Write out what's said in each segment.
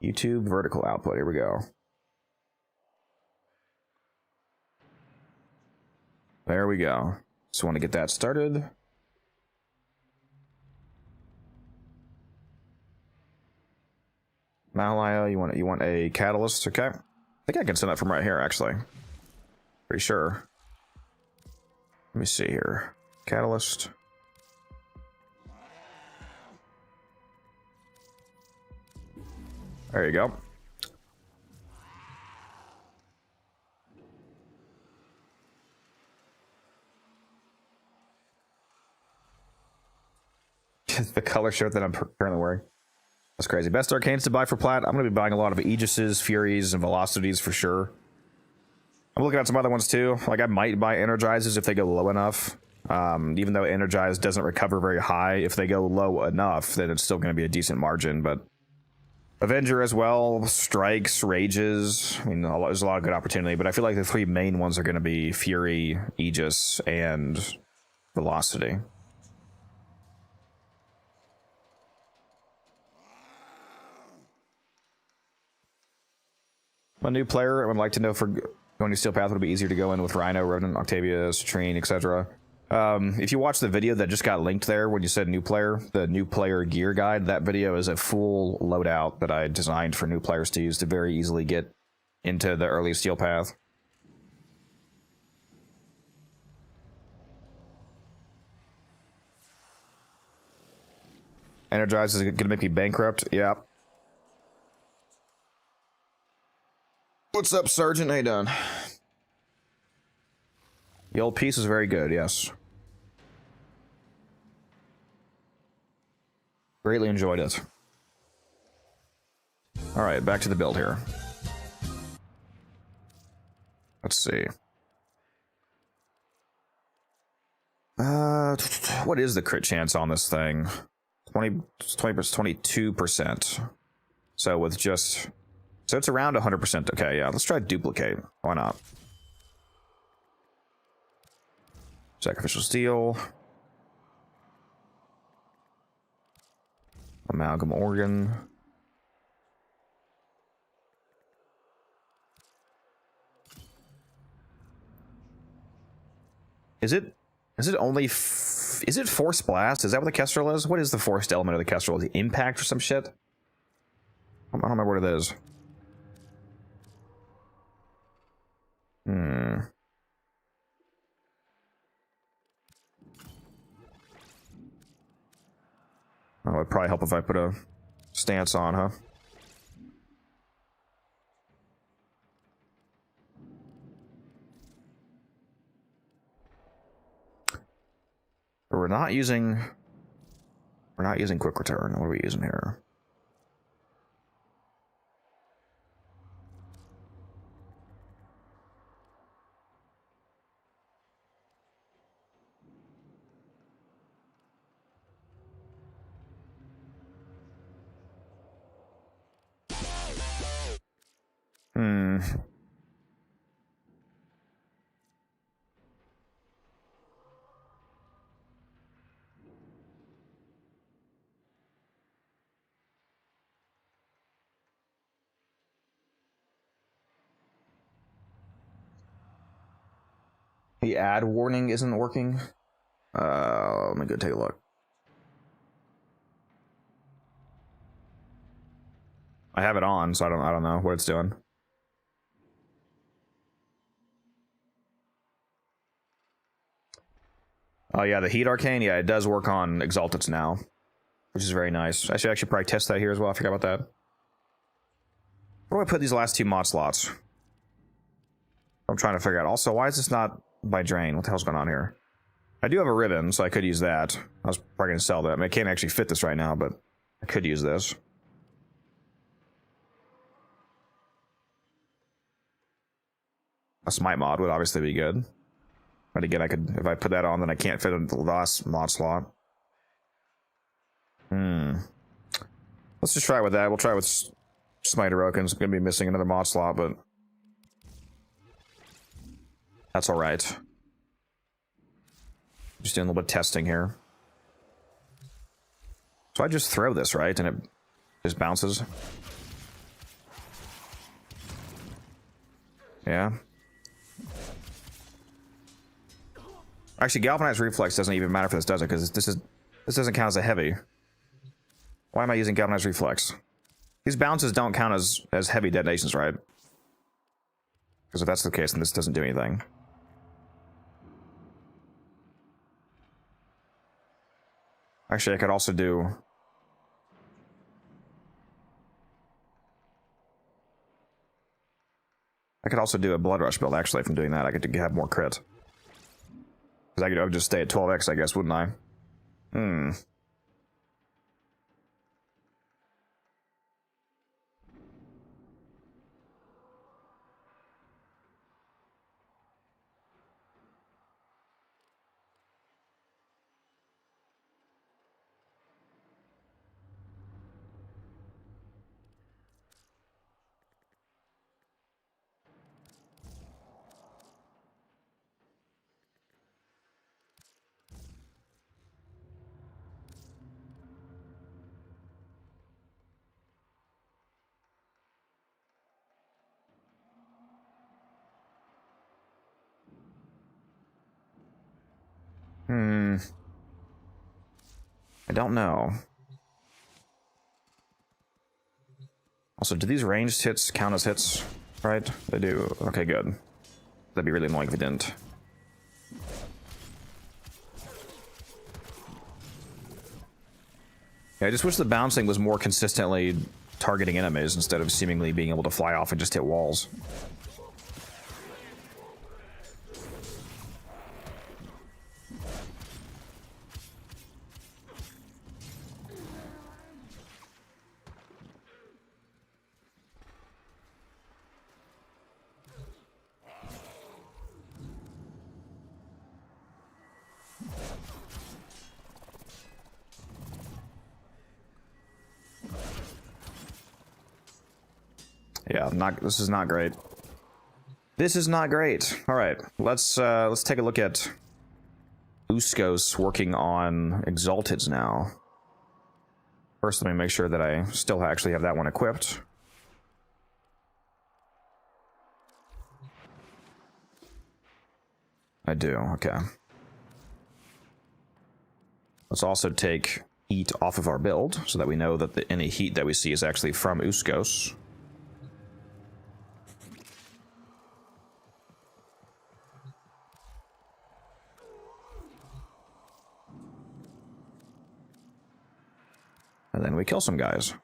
YouTube vertical output. Here we go. There we go. Just want to get that started. Malaya, you want a catalyst? Okay. I think I can send that from right here, actually. Pretty sure. Let me see here. Catalyst. There you go. The color shirt that I'm currently wearing. That's crazy. Best arcanes to buy for plat. I'm going to be buying a lot of Aegises, Furies, and Velocities for sure. I'm looking at some other ones too. Like I might buy Energizes if they go low enough. Even though Energize doesn't recover very high, if they go low enough, then it's still going to be a decent margin. But Avenger as well, Strikes, Rages. I mean, there's a lot of good opportunity. But I feel like the three main ones are going to be Fury, Aegis, and Velocity. I'm a new player. I would like to know if going to Steel Path would it be easier to go in with Rhino, Revenant, Octavia, Citrine, etc. If you watch the video that just got linked there when you said new player, the new player gear guide, that video is a full loadout that I designed for new players to use to very easily get into the early Steel Path. Energize is going to make me bankrupt. Yeah. What's up, Sergeant? How you doing? The old piece is very good, yes. Greatly enjoyed it. Alright, back to the build here. Let's see. What is the crit chance on this thing? 22%. So with just... So it's around 100%. Okay, yeah, let's try duplicate. Why not? Sacrificial Steel. Amalgam Organ. Is it only... is it Force Blast? Is that what the Kestrel is? What is the forced element of the Kestrel? The Impact or some shit? I don't remember what it is. Oh, it'd probably help if I put a stance on, huh? But we're not using quick return. What are we using here? The ad warning isn't working. Let me go take a look. I have it on, so I don't know what it's doing. Oh yeah, the heat arcane, yeah, it does work on exalteds now, which is very nice. I should actually probably test that here as well. I forgot about that. Where do I put these last two mod slots? I'm trying to figure out. Also, why is this not by drain? What the hell's going on here? I do have a ribbon, so I could use that. I was probably going to sell that. I mean, I can't actually fit this right now, but I could use this. A smite mod would obviously be good. But again, I could, if I put that on, then I can't fit into the last mod slot. Let's just try with that. We'll try with Smite Orokins. I'm going to be missing another mod slot, but that's alright. Just doing a little bit of testing here. So I just throw this, right? And it just bounces. Yeah. Actually, galvanized reflex doesn't even matter for this, does it? Because this doesn't count as a heavy. Why am I using galvanized reflex? These bounces don't count as heavy detonations, right? Because if that's the case, then this doesn't do anything. Actually, I could also do... I could also do a Blood Rush build, actually, from doing that. I could have more crit. Because I would just stay at 12x, I guess, wouldn't I? Hmm. I don't know. Also, do these ranged hits count as hits? Right? They do. Okay, good. That'd be really annoying if it didn't. Yeah, I just wish the bouncing was more consistently targeting enemies instead of seemingly being able to fly off and just hit walls. Yeah, this is not great. This is not great. All right, let's take a look at Uskos working on Exalteds now. First, let me make sure that I still actually have that one equipped. I do, okay. Let's also take heat off of our build so that we know that any heat that we see is actually from Uskos. And then we kill some guys.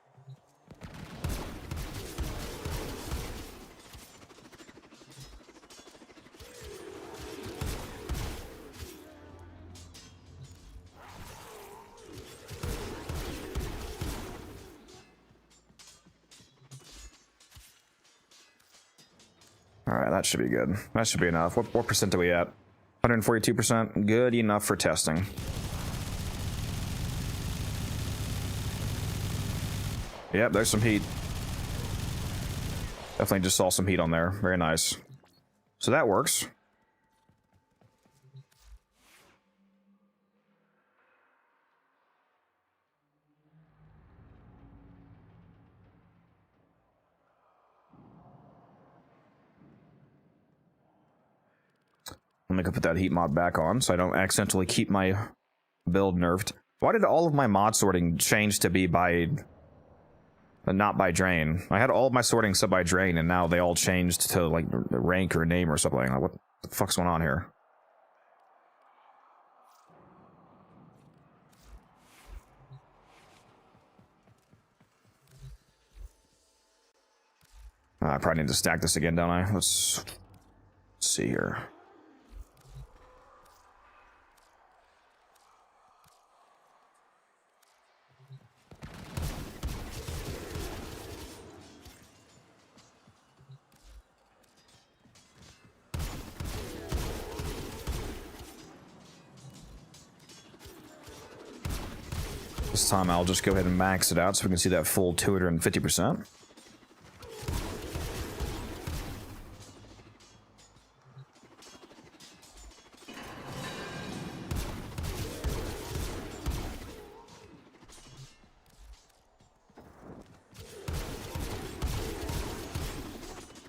Alright, that should be good. That should be enough. What percent are we at? 142%? Good enough for testing. Yep, there's some heat. Definitely just saw some heat on there. Very nice. So that works. Let me go put that heat mod back on so I don't accidentally keep my build nerfed. Why did all of my mod sorting change to be by... not by drain? I had all of my sorting set by drain, and now they all changed to, like, rank or name or something. Like, what the fuck's going on here? I probably need to stack this again, don't I? Let's see here. This time I'll just go ahead and max it out so we can see that full 250%.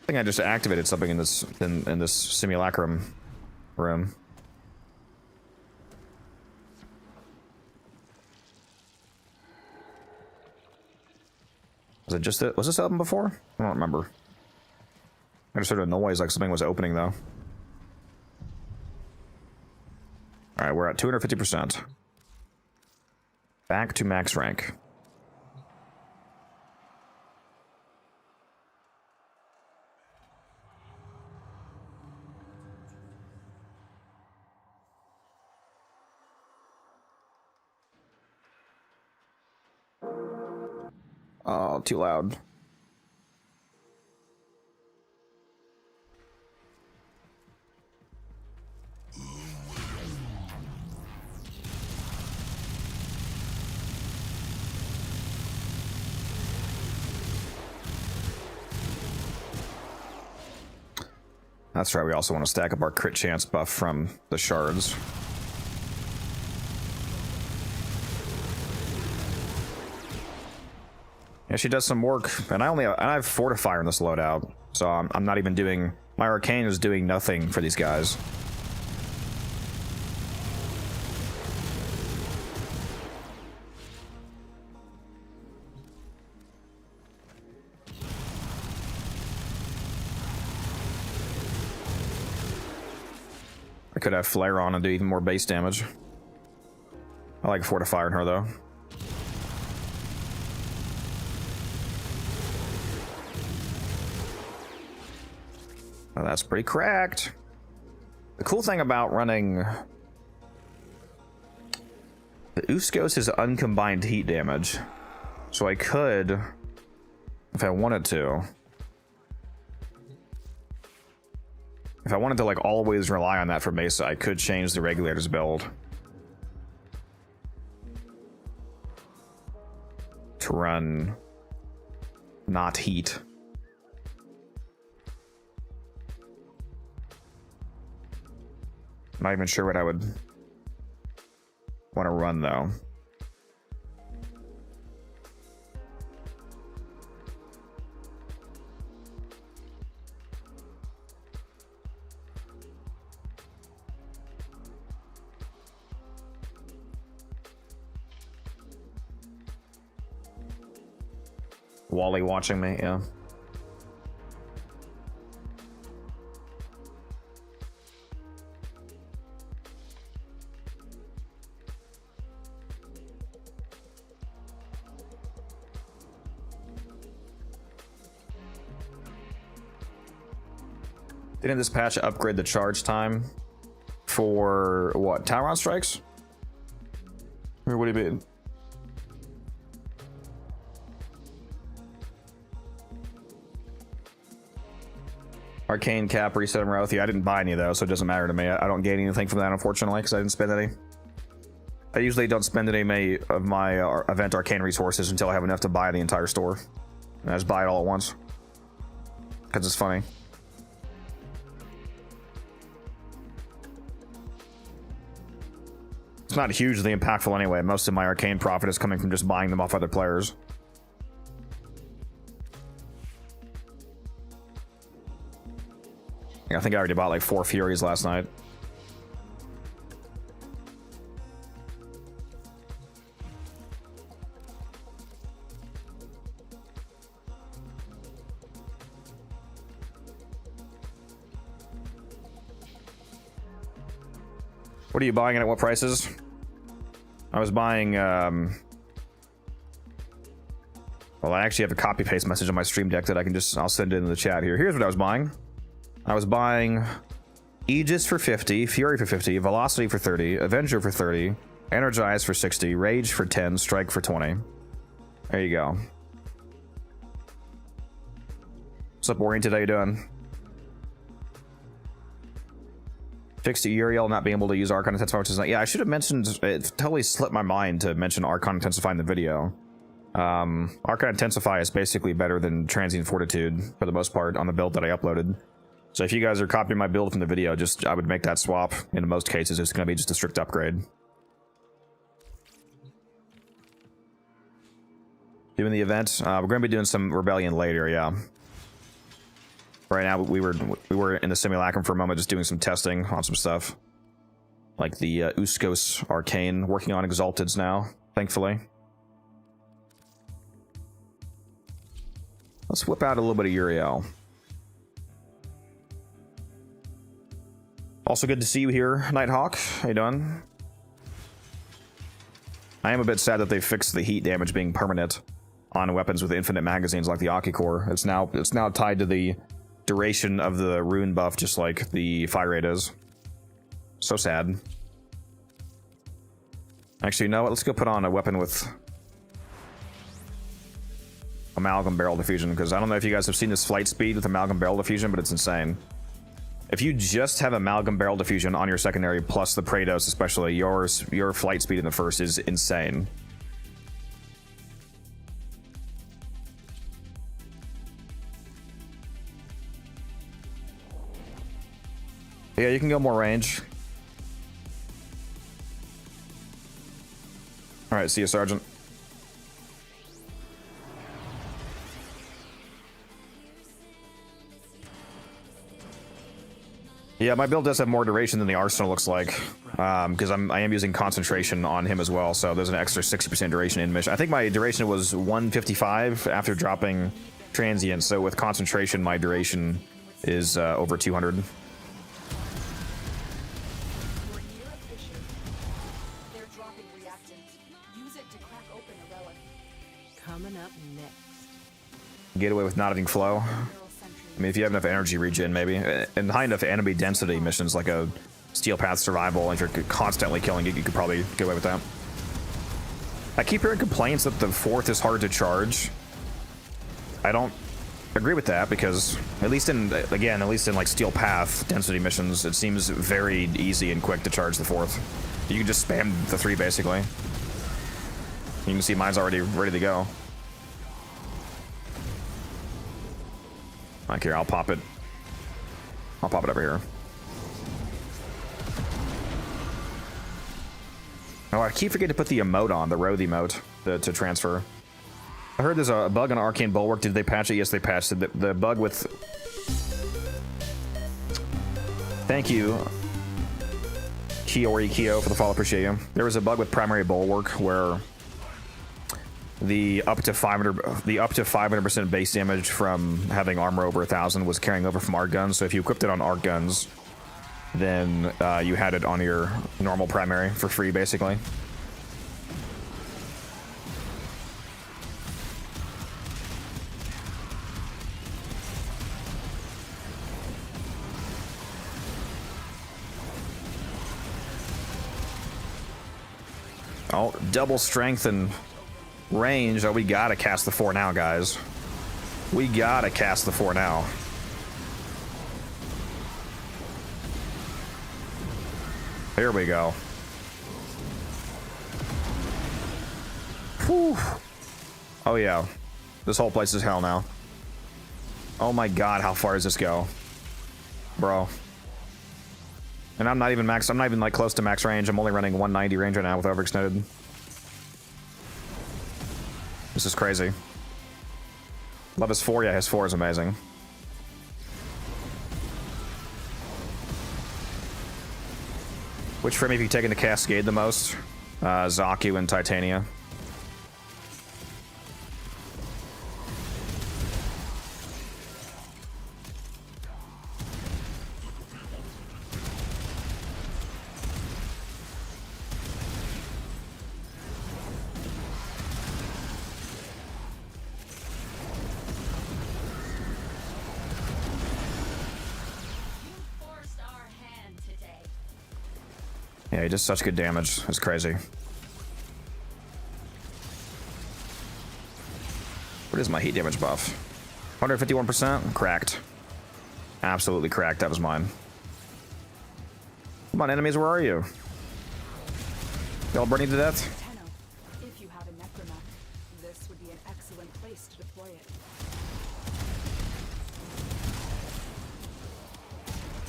think I just activated something in this simulacrum room. Was it just it? Was this open before? I don't remember. I just heard a noise like something was opening though. Alright, we're at 250%. Back to max rank. Oh, too loud. That's right, we also want to stack up our crit chance buff from the shards. Yeah, she does some work, and I have Fortifier in this loadout, so I'm not even doing... My Arcane is doing nothing for these guys. I could have Flare on and do even more base damage. I like Fortifying her, though. Oh, that's pretty cracked. The cool thing about running... The Uskos is uncombined heat damage. So I could, if I wanted to... If I wanted to, like, always rely on that for Mesa, I could change the Regulator's build. To run... not heat. Not even sure what I would want to run, though. Wally watching me, yeah. Didn't this patch upgrade the charge time for what? Talon strikes? Or what do you mean? Arcane cap reset and Rothie. I didn't buy any of those, so it doesn't matter to me. I don't gain anything from that, unfortunately, because I didn't spend any. I usually don't spend any of my event Arcane resources until I have enough to buy the entire store. And I just buy it all at once. Because it's funny. It's not hugely impactful anyway. Most of my Arcane profit is coming from just buying them off other players. Yeah, I think I already bought like 4 Furies last night. What are you buying and at what prices? I was buying, well, I actually have a copy paste message on my stream deck that I'll send it in the chat here. Here's what I was buying. I was buying Aegis for 50, Fury for 50, Velocity for 30, Avenger for 30, Energize for 60, Rage for 10, Strike for 20. There you go. What's up, Oriented? How you doing? Fixed Uriel not being able to use Arcane Intensify, which is not... Yeah, I should have mentioned... It totally slipped my mind to mention Arcane Intensify in the video. Arcane Intensify is basically better than Transient Fortitude, for the most part, on the build that I uploaded. So if you guys are copying my build from the video, I would make that swap. In most cases, it's going to be just a strict upgrade. Doing the event? We're going to be doing some Rebellion later, yeah. Right now, we were in the simulacrum for a moment, just doing some testing on some stuff, like the Uskos Arcane, working on Exalteds now, thankfully. Let's whip out a little bit of Uriel. Also good to see you here, Nighthawk. How you doing? I am a bit sad that they fixed the heat damage being permanent on weapons with infinite magazines like the Aki Core. It's now tied to the duration of the rune buff, just like the fire rate is. So sad. Actually, you know what? Let's go put on a weapon with Amalgam Barrel Diffusion, because I don't know if you guys have seen this flight speed with Amalgam Barrel Diffusion, but it's insane. If you just have Amalgam Barrel Diffusion on your secondary, plus the Praetos especially, your flight speed in the first is insane. Yeah, you can go more range. Alright, see you, Sergeant. Yeah, my build does have more duration than the arsenal looks like, because I am using concentration on him as well, so there's an extra 60% duration in mission. I think my duration was 155 after dropping transient, so with concentration my duration is over 200. Coming up next. Get away with not having flow. I mean, if you have enough energy regen, maybe. And high enough enemy density missions like a Steel Path Survival, if you're constantly killing it, you could probably get away with that. I keep hearing complaints that the 4th is hard to charge. I don't agree with that, because at least in like Steel Path density missions, it seems very easy and quick to charge the 4th. You can just spam the 3 basically. You can see mine's already ready to go. Like here, I'll pop it. I'll pop it over here. Oh, I keep forgetting to put the emote on, the Roth emote, to transfer. I heard there's a bug on Arcane Bulwark. Did they patch it? Yes, they patched it. The bug with... Thank you, Kiori Kyo, for the follow. Appreciate you. There was a bug with Primary Bulwark where the up to 500% base damage from having armor over 1,000 was carrying over from arc guns. So if you equipped it on arc guns, then you had it on your normal primary for free, basically. Oh, double strength and range. Oh, we gotta cast the 4 now, guys. We gotta cast the 4 now. Here we go. Whew. Oh yeah, this whole place is hell now. Oh my god, how far does this go, bro? And I'm not even max. I'm not even like close to max range. I'm only running 190 range right now with overextended. This is crazy. Love his 4. Yeah, his 4 is amazing. Which frame have you taken to Cascade the most? Zaku and Titania. Yeah, he does such good damage. It's crazy. What is my heat damage buff? 151%? Cracked. Absolutely cracked. That was mine. Come on, enemies, where are you? Y'all burning to death? Tenno, if you have a necromat, this would be an excellent place to deploy it.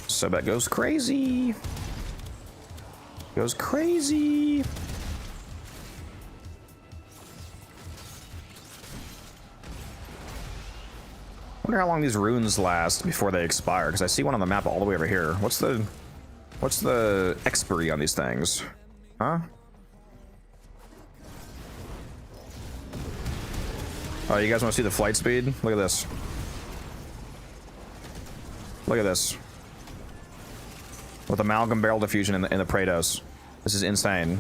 So that goes crazy. Goes crazy. Wonder how long these runes last before they expire, because I see one on the map all the way over here. What's the expiry on these things? Huh? Oh, you guys want to see the flight speed? Look at this. Look at this. With amalgam barrel diffusion in the Praetos. This is insane.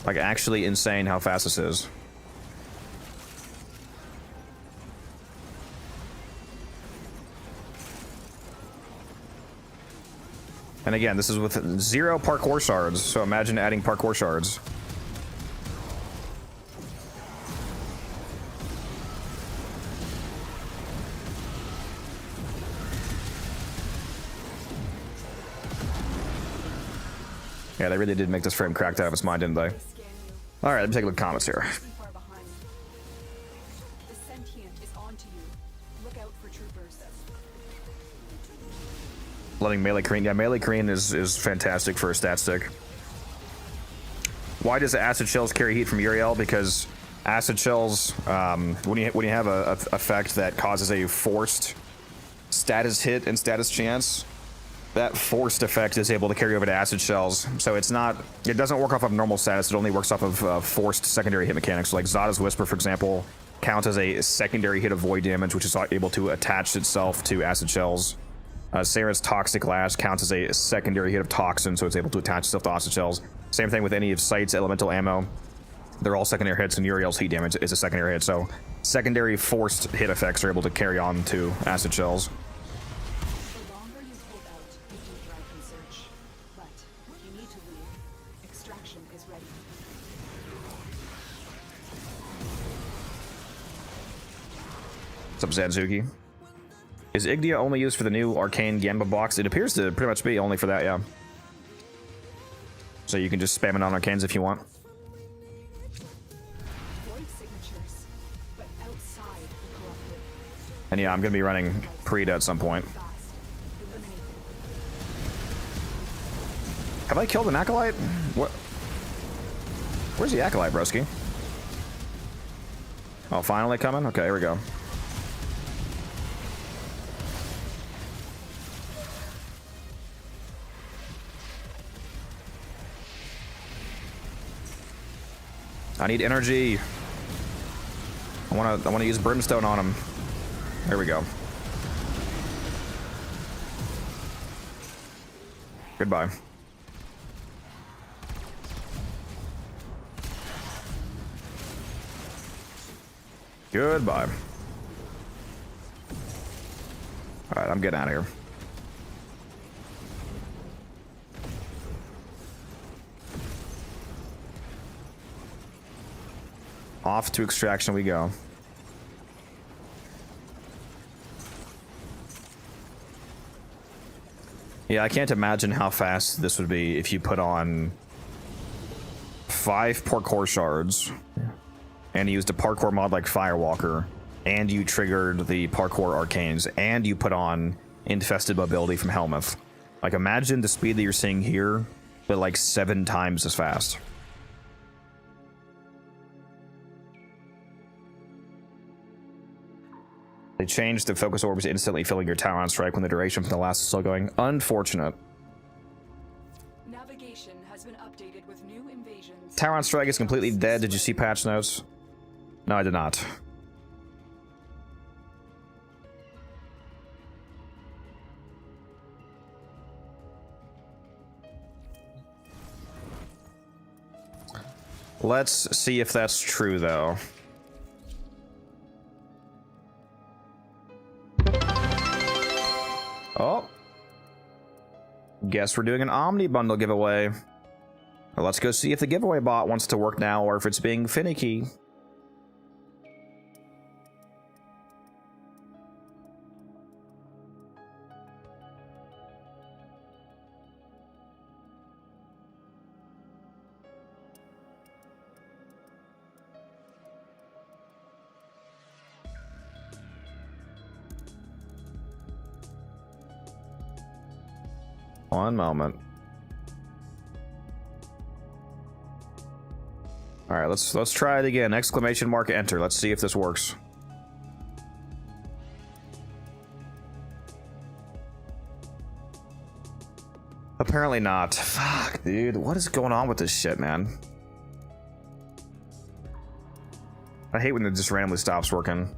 Like, actually insane how fast this is. And again, this is with 0 parkour shards, so imagine adding parkour shards. Yeah, they really did make this frame cracked out of its mind, didn't they? Alright, let me take a look at comments here. Far behind. The sentient is onto you. Look out for troopers. Letting melee Korean. Yeah, melee Korean is fantastic for a stat stick. Why does acid shells carry heat from Uriel? Because acid shells, when you have a effect that causes a forced status hit and status chance, that forced effect is able to carry over to acid shells. So it doesn't work off of normal status. It only works off of forced secondary hit mechanics. Like Zada's Whisper, for example, counts as a secondary hit of void damage, which is able to attach itself to acid shells. Sarah's Toxic Lash counts as a secondary hit of toxin, so it's able to attach itself to acid shells. Same thing with any of Sight's elemental ammo. They're all secondary hits, and Uriel's heat damage is a secondary hit. So secondary forced hit effects are able to carry on to acid shells. The longer you hold out, the deeper I can search. But you need to leave. Extraction is ready. What's up, Zanzuki? Is Igdia only used for the new Arcane Gamba box? It appears to pretty much be only for that, yeah. So you can just spam it on Arcanes if you want. Void signatures, but outside the corrupted. And yeah, I'm going to be running Preed at some point. Fast. Eliminate them. Have I killed an Acolyte? What? Where's the Acolyte, broski? Oh, finally coming? Okay, here we go. I need energy. I wanna use brimstone on him. There we go. Goodbye. Goodbye. Alright, I'm getting out of here. Off to extraction we go. Yeah, I can't imagine how fast this would be if you put on 5 parkour shards and used a parkour mod like Firewalker, and you triggered the parkour arcanes, and you put on Infested Mobility from Helmuth. Like, imagine the speed that you're seeing here, but like 7 times as fast. They changed the focus orbs instantly, filling your tower on strike when the duration from the last is still going. Unfortunate. Navigation has been updated with new invasions. Tower on strike is completely dead. Did you see patch notes? No, I did not. Let's see if that's true, though. Oh. Guess we're doing an Omni Bundle giveaway. Well, let's go see if the giveaway bot wants to work now or if it's being finicky. One moment. All right, let's try it again. Exclamation mark enter. Let's see if this works. Apparently not. Fuck, dude. What is going on with this shit, man? I hate when it just randomly stops working.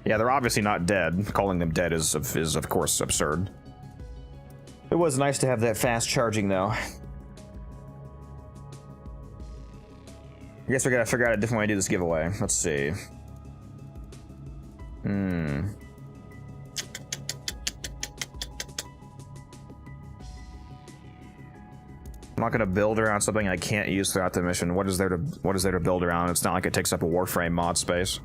Yeah, they're obviously not dead. Calling them dead is of course absurd. It was nice to have that fast charging though. I guess we gotta figure out a different way to do this giveaway. Let's see. I'm not gonna build around something I can't use throughout the mission. What is there to build around? It's not like it takes up a Warframe mod space.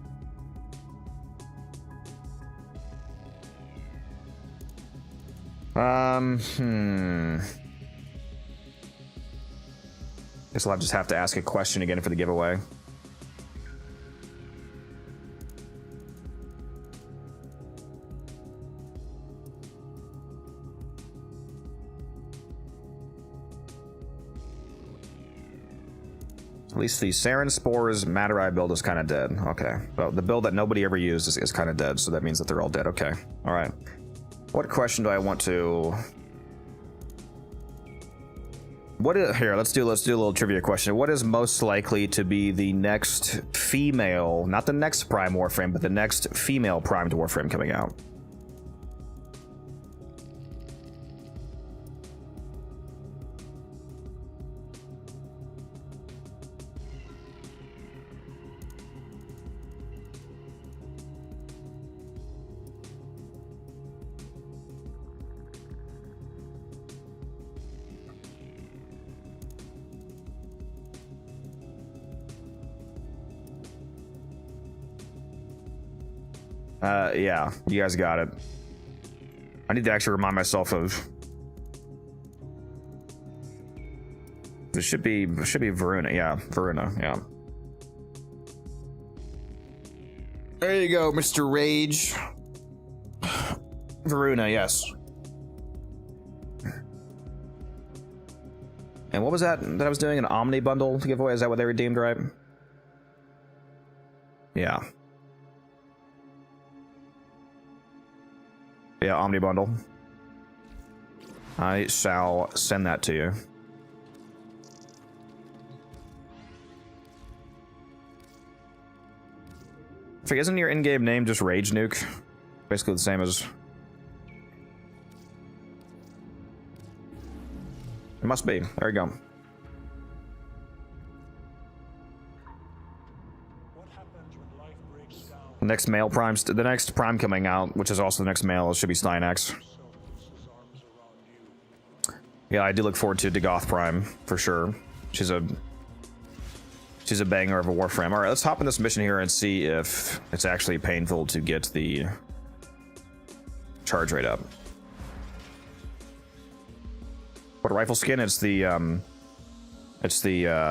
Guess I'll just have to ask a question again for the giveaway. At least the Sarin Spores Madurai build is kind of dead. Okay. Well, the build that nobody ever used is kind of dead, so that means that they're all dead. Okay. All right. What question do I want to... Here, let's do a little trivia question. What is most likely to be the next female, not the next Prime Warframe, but the next female Primed Warframe coming out? Yeah, you guys got it. I need to actually remind myself of... This should be Varuna, yeah, Varuna, yeah. There you go, Mr. Rage. Varuna, yes. And what was that I was doing? An Omni bundle to give away? Is that what they redeemed, right? Yeah. Yeah, Omni bundle. I shall send that to you. Isn't your in-game name just Rage Nuke? Basically the same as... It must be. There you go. The next male Prime, the next Prime coming out, which is also the next male, should be Steinax. Yeah, I do look forward to Dagoth Prime for sure. She's a banger of a Warframe. All right, let's hop in this mission here and see if it's actually painful to get the charge rate up. What rifle skin? It's the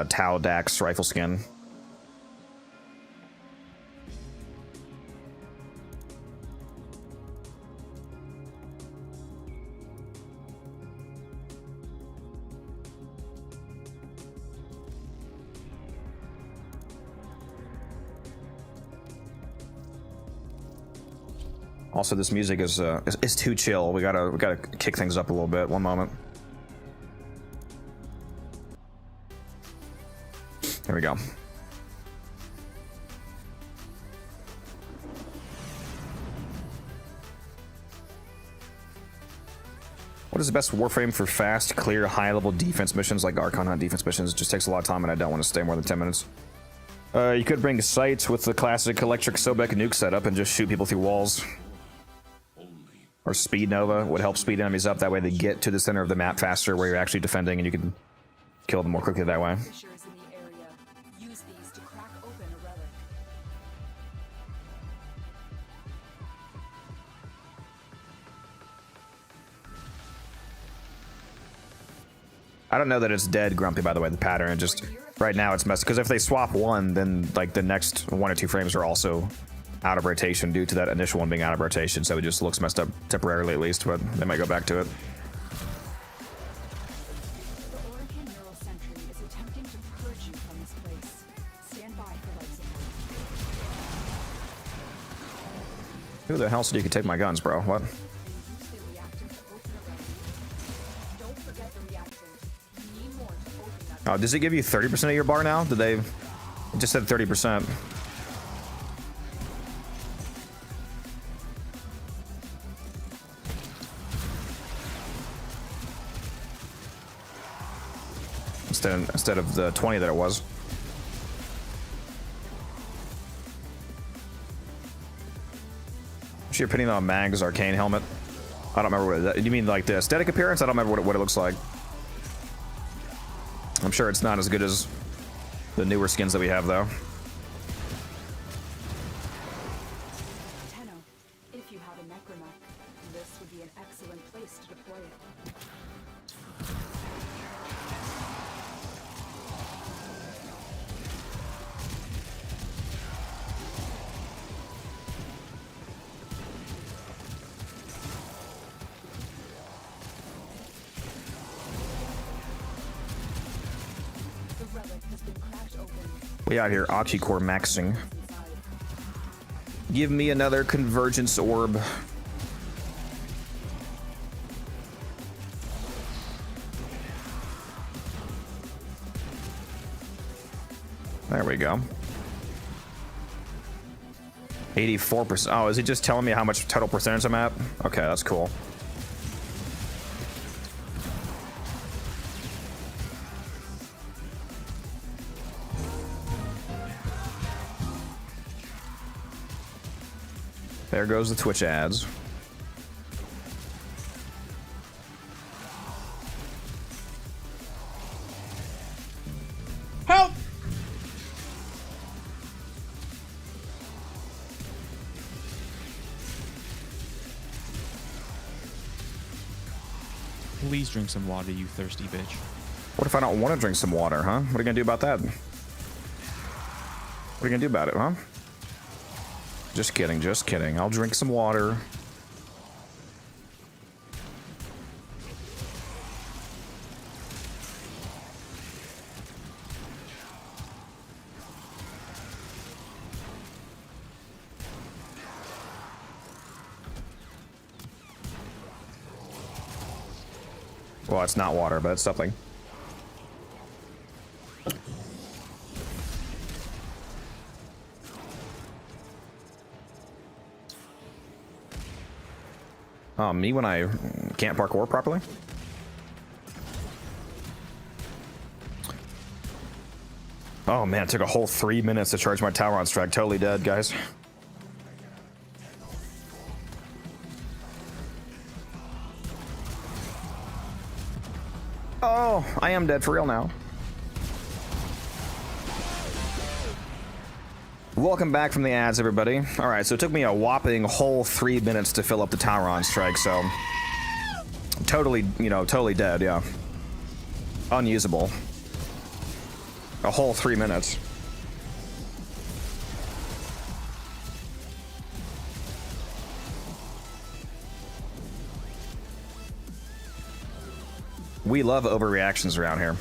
Tau Dax rifle skin. Also, this music is too chill. We gotta kick things up a little bit. One moment. There we go. What is the best Warframe for fast, clear, high-level defense missions like Arcane Hunt defense missions? It just takes a lot of time and I don't want to stay more than 10 minutes. You could bring sights with the classic electric Sobek nuke setup and just shoot people through walls. Or Speed Nova would help speed enemies up. That way they get to the center of the map faster where you're actually defending and you can kill them more quickly that way. I don't know that it's dead, Grumpy, by the way, the pattern. It just Right now it's messed because if they swap one, then like the next 1 or 2 frames are also out of rotation due to that initial one being out of rotation. So it just looks messed up temporarily at least, but they might go back to it. The Arcane neural sentry is attempting to purge you from this place. Stand by for life support. Who the hell said you could take my guns, bro? What? And use the reactant to open a remedy. Don't forget the reactant. You need more to open that. Oh, does it give you 30% of your bar now? Did they? It just said 30%. Instead of the 20 that it was. What's your opinion on Mag's Arcane helmet? I don't remember what it is. You mean like the aesthetic appearance? I don't remember what it looks like. I'm sure it's not as good as the newer skins that we have, though. Tenno, if you have a necromech, this would be an excellent place to deploy it. The relic has been cracked open. We out here Oxycore maxing. Inside. Give me another convergence orb. There we go. 84%. Oh, is it just telling me how much total percentage I'm at? Okay, that's cool. There goes the Twitch ads. Help! Please drink some water, you thirsty bitch. What if I don't want to drink some water, huh? What are you gonna do about that? What are you gonna do about it, huh? Just kidding, just kidding. I'll drink some water. Well, it's not water, but it's something. Me when I can't parkour properly? Oh man, it took a whole 3 minutes to charge my tower on strike. Totally dead, guys. Oh, I am dead for real now. Welcome back from the ads, everybody. All right, so it took me a whopping whole 3 minutes to fill up the tower on strike, so totally, you know, totally dead, yeah. Unusable. A whole 3 minutes. We love overreactions around here.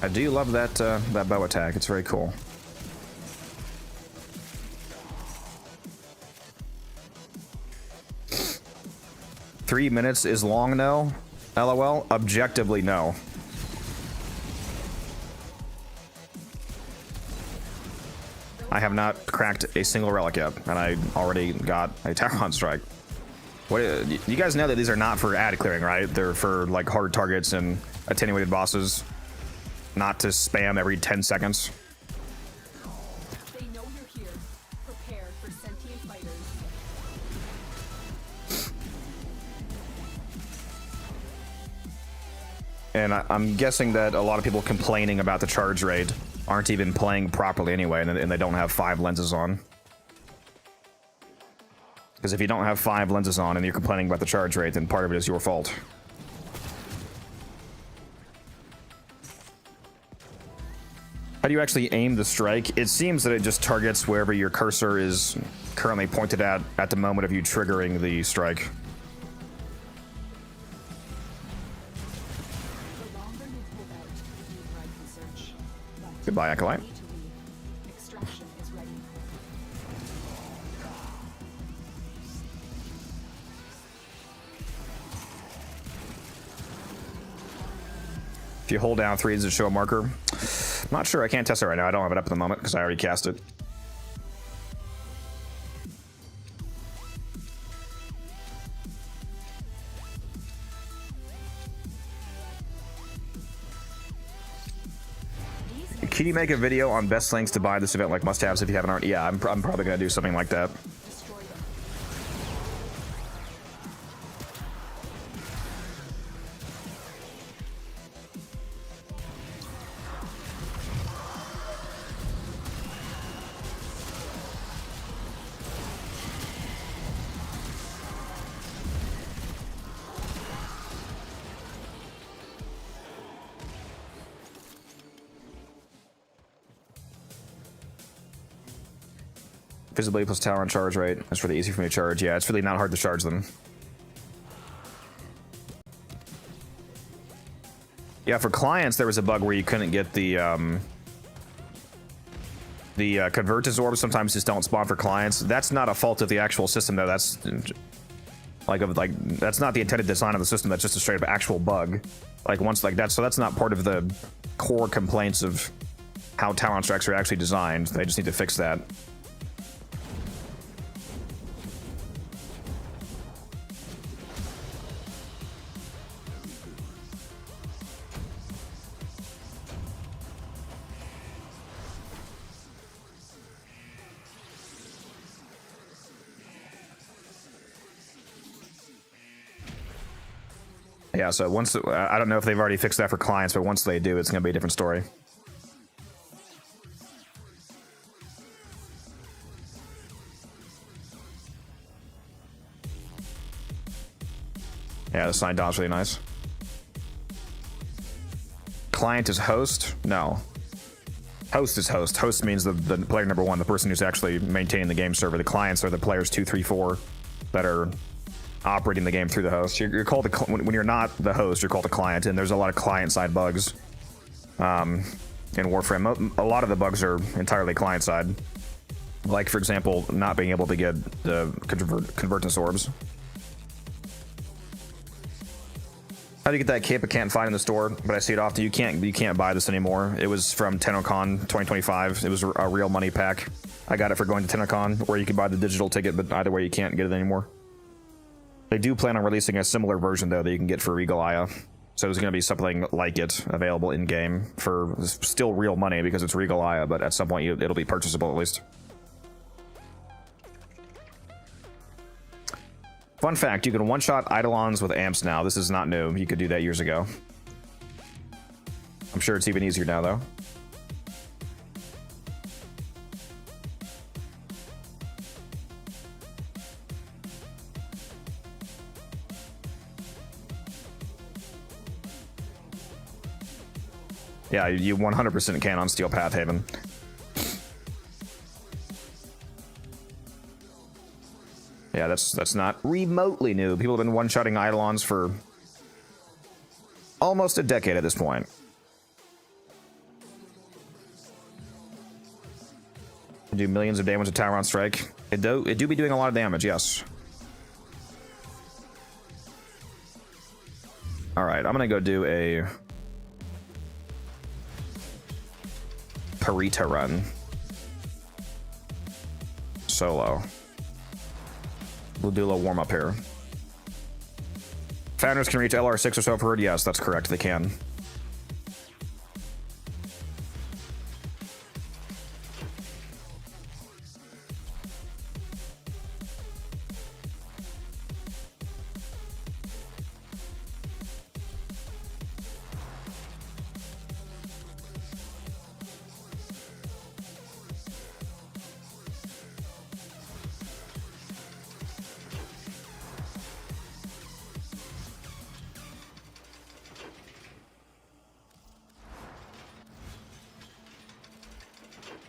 I do love that that bow attack. It's very cool. Three minutes is long, no? LOL. Objectively, no. I have not cracked a single relic yet, and I already got a tower on strike. What? You guys know that these are not for ad clearing, right? They're for like hard targets and attenuated bosses. Not to spam every 10 seconds. They know you're here. Prepare for sentient fighters. And I'm guessing that a lot of people complaining about the charge rate aren't even playing properly anyway, and they don't have 5 lenses on. Because if you don't have 5 lenses on and you're complaining about the charge rate, then part of it is your fault. How do you actually aim the strike? It seems that it just targets wherever your cursor is currently pointed at the moment of you triggering the strike. The longer you hold out, the deeper I can search. But Goodbye, Acolyte. you need to leave. Extraction is ready. If you hold down 3, does it show a marker? I'm not sure. I can't test it right now. I don't have it up at the moment because I already cast it. Can you make a video on best links to buy this event, like must-haves if you haven't already? Yeah, I'm probably going to do something like that. Destroy them. Visibility plus tower and charge rate. That's really easy for me to charge. Yeah, it's really not hard to charge them. Yeah, for clients, there was a bug where you couldn't get the convergence orbs. Sometimes just don't spawn for clients. That's not a fault of the actual system, though. That's that's not the intended design of the system. That's just a straight up actual bug. So that's not part of the core complaints of how talent strikes are actually designed. They just need to fix that. Yeah, so once I don't know if they've already fixed that for clients, but once they do, it's going to be a different story. Yeah, the sign down's really nice. Client is host? No. Host is host. Host means the player number 1, the person who's actually maintaining the game server. The clients are the players 2, 3, 4 that are operating the game through the host. You're called when you're not the host, you're called a client, and there's a lot of client-side bugs in Warframe. A lot of the bugs are entirely client-side. Like, for example, not being able to get the convergence orbs. How do you get that cape? I can't find in the store, but I see it often. You can't buy this anymore. It was from TennoCon 2025. It was a real money pack. I got it for going to TennoCon, or you can buy the digital ticket, but either way, you can't get it anymore. They do plan on releasing a similar version, though, that you can get for Regal Aya. So there's going to be something like it available in-game for still real money because it's Regal Aya, but at some point it'll be purchasable at least. Fun fact, you can one-shot Eidolons with amps now. This is not new. You could do that years ago. I'm sure it's even easier now, though. Yeah, you 100% can on Steel Path Haven. Yeah, that's not remotely new. People have been one-shotting Eidolons for almost a decade at this point. Do millions of damage to Tower on Strike. It do be doing a lot of damage, yes. Alright, I'm gonna go do a Parita run. Solo. We'll do a little warm-up here. Founders can reach LR6 or so per herd? Yes, that's correct, they can.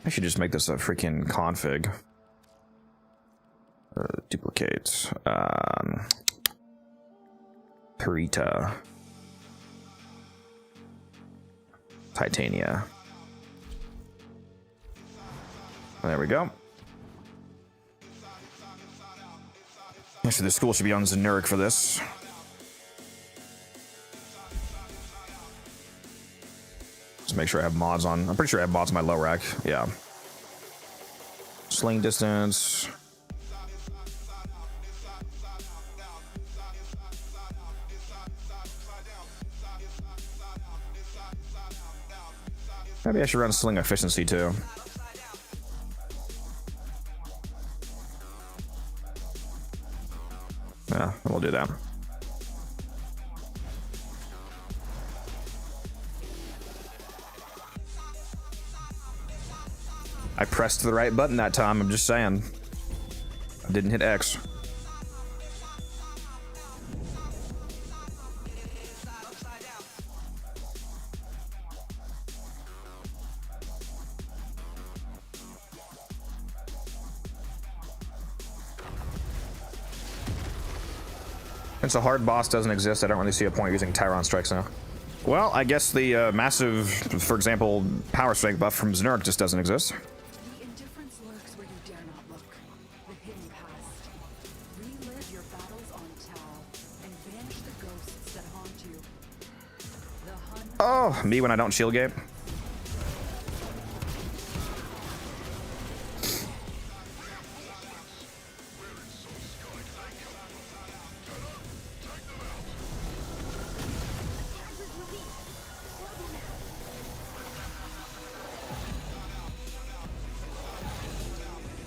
I should just make this a freaking config. Duplicate. Perita. Titania. There we go. Actually, the school should be on generic for this. Just make sure I have mods on. I'm pretty sure I have mods on my low rack. Yeah. Sling distance. Maybe I should run sling efficiency too. Yeah, we'll do that. I pressed the right button that time, I'm just saying. I didn't hit X. Since a hard boss doesn't exist, I don't really see a point using Tyron strikes now. Well, I guess the massive, for example, power strike buff from Znurk just doesn't exist. The indifference lurks where you dare not look. The hidden past. Relive your battles on Tal and banish the ghosts that haunt you. The Hun. Oh, me when I don't shield gate.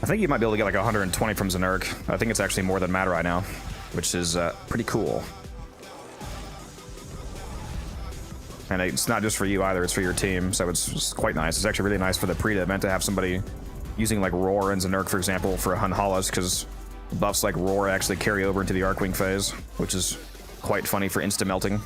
I think you might be able to get like 120 from Znurk. I think it's actually more than mad right now, which is pretty cool. And it's not just for you either, it's for your team, so it's quite nice. It's actually really nice for the Preta event to have somebody using like Roar and Znurk, for example, for Hun Hollis, because buffs like Roar actually carry over into the Arcwing phase, which is quite funny for insta-melting.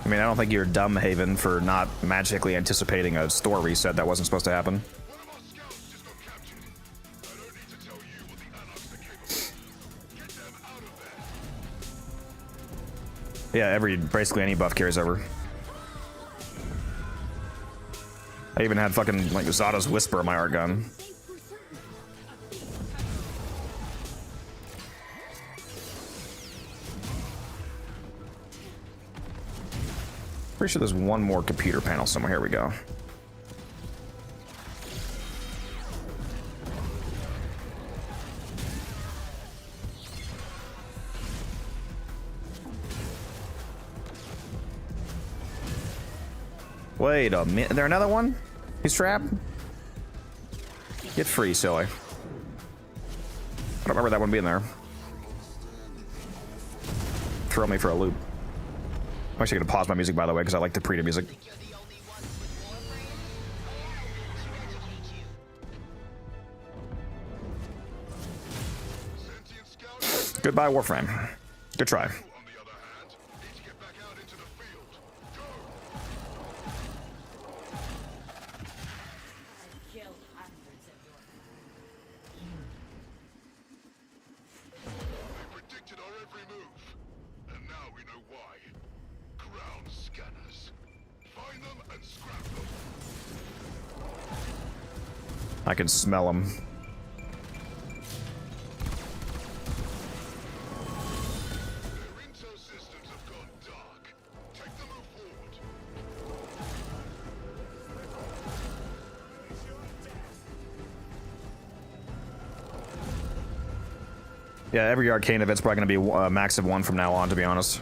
I mean, I don't think you're dumb, Haven, for not magically anticipating a store reset that wasn't supposed to happen. Yeah, basically any buff carries over. I even had fucking, like, Zada's Whisper in my art gun. Pretty sure there's one more computer panel somewhere. Here we go. Wait a minute. Is there another one? He's trapped? Get free, silly. I don't remember that one being there. Throw me for a loop. I'm actually gonna pause my music, by the way, because I like the Preta music. Goodbye, Warframe. Good try. I can smell them. Yeah, every Arcane event's probably going to be a max of 1 from now on, to be honest.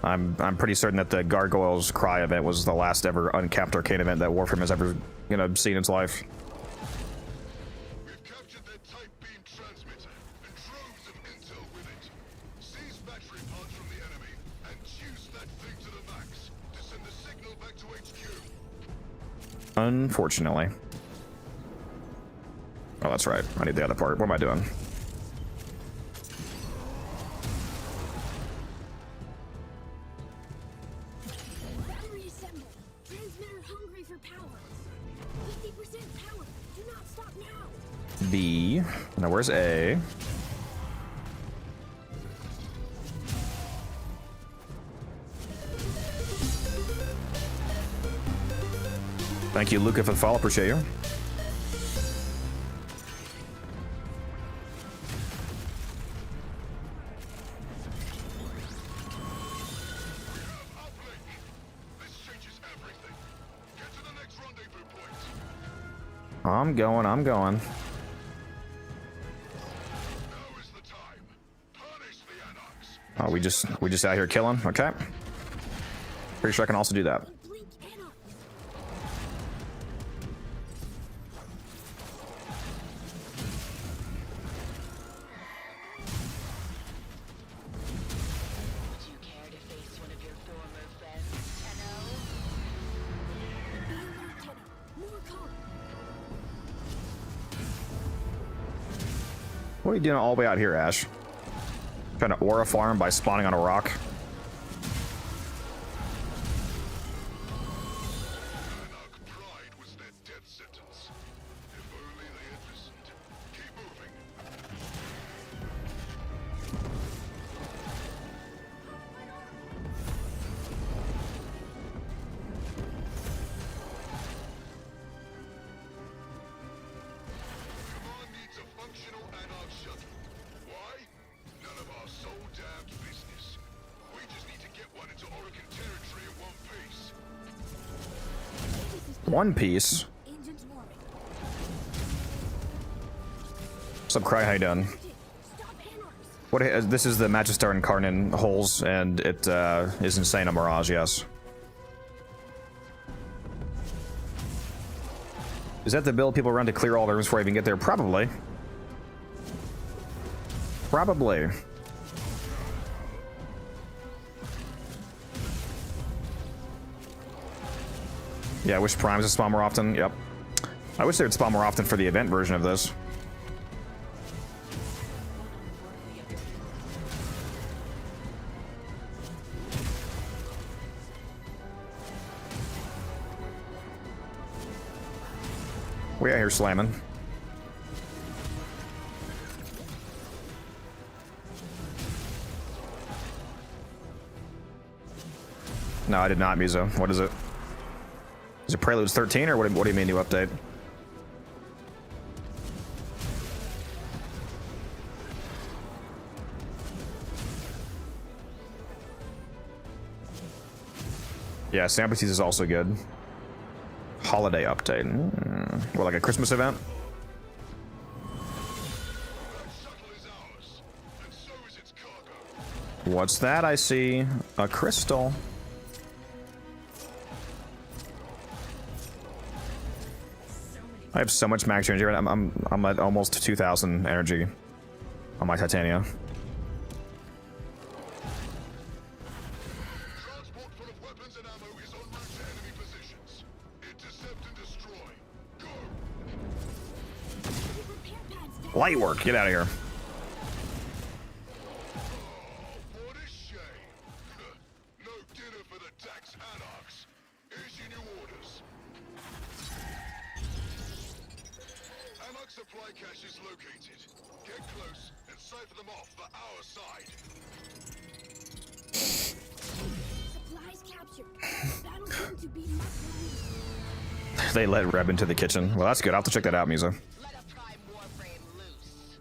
I'm pretty certain that the Gargoyles Cry event was the last ever uncapped Arcane event that Warframe has ever, seen in its life. Seize battery pods from the enemy and juice that thing to the max. Unfortunately. Oh, that's right. I need the other part. What am I doing? Battery assembled. Transmitter hungry for power. 50% power. Do not stop now. B. Now where's A? Thank you, Luca, for the follow. Appreciate you. I'm going, I'm going. Oh, we just out here killing. Okay. Pretty sure I can also do that. Blink Anarchs. Would you care to face one of your former friends, Tenno? Be alert, Tenno. More calm. What are you doing all the way out here, Ash? Trying to aura farm by spawning on a rock? One Piece. Engines warming. What's up, Cry? How you doing? Stop Anarchs. What? This is the Magister and Karnan holes, and it is insane on Mirage. Yes. Is that the build people run to clear all their rooms before I even get there? Probably. Probably. Yeah, I wish Primes would spawn more often. Yep. I wish they would spawn more often for the event version of this. We out here slamming. No, I did not, Mizo. What is it? Is it Preludes 13 or what do you mean new update? Yeah, Sambatis is also good. Holiday update. What, like a Christmas event? What's that? I see a crystal. I have so much max energy. I'm at almost 2,000 energy on my Titania. Transport full of weapons and ammo is en route to enemy positions. Intercept and destroy. Go! Repair pads down. Light work. Get out of here. What a shame. No dinner for the tax anarchs. Here's your new orders. Anarch supply cache is located. Get close and cipher them off for our side. Supplies captured. Battle seemed to be much relief. They let Reb into the kitchen. Well, that's good. I'll have to check that out, Mizo. Let a prime Warframe loose.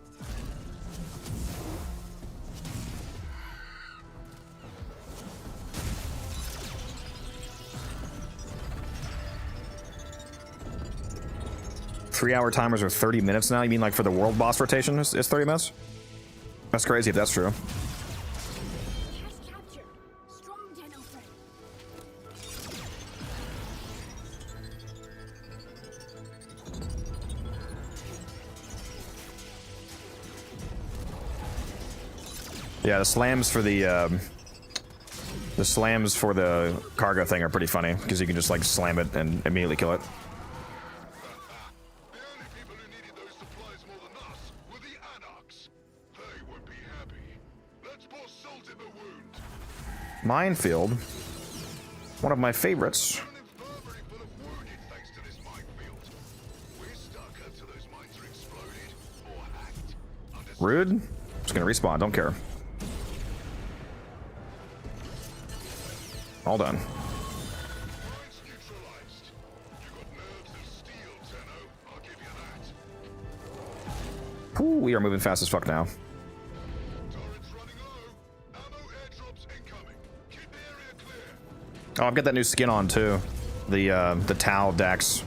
3-hour timers are 30 minutes now? You mean like for the world boss rotation is 30 minutes? That's crazy if that's true. Cache captured. Strong Tenno friend. Yeah, the slams for the cargo thing are pretty funny because you can just like slam it and immediately kill it. in the wound. Minefield. One of my favorites. An infirmary full of wounded thanks to this minefield. We're stuck until those mines are exploded or hacked. Understood? Rude. Just gonna respawn. Don't care. All done. Mines neutralized. You got nerves of steel, Tenno. I'll give you that. Ooh, we are moving fast as fuck now. Turrets running low. Ammo airdrops incoming. Keep the area clear. Oh, I've got that new skin on too. The Tau Dax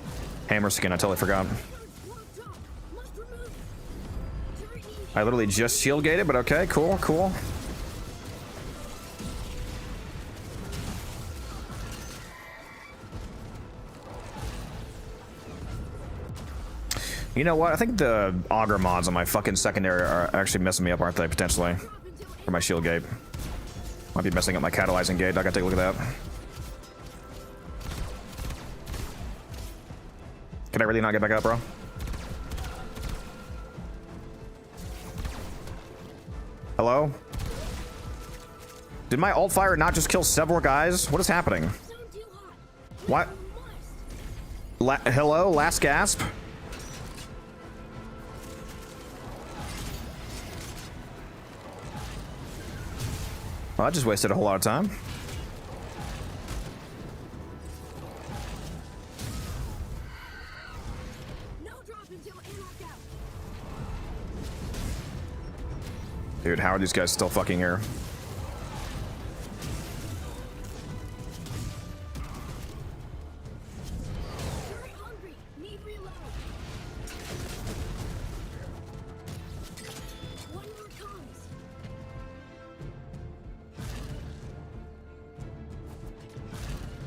hammer skin. I totally forgot. Locked up. Must remove it. Turret needs I literally just shield gated, but okay, cool, cool. You know what? I think the auger mods on my fucking secondary are actually messing me up, aren't they? Potentially. drop until For my shield gate. Might be messing up my catalyzing gate. I gotta take a look at that. Can I really not get back up, bro? Hello? Did my alt fire not just kill several guys? What is happening? zone too hot. What? Must. Hello? Last gasp? Well, I just wasted a whole lot of time. No drop until anarch out. Dude, how are these guys still fucking here? Turret hungry. Need reload. One more comes.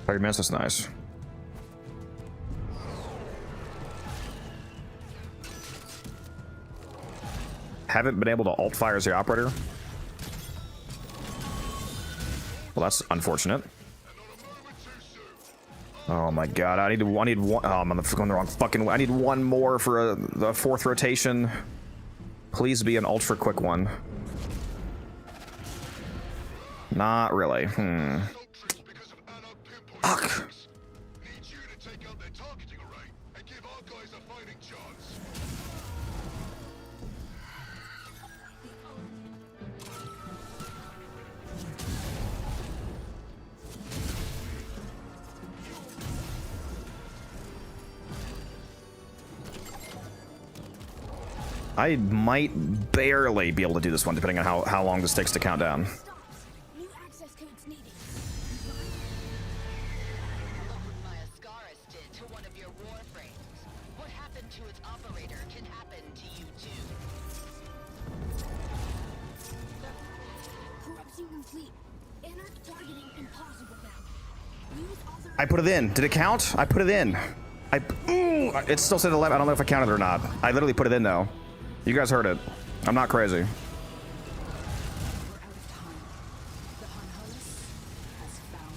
30 minutes, that's nice. Haven't been able to alt fire as the operator. Well, that's unfortunate. Oh my god, I need one. Oh, I'm on going the wrong fucking way. I need one more for the fourth rotation. Please be an ultra quick one. Not really. Sultries because of anarch pinpoint Fuck. attacks. Need you to take out their targeting array and give our guys a fighting chance. I might barely be able to do this one, depending on how long this takes to count down. Stops. New access codes needed. Look what my Ascaris did to one of your Warframes. What happened to its operator can happen to you too. Corruption complete. Anarch targeting impossible now. Use author. I put it in. Did it count? I put it in. It still said 11. I don't know if I counted it or not. I literally put it in though. You guys heard it. I'm not crazy. We're out of time. The Hunhunus has found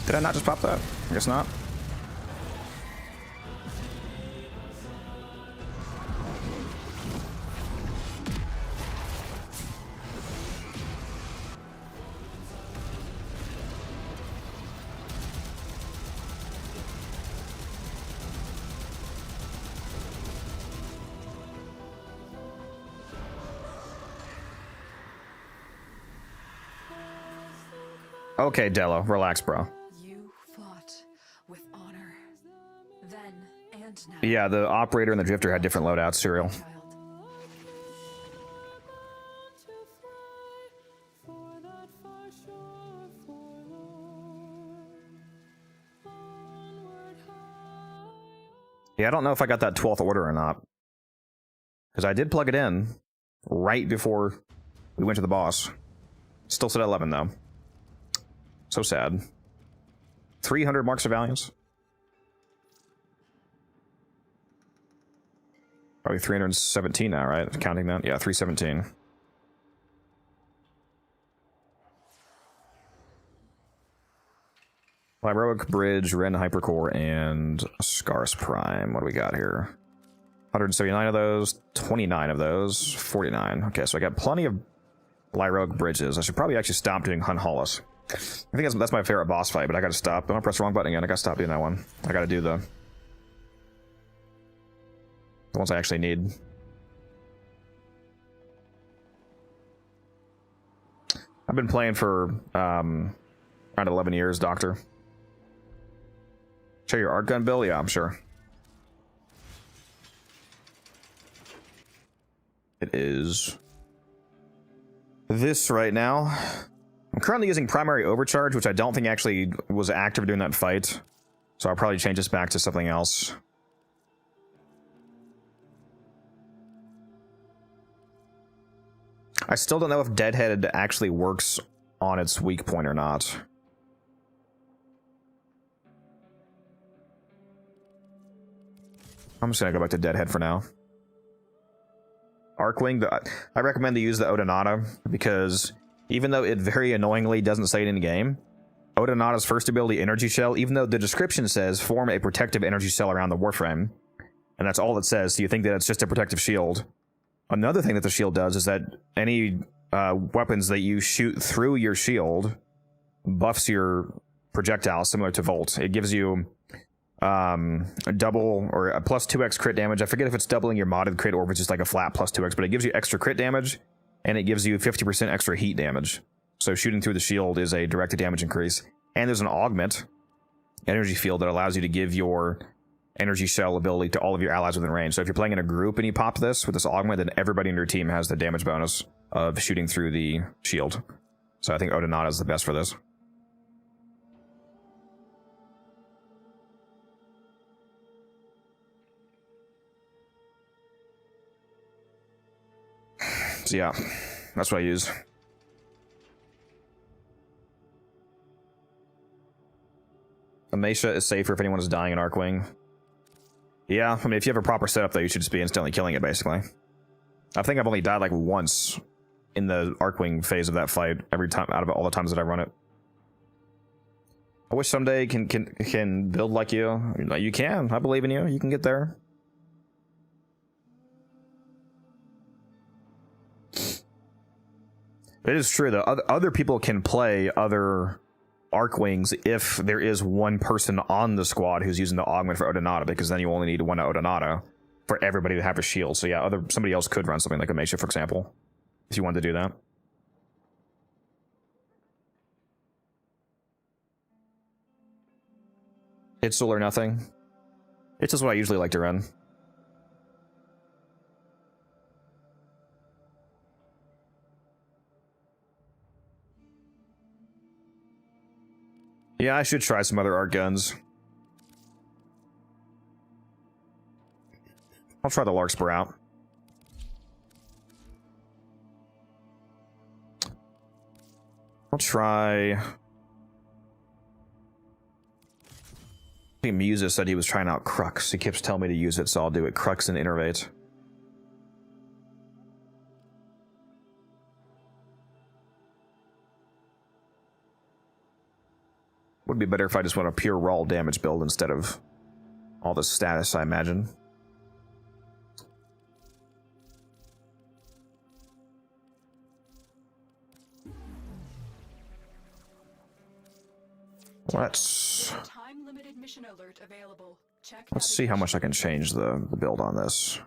you. Did I not just pop that? I guess not. Okay, Dello, relax, bro. You fought with honor. Then and now. Yeah, the operator and the drifter had different loadouts, Serial. Child. Yeah, I don't know if I got that 12th order or not. Because I did plug it in right before we went to the boss. Still said 11, though. So sad. 300 marks of valiance. Probably 317 now, right? Counting that? Yeah, 317. Heroic Bridge, Ren Hypercore, and Scars Prime. What do we got here? 179 of those, 29 of those, 49. Okay, so I got plenty of Lyroic Bridges. I should probably actually stop doing Hun Hollis. I think that's my favorite boss fight, but I gotta stop. I'm gonna press the wrong button again. I gotta stop doing that one. I gotta do the ones I actually need. I've been playing for around 11 years, Doctor. Show your art gun, Bill? Yeah, I'm sure. It is this right now. I'm currently using Primary Overcharge, which I don't think actually was active during that fight. So I'll probably change this back to something else. I still don't know if Deadhead actually works on its weak point or not. I'm just gonna go back to Deadhead for now. Arcwing, I recommend to use the Odonata because even though it very annoyingly doesn't say it in game, Odonata's first ability, Energy Shell, even though the description says form a protective energy cell around the Warframe, and that's all it says, so you think that it's just a protective shield. Another thing that the shield does is that any weapons that you shoot through your shield buffs your projectile, similar to Volt. It gives you a double or a plus 2x crit damage. I forget if it's doubling your modded crit or if it's just like a flat plus 2x, but it gives you extra crit damage and it gives you 50% extra heat damage. So shooting through the shield is a directed damage increase. And there's an augment energy field that allows you to give your energy shell ability to all of your allies within range. So if you're playing in a group and you pop this with this augment, then everybody in your team has the damage bonus of shooting through the shield. So I think Odonata is the best for this. So yeah, that's what I use. Amnesia is safer if anyone is dying in Arcwing. Yeah, I mean, if you have a proper setup, though, you should just be instantly killing it, basically. I think I've only died, like, once in the Arcwing phase of that fight, every time, out of all the times that I run it. I wish someday can build like you. You can. I believe in you. You can get there. It is true, though. Other people can play other Arcwings if there is one person on the squad who's using the augment for Odonata, because then you only need one Odonata for everybody to have a shield. So yeah, somebody else could run something like Amnesia, for example, if you wanted to do that. It's all or nothing. It's just what I usually like to run. Yeah, I should try some other art guns. I'll try the Larkspur out. I'll try... I think Musa said he was trying out Crux. He keeps telling me to use it, so I'll do it. Crux and Innervate. Would be better if I just went a pure raw damage build instead of all the status, I imagine. Let's Time-limited mission alert available. Check let's see how much I can change the build on this.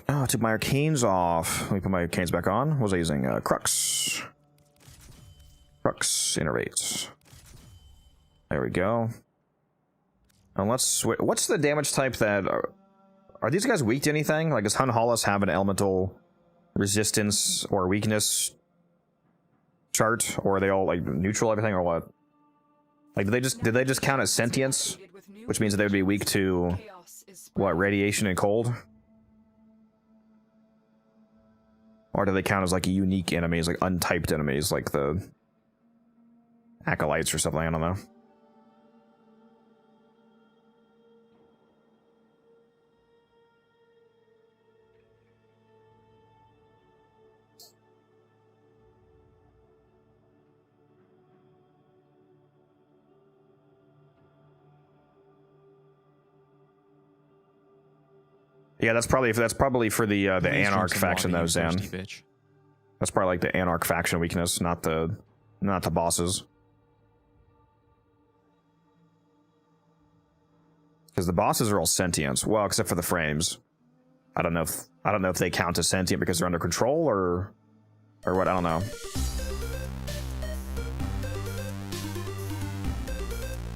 Oh, I took my arcanes off. Let me put my arcanes back on. What was I using? Crux. Crux innervates. There we go. And let's switch. What's the damage type that... Are these guys weak to anything? Like, does Hun Hollis have an elemental resistance or weakness chart? Or are they all, like, neutral everything, or what? Like, did they just count as sentience? Which means that they would be weak to, what, radiation and cold? Or do they count as, like, unique enemies, like untyped enemies, like the acolytes or something? I don't know. Yeah, that's probably for the Please drink Anarch some faction water, though, you Zan. thirsty bitch. That's probably like the Anarch faction weakness, not the bosses. Because the bosses are all sentient. Well, except for the frames. I don't know if they count as sentient because they're under control or what. I don't know.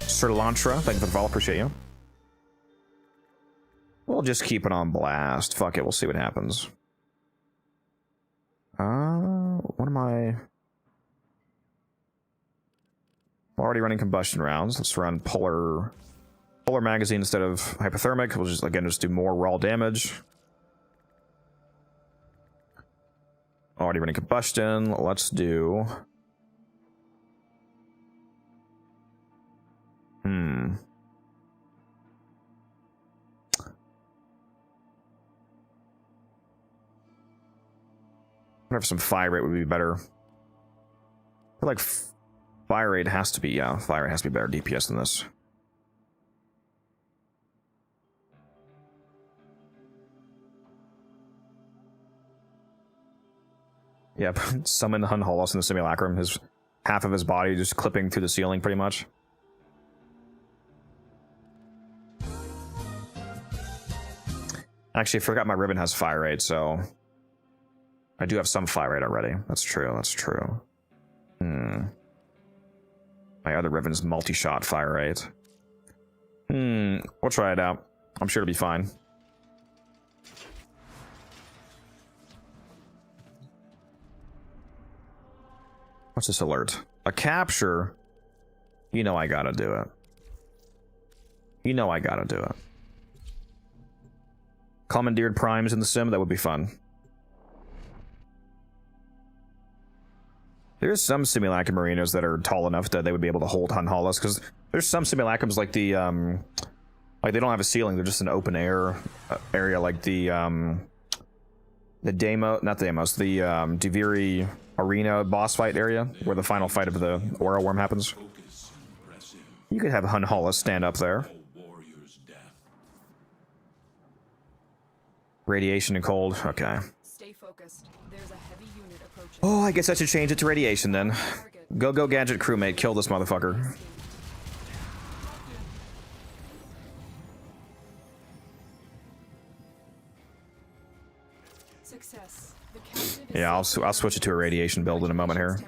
Sir Lantra, thank you for the follow. Appreciate you. We'll just keep it on blast. Fuck it. We'll see what happens. What am I? I'm already running combustion rounds. Let's run polar magazine instead of hypothermic. We'll just do more raw damage. Already running combustion. Let's do. I wonder if some fire rate would be better. I feel like fire rate has to be, fire rate has to be better DPS than this. Yep, summon Hunholos in the simulacrum. Half of his body just clipping through the ceiling, pretty much. Actually, I forgot my ribbon has fire rate, so I do have some fire rate already. That's true. That's true. My other ribbon is multi-shot fire rate. We'll try it out. I'm sure it'll be fine. What's this alert? A capture? You know I gotta do it. You know I gotta do it. Commandeered primes in the sim? That would be fun. There's some simulacrum arenas that are tall enough that they would be able to hold Hunholos, because there's some simulacrums like the, like they don't have a ceiling, they're just an open air area, like the Diviri Arena boss fight area, where the final fight of the Aura Worm happens. You could have Hunholos stand up there. Radiation and cold, okay. Stay focused. There's a heavy unit approaching. Oh, I guess I should change it to radiation then. Go gadget crewmate, kill this motherfucker. Success. The captive is Yeah, I'll switch it to a radiation build in a moment here.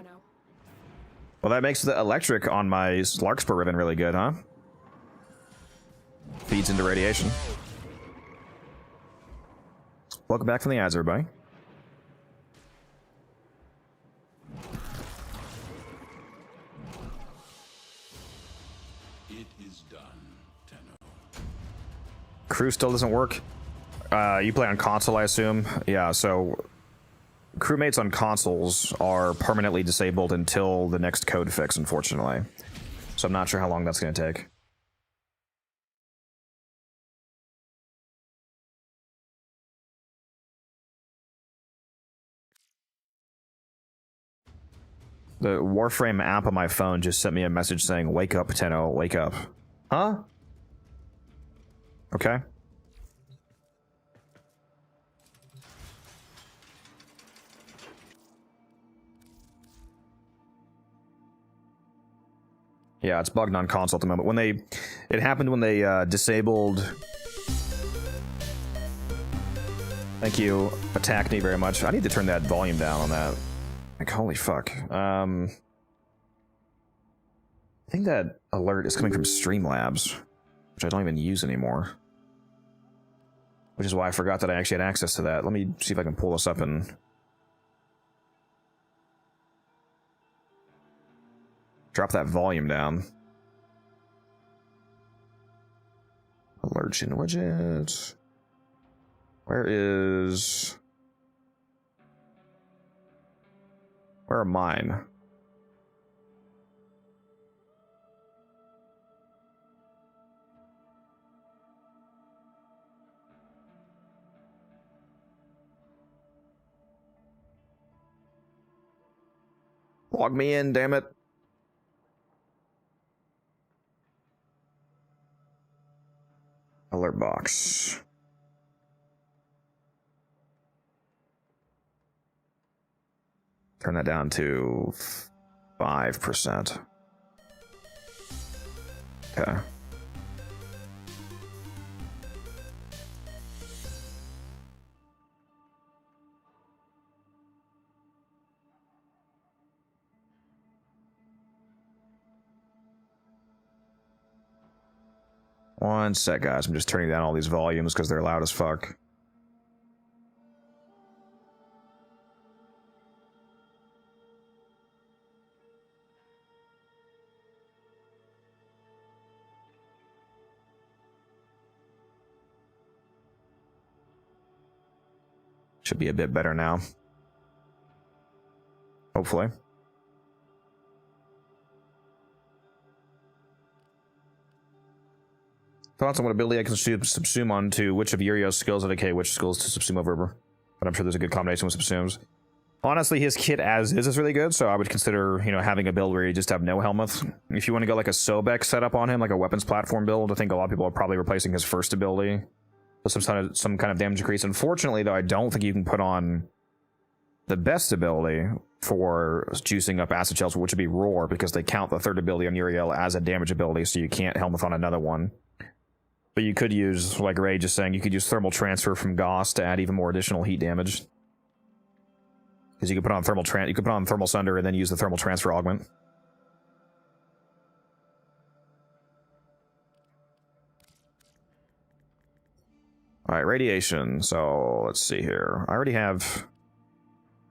Well, that makes the electric on my Larkspur ribbon really good, huh? Feeds into radiation. Welcome back from the ads, everybody. It is done, Tenno. Crew still doesn't work. You play on console, I assume. Yeah, so crewmates on consoles are permanently disabled until the next code fix, unfortunately. So I'm not sure how long that's going to take. The Warframe app on my phone just sent me a message saying, "Wake up, Tenno, wake up." Huh? Okay. Yeah, it's bugged on console at the moment. It happened when they disabled. Thank you, Attack Me very much. I need to turn that volume down on that. Like, holy fuck. I think that alert is coming from Streamlabs, which I don't even use anymore. Which is why I forgot that I actually had access to that. Let me see if I can pull this up and drop that volume down. Alerts in widgets. Where are mine? Log me in, damn it. Alert box. Turn that down to 5%. Okay. One sec, guys. I'm just turning down all these volumes because they're loud as fuck. Should be a bit better now. Hopefully. Thoughts on what ability I can subsume onto which of Yurio's skills indicate which skills to subsume over. But I'm sure there's a good combination with subsumes. Honestly, his kit as is really good, so I would consider, you know, having a build where you just have no helmet. If you want to go like a Sobek setup on him, like a weapons platform build, I think a lot of people are probably replacing his first ability with some kind of damage increase. Unfortunately, though, I don't think you can put on the best ability for juicing up acid shells, which would be Roar, because they count the third ability on Uriel as a damage ability, so you can't helmet on another one. But you could use, like Ray just saying, you could use thermal transfer from Gauss to add even more additional heat damage. Because you could put on thermal sunder and then use the thermal transfer augment. Alright, radiation. So let's see here. I already have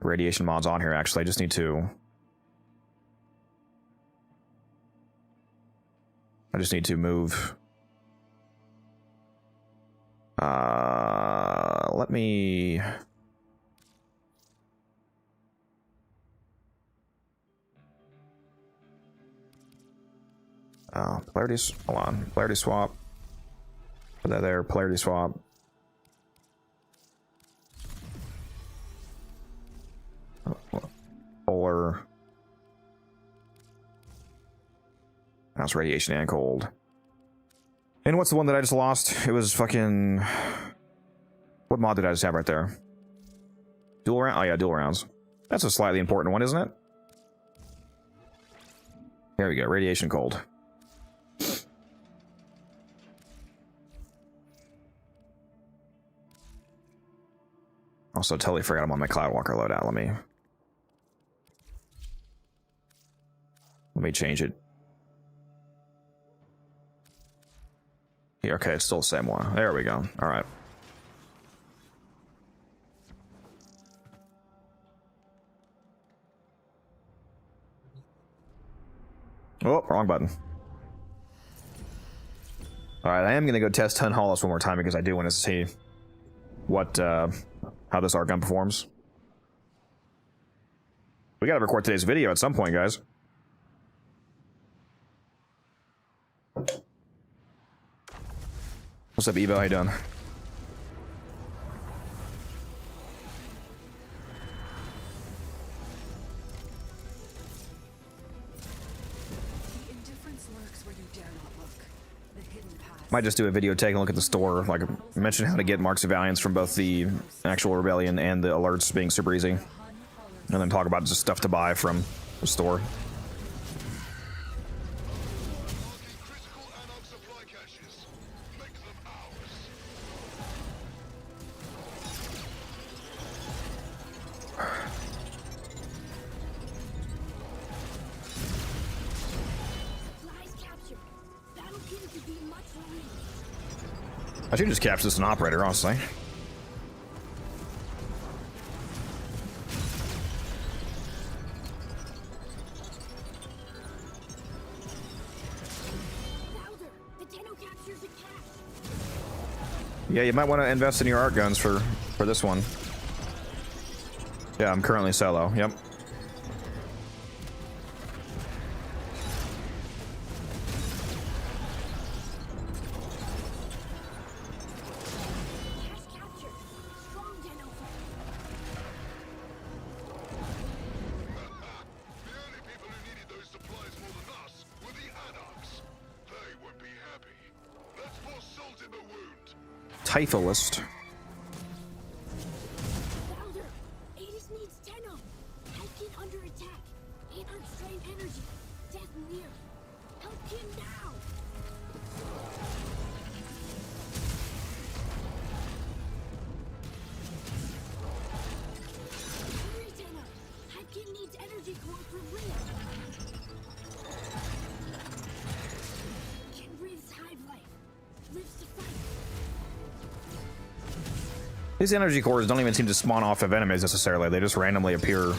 radiation mods on here, actually. I just need to move. Let me... polarity, hold on. Polarity swap. Put that there, polarity swap. Polar. That's radiation and cold. And what's the one that I just lost? It was fucking... What mod did I just have right there? Dual round? Oh yeah, dual rounds. That's a slightly important one, isn't it? There we go, radiation cold. Also, totally forgot I'm on my Cloudwalker loadout. Let me change it. Here, okay, it's still the same one. There we go. All right. Oh, wrong button. All right, I am gonna go test Hun Hollis one more time because I do want to see what how this art gun performs. We gotta record today's video at some point, guys. What's up, Evo? How you doing? The indifference lurks where you dare not look. The hidden path. Might just do a video taking a look at the store, like mention how to get Marks of Valiance from both the actual Rebellion and the alerts being super easy. And then talk about just stuff to buy from the store. Critical analog supply caches. Make them ours. Supplies captured. Battle kit could be much relieved. I should just capture this an operator, honestly. Louder. The Tenno captures a cache. Yeah, you might want to invest in your art guns for this one. Yeah, I'm currently solo. Yep. Cache captured. Strong Tenno fight. The only people who needed those supplies more than us were the Anarchs. They would be happy. Let's pour salt in the wound. Typholist. Louder. Aegis needs Tenno. Type kit under These energy cores don't even seem to spawn off of enemies necessarily. They just randomly appear.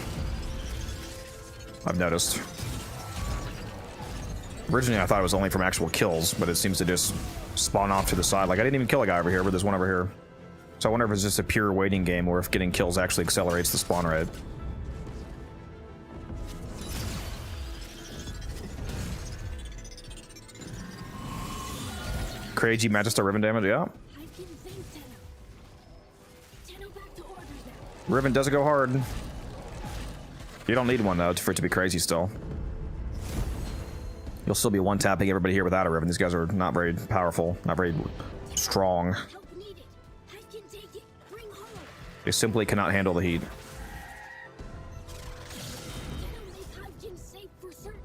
I've noticed. Originally, I thought it was only from actual kills, but it seems to just spawn off to the side. Like, I didn't even kill a guy over here, but there's one over here. So I wonder if it's just a pure waiting game, or if getting kills actually accelerates the spawn rate. Crazy Magister Ribbon damage, yeah. I've given things, Tenno. Tenno, back to orders now. Ribbon does go hard. You don't need one, though, for it to be crazy still. You'll still be one-tapping everybody here without a ribbon. These guys are not very powerful, not very strong. Help needed. I can take it. Bring home. They simply cannot handle the heat. Tenno, make Hypkin safe for certain.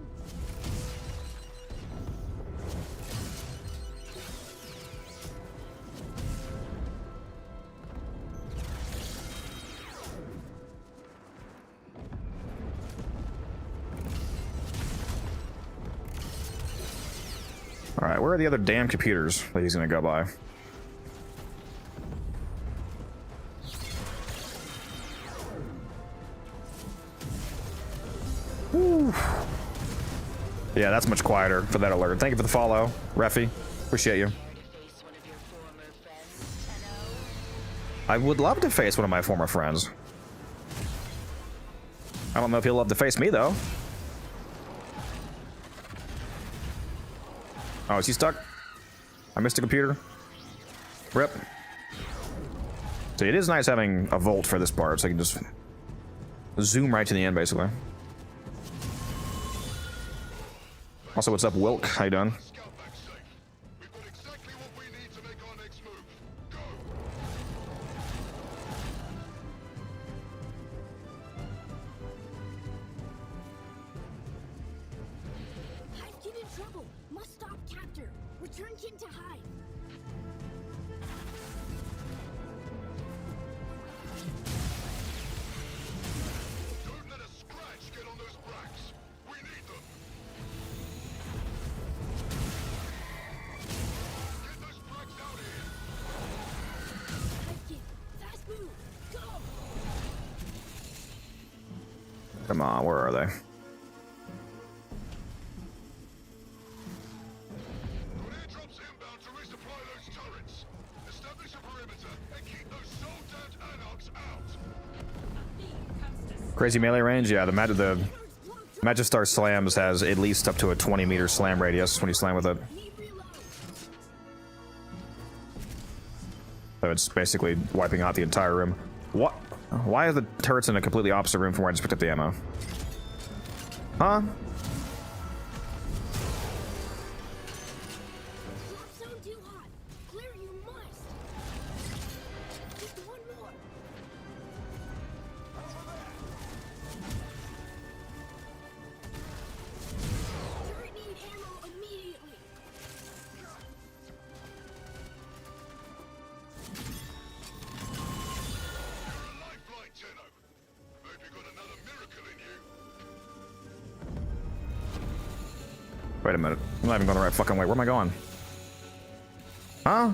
Alright, where are the other damn computers that he's gonna go by? Woo. Yeah, that's much quieter for that alert. Thank you for the follow, Refi. Appreciate you. Face one of your former friends, Tenno? I would love to face one of my former friends. I don't know if he'll love to face me, though. Oh, is he stuck? I missed a computer. Rip. So it is nice having a volt for this part, so I can just zoom right to the end, basically. Also, what's up, Wilk? How you doing? Scout back safe. We've got exactly what we need to make our next move. Go! Hypkin in trouble. Must stop capture. Return kin to Hive. Don't let a scratch get on those bracks. We need them. Get those bracks out of here. Hypkin, fast move. Go. Come on, where are they? Got airdrops inbound to resupply those turrets. Establish a perimeter and keep those soul-damned anarchs out. Crazy melee range? Yeah, the Magistar slams has at least up to a 20-meter slam radius when you slam with it. Need reload. So it's basically wiping out the entire room. What? Why are the turrets in a completely opposite room from where I just picked up the ammo? Huh? Drop zone too hot. Clear you must. Just one more. Turret need ammo immediately. Lifeline, Tenno. Hope you got another miracle in you. Wait a minute. I'm not even going the right fucking way. Where am I going? Huh?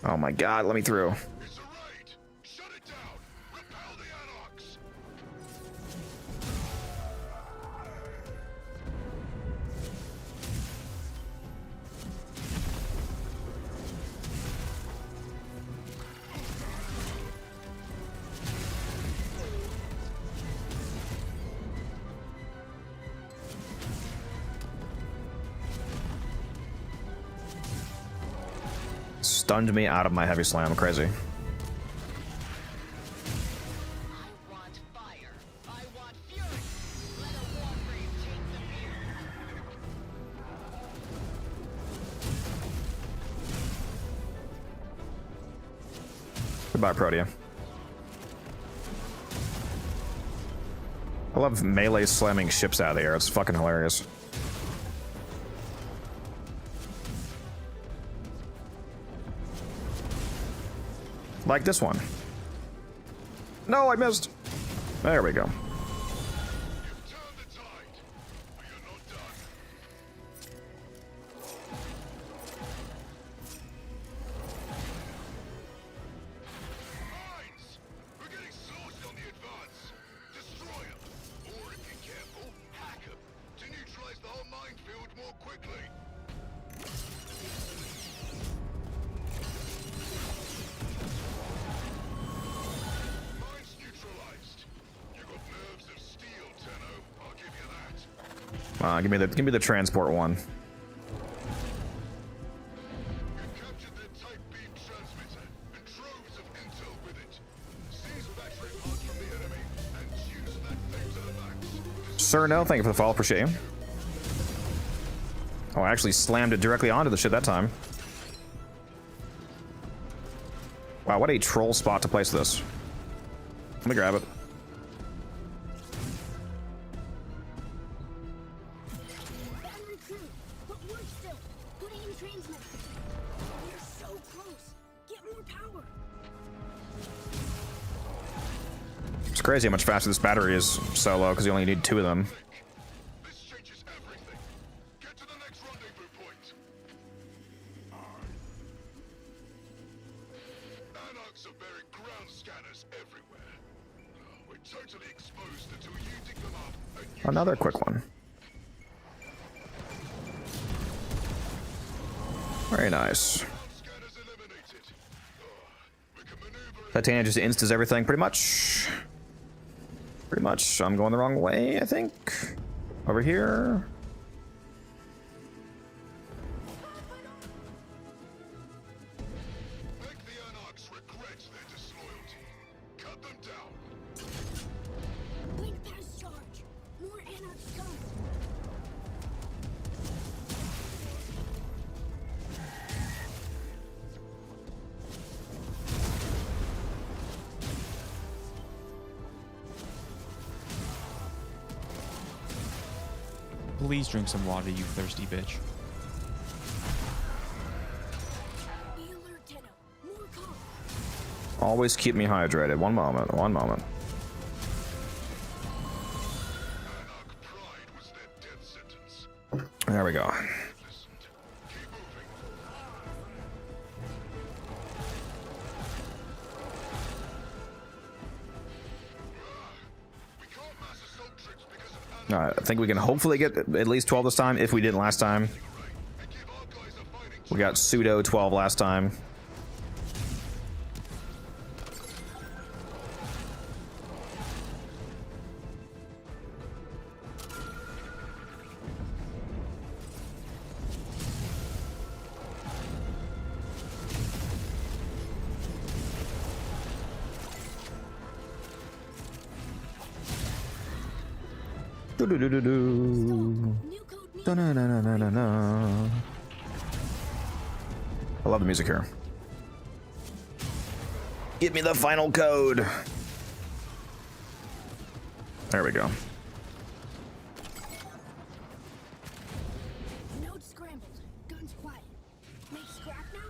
Oh my god, let me through. It's a raid. Shut it down. Repel the anarchs. Stunned me out of my heavy slam. Crazy. I want fire. I want fury. Let a Warframe take the view. Goodbye, Protea. I love melee slamming ships out of the air. It's fucking hilarious. Like this one. No, I missed. There we go. You've turned the tide, but you're not done. Mines! We're getting slaughtered on the advance. Destroy them, or if you're careful, hack them to neutralize the whole minefield more quickly. Mines neutralized. You got nerves of steel, Tenno. I'll give you that. Give me the transport one. You captured their Type beam transmitter and troves of intel with it. Seize battery parts from the enemy and use that thing to the max. Sir, no, thank you for the follow. Appreciate you. Oh, I actually slammed it directly onto the shit that time. Wow, what a troll spot to place this. Let me grab it. Battery crew, but work still. Putting in transmitter. We're so close. Get more power. It's crazy how much faster this battery is solo because you only need 2 of them. This changes everything. Get to the next rendezvous point. Anarchs are burying ground scanners everywhere. We're totally exposed until you dig them up and use Another quick one. Very nice. ground scanners eliminated. We can maneuver Titania just instas everything pretty much. Pretty much. I'm going the wrong way, I think. Over here. make the Anarchs regret their disloyalty. Cut them down. Blink past charge. More anarchs coming. Please drink some water, you thirsty bitch. Be alert, Tenno. More calm. Always keep me hydrated. One moment. One moment. Anarch pride was their death sentence. There we go. Listened. Keep moving. We can't mass assault troops because of Anarch. Alright, I think we can hopefully get at least 12 this time, if we didn't last time. And give our guys a fighting We got pseudo 12 last time. Do-do-do-do-do. New code name. Da-na-na-na-na-na. I love the music here. Give me the final code. There we go. Node scrambled. Guns quiet. Make scrap now?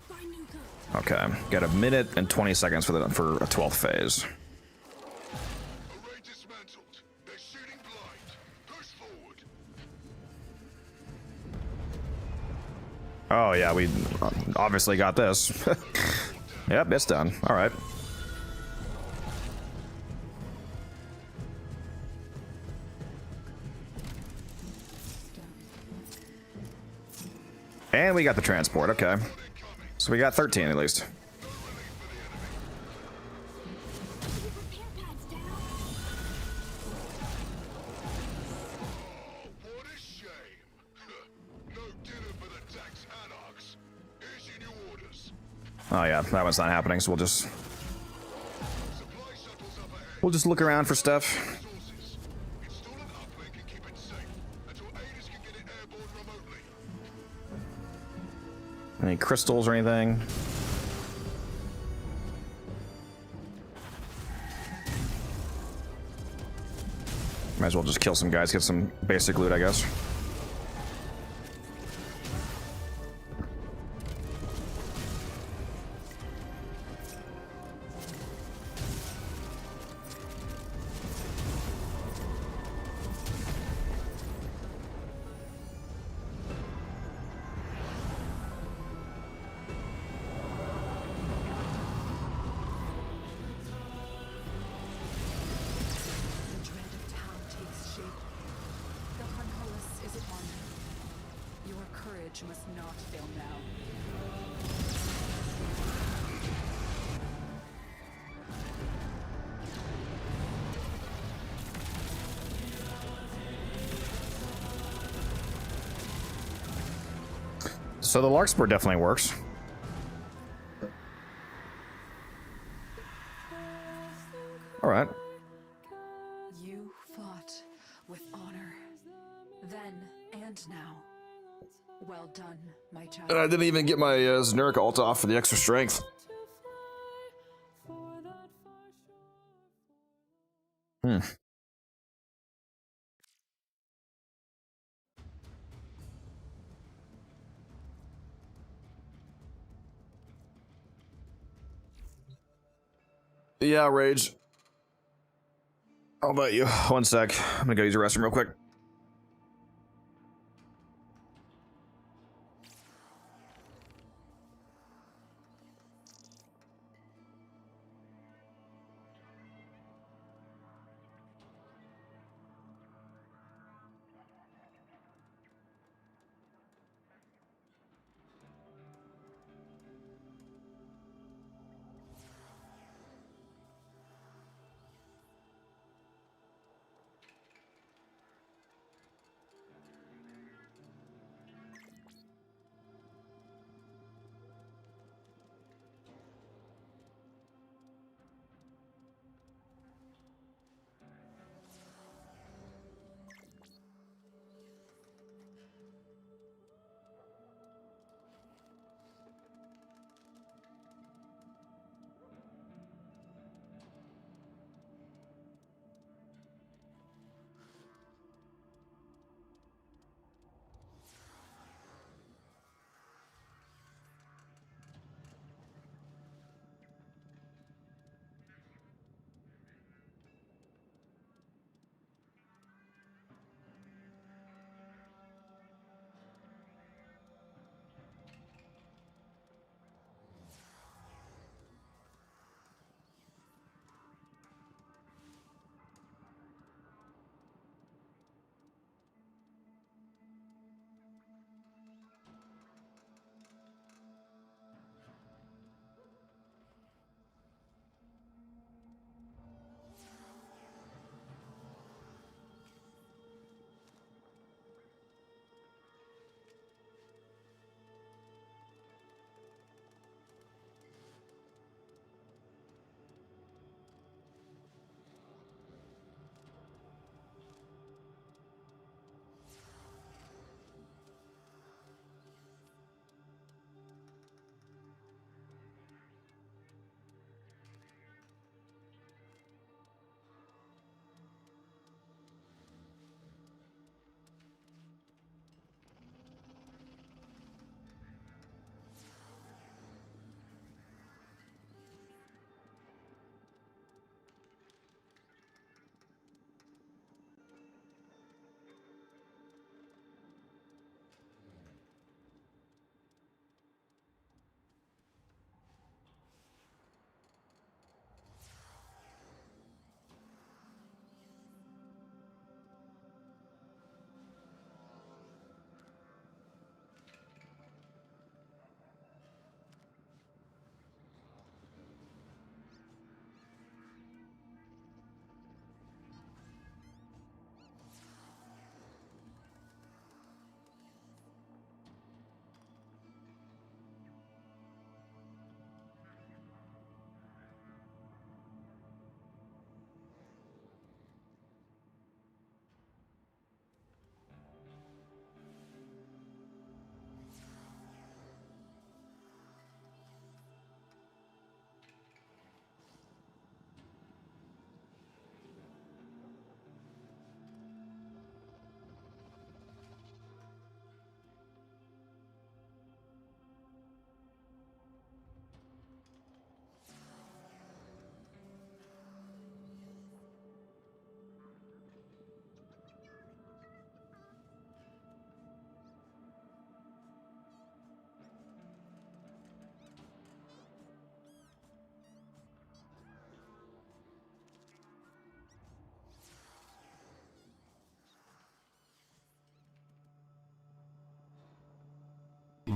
Find new code. Okay, got a minute and 20 seconds for a 12th phase. Array dismantled. They're shooting blind. Push forward. Oh yeah, we obviously got this. Yep, it's done. All right. And we got the transport. Okay, so we got 13 at least. Repair pads down. What a shame. No dinner for the tax anarchs. Here's your new orders. Oh yeah, that one's not happening. So Supply shuttles up ahead. we'll just look around for stuff. Resources. Install an uplink and keep it safe until Aiders can get it airborne remotely. Any crystals or anything? Might as well just kill some guys, get some basic loot, I guess. witch must not fail now. So the Larkspur definitely works. All right. You fought with honor, then and now. Well done, my child. And I didn't even get my Xeneric ult off for the extra strength. Hmm. Yeah, Rage. I'll bet you. One sec. I'm gonna go use the restroom real quick.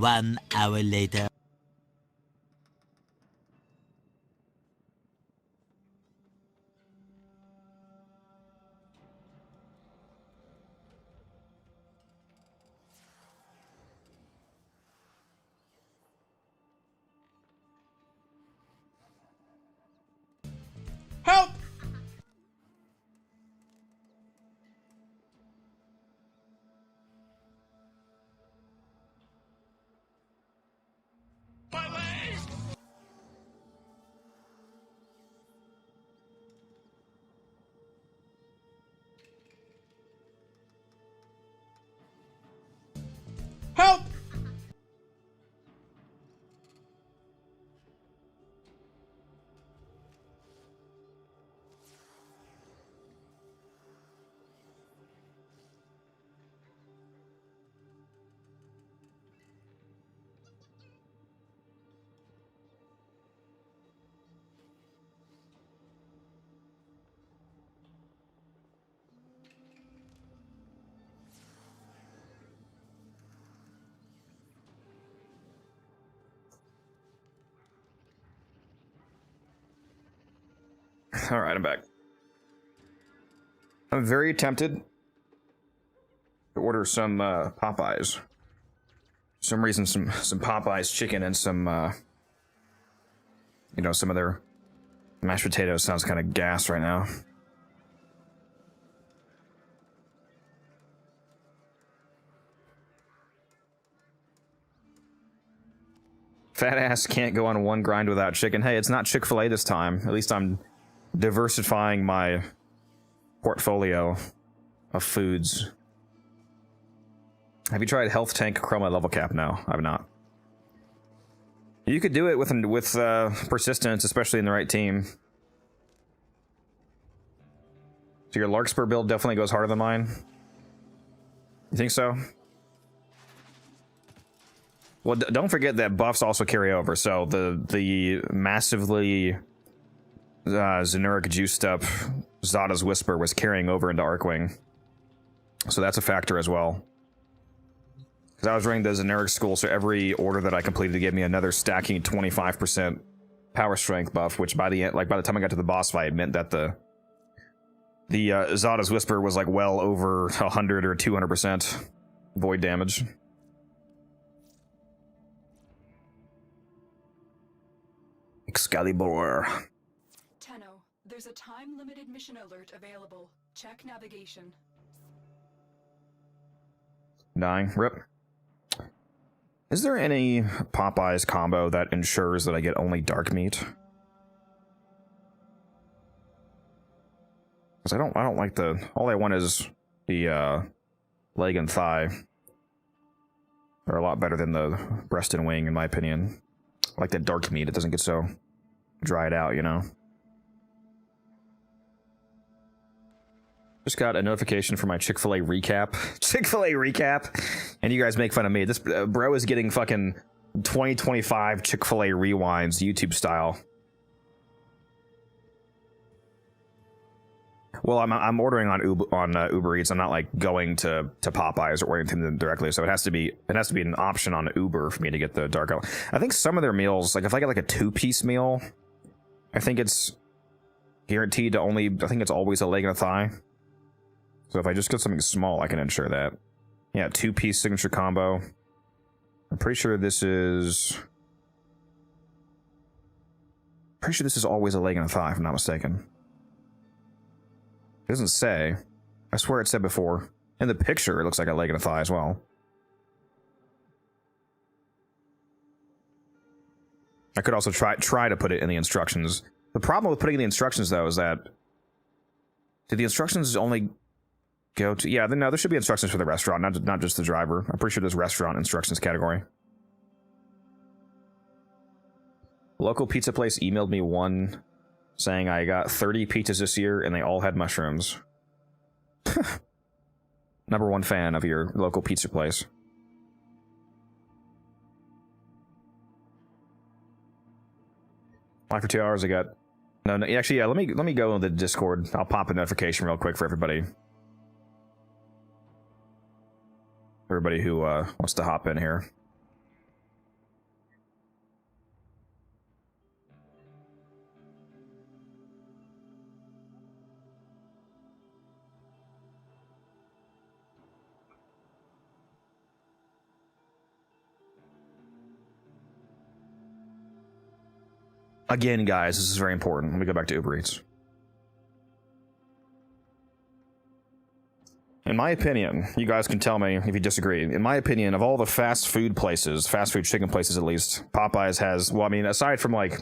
1 hour later. Help! My leg! Help! All right, I'm back. I'm very tempted to order some Popeyes. For some reason, some Popeyes chicken and some, you know, some of their mashed potatoes sounds kind of gas right now. Fat ass can't go on one grind without chicken. Hey, it's not Chick-fil-A this time. At least I'm diversifying my portfolio of foods. Have you tried Health Tank Chroma Level Cap? No, I've not. You could do it with persistence, especially in the right team. So your Larkspur build definitely goes harder than mine. You think so? Well, don't forget that buffs also carry over. So the massively Zenuric juiced up Zada's Whisper was carrying over into Arcwing. So that's a factor as well. Because I was running the Zenuric school, so every order that I completed gave me another stacking 25% power strength buff, which by the end, like by the time I got to the boss fight, meant that the Zada's Whisper was like well over 100 or 200% void damage. Excalibur. Tenno, there's a time-limited mission alert available. Check navigation. Dying. Rip. Is there any Popeyes combo that ensures that I get only dark meat? Because I don't like the... All I want is the leg and thigh. They're a lot better than the breast and wing, in my opinion. I like that dark meat. It doesn't get so dried out, you know? Just got a notification for my Chick-fil-A recap. Chick-fil-A recap! And you guys make fun of me. This bro is getting fucking 2025 Chick-fil-A rewinds, YouTube style. Well, I'm ordering on Uber Eats. I'm not like going to Popeyes or ordering them directly, so it has to be an option on Uber for me to get the dark out. I think some of their meals, like if I get like a 2-piece meal, I think it's guaranteed to only. I think it's always a leg and a thigh. So if I just get something small, I can ensure that. Yeah, 2-piece signature combo. I'm pretty sure this is. Pretty sure this is always a leg and a thigh, if I'm not mistaken. It doesn't say. I swear it said before. In the picture, it looks like a leg and a thigh as well. I could also try to put it in the instructions. The problem with putting in the instructions, though, is that... Did the instructions only go to... Yeah, no, there should be instructions for the restaurant, not just the driver. I'm pretty sure there's restaurant instructions category. Local pizza place emailed me one... saying I got 30 pizzas this year and they all had mushrooms. Number one fan of your local pizza place. Live for 2 hours. I got no. Actually, yeah. Let me go in the Discord. I'll pop a notification real quick for everybody. Everybody who wants to hop in here. Again, guys, this is very important. Let me go back to Uber Eats. In my opinion, you guys can tell me if you disagree. In my opinion, of all the fast food places, fast food chicken places at least, Popeyes has, well, I mean, aside from like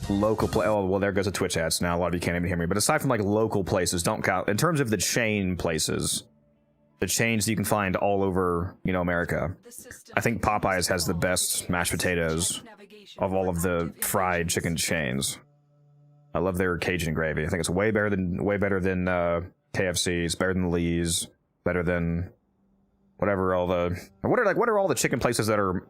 local oh, well, there goes the Twitch ads now. A lot of you can't even hear me. But aside from like local places, don't count. In terms of the chain places, the chains you can find all over, you know, America, I think Popeyes has the best mashed potatoes of all of the fried chicken chains. I love their Cajun gravy. I think it's way better than KFC. It's better than Lee's. Better than whatever all the what are all the chicken places that are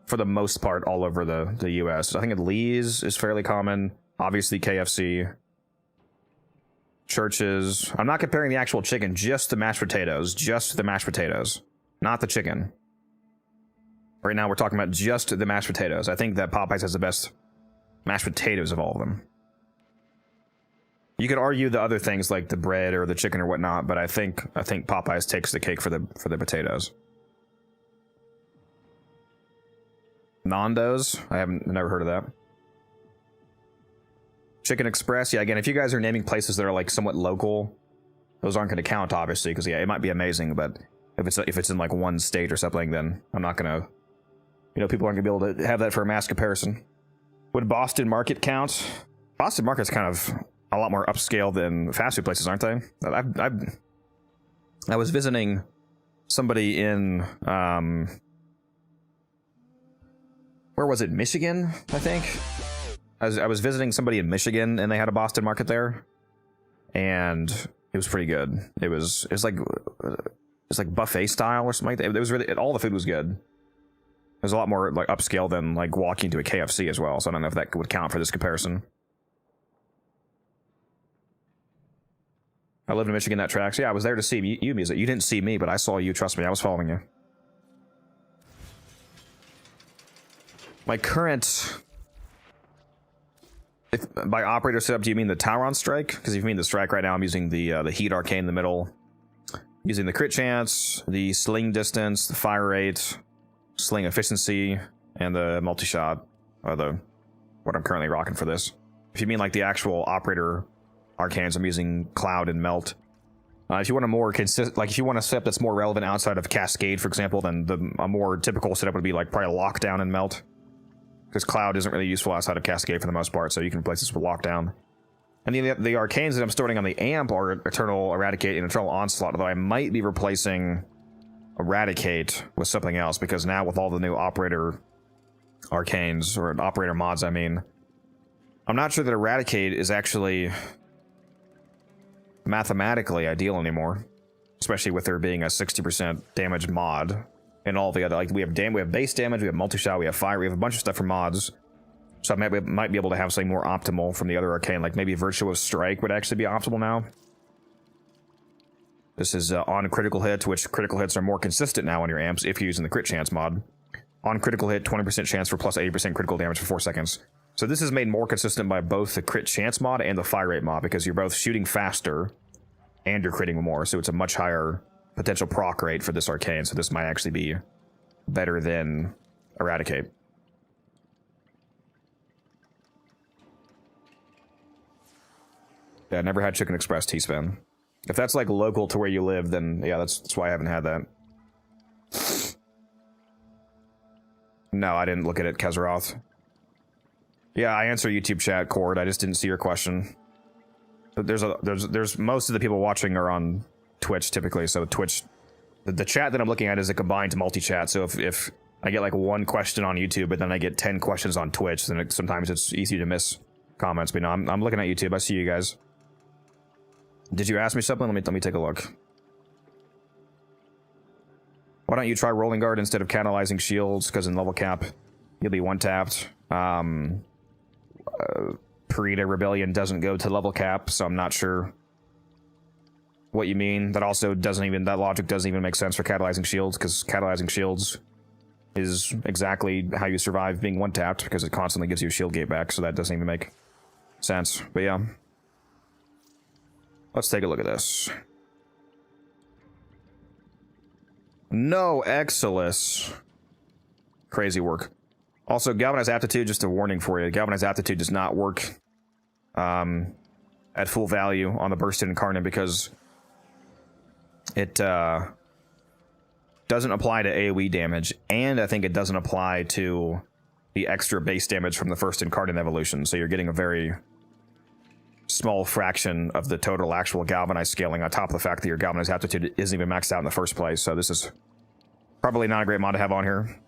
for the most part all over the U.S. I think Lee's is fairly common. Obviously KFC. Churches. I'm not comparing the actual chicken, just the mashed potatoes. Just the mashed potatoes, not the chicken. Right now we're talking about just the mashed potatoes. I think that Popeyes has the best mashed potatoes of all of them. You could argue the other things like the bread or the chicken or whatnot, but I think Popeyes takes the cake for the potatoes. Nando's, I never heard of that. Chicken Express, yeah. Again, if you guys are naming places that are like somewhat local, those aren't going to count, obviously, because yeah, it might be amazing, but if it's in like one state or something, then I'm not gonna, you know, people aren't gonna be able to have that for a mass comparison. Would Boston Market count? Boston Market's kind of a lot more upscale than fast food places, aren't they? I was visiting somebody in where was it? Michigan, I think. I was visiting somebody in Michigan, and they had a Boston Market there, and it was pretty good. It was like buffet style or something like that. It was really, all the food was good. It was a lot more like upscale than like walking to a KFC as well. So I don't know if that would count for this comparison. I lived in Michigan, that tracks. Yeah, I was there to see you music. You didn't see me, but I saw you. Trust me, I was following you. My current... If by operator setup, do you mean the tower on strike? Because if you mean the strike right now, I'm using the heat arcane in the middle. Using the crit chance, the sling distance, the fire rate, sling efficiency, and the multi-shot are what I'm currently rocking for this. If you mean like the actual operator arcanes, I'm using cloud and melt. If you want a more if you want a setup that's more relevant outside of cascade, for example, then a more typical setup would be like probably lockdown and melt. Because cloud isn't really useful outside of cascade for the most part, so you can replace this with lockdown. And the arcanes that I'm starting on the amp are Eternal Eradicate and Eternal Onslaught, although I might be replacing Eradicate with something else, because now with all the new operator arcanes, or operator mods, I mean, I'm not sure that Eradicate is actually mathematically ideal anymore, especially with there being a 60% damage mod. And all the other, like we have base damage, we have multi-shot, we have fire, we have a bunch of stuff for mods. So I might be able to have something more optimal from the other arcane, like maybe Virtuous Strike would actually be optimal now. This is on critical hit, which critical hits are more consistent now on your amps if you're using the crit chance mod. On critical hit, 20% chance for plus 80% critical damage for 4 seconds. So this is made more consistent by both the crit chance mod and the fire rate mod, because you're both shooting faster and you're critting more, so it's a much higher potential proc rate for this arcane, so this might actually be better than Eradicate. Yeah, I never had Chicken Express T-Spin. If that's like local to where you live, then yeah, that's why I haven't had that. No, I didn't look at it, Kazaroth. Yeah, I answer YouTube chat, Cord. I just didn't see your question. But there's most of the people watching are on Twitch typically, so Twitch, the chat that I'm looking at is a combined multi-chat, so if I get like one question on YouTube, but then I get 10 questions on Twitch, then sometimes it's easy to miss comments, but no, I'm looking at YouTube. I see you guys. Did you ask me something? Let me take a look. Why don't you try Rolling Guard instead of catalyzing shields, because in level cap, you'll be one-tapped. Parita Rebellion doesn't go to level cap, so I'm not sure what you mean. That also that logic doesn't even make sense for catalyzing shields, because catalyzing shields is exactly how you survive being one-tapped, because it constantly gives you a shield gate back, so that doesn't even make sense. But yeah. Let's take a look at this. No Exilus. Crazy work. Also, Galvanized Aptitude, just a warning for you. Galvanized Aptitude does not work at full value on the Bursted Incarnate because it doesn't apply to AoE damage, and I think it doesn't apply to the extra base damage from the first Incarnate evolution, so you're getting a very small fraction of the total actual Galvanized scaling on top of the fact that your Galvanized Aptitude isn't even maxed out in the first place, so this is probably not a great mod to have on here.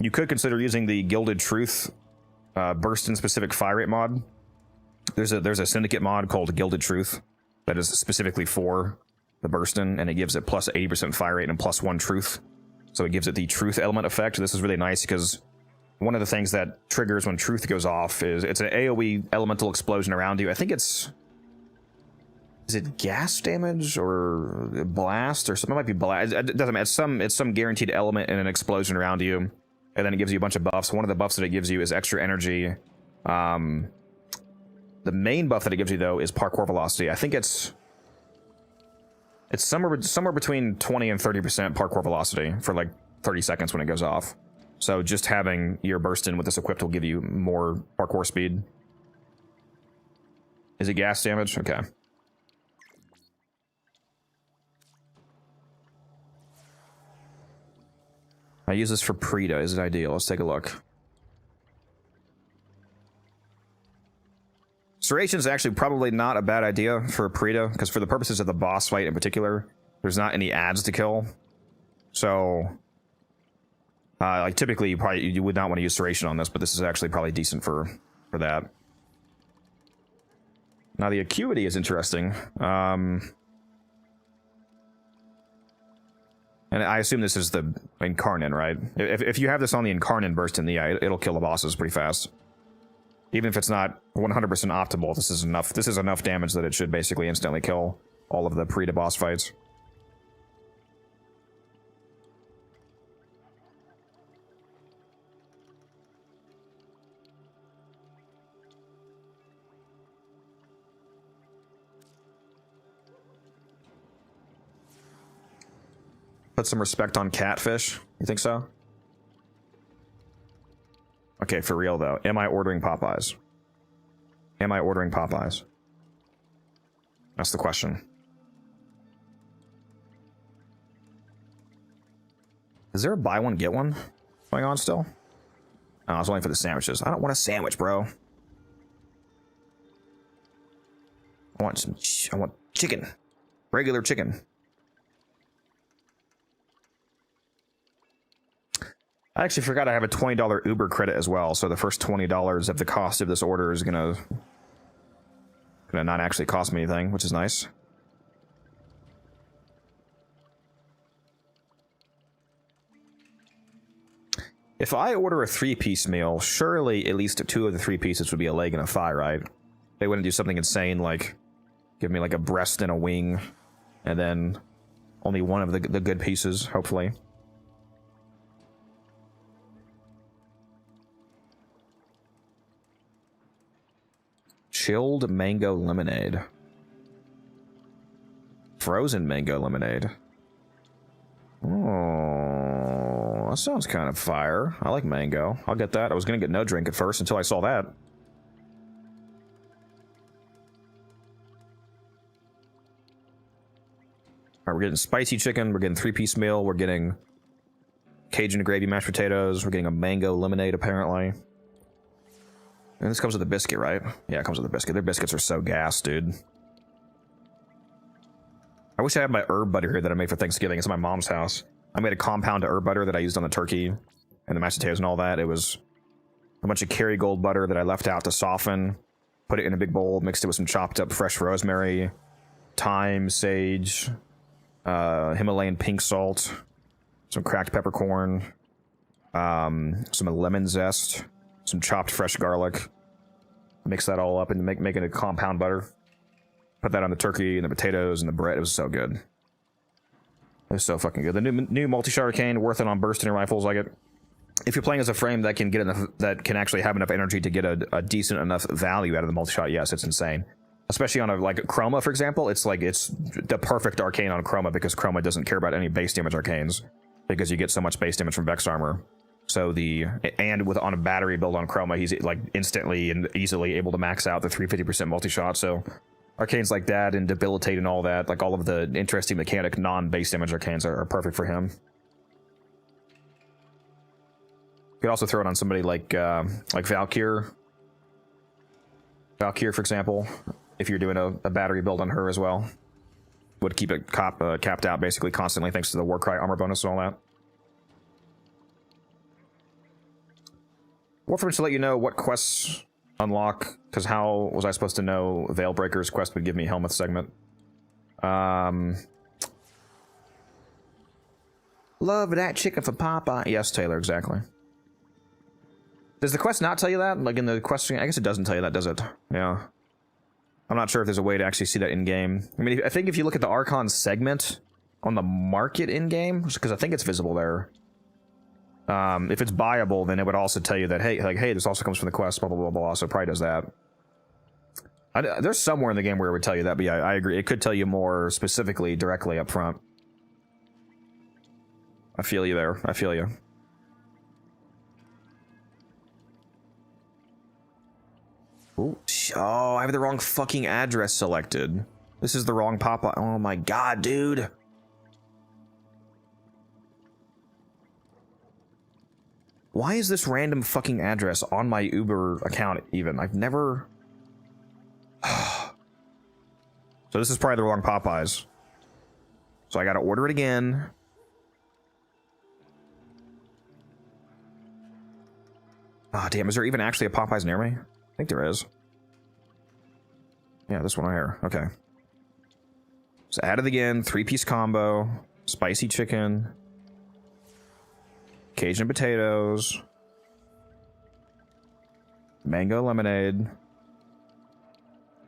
You could consider using the Gilded Truth Burst-in specific fire rate mod. There's a Syndicate mod called Gilded Truth that is specifically for the Burst-in, and it gives it plus 80% fire rate and plus 1 truth. So it gives it the truth element effect. This is really nice because one of the things that triggers when truth goes off is it's an AoE elemental explosion around you. I think is it gas damage or blast or something? It might be blast. It doesn't matter. It's some guaranteed element in an explosion around you, and then it gives you a bunch of buffs. One of the buffs that it gives you is extra energy. The main buff that it gives you though is parkour velocity. I think it's somewhere between 20 and 30% parkour velocity for like 30 seconds when it goes off. So just having your burst in with this equipped will give you more parkour speed. Is it gas damage? Okay. I use this for Preta. Is it ideal? Let's take a look. Serration is actually probably not a bad idea for Preta, because for the purposes of the boss fight in particular, there's not any ads to kill. So, like typically you would not want to use Serration on this, but this is actually probably decent for that. Now the Acuity is interesting. And I assume this is the Incarnate, right? If you have this on the Incarnate burst, yeah, it'll kill the bosses pretty fast. Even if it's not 100% optimal, this is enough. This is enough damage that it should basically instantly kill all of the Preta boss fights. Put some respect on Catfish. You think so? Okay, for real though. Am I ordering Popeyes? Am I ordering Popeyes? That's the question. Is there a buy one, get one going on still? Oh, I was only for the sandwiches. I don't want a sandwich, bro. I want chicken. Regular chicken. I actually forgot I have a $20 Uber credit as well, so the first $20 of the cost of this order is gonna not actually cost me anything, which is nice. If I order a 3-piece meal, surely at least 2 of the 3 pieces would be a leg and a thigh, right? They wouldn't do something insane like give me like a breast and a wing, and then only one of the good pieces, hopefully. Chilled mango lemonade. Frozen mango lemonade. Oh, that sounds kind of fire. I like mango. I'll get that. I was gonna get no drink at first until I saw that. Alright, we're getting spicy chicken, we're getting 3-piece meal, we're getting Cajun gravy mashed potatoes, we're getting a mango lemonade apparently. And this comes with a biscuit, right? Yeah, it comes with a biscuit. Their biscuits are so gas, dude. I wish I had my herb butter here that I made for Thanksgiving. It's at my mom's house. I made a compound herb butter that I used on the turkey and the mashed potatoes and all that. It was a bunch of Kerrygold butter that I left out to soften, put it in a big bowl, mixed it with some chopped up fresh rosemary, thyme, sage, Himalayan pink salt, some cracked peppercorn, some lemon zest, some chopped fresh garlic. Mix that all up and make it a compound butter. Put that on the turkey and the potatoes and the bread. It was so good. It was so fucking good. The new multi-shot Arcane, worth it on bursting rifles like it. If you're playing as a frame that can get enough, that can actually have enough energy to get a decent enough value out of the multi-shot, yes, it's insane. Especially on a like Chroma, for example, it's like it's the perfect Arcane on Chroma because Chroma doesn't care about any base damage Arcanes because you get so much base damage from Vex armor. So and with on a battery build on Chroma, he's like instantly and easily able to max out the 350% multi-shot. So arcanes like that and debilitate and all that, like all of the interesting mechanic non-base damage arcanes are perfect for him. You could also throw it on somebody like Valkyr. Valkyr, for example, if you're doing a battery build on her as well, would keep it capped out basically constantly thanks to the Warcry armor bonus and all that. Warframe to let you know what quests unlock, because how was I supposed to know Veilbreaker's quest would give me Helmuth segment? Love that chicken for Papa. Yes, Taylor, exactly. Does the quest not tell you that? Like in the quest, I guess it doesn't tell you that, does it? Yeah. I'm not sure if there's a way to actually see that in-game. I mean, I think if you look at the Archon segment on the market in-game, because I think it's visible there. If it's buyable, then it would also tell you that, hey, this also comes from the quest, blah, blah, blah, blah, so it probably does that. There's somewhere in the game where it would tell you that, but yeah, I agree. It could tell you more specifically, directly up front. I feel you there. I feel you. Ooh. Oh, I have the wrong fucking address selected. This is the wrong pop-up. Oh my god, dude. Why is this random fucking address on my Uber account even? I've never... So this is probably the wrong Popeyes. So I gotta order it again. Ah, damn, is there even actually a Popeyes near me? I think there is. Yeah, this one right here. Okay. So add it again. 3-piece combo. Spicy chicken. Cajun potatoes. Mango lemonade.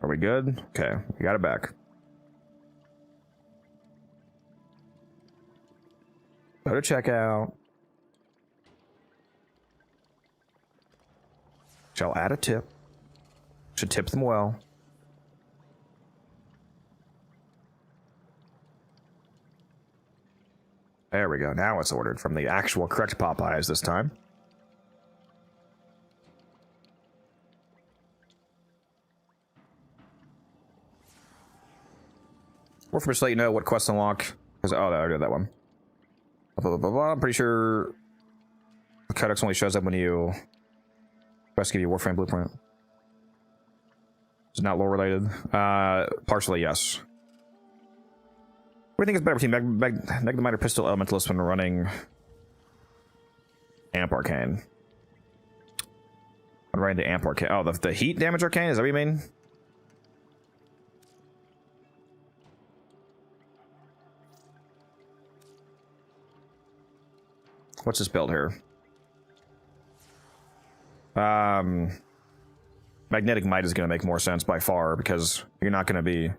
Are we good? Okay, we got it back. Go to checkout. Shall add a tip. Should tip them well. There we go. Now it's ordered from the actual correct Popeyes this time. Warframe just to let you know what quest unlock. Oh, I already did that one. Blah, blah, blah, blah. I'm pretty sure the codex only shows up when you quest give you Warframe blueprint. It's not lore related. Partially, yes. What do you think is better between Magnemite or Pistol Elementalist when running Amp Arcane? When running the Amp Arcane. Oh, the heat damage Arcane? Is that what you mean? What's this build here? Magnetic Might is going to make more sense by far because you're not going to be...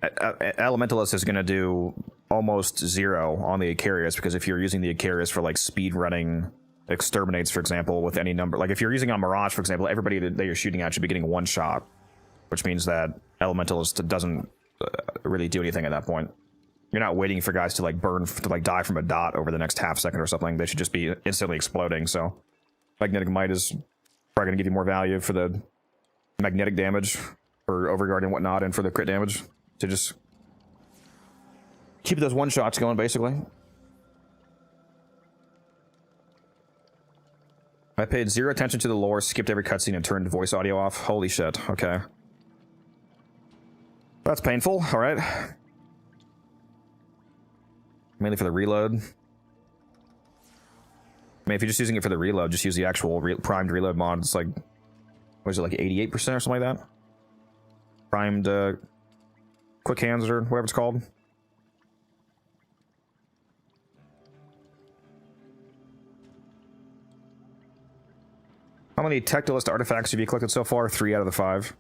Elementalist is going to do almost 0 on the Icarius because if you're using the Icarius for like speed running exterminates, for example, with any number, like if you're using on Mirage, for example, everybody that you're shooting at should be getting 1 shot, which means that Elementalist doesn't really do anything at that point. You're not waiting for guys to like burn, to like die from a dot over the next half second or something. They should just be instantly exploding. So Magnetic Might is probably going to give you more value for the magnetic damage for overguard and whatnot, and for the crit damage to just keep those 1 shots going, basically. I paid 0 attention to the lore, skipped every cutscene, and turned voice audio off. Holy shit. Okay. That's painful. All right. Mainly for the reload. I mean, if you're just using it for the reload, just use the actual primed reload mod. It's like, what is it, like 88% or something like that? Primed quick hands or whatever it's called. How many Tectilist artifacts have you collected so far? 3 out of the 5.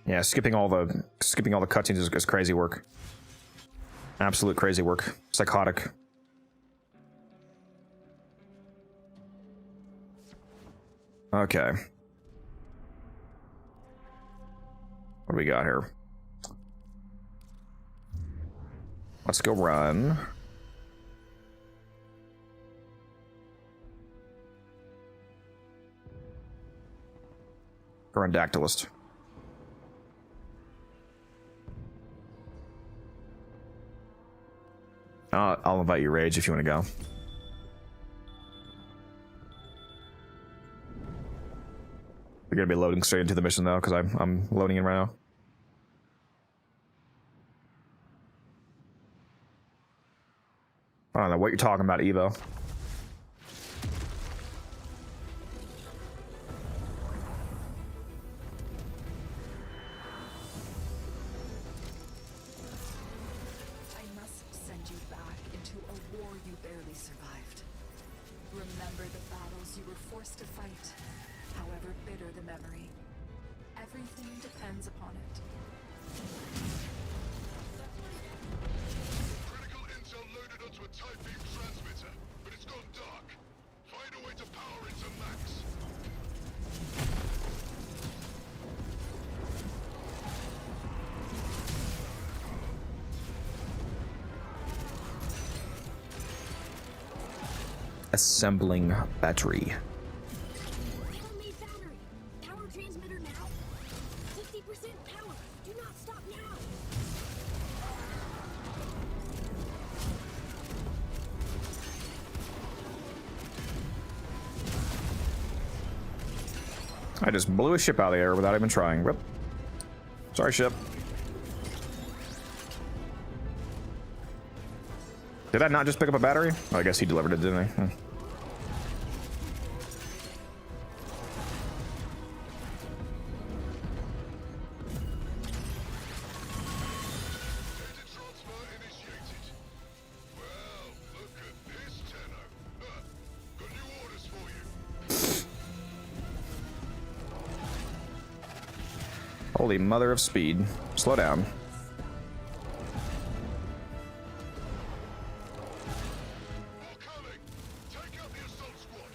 Yeah, skipping all the cutscenes is crazy work. Absolute crazy work. Psychotic. Okay. What do we got here? Let's go run. Or Dactylist. I'll invite you, Rage, if you want to go. We're gonna be loading straight into the mission though, because I'm loading in right now. I don't know what you're talking about, Evo. I must send you back into a war you barely survived. Remember the battles you were forced to fight, however bitter the memory. Everything depends upon it. Critical intel loaded onto a tight beam transmitter, but it's gone dark. Find a way to power it to max. Assembling battery. Homemade battery. Power transmitter now. 50% power. Do not stop now. I just blew a ship out of the air without even trying. Whoop. Sorry, ship. Did I not just pick up a battery? Oh, I guess he delivered it, didn't he? Data transfer initiated. Well, look at this, Tenno. Got new orders for you. Holy mother of speed. Slow down. More coming. Take out the assault squad.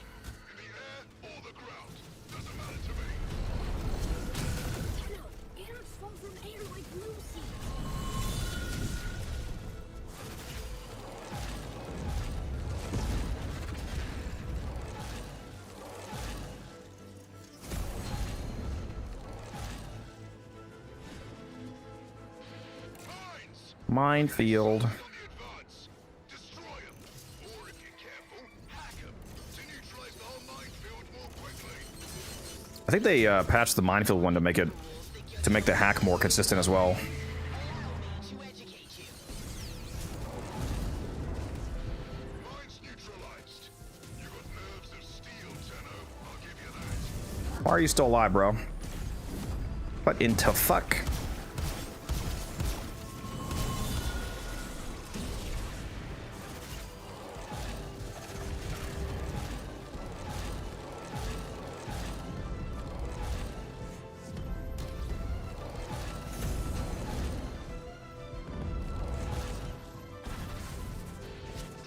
In the air or the ground. Doesn't matter to me. Tenno, anarchs fall from air like blue seeds. Mines! Minefield. On the advance. Destroy them. Or if you're careful, hack them. To neutralize the whole minefield more quickly. I think they patched the minefield one to make the hack more consistent as well. To educate you. Mines neutralized. You got nerves of steel, Tenno. I'll give you that. Why are you still alive, bro? What into fuck?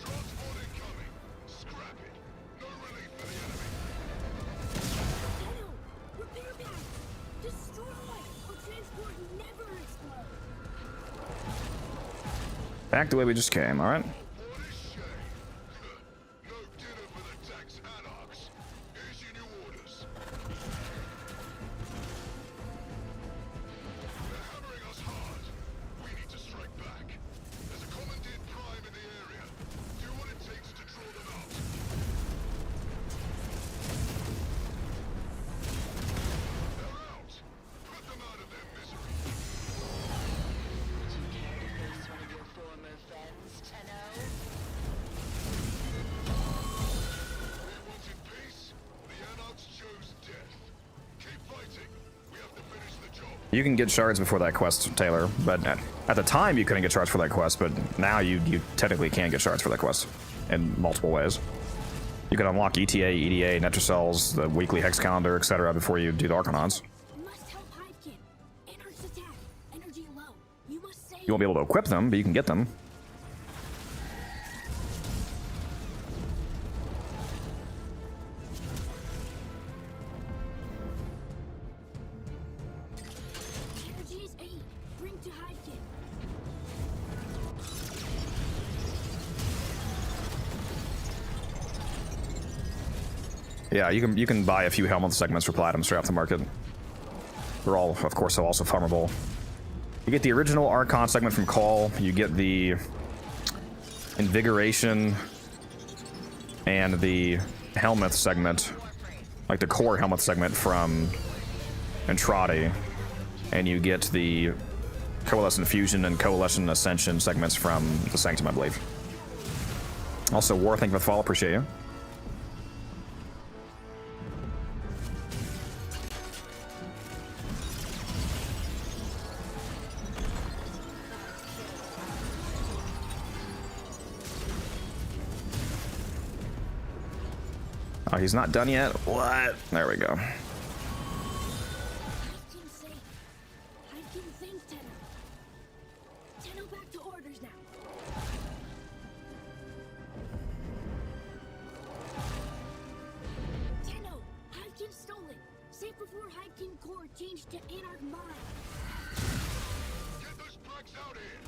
Transport incoming. Scrap it. No relief for the enemy. Tenno, repair bags. Destroy, or transport never explode. Back the way we just came, alright? What a shame. No dinner for the tax anarchs. Here's your new orders. They're hammering us hard. We need to strike back. There's a commandeered prime in the area. Do what it takes to draw them out. They're out. Put them out of their misery. Would you care to face one of your former friends, Tenno? We wanted peace. The anarchs chose death. Keep fighting. We have to finish the job. You can get shards before that quest, Taylor, but at the time you couldn't get shards for that quest, but now you technically can get shards for that quest in multiple ways. You can unlock ETA, EDA, Netrocells, the weekly hex calendar, etc. before you do the Arcanons. Must help Hivekin. Anarchs attack. Energy low. You must save. You won't be able to equip them, but you can get them. Energy is 8. Bring to Hivekin. Yeah, you can buy a few helmet segments for platinum straight off the market. They're all, of course, also farmable. You get the original Arcane segment from Call. You get the Invigoration and the helmet segment, like the core helmet segment from Entrade, and you get the Coalescent Fusion and Coalescent Ascension segments from the Sanctum, I believe. Also, War, thank you for the follow, appreciate you. Oh, he's not done yet? What? There we go. Hydekin safe. Hydekin thanks Tenno. Tenno back to orders now. Tenno, Hydekin stolen. Safe before Hydekin core changed to Anarch Mine. Get those bracks out here!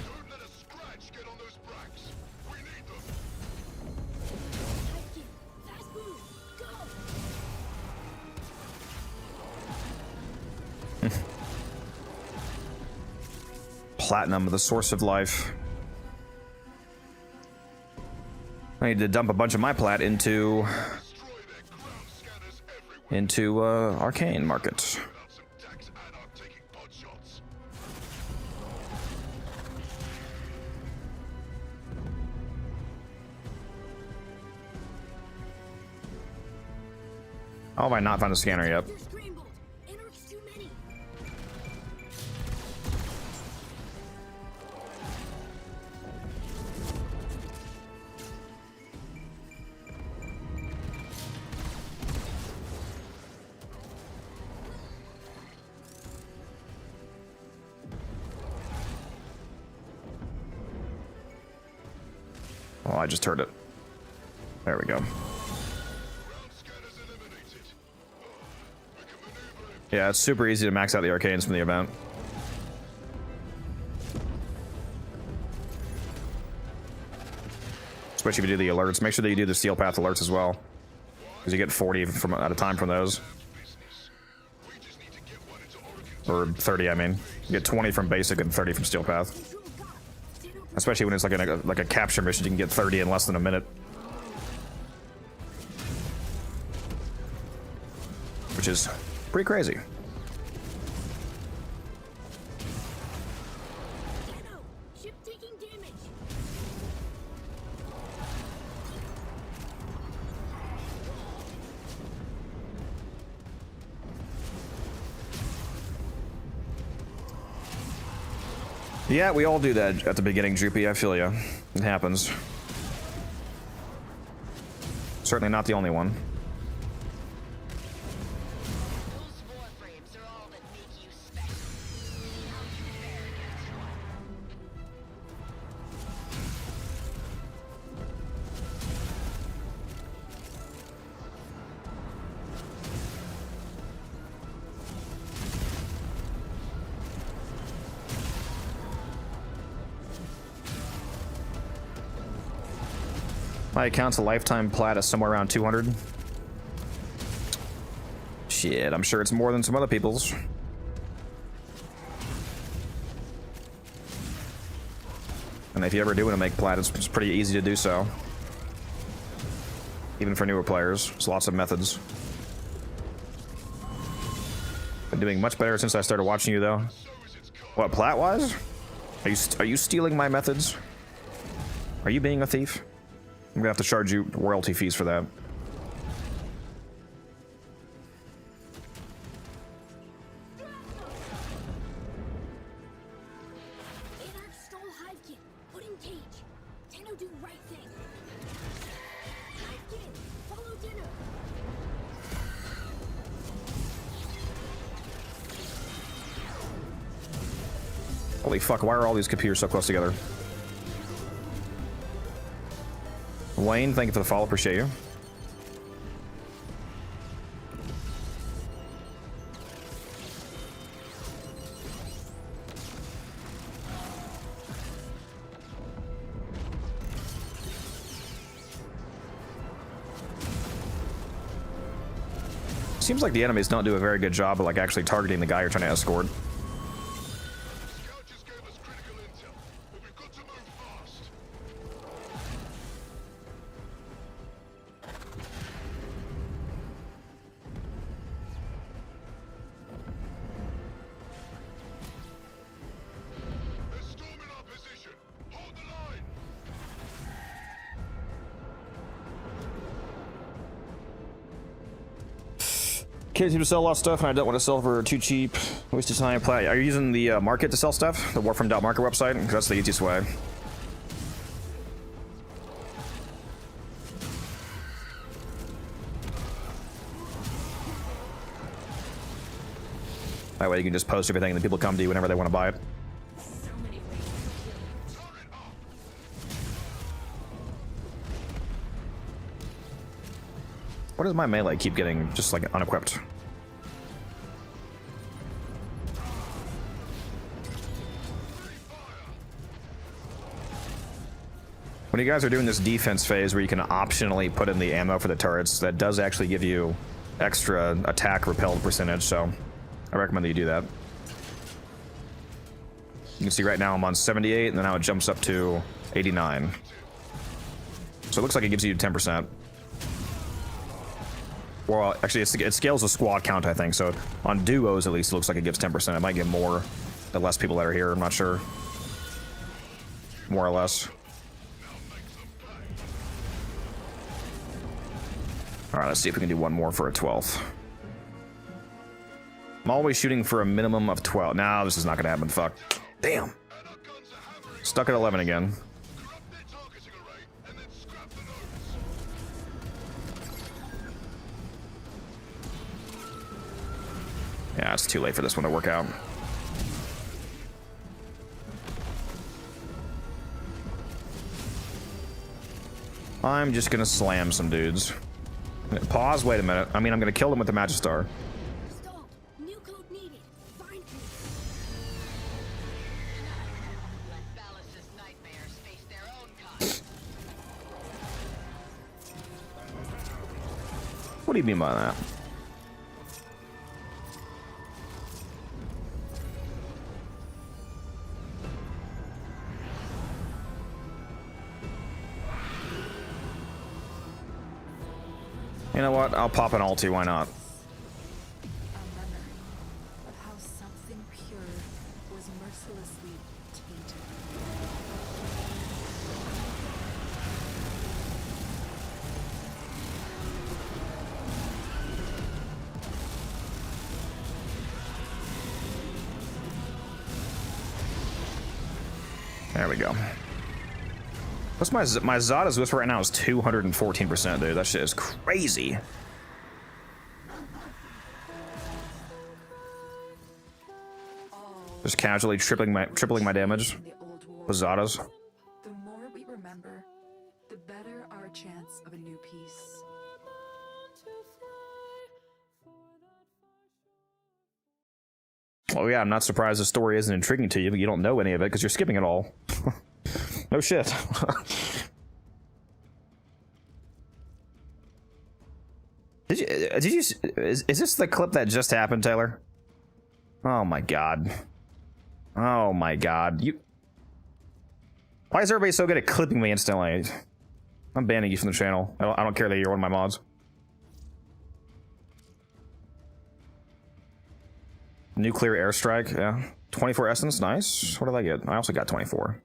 Don't let a scratch get on those bracks! We need them! Hydekin, fast move, go! Platinum, the source of life. I need to dump a bunch of my plat into Destroy their ground scanners everywhere! Arcane market. Without some Dax Anarch taking pot shots. How have I not found a scanner yet? They're scrambled. Anarch's too many. Oh, I just heard it. There we go. Ground scanners eliminated. We can maneuver in Yeah, it's super easy to max out the arcanes from the event. Especially if you do the alerts. Make sure that you do the steel path alerts as well, because you get 40 from at a time from those, business. We just need to get one into Oregon. or 30. I mean, you get 20 from basic and 30 from steel path. Control God. Tenno Especially when it's like a capture mission, you can get 30 in less than a minute, which is pretty crazy. Tenno, ship taking damage. Yeah, we all do that at the beginning, Droopy. I feel ya. It happens. Certainly not the only one. Those Warframes are all that make you special. How you fare against one. My account's a lifetime plat is somewhere around 200. Shit, I'm sure it's more than some other people's. And if you ever do want to make plat, it's pretty easy to do so. Even for newer players, there's lots of methods. Been doing much better since I started watching you, though. What, plat-wise? Are you stealing my methods? Are you being a thief? I'm gonna have to charge you royalty fees for that. Anarch stole Hydekin. Put in cage. Tenno do right thing. Hydekin, follow Tenno. Holy fuck, why are all these computers so close together? Wayne, thank you for the follow, appreciate you. seems like the enemies don't do a very good job of like actually targeting the guy you're trying to escort. Scout just gave us critical intel, but we've got to move fast. They're storming our position. Hold the line. Kids seem to sell a lot of stuff, and I don't want to sell for too cheap. Waste of time. Are you using the market to sell stuff? The Warframe.market website? Because that's the easiest way. That way you can just post everything and then people come to you whenever they want to buy it. So many ways to kill. Turret up. What does my melee keep getting just like unequipped? When you guys are doing this defense phase where you can optionally put in the ammo for the turrets, that does actually give you extra attack repelled percentage, so I recommend that you do that. You can see right now I'm on 78, and then now it jumps up to 89. So it looks like it gives you 10%. Well, actually, it scales the squad count, I think. So on duos, at least, it looks like it gives 10%. It might get more the less people that are here. I'm not sure. More or less. All right, let's see if we can do one more for a 12th. I'm always shooting for a minimum of 12. Now this is not going to happen. Fuck. Damn. And our guns are hammering. Stuck at 11 again. Corrupt their targeting array and then scrap the nodes. Yeah, it's too late for this one to work out. I'm just gonna slam some dudes. Pause, wait a minute. I mean, I'm gonna kill them with the Magistar. Stalled. New code needed. Find me. Let Ballas's nightmares face their own cost. What do you mean by that? You know what? I'll pop an ulti, why not? A memory of how something pure was mercilessly tainted. There we go. What's my Zada's whisper right now is 214%, dude. That shit is crazy. Just casually tripling my damage In the old war, with Zada's. the more we remember, the better our chance of a new peace. Well, yeah, I'm not surprised the story isn't intriguing to you, but you don't know any of it because you're skipping it all. No shit. Is this the clip that just happened, Taylor? Oh my god. Oh my god. Why is everybody so good at clipping me instantly? I'm banning you from the channel. I don't care that you're one of my mods. Nuclear airstrike, yeah. 24 essence, nice. What did I get? I also got 24.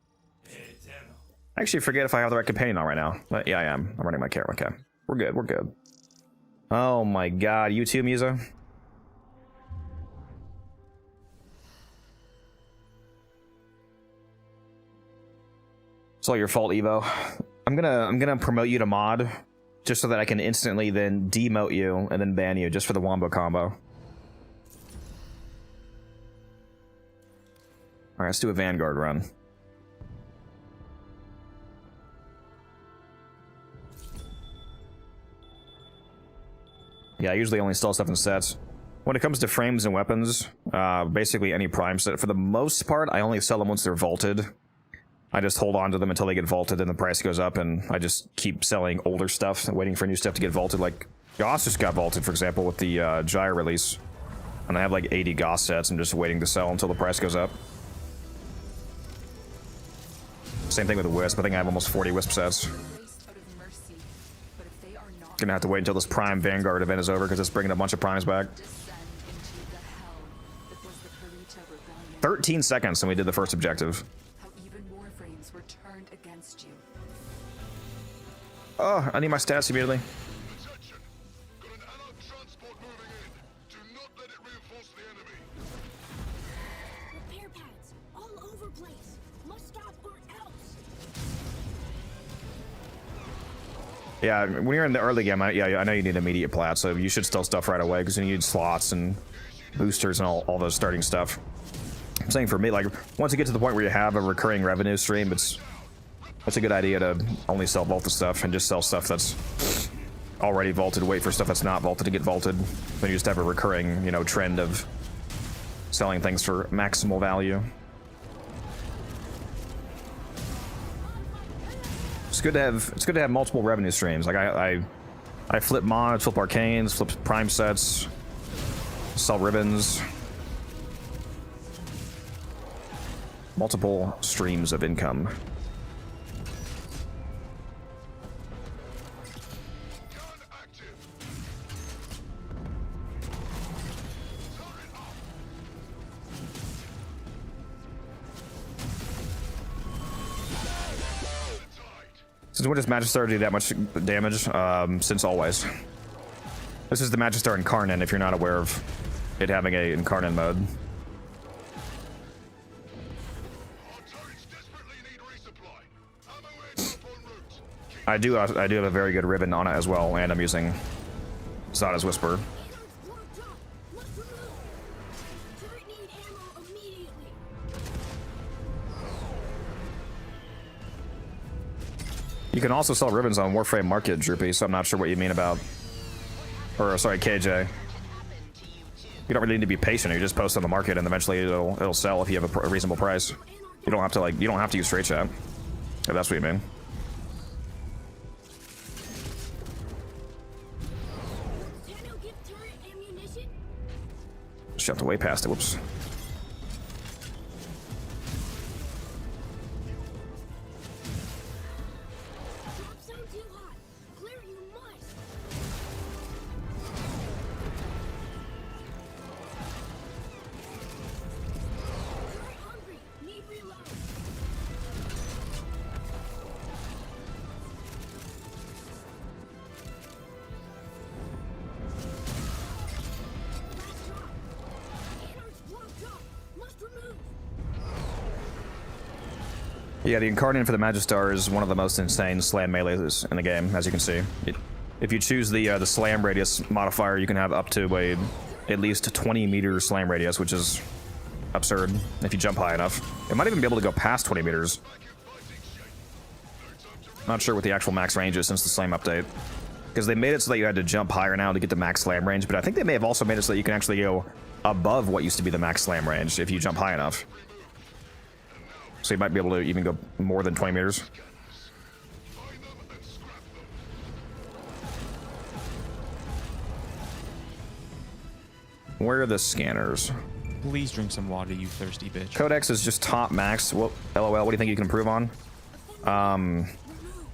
I actually forget if I have the right companion on right now. But yeah, I am. I'm running my care. Okay. We're good. We're good. Oh my god. You too, Musa? It's all your fault, Evo. I'm gonna promote you to mod just so that I can instantly then demote you and then ban you just for the wombo combo. Alright, let's do a Vanguard run. Yeah, I usually only sell stuff in sets. When it comes to frames and weapons, basically any prime set, for the most part, I only sell them once they're vaulted. I just hold on to them until they get vaulted and the price goes up, and I just keep selling older stuff, waiting for new stuff to get vaulted, like Goss just got vaulted, for example, with the Gyre release. And I have like 80 Goss sets. I'm just waiting to sell until the price goes up. Same thing with the Wisp. I think I have almost 40 Wisp sets. Placed out of mercy, but if they are not Gonna have to wait until this Prime Vanguard event is over because it's bringing a bunch of Primes back. descend into the hell that was the Perita Rebellion, 13 seconds and we did the first objective. how even Warframes were turned against you. Oh, I need my stats immediately. Attention! Got an allied transport moving in. Do not let it reinforce the enemy. Repair pads all over place. Must stop or else. Yeah, when you're in the early game, I know you need immediate plat, so you should still stuff right away because you need slots and boosters and all those starting stuff. I'm saying for me, like, once you get to the point where you have a recurring revenue stream, it's a good idea to only sell vaulted stuff and just sell stuff that's already vaulted, wait for stuff that's not vaulted to get vaulted. Then you just have a recurring, you know, trend of selling things for maximal value. It's good to have multiple revenue streams. Like I flip mods, flip arcanes, flip prime sets, sell ribbons. Multiple streams of income. Gun active. Since when does Magistar do that much damage? Since always. This is the Magistar Incarnate if you're not aware of it having a Incarnate mode. Our turrets desperately need resupply. Ammo airdrop en route. I do have a very good ribbon on it as well, and I'm using Zada's Whisper. Anarch's blocked off. Must remove. Turret need ammo immediately. You can also sell ribbons on Warframe Market, Droopy, so I'm not sure what you mean about... Or, sorry, KJ. You don't really need to be patient, you just post on the market and eventually it'll sell if you have a reasonable price. You don't have to, like, you don't have to use straight chat. If that's what you mean. Tenno give turret ammunition. Just jumped way past it, whoops. Drop zone too hot. Clear you must. Turret hungry. Need reload. Last drop. Anarch's blocked off. Must remove. Yeah, the Incarnate for the Magistar is one of the most insane slam melees in the game, as you can see. If you choose the slam radius modifier, you can have up to a at least 20 meter slam radius, which is absurd if you jump high enough. It might even be able to go past 20 meters. Not sure what the actual max range is since the slam update. Because they made it so that you had to jump higher now to get the max slam range, but I think they may have also made it so that you can actually go above what used to be the max slam range if you jump high enough. So you might be able to even go more than 20 meters. Find them and scrap them. Where are the scanners? Please drink some water, you thirsty bitch. Codex is just top max. Well, LOL, what do you think you can improve on?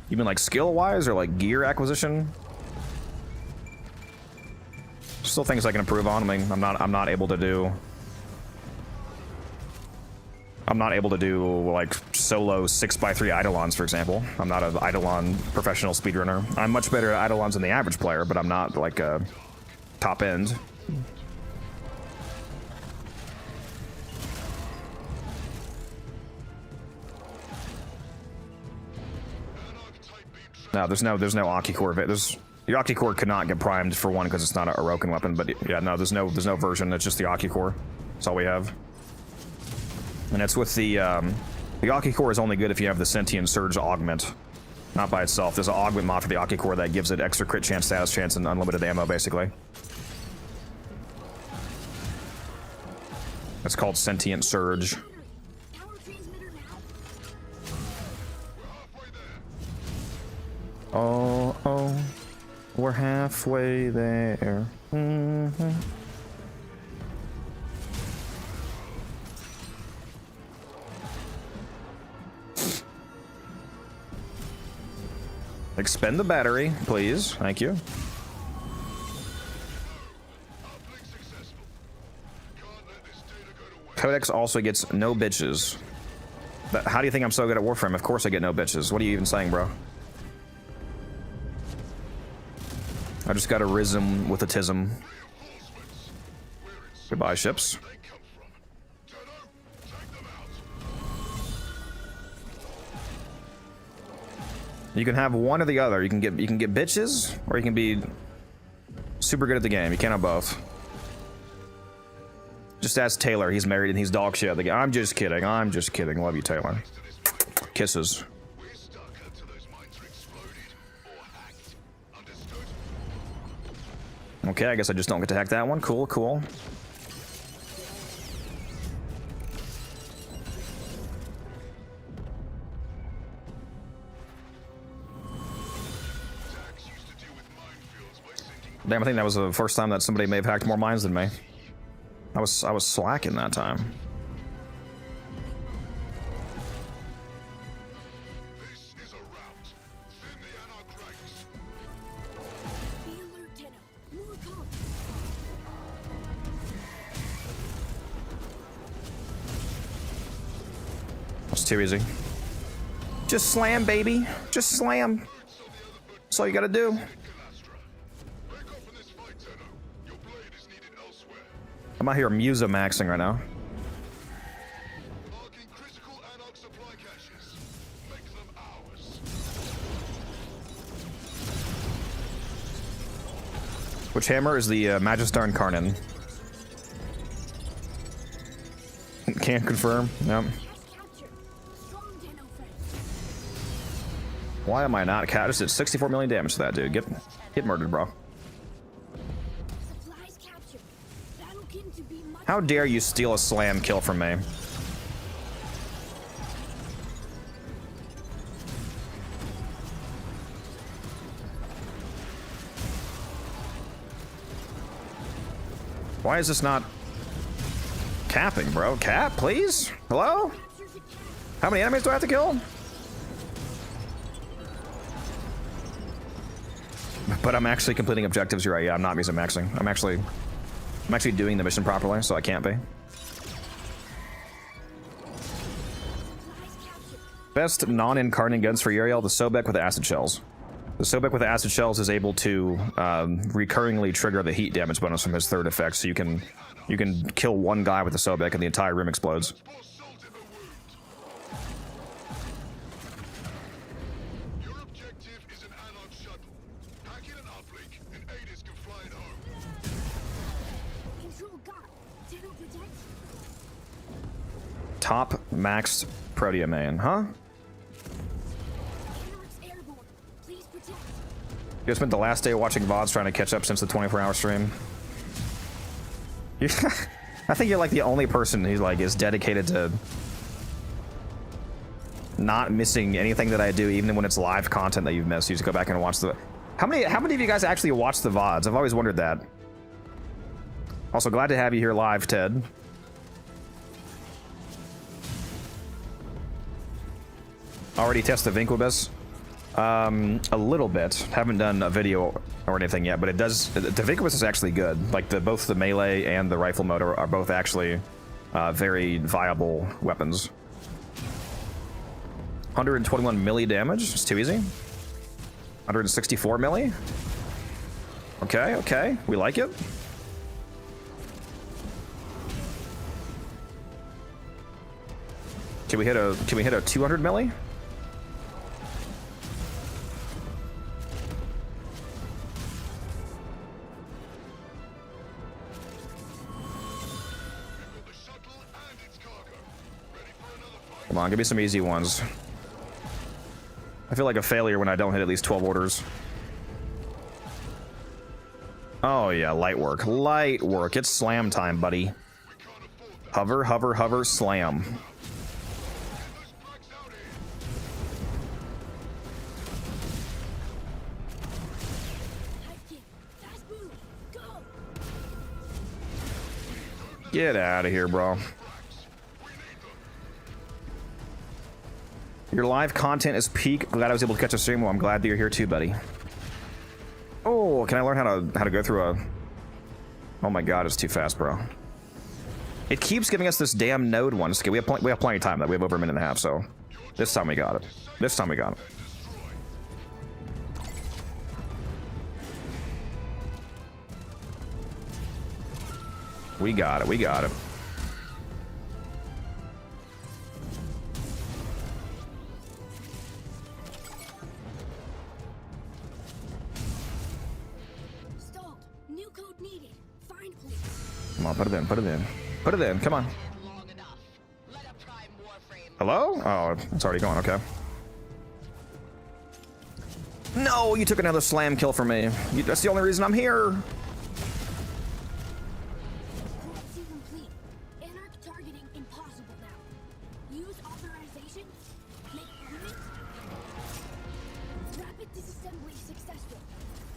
You mean like skill-wise or like gear acquisition? Still things I can improve on. I mean, I'm not able to do like solo 6x3 Eidolons, for example. I'm not an Eidolon professional speedrunner. I'm much better at Eidolons than the average player, but I'm not like a top end. No, there's no Aki core. The Aki core could not get primed for one because it's not a Orokin weapon. But yeah, no, there's no version. It's just the Aki core. That's all we have. And it's with the Aki core is only good if you have the Sentient Surge augment, not by itself. There's an augment mod for the Aki core that gives it extra crit chance, status chance, and unlimited ammo, basically. It's called Sentient Surge. Power transmitter now. Oh, We're halfway there. Mhm. Expend the battery, please. Thank you. Codex also gets no bitches. But how do you think I'm so good at Warframe? Of course I get no bitches. What are you even saying, bro? I just got a rhythm with a tism. Goodbye, ships. You can have one or the other. You can get bitches, or you can be super good at the game. You can't have both. Just ask Taylor. He's married and he's dog shit at the game. I'm just kidding. I'm just kidding. Love you, Taylor. Kisses. Okay, I guess I just don't get to hack that one. Cool, cool. Damn, I think that was the first time that somebody may have hacked more mines than me. I was slacking that time. This is a rout. Thin the Anarch ranks. Be alert, Tenno. More coming. That's too easy. Just slam, baby. Just slam. That's all you gotta do. Back off in this fight, Tenno. Your blade is needed elsewhere. I'm out here Musa maxing right now. Marking critical Anarch supply caches. Make them ours. Which hammer is the Magister Incarnate? Can't confirm. Yep. Task captured. Strong Tenno friends. Why am I not? Cat just did 64 million damage to that dude. Get murdered, bro. Supplies captured. Battlekin to be much. How dare you steal a slam kill from me? Why is this not capping, bro? Cap, please? Hello? Captures a cat. How many enemies do I have to kill? But I'm actually completing objectives. You're right. Yeah, I'm not Musa maxing. I'm actually doing the mission properly, so I can't be. Supplies captured. Best non-incarnate guns for Uriel, the Sobek with the acid shells. The Sobek with the acid shells is able to recurringly trigger the heat damage bonus from his third effect, so you can kill one guy with the Sobek and the entire room explodes. Your objective is an Anarch shuttle. Hack it an uplink, and Aegis can fly it home. Control got. Tenno protect. Top maxed Protea main, huh? Anarch's airborne. Please protect. You spent the last day watching VODs trying to catch up since the 24-hour stream. I think you're like the only person who like is dedicated to not missing anything that I do, even when it's live content that you've missed. You just go back and watch the. How many of you guys actually watch the VODs? I've always wondered that. Also, glad to have you here live, Ted. Already tested the Incubus. A little bit. Haven't done a video or anything yet, but it does. The Incubus is actually good. Like both the melee and the rifle motor are both actually very viable weapons. 121 melee damage. It's too easy. 164 melee. Okay, okay, we like it. Can we hit a 200 melee? Come on, give me some easy ones. I feel like a failure when I don't hit at least 12 orders. Oh yeah, light work. Light work. It's slam time, buddy. Hover, hover, hover, slam. Get out of here, bro. Your live content is peak. Glad I was able to catch a stream. Well, I'm glad that you're here too, buddy. Oh, can I learn how to go through a... Oh my god, it's too fast, bro. It keeps giving us this damn node one. Okay, we have plenty of time. We have over a minute and a half, so this time we got it. This time we got it. We got it. We got it. Stalled. New code needed. Find please. Come on, put it in. Put it in. Put it in. Come on. Long enough. Let a prime warframe. Hello? Oh, it's already going. Okay. No, you took another slam kill from me. That's the only reason I'm here. Corruption complete. Anarch targeting impossible now. Use authorization. Make limit. Rapid disassembly successful.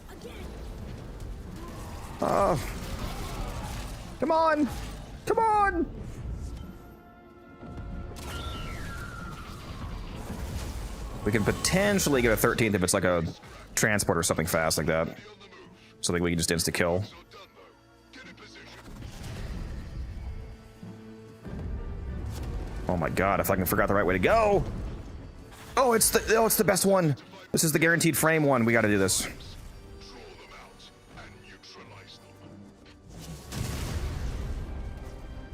Again. Come on. Come on. We can potentially get a 13th if it's like a transport or something fast like that. Something we can just insta-kill. Oh my god, if I can figure out the right way to go. Oh, it's the best one. This is the guaranteed frame one. We gotta do this.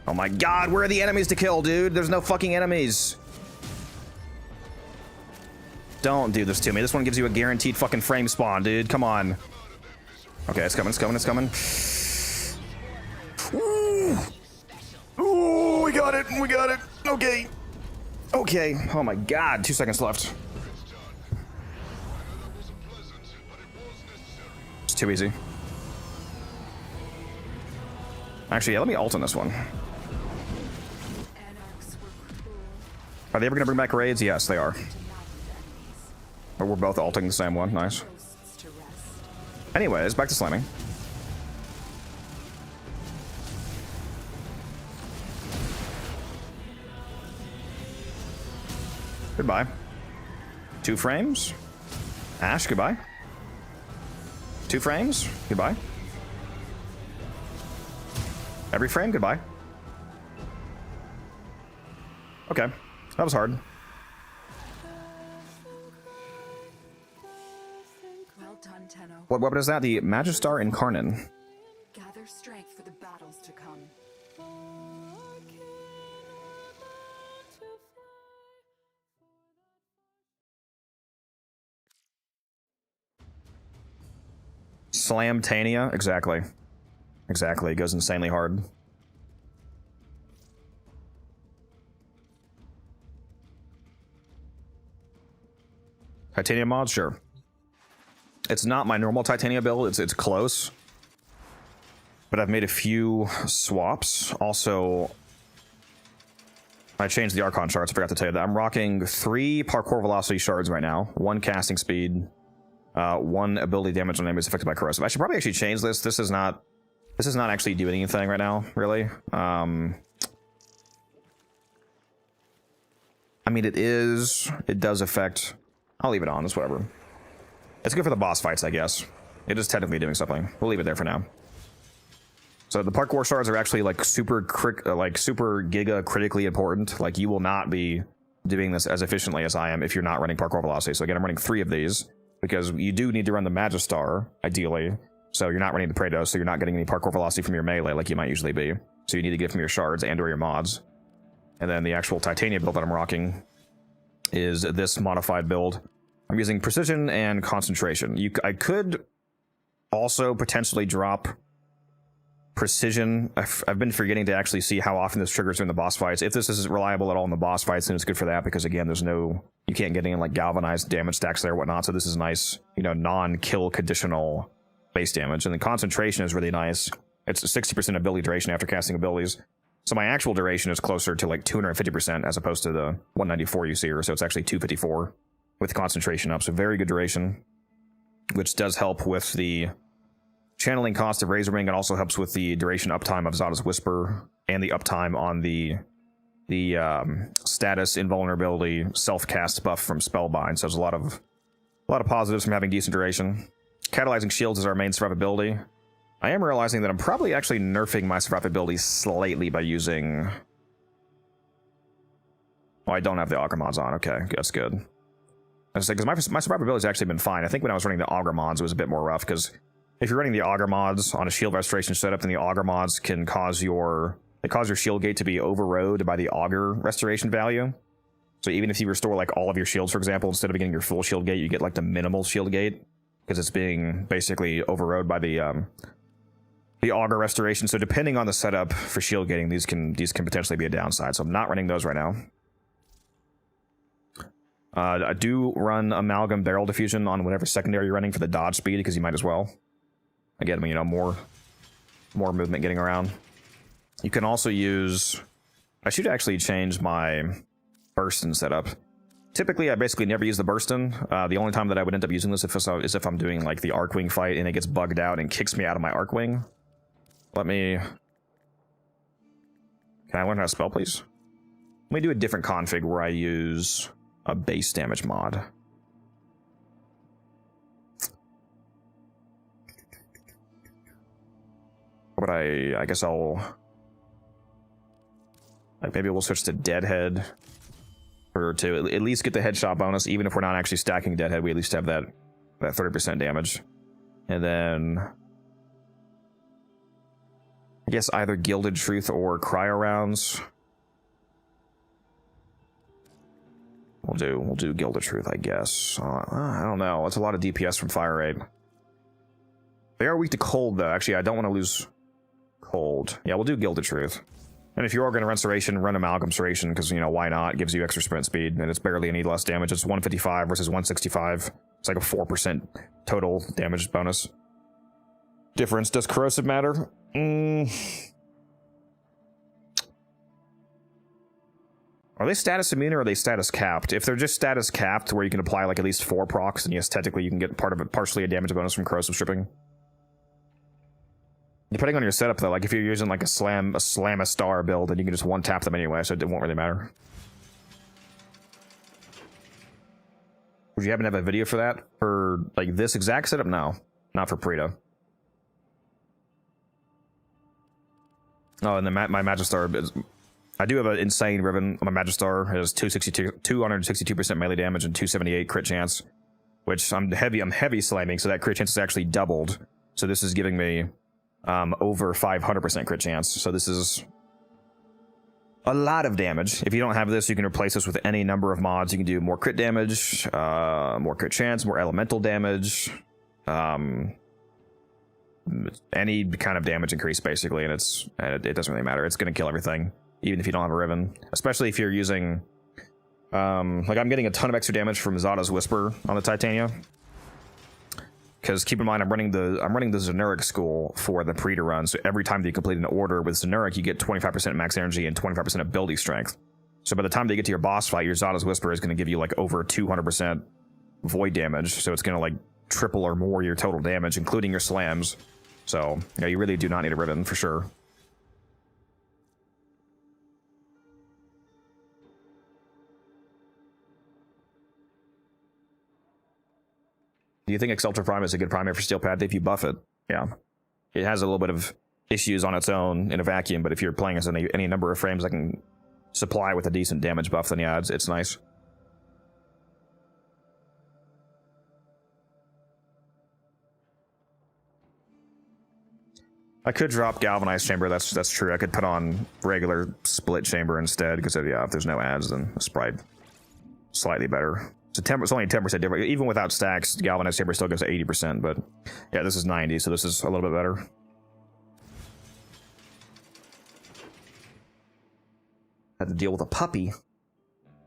Oh my god, where are the enemies to kill, dude? There's no fucking enemies. Don't do this to me. This one gives you a guaranteed fucking frame spawn, dude. Come on. Okay, it's coming, it's coming, it's coming. Ooh. Ooh, we got it, we got it. Okay. Okay. Oh my god, 2 seconds left. It's too easy. Actually, yeah, let me ult on this one. Anarchs were cruel Are they ever gonna bring back raids? Yes, they are. to maddened enemies. But we're both ulting the same one. Nice. Ghosts to rest. Anyways, back to slamming. Goodbye. 2 frames. Ash, goodbye. 2 frames. Goodbye. Every frame, goodbye. Okay. That was hard. Well done, Tenno. What weapon is that? The Magistar Incarnate. Gather strength for the battles to come. Slamtania. Exactly. Exactly. It goes insanely hard. Titanium mod? Sure. It's not my normal Titania build. It's close. But I've made a few swaps. Also, I changed the Archon shards. I forgot to tell you that. I'm rocking 3 parkour velocity shards right now. 1 casting speed. 1 ability damage on enemies affected by corrosive. I should probably actually change this. This is not actually doing anything right now, really. I mean, it does affect... I'll leave it on. It's whatever. It's good for the boss fights, I guess. It is technically doing something. We'll leave it there for now. So the parkour shards are actually like super giga critically important. Like, you will not be doing this as efficiently as I am if you're not running parkour velocity. So again, I'm running 3 of these because you do need to run the Magistar, ideally. So you're not running the Praetos, so you're not getting any parkour velocity from your melee like you might usually be. So you need to get it from your shards and or your mods. And then the actual Titania build that I'm rocking is this modified build. I'm using precision and concentration. I could also potentially drop precision. I've been forgetting to actually see how often this triggers during the boss fights. If this isn't reliable at all in the boss fights, then it's good for that, because again, you can't get any like galvanized damage stacks there or whatnot, so this is nice, non-kill conditional base damage. And the concentration is really nice. It's 60% ability duration after casting abilities. So my actual duration is closer to like 250% as opposed to the 194 you see here, so it's actually 254 with concentration up, so very good duration, which does help with the channeling cost of Razorwing. It also helps with the duration uptime of Zada's Whisper and the uptime on the status, invulnerability, self-cast buff from Spellbind. So there's a lot of positives from having decent duration. Catalyzing shields is our main survivability. I am realizing that I'm probably actually nerfing my survivability slightly by using... Oh, I don't have the Augur mods on. Okay, that's good. I was saying, because my survivability has actually been fine. I think when I was running the Augur mods, it was a bit more rough, because if you're running the Augur mods on a shield restoration setup, then the Augur mods can cause your shield gate to be overrode by the Augur restoration value. So even if you restore like all of your shields, for example, instead of getting your full shield gate, you get like the minimal shield gate, because it's being basically overrode by the Augur restoration. So depending on the setup for shield gating, these can potentially be a downside. So I'm not running those right now. I do run Amalgam Barrel Diffusion on whatever secondary you're running for the dodge speed, because you might as well. Again, you know, more movement getting around. You can also use... I should actually change my Burstin setup. Typically, I basically never use the Burstin. The only time that I would end up using this is if I'm doing like the Arcwing fight and it gets bugged out and kicks me out of my Arcwing. Let me... Can I learn how to spell, please? Let me do a different config where I use a base damage mod. But I guess I'll... Like, maybe we'll switch to Deadhead. Or to at least get the headshot bonus. Even if we're not actually stacking Deadhead, we at least have that 30% damage. And then... I guess either Gilded Truth or Cryo Rounds. We'll do Gilded Truth, I guess. I don't know. That's a lot of DPS from fire rate. They are weak to cold, though. Actually, I don't want to lose cold. Yeah, we'll do Gilded Truth. And if you are going to run Serration, run Amalgam Serration, because, you know, why not? It gives you extra sprint speed, and it's barely any less damage. It's 155 versus 165. It's like a 4% total damage bonus difference. Does Corrosive matter? Are they status immune or are they status capped? If they're just status capped, where you can apply like at least 4 procs, then yes, technically you can get partially a damage bonus from corrosive stripping. Depending on your setup, though, like if you're using like a slam a star build, then you can just one tap them anyway, so it won't really matter. Would you happen to have a video for that? For like this exact setup? No, not for Prita. Oh, and then my Magistar is... I do have an insane ribbon on my Magistar. It has 262% melee damage and 278 crit chance, which I'm heavy slamming, so that crit chance is actually doubled. So this is giving me over 500% crit chance. So this is a lot of damage. If you don't have this, you can replace this with any number of mods. You can do more crit damage, more crit chance, more elemental damage, any kind of damage increase basically, and it doesn't really matter. It's going to kill everything, even if you don't have a ribbon. Especially if you're using, like I'm getting a ton of extra damage from Zada's Whisper on the Titania. Because keep in mind, I'm running the Zenuric school for the Preta run, so every time that you complete an order with Zenuric, you get 25% max energy and 25% ability strength. So by the time they get to your boss fight, your Zada's Whisper is going to give you like over 200% void damage, so it's going to like triple or more your total damage, including your slams. So, yeah, you really do not need a ribbon, for sure. Do you think Exalted Prime is a good primary for Steel Pad if you buff it? Yeah. It has a little bit of issues on its own in a vacuum, but if you're playing as any number of frames that can supply with a decent damage buff, then yeah, it's nice. I could drop Galvanized Chamber, that's true. I could put on regular Split Chamber instead, because yeah, if there's no ads, then it's probably slightly better. It's only 10% different. Even without stacks, Galvanized Chamber still goes to 80%, but yeah, this is 90, so this is a little bit better. Had to deal with a puppy.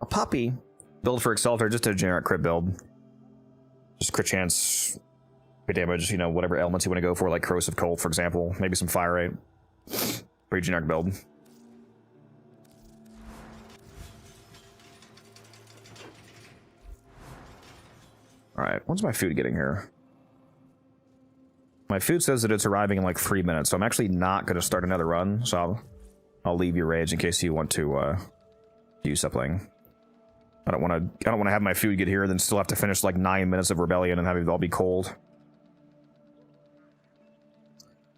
A puppy! Build for Exalter, just a generic crit build. Just crit chance, crit damage, you know, whatever elements you want to go for, like Corrosive Cold, for example. Maybe some Fire Rate. Pretty generic build. Alright, when's my food getting here? My food says that it's arriving in like 3 minutes, so I'm actually not going to start another run, so I'll leave your rage in case you want to do something. I don't want to have my food get here, then still have to finish like 9 minutes of rebellion and have it all be cold.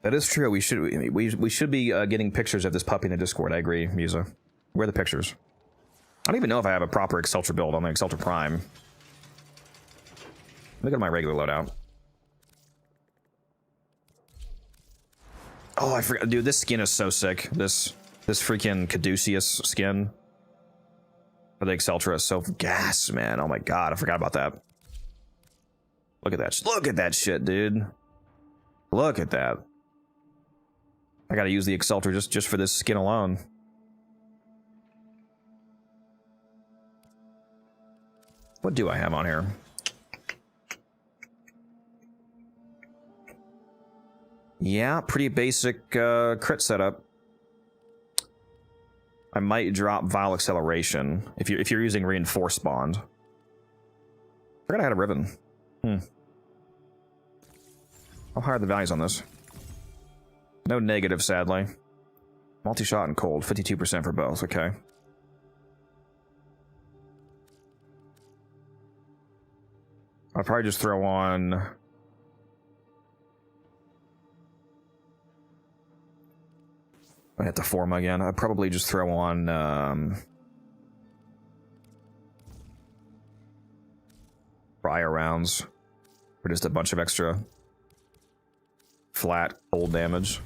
That is true. We should be getting pictures of this puppy in the Discord. I agree, Musa. Where are the pictures? I don't even know if I have a proper Exceltra build on the Exceltra Prime. Look at my regular loadout. Oh, I forgot, dude. This skin is so sick. This freaking Caduceus skin for the Exceltra is so gas, man. Oh my god, I forgot about that. Look at that. Look at that shit, dude. Look at that. I gotta use the Exceltra just for this skin alone. What do I have on here? Yeah, pretty basic crit setup. I might drop Vile Acceleration if you're using Reinforced Bond. I forgot I had a ribbon. How high are the values on this? No negative, sadly. Multi-shot and cold, 52% for both, okay. I'll probably just throw on... I have to form again. I'd probably just throw on... Prior rounds. For just a bunch of extra... flat, cold damage.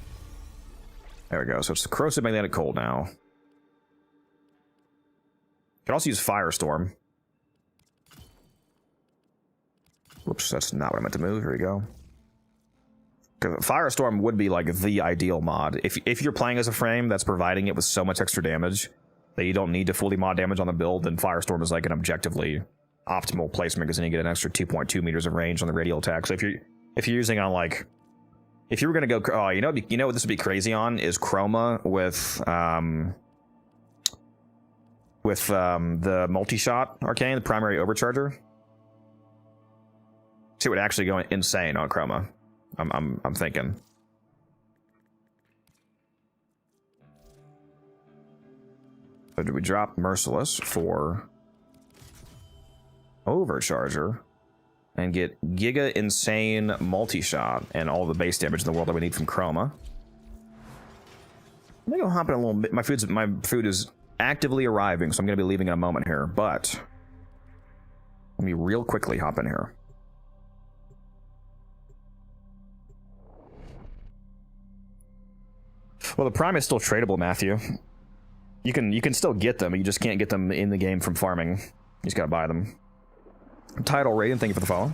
There we go. So it's corrosive magnetic cold now. You can also use Firestorm. Whoops, that's not what I meant to move. Here we go. Firestorm would be like the ideal mod. If you're playing as a frame that's providing it with so much extra damage that you don't need to fully mod damage on the build, then Firestorm is like an objectively optimal placement because then you get an extra 2.2 meters of range on the radial attack. So if you're using on like... If you were gonna go, oh, you know what this would be crazy on is Chroma with the multi-shot Arcane, the primary overcharger. So it would actually go insane on Chroma. I'm thinking. So do we drop Merciless for Overcharger? And get Giga Insane Multi-Shot and all the base damage in the world that we need from Chroma. I'm gonna go hop in a little bit. My food is actively arriving, so I'm gonna be leaving in a moment here, but let me real quickly hop in here. Well, the Prime is still tradable, Matthew. You can still get them, but you just can't get them in the game from farming. You just gotta buy them. Title Raiden, thank you for the follow.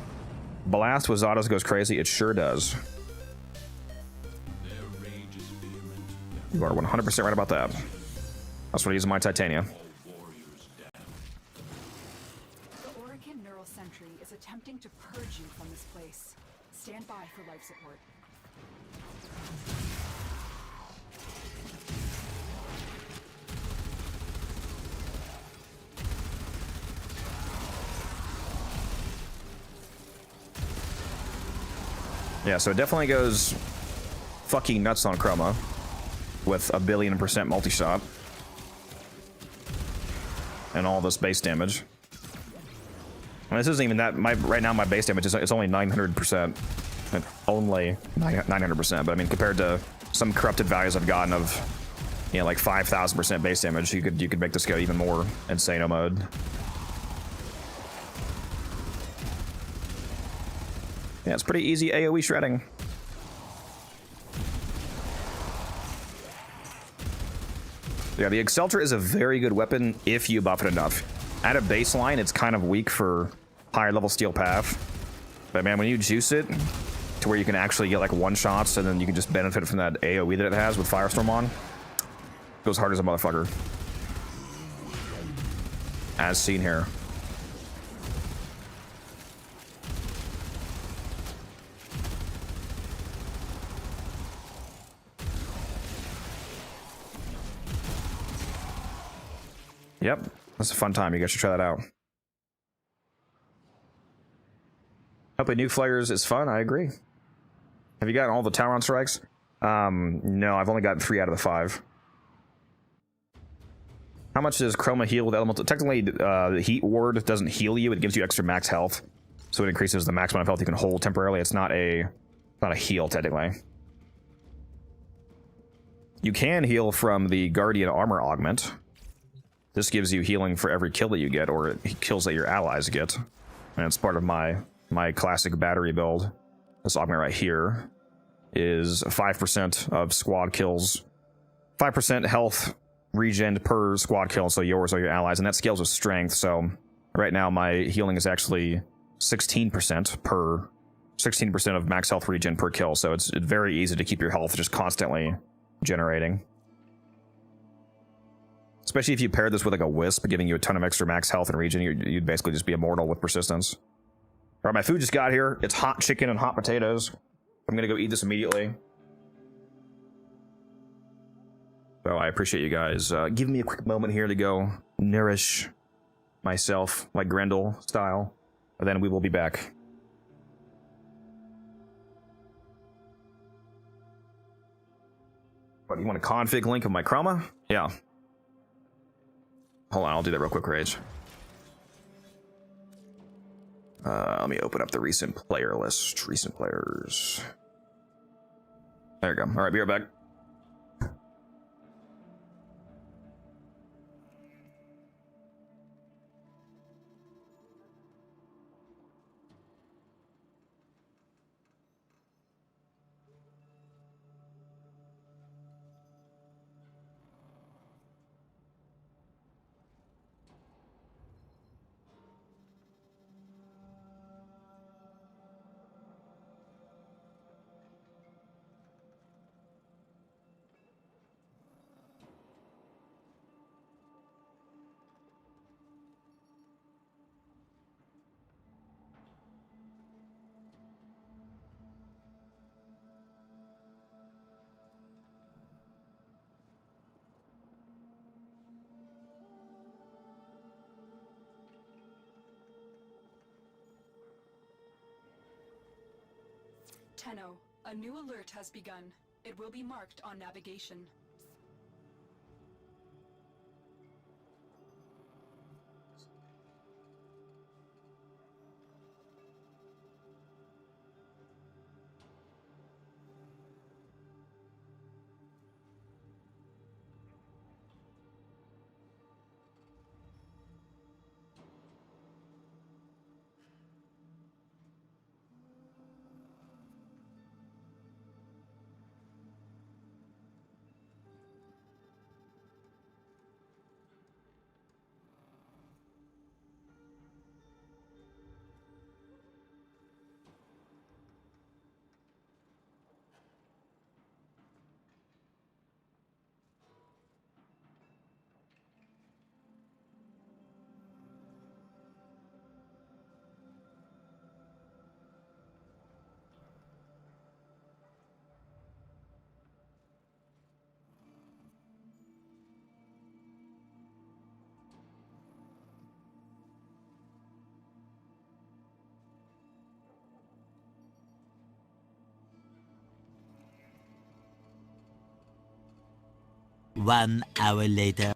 Blast with Zados goes crazy. It sure does. You are 100% right about that. That's what I use in my Titania. The Arcane Neural Sentry is attempting to purge you from this place. Stand by for life support. Yeah, so it definitely goes fucking nuts on Chroma with 1,000,000,000% multi-shot and all this base damage. And this isn't even that. Right now my base damage is it's only 900%, only 900%. But I mean, compared to some corrupted values I've gotten of, you know, like 5,000% base damage, you could make this go even more insano mode. Yeah, it's pretty easy AoE shredding. Yeah, the Exceltra is a very good weapon if you buff it enough. At a baseline, it's kind of weak for higher level steel path. But man, when you juice it to where you can actually get like one-shots and then you can just benefit from that AoE that it has with Firestorm on, it goes hard as a motherfucker. As seen here. Yep, that's a fun time. You guys should try that out. Hoping Nuke Flares is fun. I agree. Have you gotten all the Talon strikes? No, I've only gotten 3 out of the 5. How much does Chroma heal with elemental? Technically, the heat ward doesn't heal you. It gives you extra max health, so it increases the max amount of health you can hold temporarily. It's not a heal technically. You can heal from the Guardian Armor Augment. This gives you healing for every kill that you get, or kills that your allies get, and it's part of my classic battery build. This augment right here is 5% of squad kills, 5% health regen per squad kill, so yours or your allies, and that scales with strength. So right now my healing is actually 16% of max health regen per kill, so it's very easy to keep your health just constantly generating. Especially if you pair this with like a wisp, giving you a ton of extra max health and regen, you'd basically just be immortal with persistence. Alright, my food just got here. It's hot chicken and hot potatoes. I'm gonna go eat this immediately. So I appreciate you guys giving me a quick moment here to go nourish myself, like Grendel style. And then we will be back. What, you want a config link of my Chroma? Yeah. Hold on, I'll do that real quick, Rage. Let me open up the recent player list. Recent players. There you go. Alright, be right back. Tenno, a new alert has begun. It will be marked on navigation. One hour later.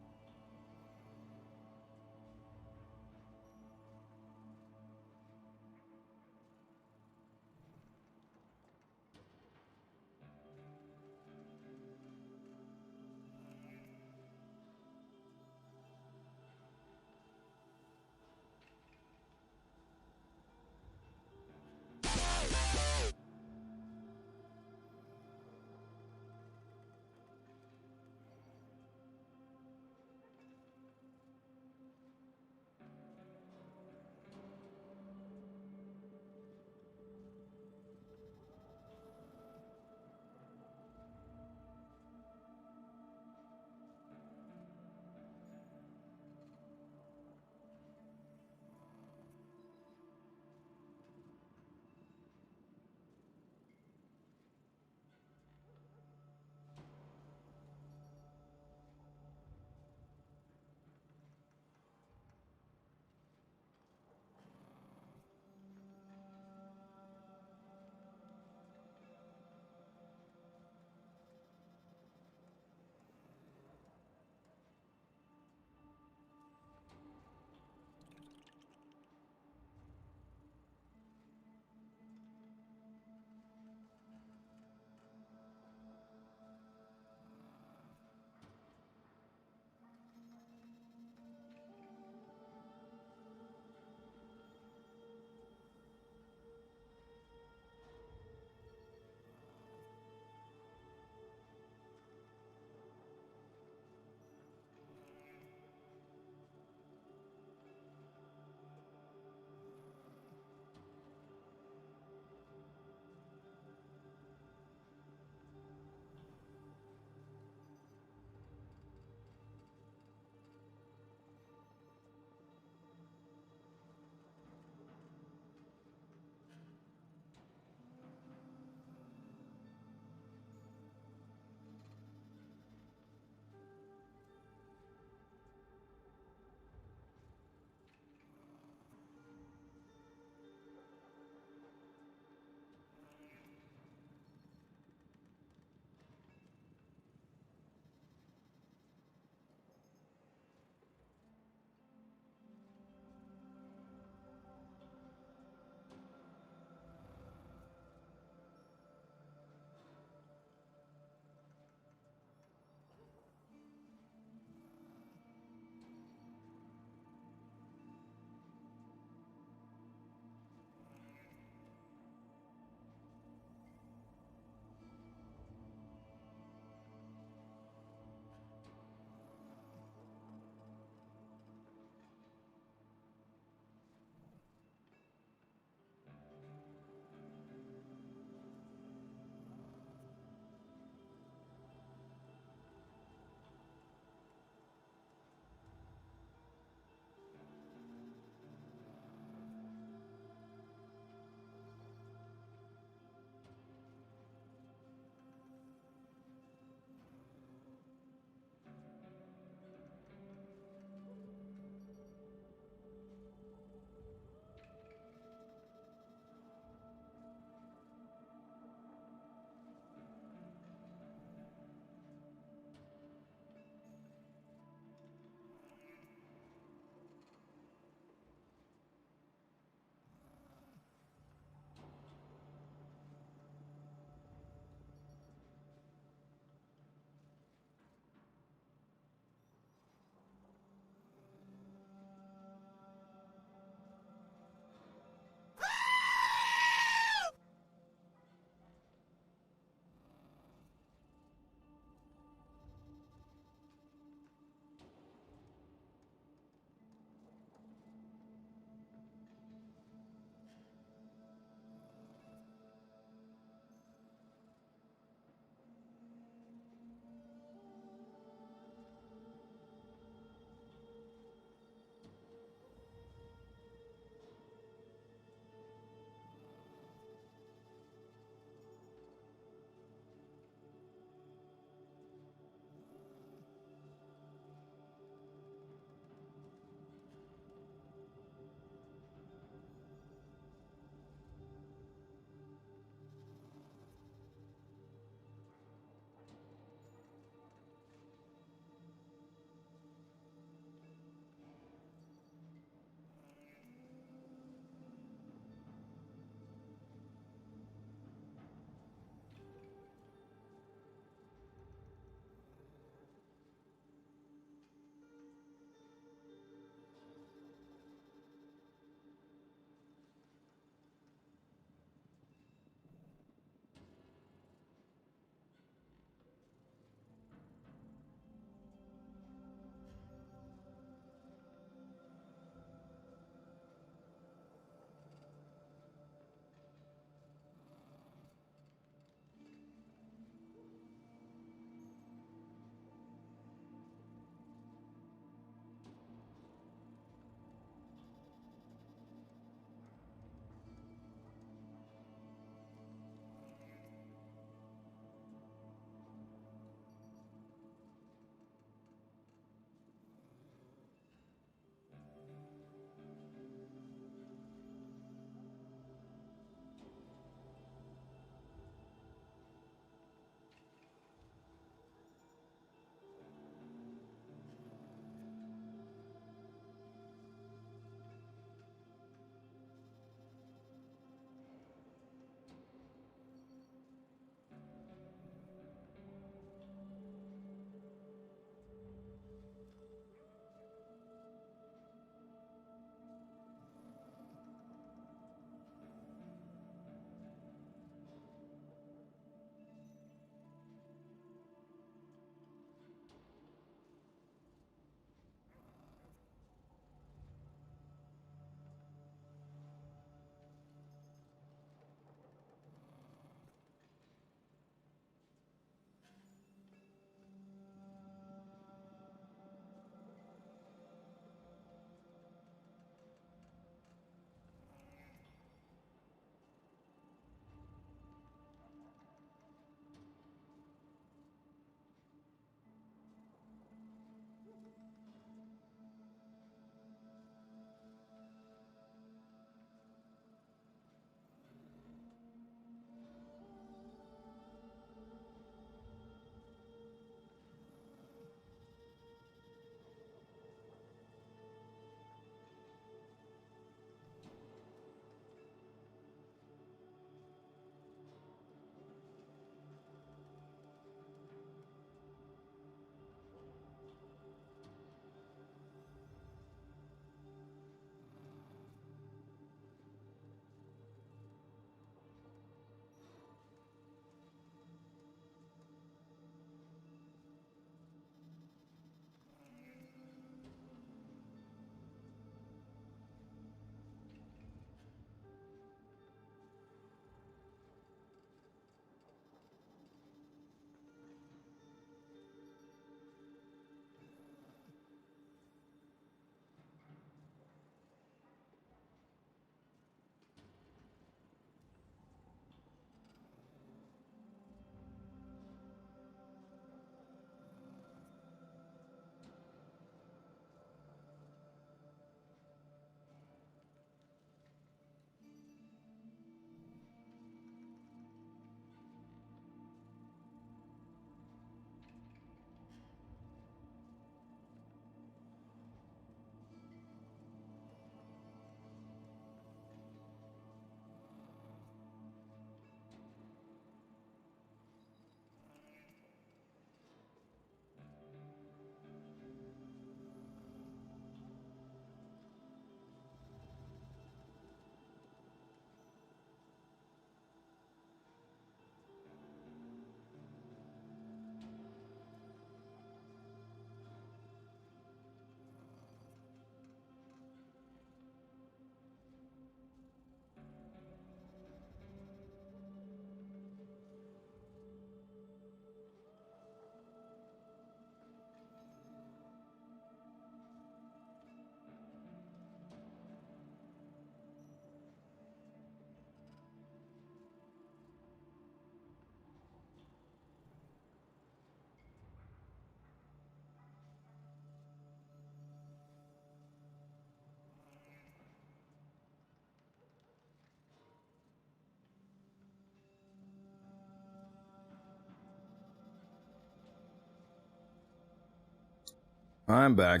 I'm back.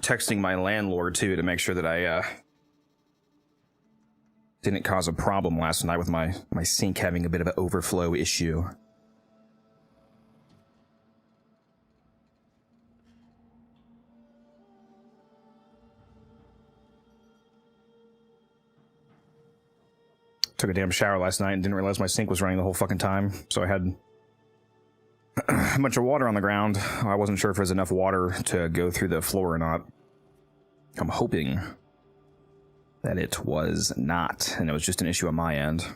Texting my landlord too to make sure that I didn't cause a problem last night with my sink having a bit of an overflow issue. Took a damn shower last night and didn't realize my sink was running the whole fucking time, so I had a bunch of water on the ground. I wasn't sure if there was enough water to go through the floor or not. I'm hoping that it was not, and it was just an issue on my end.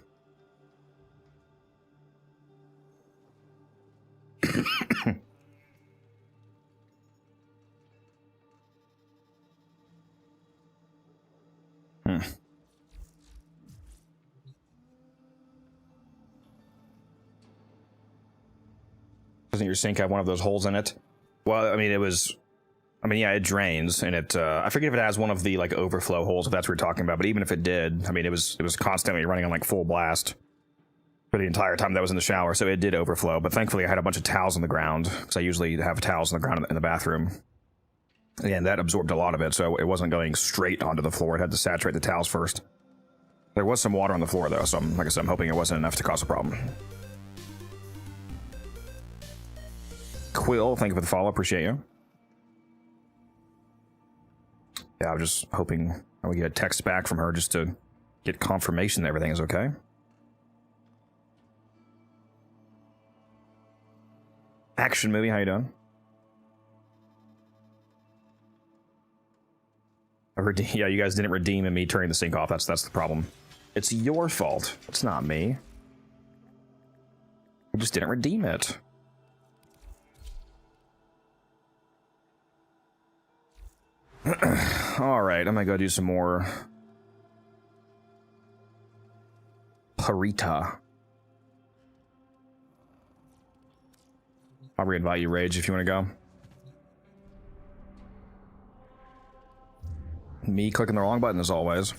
Doesn't your sink have one of those holes in it? Well, I mean, yeah, it drains, and it, I forget if it has one of the, like, overflow holes, if that's what we're talking about, but even if it did, I mean, it was constantly running on, like, full blast for the entire time that I was in the shower, so it did overflow, but thankfully I had a bunch of towels on the ground, because I usually have towels on the ground in the bathroom, and that absorbed a lot of it, so it wasn't going straight onto the floor. It had to saturate the towels first. There was some water on the floor, though, so like I said, I'm hoping it wasn't enough to cause a problem. Quill, thank you for the follow, appreciate you. Yeah, I'm just hoping we get a text back from her just to get confirmation that everything is okay. Action movie, how you doing? Yeah, you guys didn't redeem me turning the sink off. That's the problem. It's your fault. It's not me. You just didn't redeem it. Alright, I'm gonna go do some more Parita. I'll re-invite you, Rage, if you want to go. Me clicking the wrong button as always.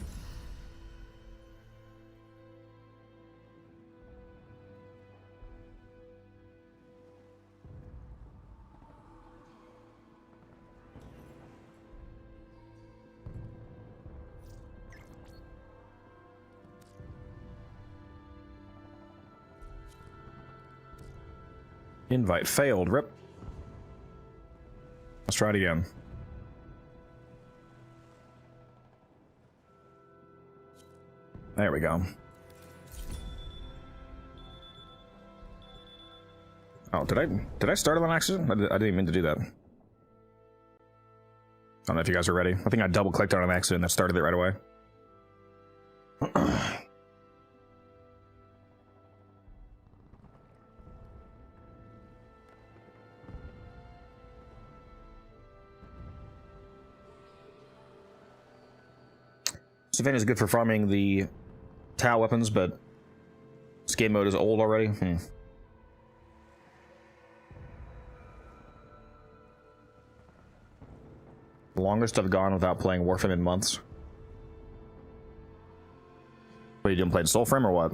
Invite failed, rip. Let's try it again. There we go. Oh, did I start it on accident? I didn't even mean to do that. I don't know if you guys are ready. I think I double clicked on an accident and that started it right away. Savannah is good for farming the Tau weapons, but this game mode is old already. Longest I've gone without playing Warframe in months. What, you didn't play Soulframe or what?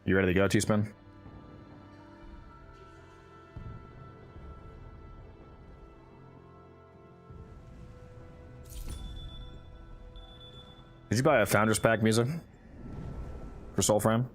You ready to go, T-Spin? Did you buy a Founders Pack, Misa? For Soulframe?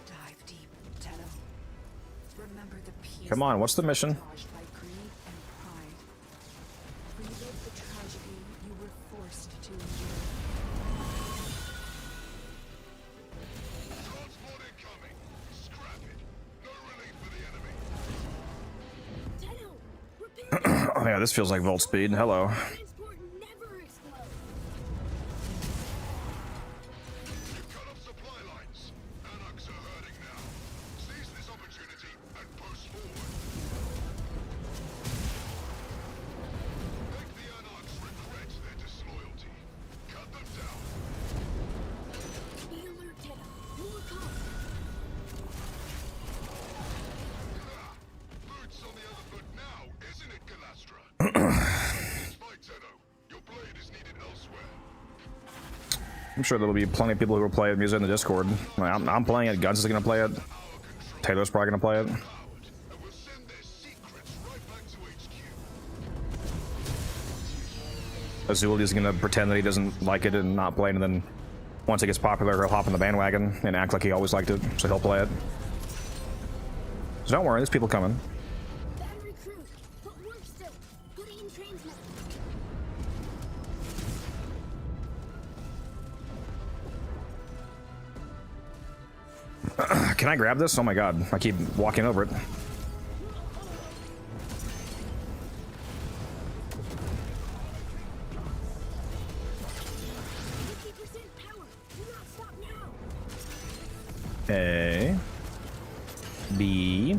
Dive deep, Tenno. Remember the peace Come on, what's the mission? caused by greed and pride. Relive the tragedy you were forced to endure. Transport incoming. Scrap it. No relief for the enemy. Tenno, repair Yeah, this feels like Volt speed. Hello. Transport never explodes. Cut off supply lines. Anarchs are hurting now. Seize this opportunity and push forward. Make the Anarchs regret their disloyalty. Cut them down. Be alert, Tenno. More come. Boots on the other foot now, isn't it, Galastra? This fight, Tenno. Your blade is needed elsewhere. I'm sure there'll be plenty of people who will play music in the Discord. Like, I'm playing it. Guns is gonna play it. Taylor's probably gonna play it. And we'll send their secrets right back to HQ. Azul is gonna pretend that he doesn't like it and not play it, and then once it gets popular, he'll hop on the bandwagon and act like he always liked it, so he'll play it. So don't worry, there's people coming. Battery crew. Put work still. Put in transmitter. Can I grab this? Oh my god, I keep walking over it. Power. Do not stop now. A. B.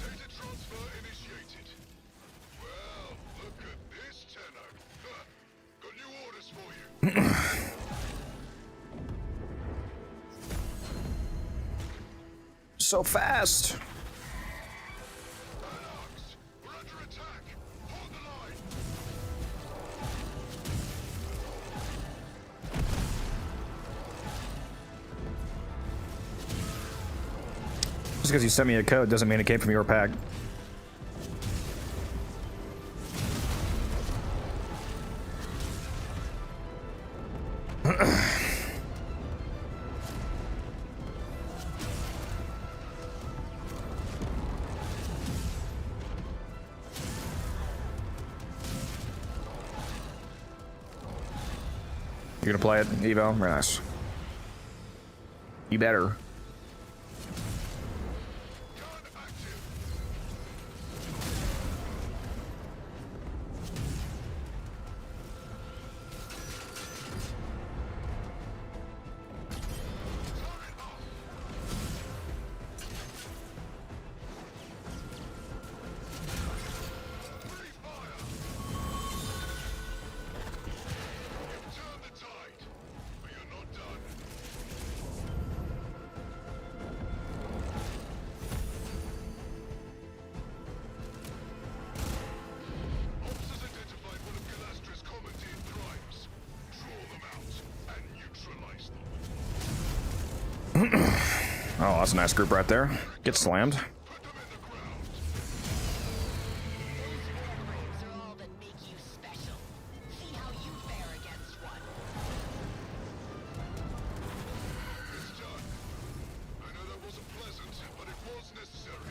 Data transfer initiated. Well, look at this, Tenno. Huh. Got new orders for you. So fast. Anarchs, we're under attack. Hold the line. Just because you sent me a code doesn't mean it came from your pack. You're gonna play it, Evo? Very nice. You better. Gun active. Turret up. Free fire. Turn the tide, but you're not done. Officers identified one of Galastra's commandeered crimes. Draw them out and neutralize them. Oh, that's a nice group right there. Get slammed. Put them in the ground. Those warframes are all that make you special. See how you fare against one. It's done. I know that wasn't pleasant, but it was necessary.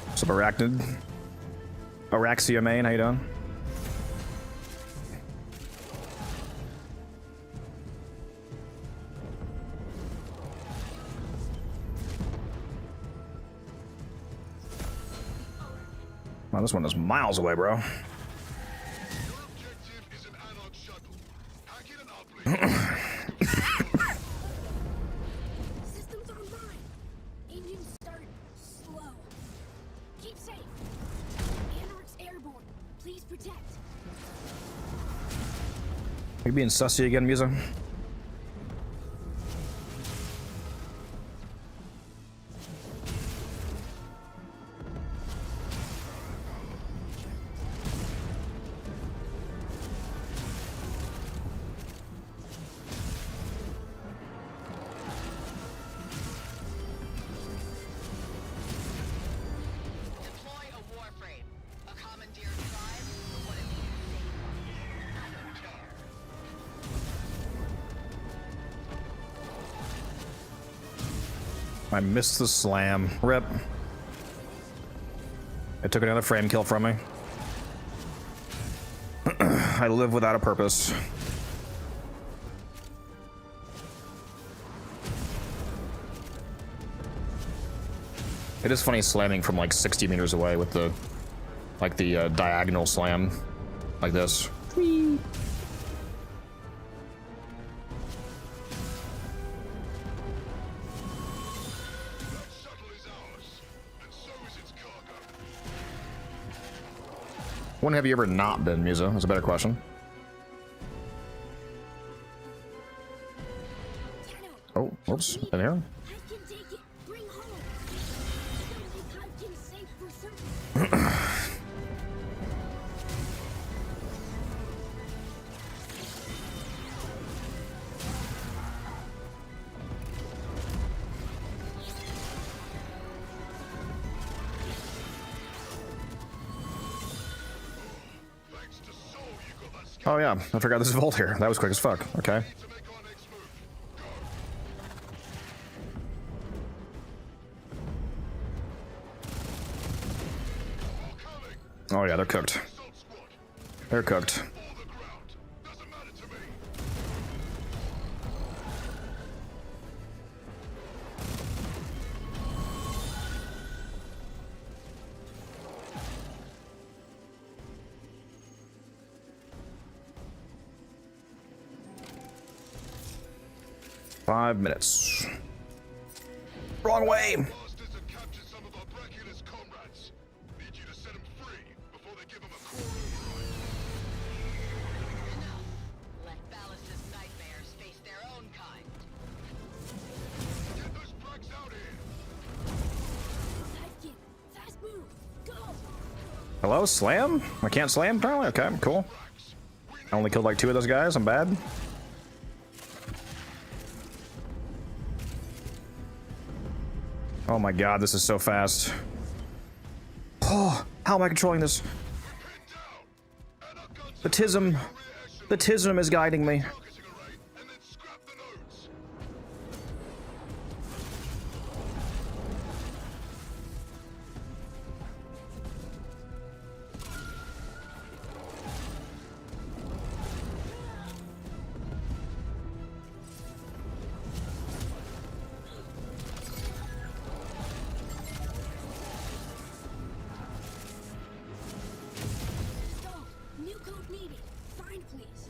What's up, Arachnid? Araxia main, how you doing? Wow, this one is miles away, bro. Your objective is an Anarch shuttle. Hack it and uplink. Systems online. Engine start slow. Keep safe. Anarch's airborne. Please protect. You being sussy again, Musa? Deploy a warframe. A commandeered tribe, or one of the insane ones. I don't care. I missed the slam. Rip. It took another frame kill from me. I live without a purpose. It is funny slamming from like 60 meters away with the, like the diagonal slam, like this. Whee. That shuttle is ours, and so is its cargo. When have you ever not been, Musa? That's a better question. Oh, oops, in here. I can take it. Bring home. I can save for certain. 'Thanks to Soul, you got that scout Oh yeah, I forgot there's a vault here. That was quick as fuck. Okay. to make our next move. Go. All coming. Oh yeah, they're cooked. Assault squad. They're cooked. All the ground. Doesn't matter to me. Five minutes. Wrong way. Bastards have captured some of our Bracula's comrades. Need you to set them free before they give them a core override. Let Ballas's nightmares face their own kind. Get those Bracs out here. Sidekick. Fast move. Go. Hello, slam? I can't slam apparently? Okay, cool. I only killed like 2 of those guys. I'm bad. Oh my god, this is so fast. Oh, how am I controlling this? The tism. The tism is guiding me. Targeting array, and then scrap the nodes. Stop. New code needed. Find, please.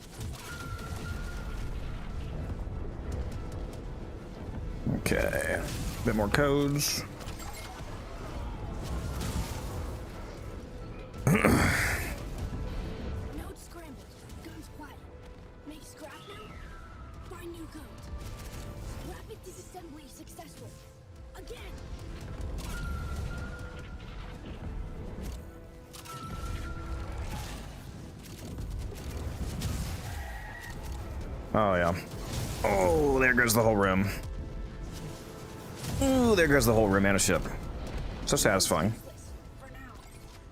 Okay. A bit more codes. Node scrambled. Guns quiet. Make scrap now? Find new codes. Rapid disassembly successful. Again! Oh yeah. Oh, there goes the whole room. Ooh, there goes the whole room and a ship. So satisfying. Useless. For now.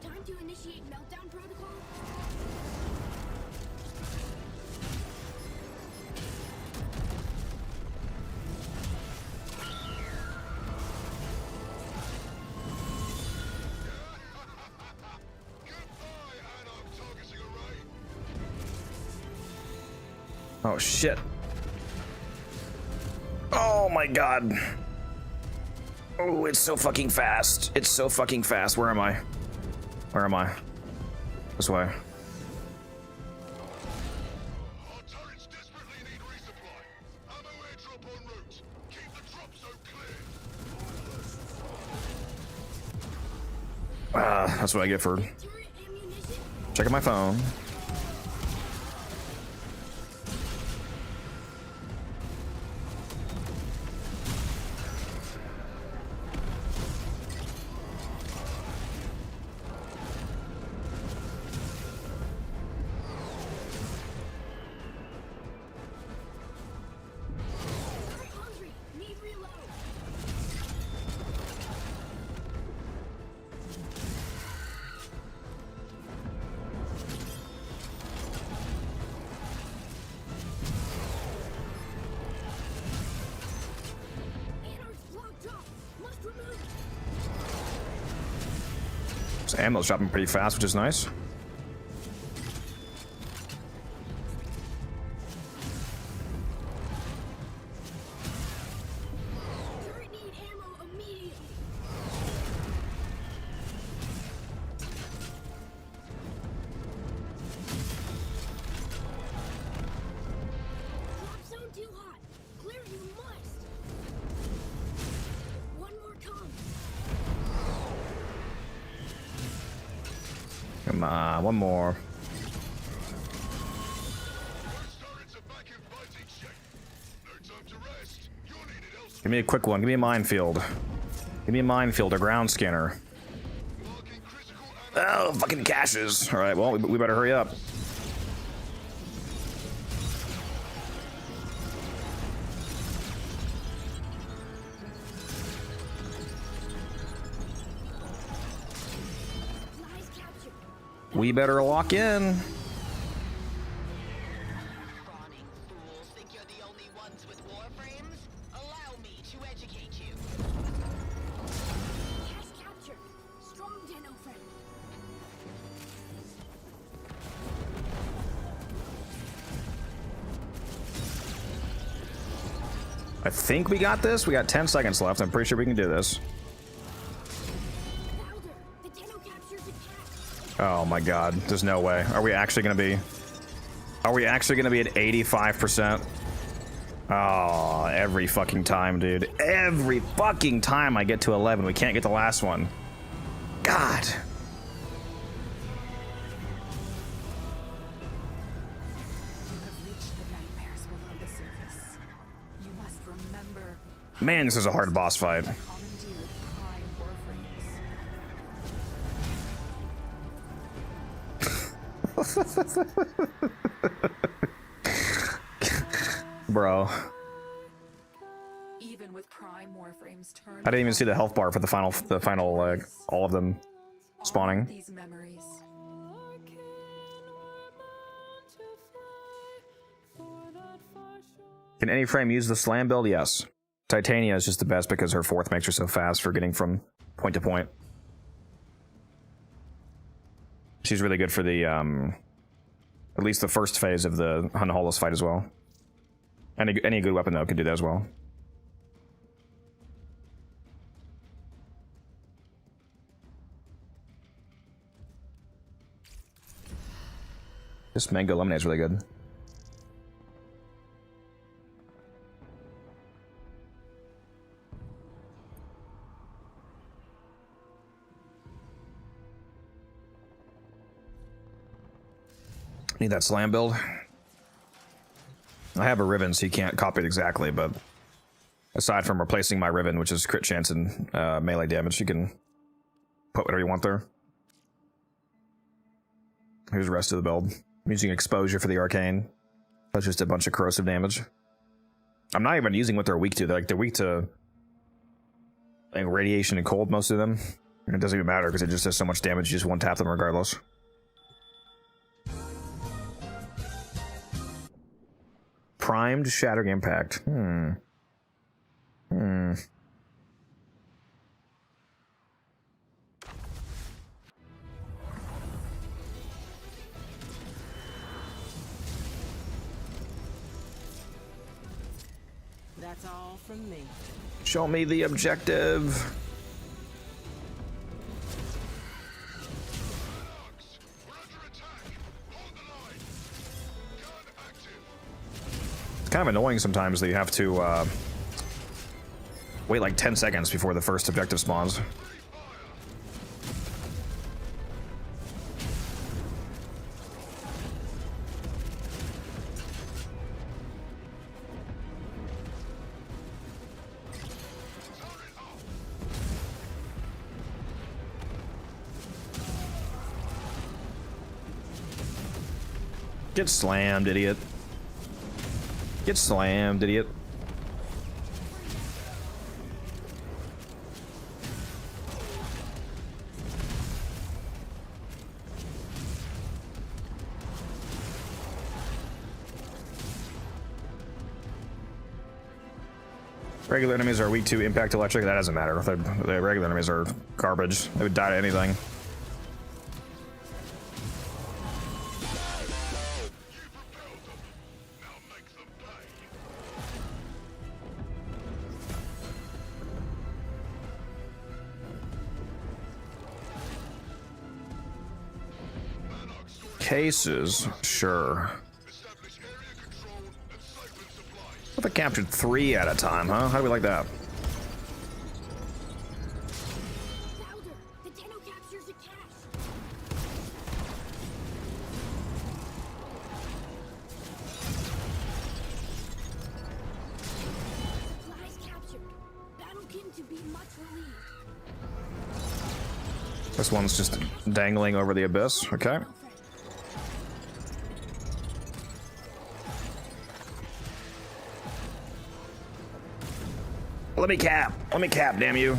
Time to initiate meltdown protocol? Goodbye, Anarch targeting array. Oh shit. Oh my god. Oh, it's so fucking fast. It's so fucking fast. Where am I? Where am I? This way. Our turrets desperately need resupply. Ammo airdrop en route. Keep the drop zone clear. That's what I get for Turret ammunition? checking my phone. Turret hungry. Need reload. Anarch's blocked off. Must remove. So ammo's dropping pretty fast, which is nice. Come on, one more. Turrets are back in fighting shape. No time to rest. You're needed elsewhere. Give me a quick one. Give me a minefield. Give me a minefield, a ground scanner. Marking critical ammo. Oh, fucking caches. All right, well, we better hurry up. Supplies captured. We better lock in. Fawning fools think you're the only ones with warframes? Allow me to educate you. Cash captured. Strong TennoCreate. I think we got this. We got 10 seconds left. I'm pretty sure we can do this. Louder. The Tenno captures the cash. Oh my god. There's no way. Are we actually gonna be... Are we actually gonna be at 85%? Oh, every fucking time, dude. Every fucking time I get to 11, we can't get the last one. God. You have reached the nightmares below the surface. You must remember Man, this is a hard boss fight. commandeered prime warframes. Bro. Even with prime warframes turned, I didn't even see the health bar for the final all of them spawning. these memories. Can any frame use the slam build? Yes. Titania is just the best because her fourth makes her so fast for getting from point to point. She's really good for the, at least the first phase of the Hunhollis fight as well. Any good weapon, though, can do that as well. This mango lemonade is really good. Need that slam build. I have a ribbon, so you can't copy it exactly, but aside from replacing my ribbon, which is crit chance and melee damage, you can put whatever you want there. Here's the rest of the build. I'm using exposure for the arcane. That's just a bunch of corrosive damage. I'm not even using what they're weak to. They're weak to like radiation and cold, most of them. And it doesn't even matter because it just does so much damage. You just one tap them regardless. Primed Shattering Impact. That's all from me. Show me the objective. We're under attack. Hold the line. Gun active. It's kind of annoying sometimes that you have to wait like 10 seconds before the first objective spawns. Get slammed, idiot. Get slammed, idiot. Regular enemies are weak to impact electric. That doesn't matter. The regular enemies are garbage. They would die to anything. Cases, sure. Establish area control and siphon supplies. What if I captured 3 at a time, huh? How do we like that? Louder. The Tenno captures the cache. much relieved. This one's just dangling over the abyss. Okay. Let me cap. Let me cap, damn you.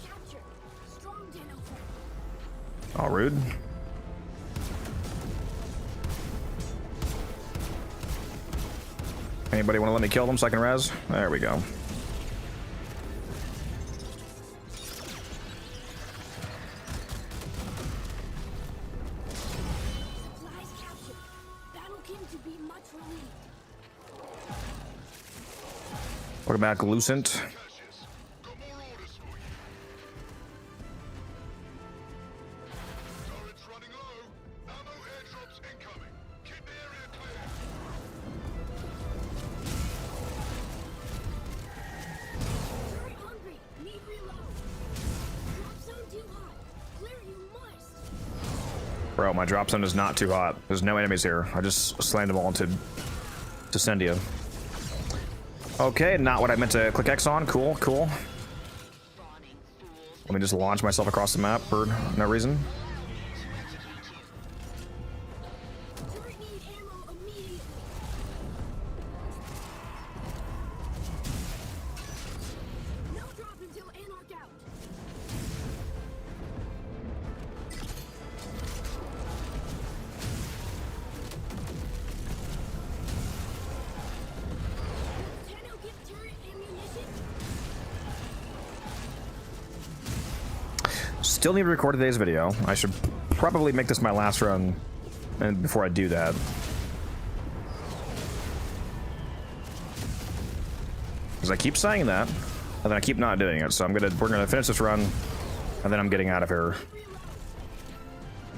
Captured. Strong TennoCreate. All rude. Anybody want to let me kill them so I can res? There we go. Supplies captured. Battlekin to be much relieved. Welcome back, Lucent. Cassius, got more orders for you. Turrets running low. Ammo airdrops incoming. Keep the area clear. Turret hungry. Need reload. Drop zone too hot. Clear you must. Bro, my drop zone is not too hot. There's no enemies here. I just slammed them all into Descendia. Okay, not what I meant to click X on. Cool, cool. Let me just launch myself across the map for no reason. Turret need ammo immediately. No drop until Anarch out. Tenno get turret ammunition? Still need to record today's video. I should probably make this my last run and before I do that. Because I keep saying that, and then I keep not doing it. So we're gonna finish this run, and then I'm getting out of here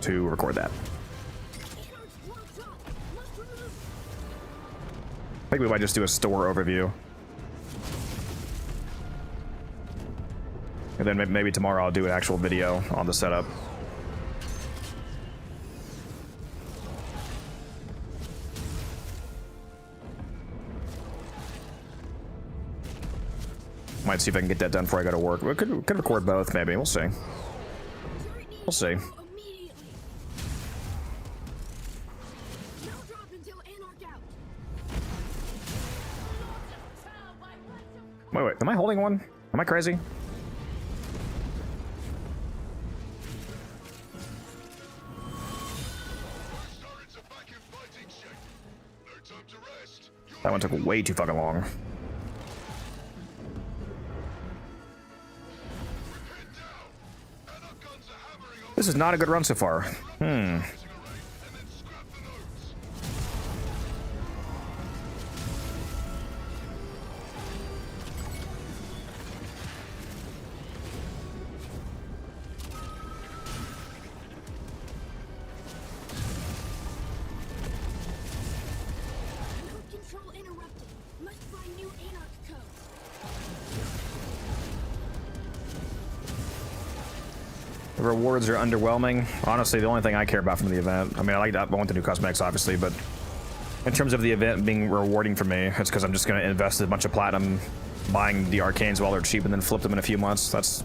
to record that. Anarch's blocked up. Must remove. I think we might just do a store overview. And then maybe tomorrow I'll do an actual video on the setup. Might see if I can get that done before I go to work. We could record both, maybe. We'll see. Turret needs We'll see. ammo immediately. No drop until Anarch out. Wait. Am I holding one? Am I crazy? Turrets are back in fighting shape. No time to rest. You're That one took way too fucking long. head down. And our guns are hammering on This is not a good run so far. using a ray, and then scrap the nodes. Node control interrupted. Must find new Anarch codes. The rewards are underwhelming. Honestly, the only thing I care about from the event, I mean, I want the new cosmetics, obviously, but in terms of the event being rewarding for me, it's because I'm just going to invest a bunch of platinum buying the Arcanes while they're cheap and then flip them in a few months. That's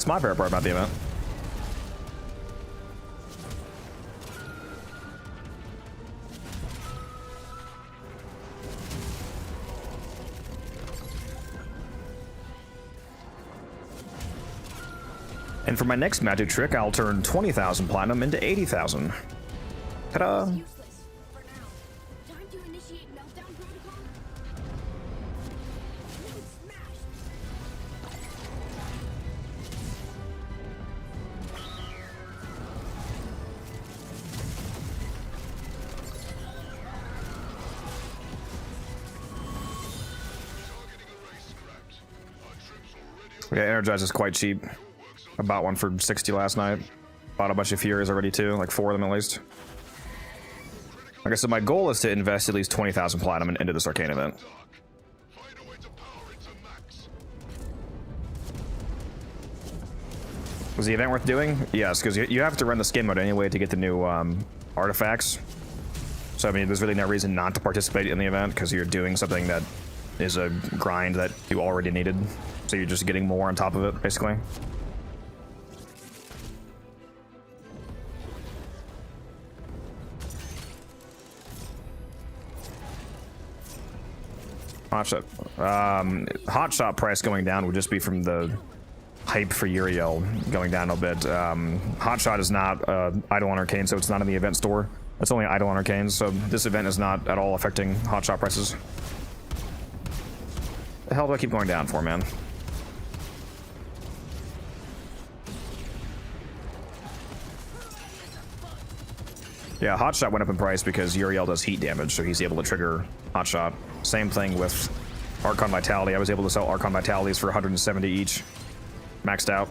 my favorite part about the event. And for my next magic trick, I'll turn 20,000 platinum into 80,000. Ta-da! Useless for now. Time to initiate meltdown protocol. Node smashed. Targeting array scrapped. Our troops already Yeah, Energize is quite cheap. I bought one for 60 last night. Bought a bunch of Furies already too, like 4 of them at least. Like I said, my goal is to invest at least 20,000 platinum into this Arcane event. dark. Find a way to power it to max. Was the event worth doing? Yes, because you have to run the skin mode anyway to get the new artifacts. So I mean, there's really no reason not to participate in the event because you're doing something that is a grind that you already needed. So you're just getting more on top of it, basically. Hotshot price going down would just be from the hype for Uriel going down a bit. Hotshot is not idle on Arcane, so it's not in the event store. It's only idle on Arcane, so this event is not at all affecting hotshot prices. The hell do I keep going down for, man? Yeah, hotshot went up in price because Uriel does heat damage, so he's able to trigger hotshot. Same thing with Archon Vitality. I was able to sell Archon Vitalities for 170 each. Maxed out.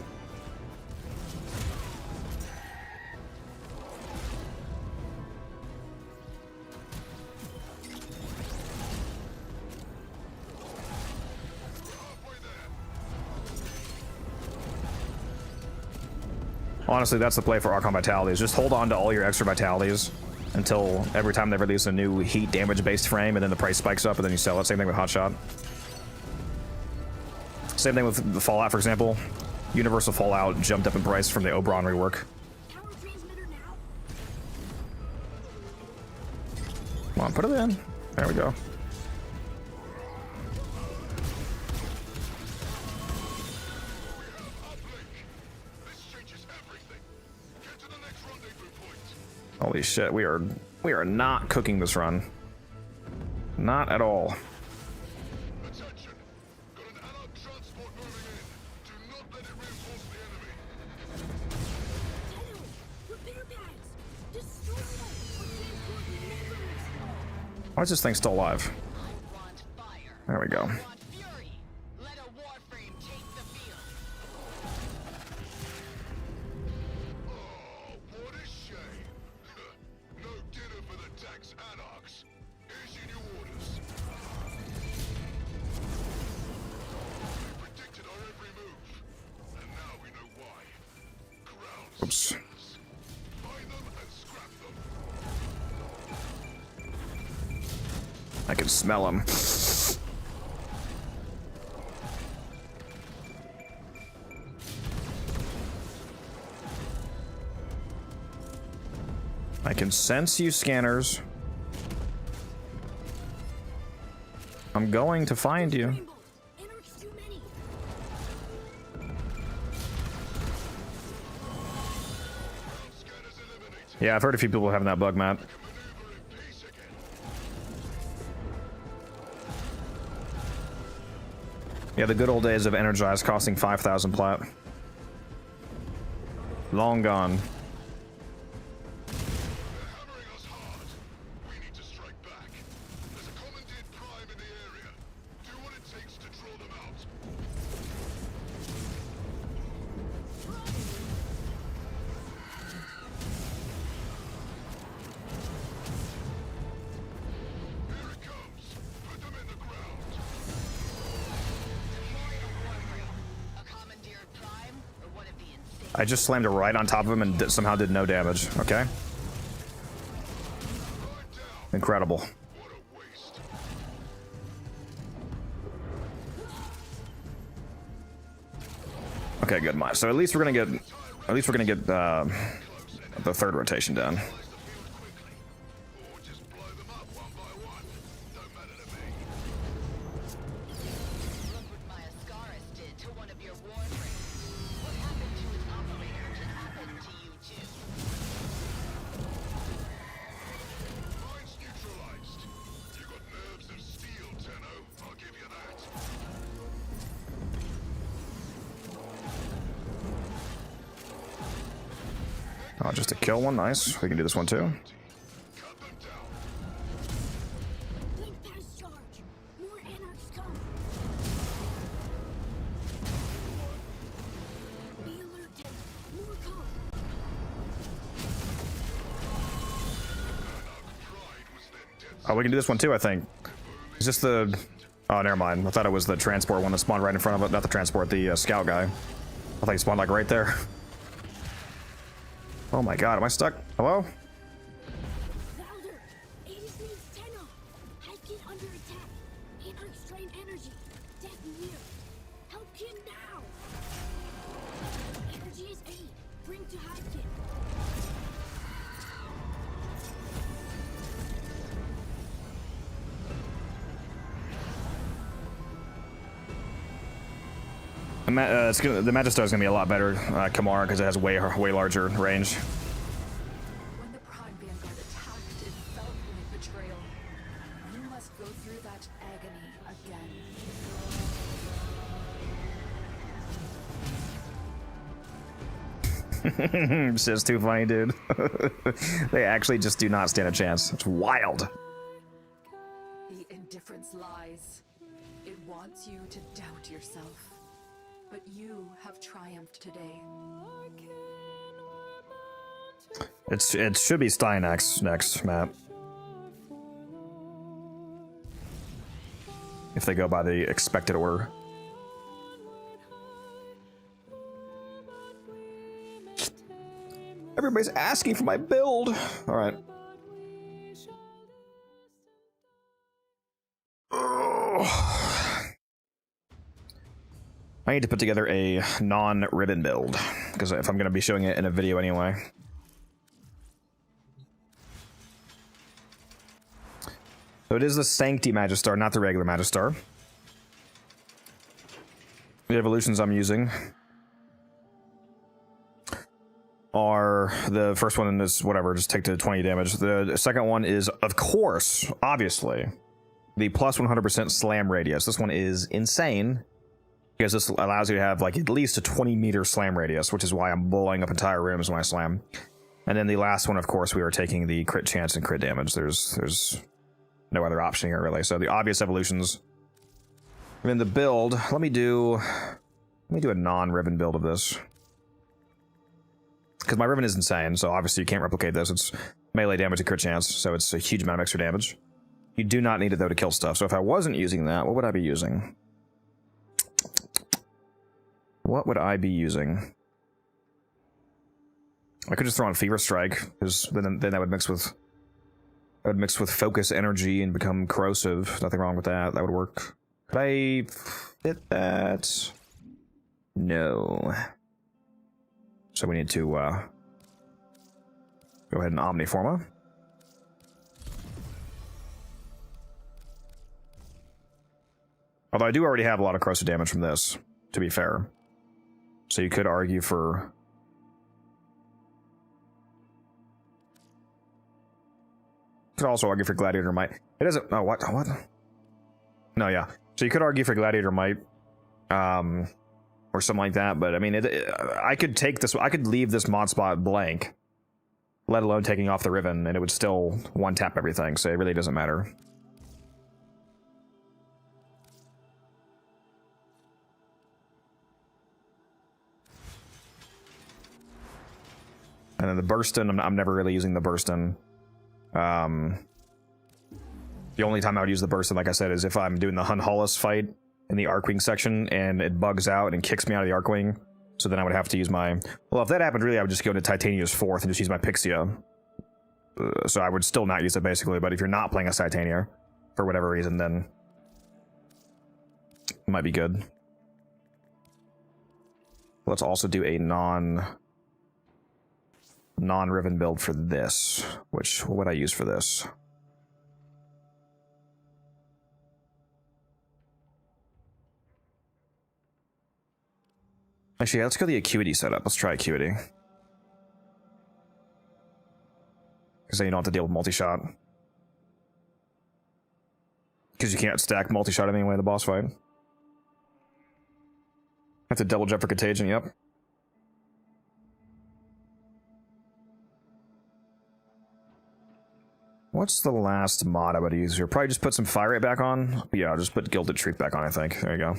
Honestly, that's the play for Archon Vitalities. Just hold on to all your extra Vitalities until every time they release a new heat damage-based frame, and then the price spikes up, and then you sell it. Same thing with Hotshot. Same thing with the Fallout, for example. Universal Fallout jumped up in price from the Oberon rework. Power transmitter now. Come on, put it in. There we go. Holy shit, we are not cooking this run. Not at all. Attention! Got an allied transport moving in. Do not let it reinforce the enemy. Tenno, repair bags. Destroy them or transport members. Why is this thing still alive? I want fire. There we go. I want fury. Let a Warframe take the field. Oh, what a shame. No dinner for the tax anarchs. Here's your new orders. We predicted our every move. And now we know why. Ground Oops. squares. Buy them and scrap them. I can smell them. I can sense you, scanners. I'm going to find you. Rainbow. Anarchs too many. Scanners eliminated. Yeah, I've heard a few people having that bug, Matt. Maneuver in peace again. Yeah, the good old days of Energize costing 5,000 plat. Long gone. Hammering us hard. We need to strike back. There's a commandeered prime in the area. Do what it takes to draw them out. Here it comes. Put them in the ground. Deploy a Warframe. A commandeered prime or one of the insane. I just slammed it right on top of him and somehow did no damage. Okay. Line down. Incredible. What a waste. Okay, good. So at least we're gonna get the third rotation done. Realize the field quickly. Or just blow them up one by one. Don't matter to me. Look what my Ascaris did to one of your Warframes. What happened to its operator can happen to you too. Mine's neutralized. You got nerves of steel, Tenno. I'll give you that. Oh, just to kill one. Nice. We can do this one too. Cut them down. Blink past charge. More anarchs come. Be alert, Tenno. More come. Pride was their dead. Oh, we can do this one too, I think. Is this the... Oh, never mind. I thought it was the transport one that spawned right in front of it. Not the transport, the scout guy. I thought he spawned like right there. Oh my god, am I stuck? Hello? Louder. Aegis needs Tenno. Has been under attack. Anarchs Dark strain energy. Death near. Help him now. Energy is 8. Bring to Hivekin. The Magistar is gonna be a lot better, Kamara, because it has way larger range. When the Prime Vanguard attacked, it felt like betrayal. You must go through that agony again. This is too funny, dude. They actually just do not stand a chance. It's wild. The indifference lies. It wants you to doubt yourself. But you have triumphed today. It should be Stein next map. If they go by the expected order. Everybody's asking for my build. All right. I need to put together a non-ribbon build, because if I'm going to be showing it in a video anyway. So it is the Sancti Magistar, not the regular Magistar. The evolutions I'm using are, the first one is whatever, just take to 20 damage. The second one is, of course, obviously, the plus 100% slam radius. This one is insane, because this allows you to have like at least a 20-meter slam radius, which is why I'm blowing up entire rooms when I slam. And then the last one, of course, we are taking the crit chance and crit damage. There's no other option here, really. So the obvious evolutions. And then the build, let me do a non-ribbon build of this. Because my ribbon is insane, so obviously you can't replicate this. It's melee damage and crit chance, so it's a huge amount of extra damage. You do not need it, though, to kill stuff. So if I wasn't using that, what would I be using? What would I be using? I could just throw on Fever Strike, because then that would mix with focus energy and become corrosive. Nothing wrong with that. That would work. Could I fit that? No. So we need to go ahead and Omniforma. Although I do already have a lot of corrosive damage from this, to be fair. So you could argue for... You could also argue for Gladiator Might. It doesn't... Oh, what? No, yeah. So you could argue for Gladiator Might. Or something like that, but I mean, I could take this... I could leave this mod spot blank, let alone taking off the ribbon, and it would still one-tap everything, so it really doesn't matter. And then the Burstin, I'm never really using the Burstin. The only time I would use the Burstin, like I said, is if I'm doing the Hunhollis fight in the Arcwing section, and it bugs out and kicks me out of the Arcwing. So then I would have to use my... Well, if that happened, really, I would just go to Titania's 4th and just use my Pixia. So I would still not use it, basically, but if you're not playing a Titania, for whatever reason, then... it might be good. Let's also do a non-ribbon build for this. What would I use for this? Actually, yeah, let's go the Acuity setup. Let's try Acuity. Because then you don't have to deal with multi-shot. Because you can't stack multi-shot anyway in the boss fight. Have to double jump for Contagion, yep. What's the last mod I would use here? Probably just put some fire rate back on. Yeah, I'll just put Gilded Shriek back on, I think. There you go.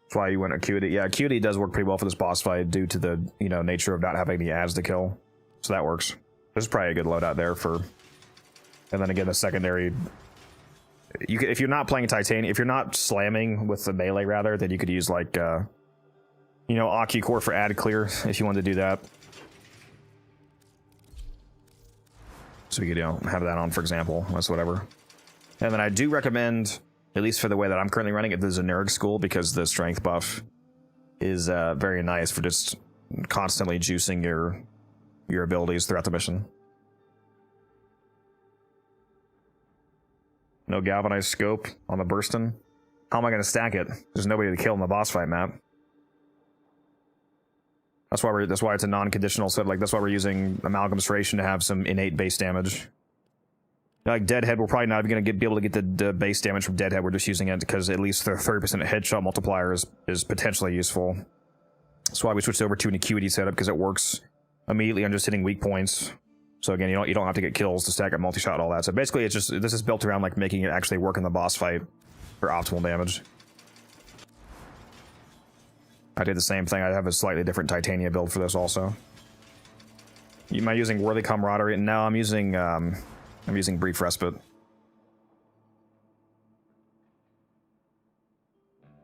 That's why you went Acuity. Yeah, Acuity does work pretty well for this boss fight due to the, nature of not having the ads to kill. So that works. There's probably a good loadout there for... And then again, the secondary... if you're not playing Titanium, if you're not slamming with the melee, rather, then you could use, like, Aki Core for ad clear, if you wanted to do that. So we could, you know, have that on, for example. That's whatever. And then I do recommend, at least for the way that I'm currently running it, the Xeneric School, because the strength buff is very nice for just constantly juicing your abilities throughout the mission. No galvanized scope on the Burston. How am I going to stack it? There's nobody to kill in the boss fight map. That's why it's a non-conditional set. Like, that's why we're using Amalgam Serration to have some innate base damage. Like Deadhead, we're probably not going to be able to get the base damage from Deadhead. We're just using it because at least the 30% headshot multiplier is potentially useful. That's why we switched over to an Acuity setup, because it works immediately on just hitting weak points. So again, you don't have to get kills to stack up multi-shot and all that. So basically, it's just, this is built around like making it actually work in the boss fight for optimal damage. I did the same thing. I have a slightly different Titania build for this also. Am I using Worthy Camaraderie? No, I'm using Brief Respite.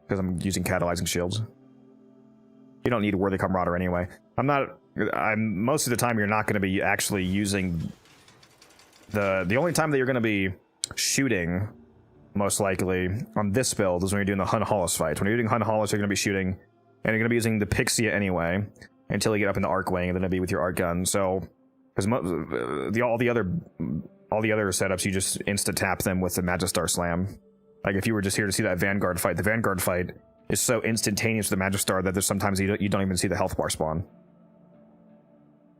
Because I'm using Catalyzing Shields. You don't need Worthy Camaraderie anyway. Most of the time you're not going to be actually using the only time that you're going to be shooting, most likely, on this build is when you're doing the Hun Hollis fight. When you're doing Hun Hollis, you're going to be shooting, and you're going to be using the Pixia anyway, until you get up in the Arc Wing, and then it'll be with your Arc Gun. So, because all the other setups, you just insta-tap them with the Magistar Slam. Like, if you were just here to see that Vanguard fight, the Vanguard fight is so instantaneous with the Magistar that there's sometimes you don't even see the health bar spawn.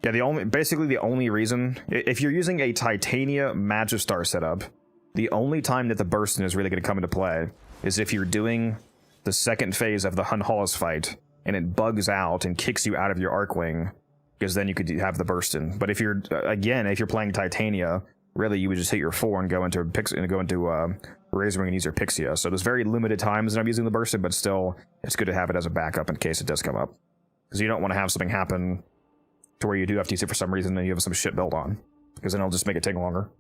Yeah, basically the only reason, if you're using a Titania Magistar setup, the only time that the Burston is really going to come into play is if you're doing the second phase of the Hun Hollis fight, and it bugs out and kicks you out of your Arcwing, because then you could have the Burston. But if you're, again, if you're playing Titania, really you would just hit your 4 and go into Razorwing and use your Pixia. So there's very limited times that I'm using the Burston, but still, it's good to have it as a backup in case it does come up. Because you don't want to have something happen to where you do have to use it for some reason and you have some shit built on, because then it'll just make it take longer.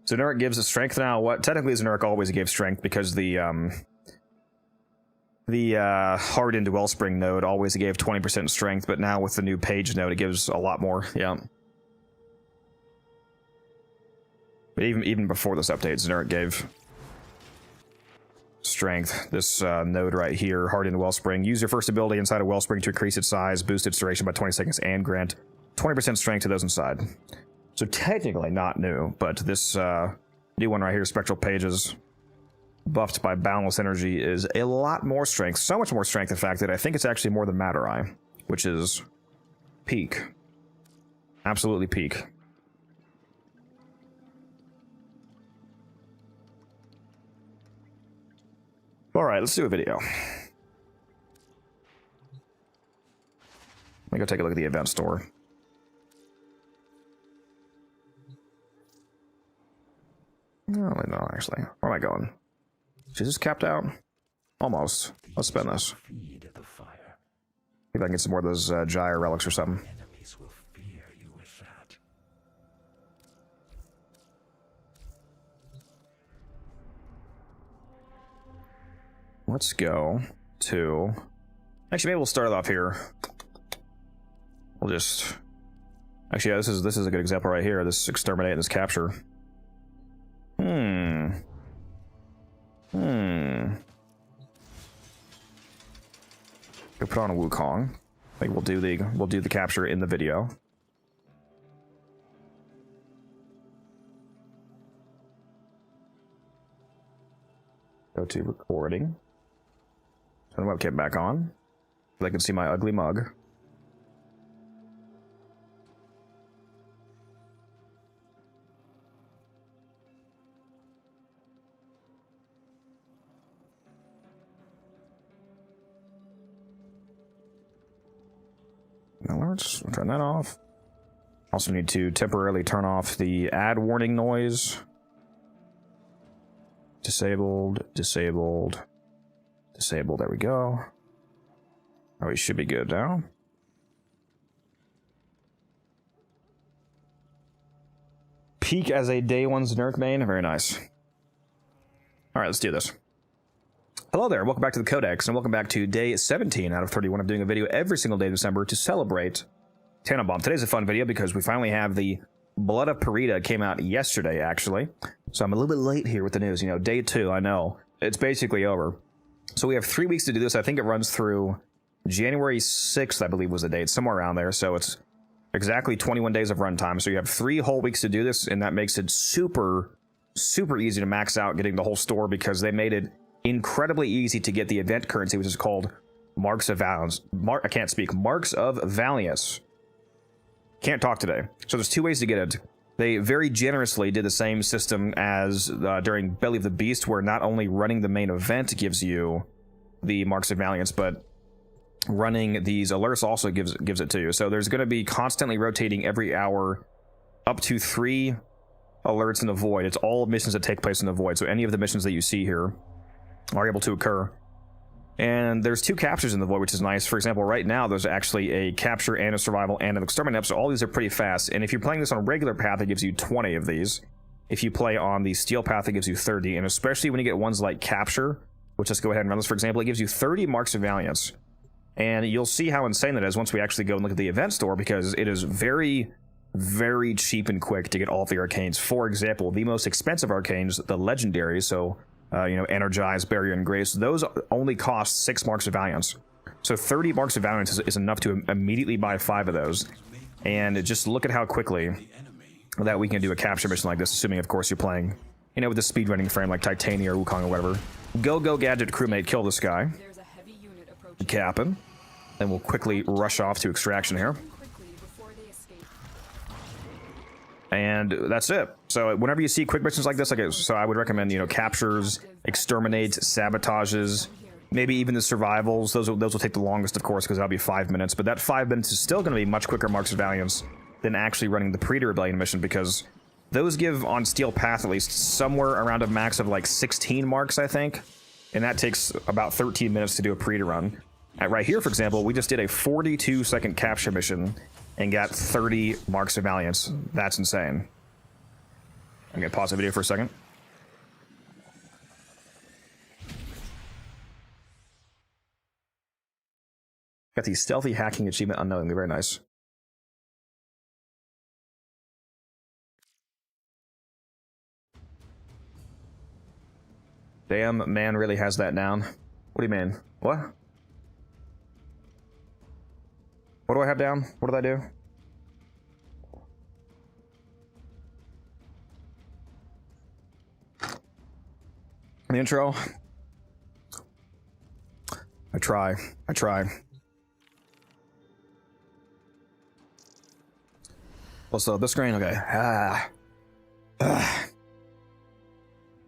Xeneric gives us strength now. What technically Xeneric always gave strength, because the hardened Wellspring node always gave 20% strength, but now with the new page node it gives a lot more. Yeah. But even before this update, Xeneric gave strength. This node right here, hardened Wellspring. Use your first ability inside a Wellspring to increase its size, boost its duration by 20 seconds, and grant 20% strength to those inside. So technically not new, but this new one right here, Spectral Pages, buffed by Boundless Energy, is a lot more strength. So much more strength, in fact, that I think it's actually more than Matter Eye, which is peak. Absolutely peak. Alright, let's do a video. Let me go take a look at the event store. No, actually. Where am I going? Is this capped out? Almost. Let's spend this. See if I can get some more of those Gyre relics or something. Let's go to... Actually, maybe we'll start off here. We'll just... Actually, yeah, this is a good example right here. This Exterminate and this Capture. Go put on a Wukong. I think we'll do the capture in the video. Go to recording. Turn the webcam back on, so they can see my ugly mug. Alerts, turn that off. Also need to temporarily turn off the ad warning noise. Disabled, disabled, disabled. There we go. Oh, we should be good now. Peak as a day one Xeneric main. Very nice. Alright, let's do this. Hello there, welcome back to the Codex, and welcome back to day 17 out of 31 of doing a video every single day of December to celebrate Tannenbaum. Today's a fun video because we finally have the Blood of Parida. It came out yesterday, actually. So I'm a little bit late here with the news. You know, day 2, I know. It's basically over. So we have 3 weeks to do this. I think it runs through January 6th, I believe was the date, somewhere around there. So it's exactly 21 days of runtime. So you have 3 whole weeks to do this, and that makes it super, super easy to max out getting the whole store because they made it incredibly easy to get the event currency, which is called Marks of Valiance. I can't speak. Marks of Valiance. Can't talk today. So there's 2 ways to get it. They very generously did the same system as during Belly of the Beast, where not only running the main event gives you the Marks of Valiance, but running these alerts also gives it to you. So there's going to be constantly rotating every hour up to 3 alerts in the void. It's all missions that take place in the void. So any of the missions that you see here are able to occur. And there's 2 captures in the void, which is nice. For example, right now, there's actually a capture and a survival and an exterminate. So all these are pretty fast. And if you're playing this on a regular path, it gives you 20 of these. If you play on the steel path, it gives you 30. And especially when you get ones like capture, which let's go ahead and run this, for example, it gives you 30 Marks of Valiance. And you'll see how insane that is once we actually go and look at the event store, because it is very, very cheap and quick to get all of the arcanes. For example, the most expensive arcanes, the legendaries, so you know, Energize, Barrier, and Grace, those only cost 6 Marks of Valiance. So 30 Marks of Valiance is enough to immediately buy 5 of those. And just look at how quickly that we can do a capture mission like this, assuming, of course, you're playing, you know, with a speedrunning frame like Titania or Wukong or whatever. Go, Gadget crewmate, kill this guy. There's a heavy unit approaching Cap him. Then we'll quickly rush off to extraction here. quickly before they escape. And that's it. So whenever you see quick missions like this, so I would recommend, you know, captures, exterminates, sabotages, maybe even the survivals. Those will take the longest, of course, because that'll be 5 minutes. But that 5 minutes is still going to be much quicker Marks of Valiance than actually running the Predator Rebellion mission, because those give, on Steel Path at least, somewhere around a max of like 16 marks, I think. And that takes about 13 minutes to do a Predator run. Right here, for example, we just did a 42-second capture mission and got 30 Marks of Valiance. That's insane. I'm going to pause the video for a second. Got the stealthy hacking achievement unknowingly. Very nice. Damn, man really has that down. What do you mean? What? What do I have down? What did I do? The intro? I try. Also, this screen? Okay.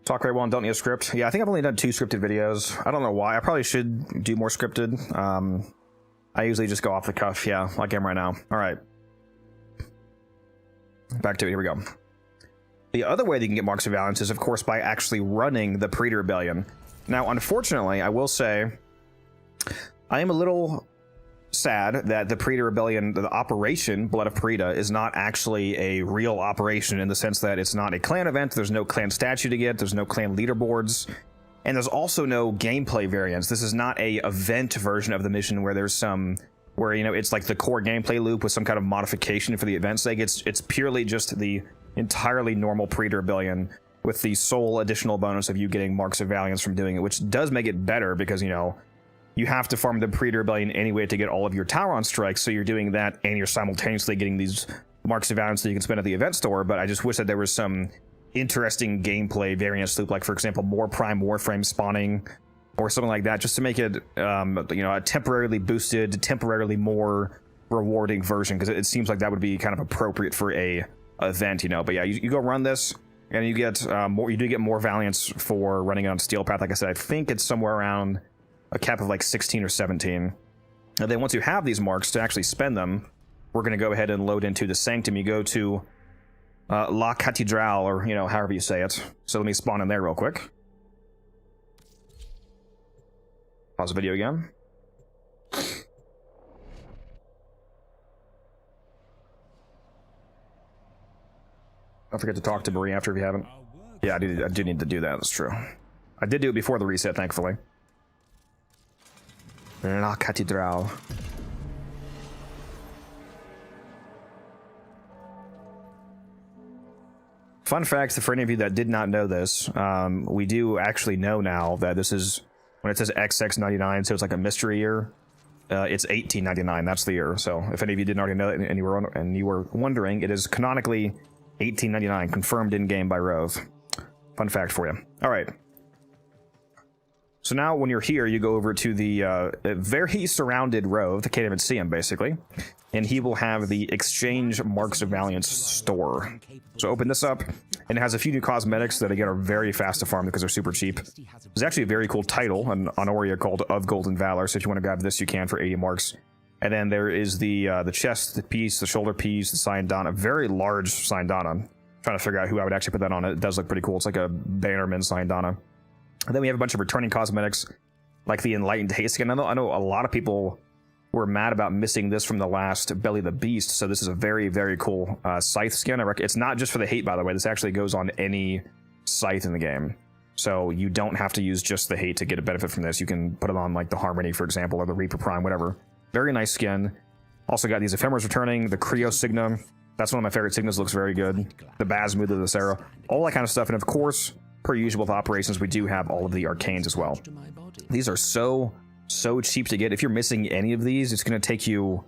Talk very well and don't need a script. Yeah, I think I've only done 2 scripted videos. I don't know why. I probably should do more scripted. I usually just go off the cuff, yeah, like I am right now. All right. Back to it, here we go. The other way that you can get Marks of Valiance is, of course, by actually running the Predator Rebellion. Now, unfortunately, I will say, I am a little sad that the Predator Rebellion, the operation Blood of Parida, is not actually a real operation, in the sense that it's not a clan event, there's no clan statue to get, there's no clan leaderboards, and there's also no gameplay variants. This is not a event version of the mission where there's some, where, you know, it's like the core gameplay loop with some kind of modification for the event's sake. It's purely just the entirely normal Predator Rebellion with the sole additional bonus of you getting Marks of Valiance from doing it, which does make it better because, you know, you have to farm the Predator Rebellion anyway to get all of your Tauron strikes, so you're doing that and you're simultaneously getting these Marks of Valiance that you can spend at the event store. But I just wish that there was some interesting gameplay variance loop, like, for example, more Prime Warframe spawning or something like that, just to make it, you know, a temporarily boosted, temporarily more rewarding version, because it seems like that would be kind of appropriate for a event, you know. But yeah, you go run this, and you get more. You do get more Valiance for running on Steel Path. Like I said, I think it's somewhere around a cap of like 16 or 17. And then once you have these marks to actually spend them, we're going to go ahead and load into the Sanctum. You go to La Cathédrale, or, you know, however you say it. So let me spawn in there real quick. Pause the video again. Don't forget to talk to Marie after if you haven't. Yeah, I do need to do that. That's true. I did do it before the reset, thankfully. La Cathédrale. Fun fact for any of you that did not know this, we do actually know now that this is, when it says XX99, so it's like a mystery year, it's 1899, that's the year. So if any of you didn't already know it and you were wondering, it is canonically 1899, confirmed in-game by Rove. Fun fact for you. All right. So now when you're here, you go over to the very surrounded Rove, they can't even see him basically, and he will have the Exchange Marks of Valiance store. So open this up, and it has a few new cosmetics that again are very fast to farm because they're super cheap. There's actually a very cool title on Aurea called Of Golden Valor, so if you want to grab this you can for 80 marks. And then there is the chest piece, the shoulder piece, the Syndana, a very large Syndana. I'm trying to figure out who I would actually put that on. It does look pretty cool. It's like a Bannerman Syndana. And then we have a bunch of returning cosmetics, like the Enlightened Haste skin. I know a lot of people were mad about missing this from the last Belly of the Beast, so this is a very, very cool Scythe skin. It's not just for the hate, by the way. This actually goes on any Scythe in the game. So you don't have to use just the hate to get a benefit from this. You can put it on, like, the Harmony, for example, or the Reaper Prime, whatever. Very nice skin. Also got these Ephemeras returning, the Creo Signa. That's one of my favorite Signas, looks very good. The Basmuth of the Sarah. All that kind of stuff, and of course, per usual with operations, we do have all of the Arcanes as well. These are so cheap to get. If you're missing any of these, it's going to take you,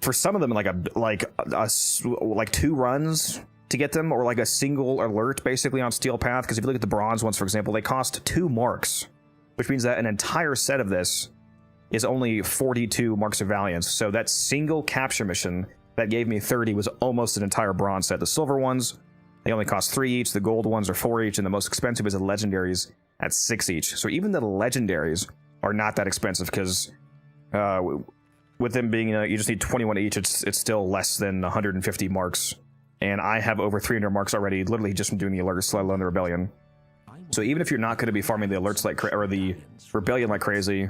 for some of them, like 2 runs to get them, or like a single alert basically on Steel Path. Because if you look at the bronze ones, for example, they cost 2 marks, which means that an entire set of this is only 42 Marks of Valiance. So that single capture mission that gave me 30 was almost an entire bronze set. The silver ones, they only cost 3 each, the gold ones are 4 each, and the most expensive is the legendaries at 6 each. So even the legendaries are not that expensive, because with them being, you just need 21 each, it's still less than 150 marks. And I have over 300 marks already, literally just from doing the alerts, let alone the Rebellion. So even if you're not going to be farming the alerts or the Rebellion like crazy,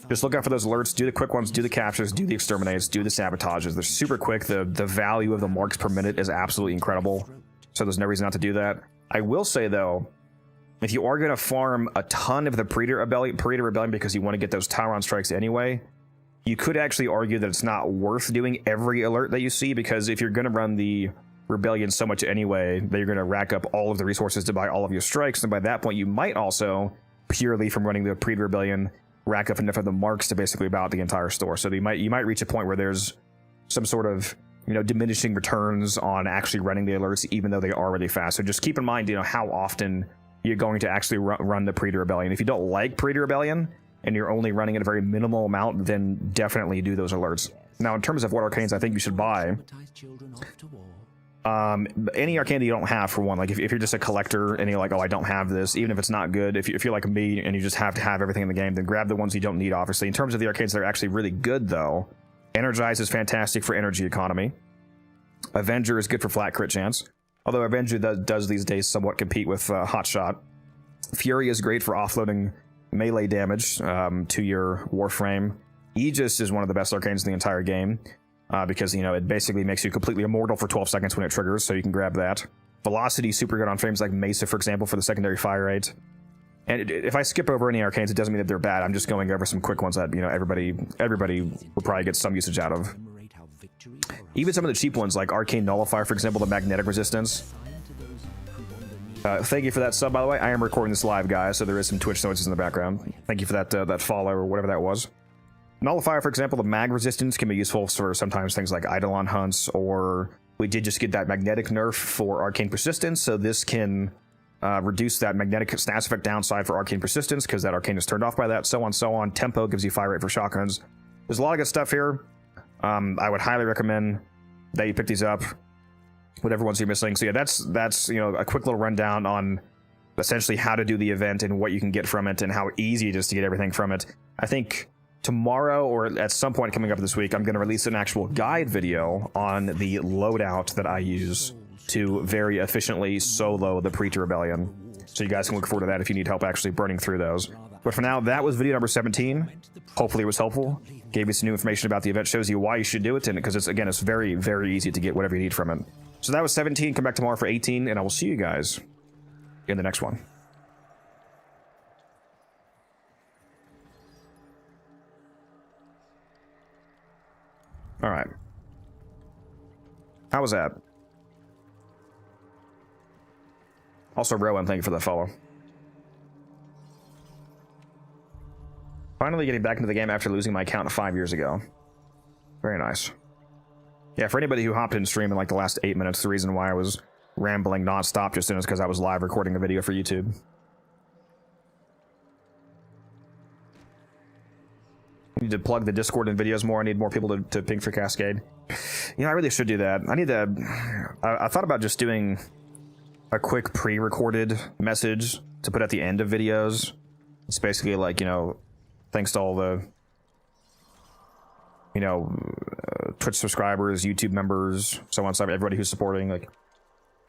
just look out for those alerts, do the quick ones, do the captures, do the exterminates, do the sabotages. They're super quick. The value of the marks per minute is absolutely incredible. So there's no reason not to do that. I will say, though, if you are going to farm a ton of the Predator Rebellion because you want to get those Tyron strikes anyway, you could actually argue that it's not worth doing every alert that you see, because if you're going to run the Rebellion so much anyway, that you're going to rack up all of the resources to buy all of your strikes, and by that point you might also, purely from running the Predator Rebellion, rack up enough of the marks to basically buy out the entire store. So you might reach a point where there's some sort of, diminishing returns on actually running the alerts, even though they are really fast. So just keep in mind, how often you're going to actually run the Predator Rebellion. If you don't like Predator Rebellion and you're only running at a very minimal amount, then definitely do those alerts. Now, in terms of what Arcanes I think you should buy, any Arcane that you don't have, for one, like if you're just a collector and you're like, oh, I don't have this, even if it's not good, if you're like me and you just have to have everything in the game, then grab the ones you don't need, obviously. In terms of the Arcanes that are actually really good, though, Energize is fantastic for energy economy. Avenger is good for flat crit chance, although Avenger does these days somewhat compete with Hotshot. Fury is great for offloading melee damage to your Warframe. Aegis is one of the best Arcanes in the entire game, because, it basically makes you completely immortal for 12 seconds when it triggers, so you can grab that. Velocity is super good on frames like Mesa, for example, for the secondary fire rate. And if I skip over any Arcanes, it doesn't mean that they're bad. I'm just going over some quick ones that, everybody will probably get some usage out of. Even some of the cheap ones, like Arcane Nullifier, for example, the magnetic resistance. Thank you for that sub, by the way. I am recording this live, guys, so there is some Twitch noises in the background. Thank you for that follow, or whatever that was. Nullifier, for example, the mag resistance can be useful for sometimes things like Eidolon hunts, or we did just get that magnetic nerf for Arcane Persistence, so this can reduce that magnetic status effect downside for Arcane Persistence, because that Arcane is turned off by that, so on, so on. Tempo gives you fire rate for shotguns. There's a lot of good stuff here. I would highly recommend that you pick these up, whatever ones you're missing. So yeah, that's a quick little rundown on essentially how to do the event and what you can get from it and how easy it is to get everything from it. I think tomorrow, or at some point coming up this week, I'm going to release an actual guide video on the loadout that I use to very efficiently solo the Preacher Rebellion. So you guys can look forward to that if you need help actually burning through those. But for now, that was video number 17. Hopefully it was helpful. Gave you some new information about the event, shows you why you should do it, and because it's very, very easy to get whatever you need from it. So that was 17. Come back tomorrow for 18, and I will see you guys in the next one. All right. How was that? Also, Rowan, thank you for that follow. Finally getting back into the game after losing my account 5 years ago. Very nice. Yeah, for anybody who hopped in stream in like the last 8 minutes, the reason why I was rambling nonstop just then is because I was live recording a video for YouTube. I need to plug the Discord and videos more. I need more people to ping for Cascade. You know, I really should do that. I need to... I thought about just doing a quick pre-recorded message to put at the end of videos. It's basically like, you know, thanks to all the, you know, Twitch subscribers, YouTube members, so on and so forth, everybody who's supporting, like,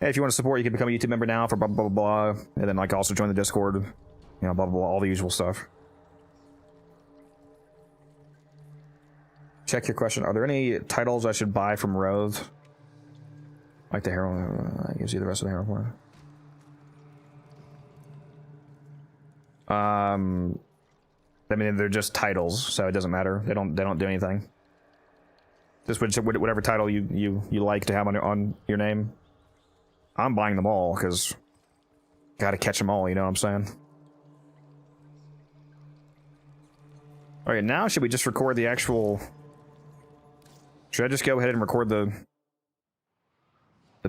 hey, if you want to support, you can become a YouTube member now for blah, blah, blah, blah. And then, like, also join the Discord, you know, blah, blah, blah, all the usual stuff. Check your question. Are there any titles I should buy from Rove? Like the Herald, I gives you the rest of the Herald one. I mean, they're just titles, so it doesn't matter. They don't do anything. Just whatever title you like to have on your name. I'm buying them all because gotta catch them all. You know what I'm saying? All right, now should we just record the actual? Should I just go ahead and record the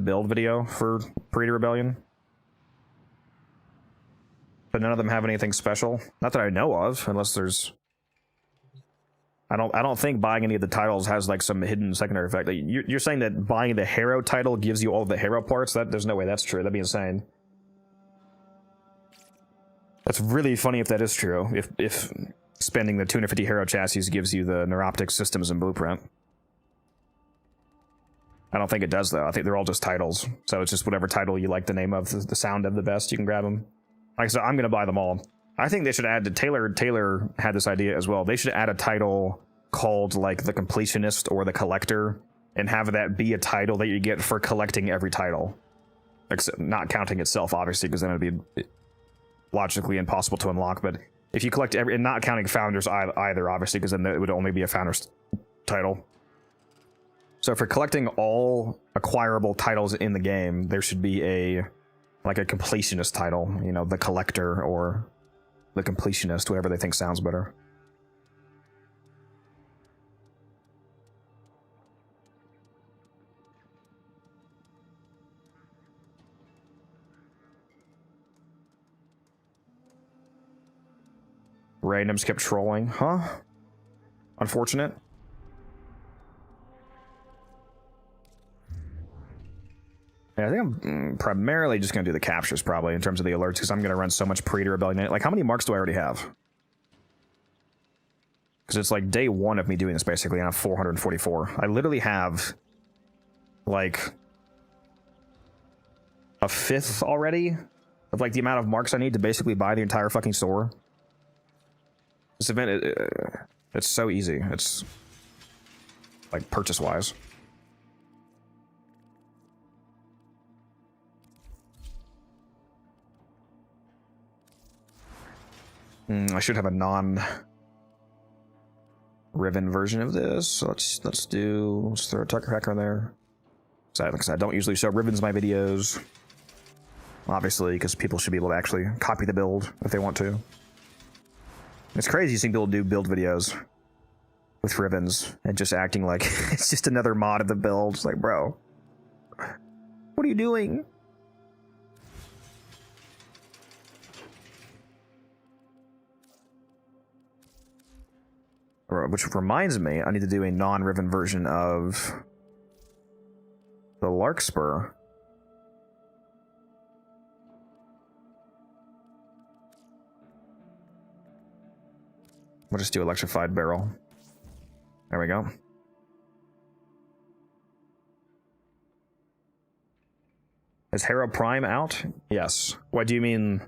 build video for Predator Rebellion? But none of them have anything special. Not that I know of, unless there's... I don't think buying any of the titles has like some hidden secondary effect. Like, you're saying that buying the Harrow title gives you all the Harrow parts? There's no way that's true. That'd be insane. That's really funny if that is true. If spending the 250 Harrow chassis gives you the Neuroptic systems and blueprint. I don't think it does, though. I think they're all just titles. So it's just whatever title you like the name of, the sound of the best, you can grab them. Like I said, I'm going to buy them all. I think they should add to Taylor had this idea as well. They should add a title called like the Completionist or the Collector and have that be a title that you get for collecting every title. Except not counting itself, obviously, because then it'd be logically impossible to unlock. But if you collect every, and not counting Founders either, obviously, because then it would only be a Founders title. So for collecting all acquirable titles in the game, there should be a completionist title, you know, the Collector or the Completionist, whatever they think sounds better. Randoms kept trolling, huh? Unfortunate. Yeah, I think I'm primarily just going to do the captures, probably, in terms of the alerts, because I'm going to run so much Predator Rebellion. Like, how many marks do I already have? Because it's like day one of me doing this, basically, and I have 444. I literally have, like, a fifth already of, like, the amount of marks I need to basically buy the entire fucking store. This event, it's so easy. It's, like, purchase-wise. I should have a non-Riven version of this. So let's throw a Tucker Hacker in there. So, like I said, I don't usually show Rivens in my videos, obviously, because people should be able to actually copy the build if they want to. It's crazy seeing people do build videos with Rivens and just acting like it's just another mod of the build. It's like, bro, what are you doing? Which reminds me, I need to do a non-Riven version of the Larkspur. We'll just do Electrified Barrel. There we go. Is Harrow Prime out? Yes. What do you mean?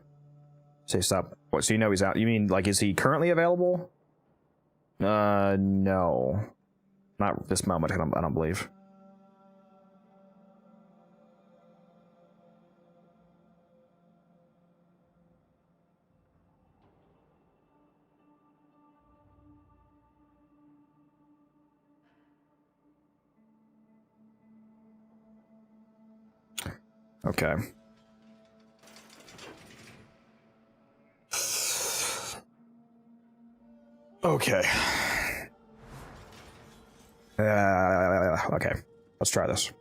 Say stop. What? So you know he's out? You mean, like, is he currently available? No. Not this moment, I don't believe. Okay. Okay. Okay. Let's try this.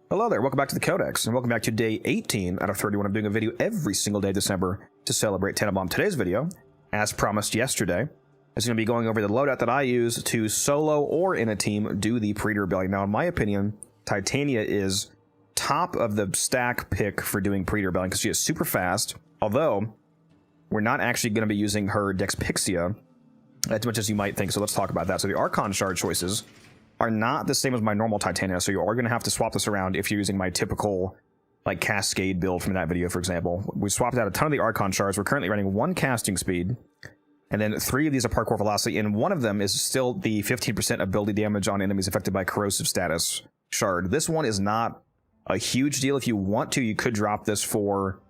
Hello there, welcome back to the Codex, and welcome back to day 18 out of 31. I'm doing a video every single day of December to celebrate Tannenbaum. Today's video, as promised yesterday, is going to be going over the loadout that I use to solo or in a team do the Predator Rebellion. Now, in my opinion, Titania is top of the stack pick for doing Predator Rebellion because she is super fast, although we're not actually going to be using her Dexpixia as much as you might think, so let's talk about that. So the Archon shard choices are not the same as my normal Titania, so you are going to have to swap this around if you're using my typical like Cascade build from that video, for example. We swapped out a ton of the Archon shards. We're currently running 1 casting speed, and then 3 of these are parkour velocity, and one of them is still the 15% ability damage on enemies affected by corrosive status shard. This one is not a huge deal. If you want to, you could drop this for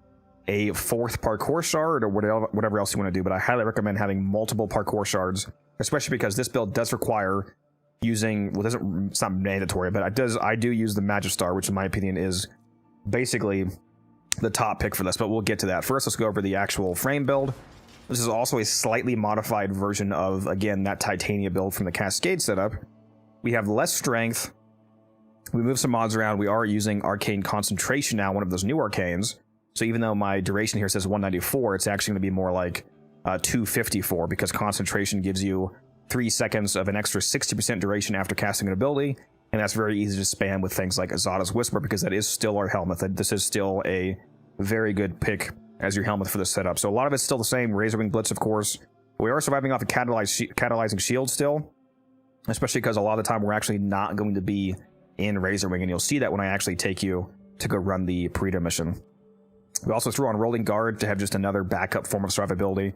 a 4th parkour shard or whatever else you want to do, but I highly recommend having multiple parkour shards, especially because this build does require using, well, it's not mandatory, but I do use the Magistar, which in my opinion is basically the top pick for this, but we'll get to that. First, let's go over the actual frame build. This is also a slightly modified version of, again, that Titania build from the Cascade setup. We have less strength. We move some mods around. We are using Arcane Concentration now, one of those new Arcanes. So even though my duration here says 194, it's actually going to be more like 254 because Concentration gives you 3 seconds of an extra 60% duration after casting an ability, and that's very easy to spam with things like Azada's Whisper because that is still our helmet. This is still a very good pick as your helmet for this setup. So a lot of it's still the same. Razorwing Blitz, of course. We are surviving off a catalyzing shield still, especially because a lot of the time we're actually not going to be in Razorwing, and you'll see that when I actually take you to go run the Predator mission. We also threw on Rolling Guard to have just another backup form of survivability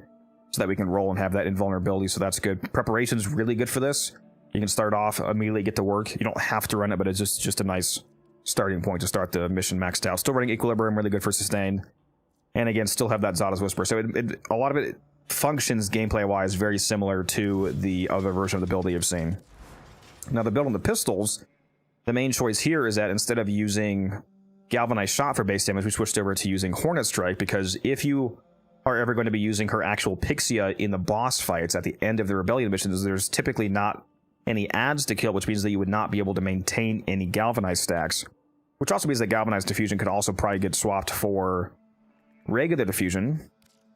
so that we can roll and have that invulnerability, so that's good. Preparation's really good for this. You can start off, immediately get to work. You don't have to run it, but it's just a nice starting point to start the mission maxed out. Still running Equilibrium, really good for sustain. And again, still have that Zada's Whisper. So a lot of it functions gameplay-wise very similar to the other version of the build that you've seen. Now, the build on the pistols, the main choice here is that instead of using Galvanized Shot for base damage, we switched over to using Hornet Strike, because if you are ever going to be using her actual Pixia in the boss fights at the end of the Rebellion missions, there's typically not any ads to kill, which means that you would not be able to maintain any Galvanized stacks, which also means that Galvanized Diffusion could also probably get swapped for regular Diffusion.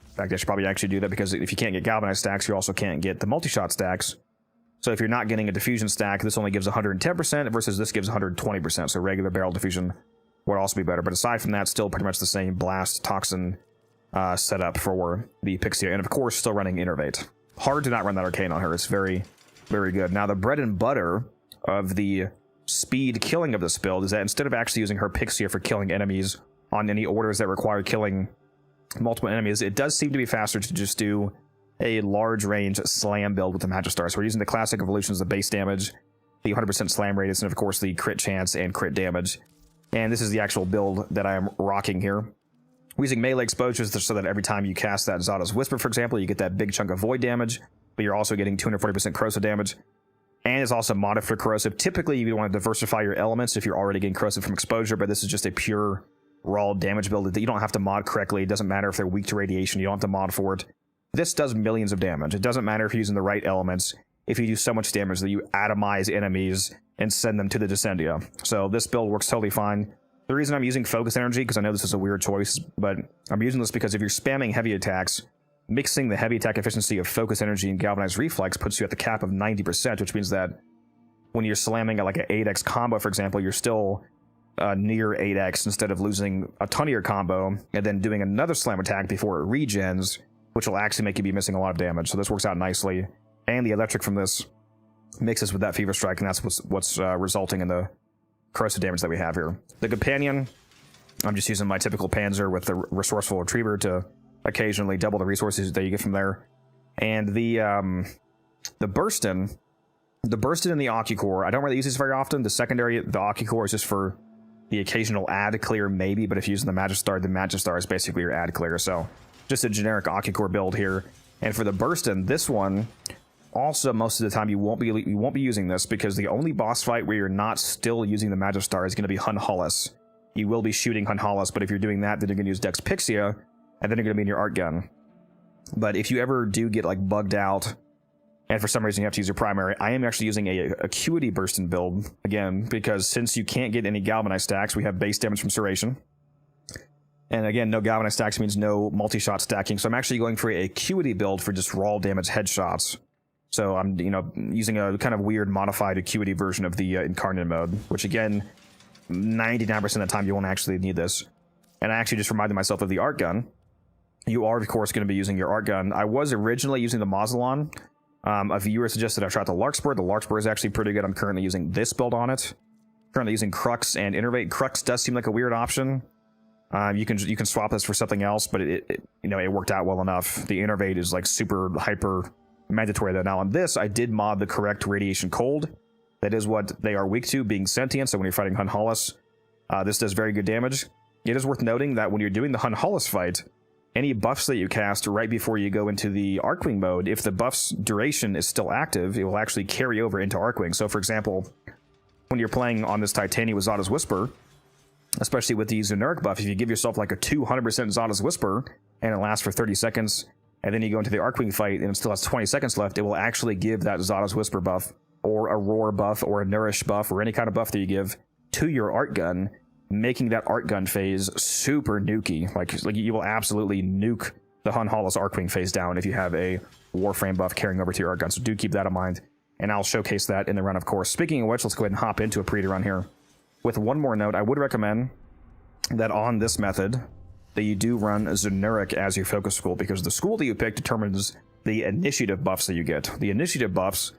In fact, I should probably actually do that, because if you can't get Galvanized stacks, you also can't get the multi-shot stacks. So if you're not getting a Diffusion stack, this only gives 110% versus this gives 120%, so regular barrel Diffusion would also be better. But aside from that, still pretty much the same Blast Toxin setup for the Pixia, and of course still running Innervate. Hard to not run that Arcane on her. It's very, very good. Now, the bread and butter of the speed killing of this build is that instead of actually using her Pixia for killing enemies on any orders that require killing multiple enemies, it does seem to be faster to just do a large range slam build with the Magistar. So we're using the classic evolutions, the base damage, the 100% slam radius, and of course the crit chance and crit damage. And this is the actual build that I am rocking here. We're using melee exposures so that every time you cast that Zada's Whisper, for example, you get that big chunk of void damage, but you're also getting 240% corrosive damage. And it's also modded for corrosive. Typically, you want to diversify your elements if you're already getting corrosive from exposure, but this is just a pure raw damage build that you don't have to mod correctly. It doesn't matter if they're weak to radiation. You don't have to mod for it. This does millions of damage. It doesn't matter if you're using the right elements. If you do so much damage that you atomize enemies and send them to the Descendia. So this build works totally fine. The reason I'm using Focus Energy, because I know this is a weird choice, but I'm using this because if you're spamming heavy attacks, mixing the heavy attack efficiency of Focus Energy and Galvanized Reflex puts you at the cap of 90%, which means that when you're slamming at like an 8x combo, for example, you're still near 8x instead of losing a ton of your combo and then doing another slam attack before it regens, which will actually make you be missing a lot of damage. So this works out nicely. And the electric from this mixes with that Fever Strike, and that's what's resulting in the corrosive damage that we have here. The companion, I'm just using my typical Panzer with the Resourceful Retriever to occasionally double the resources that you get from there. And the Burstin and the Occucore, I don't really use these very often. The secondary, the Occucore, is just for the occasional ad clear maybe, but if you're using the Magistar is basically your ad clear. So just a generic Occucore build here. And for the Burstin, this one, also most of the time you won't be using this, because the only boss fight where you're not still using the Magistar is going to be Hun Hullis. you will be shooting Hunhalas, but if you're doing that, then you're going to use Dex Pixia, and then you're going to be in your art gun. But if you ever do get like bugged out, and for some reason you have to use your primary, I am actually using a Acuity Bursting build, again, because since you can't get any Galvanized stacks, we have base damage from Serration. And again, no Galvanized stacks means no multi-shot stacking, so I'm actually going for a Acuity build for just raw damage headshots. So I'm, using a kind of weird modified Acuity version of the Incarnate mode, which again, 99% of the time you won't actually need this. And I actually just reminded myself of the art gun. You are, of course, going to be using your art gun. I was originally using the Mausolon. A viewer suggested I try out the Larkspur. The Larkspur is actually pretty good. I'm currently using this build on it. Currently using Crux and Innervate. Crux does seem like a weird option. You can swap this for something else, but it worked out well enough. The Innervate is like super hyper mandatory though. Now on this, I did mod the correct Radiation Cold. That is what they are weak to, being sentient. So when you're fighting Hunhalas, this does very good damage. It is worth noting that when you're doing the Hunhalas fight, any buffs that you cast right before you go into the Arcwing mode, if the buff's duration is still active, it will actually carry over into Arcwing. So for example, when you're playing on this Titania with Zada's Whisper, especially with the Zunuric buff, if you give yourself like a 200% Zada's Whisper, and it lasts for 30 seconds, and then you go into the Arcwing fight and it still has 20 seconds left, it will actually give that Zada's Whisper buff, or a Roar buff, or a Nourish buff, or any kind of buff that you give to your art gun, making that art gun phase super nukey. Like you will absolutely nuke the Hunhalas Arcwing phase down if you have a Warframe buff carrying over to your art gun. So do keep that in mind, and I'll showcase that in the run, of course. Speaking of which, let's go ahead and hop into a pre-to run here. With one more note, I would recommend that on this method that you do run Zunuric as your focus school, because the school that you pick determines the initiative buffs that you get. The initiative buffs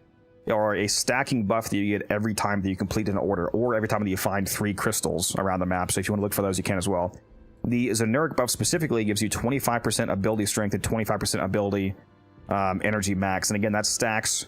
are a stacking buff that you get every time that you complete an order, or every time that you find 3 crystals around the map. So if you want to look for those, you can as well. The Zunuric buff specifically gives you 25% ability strength and 25% ability energy max. And again, that stacks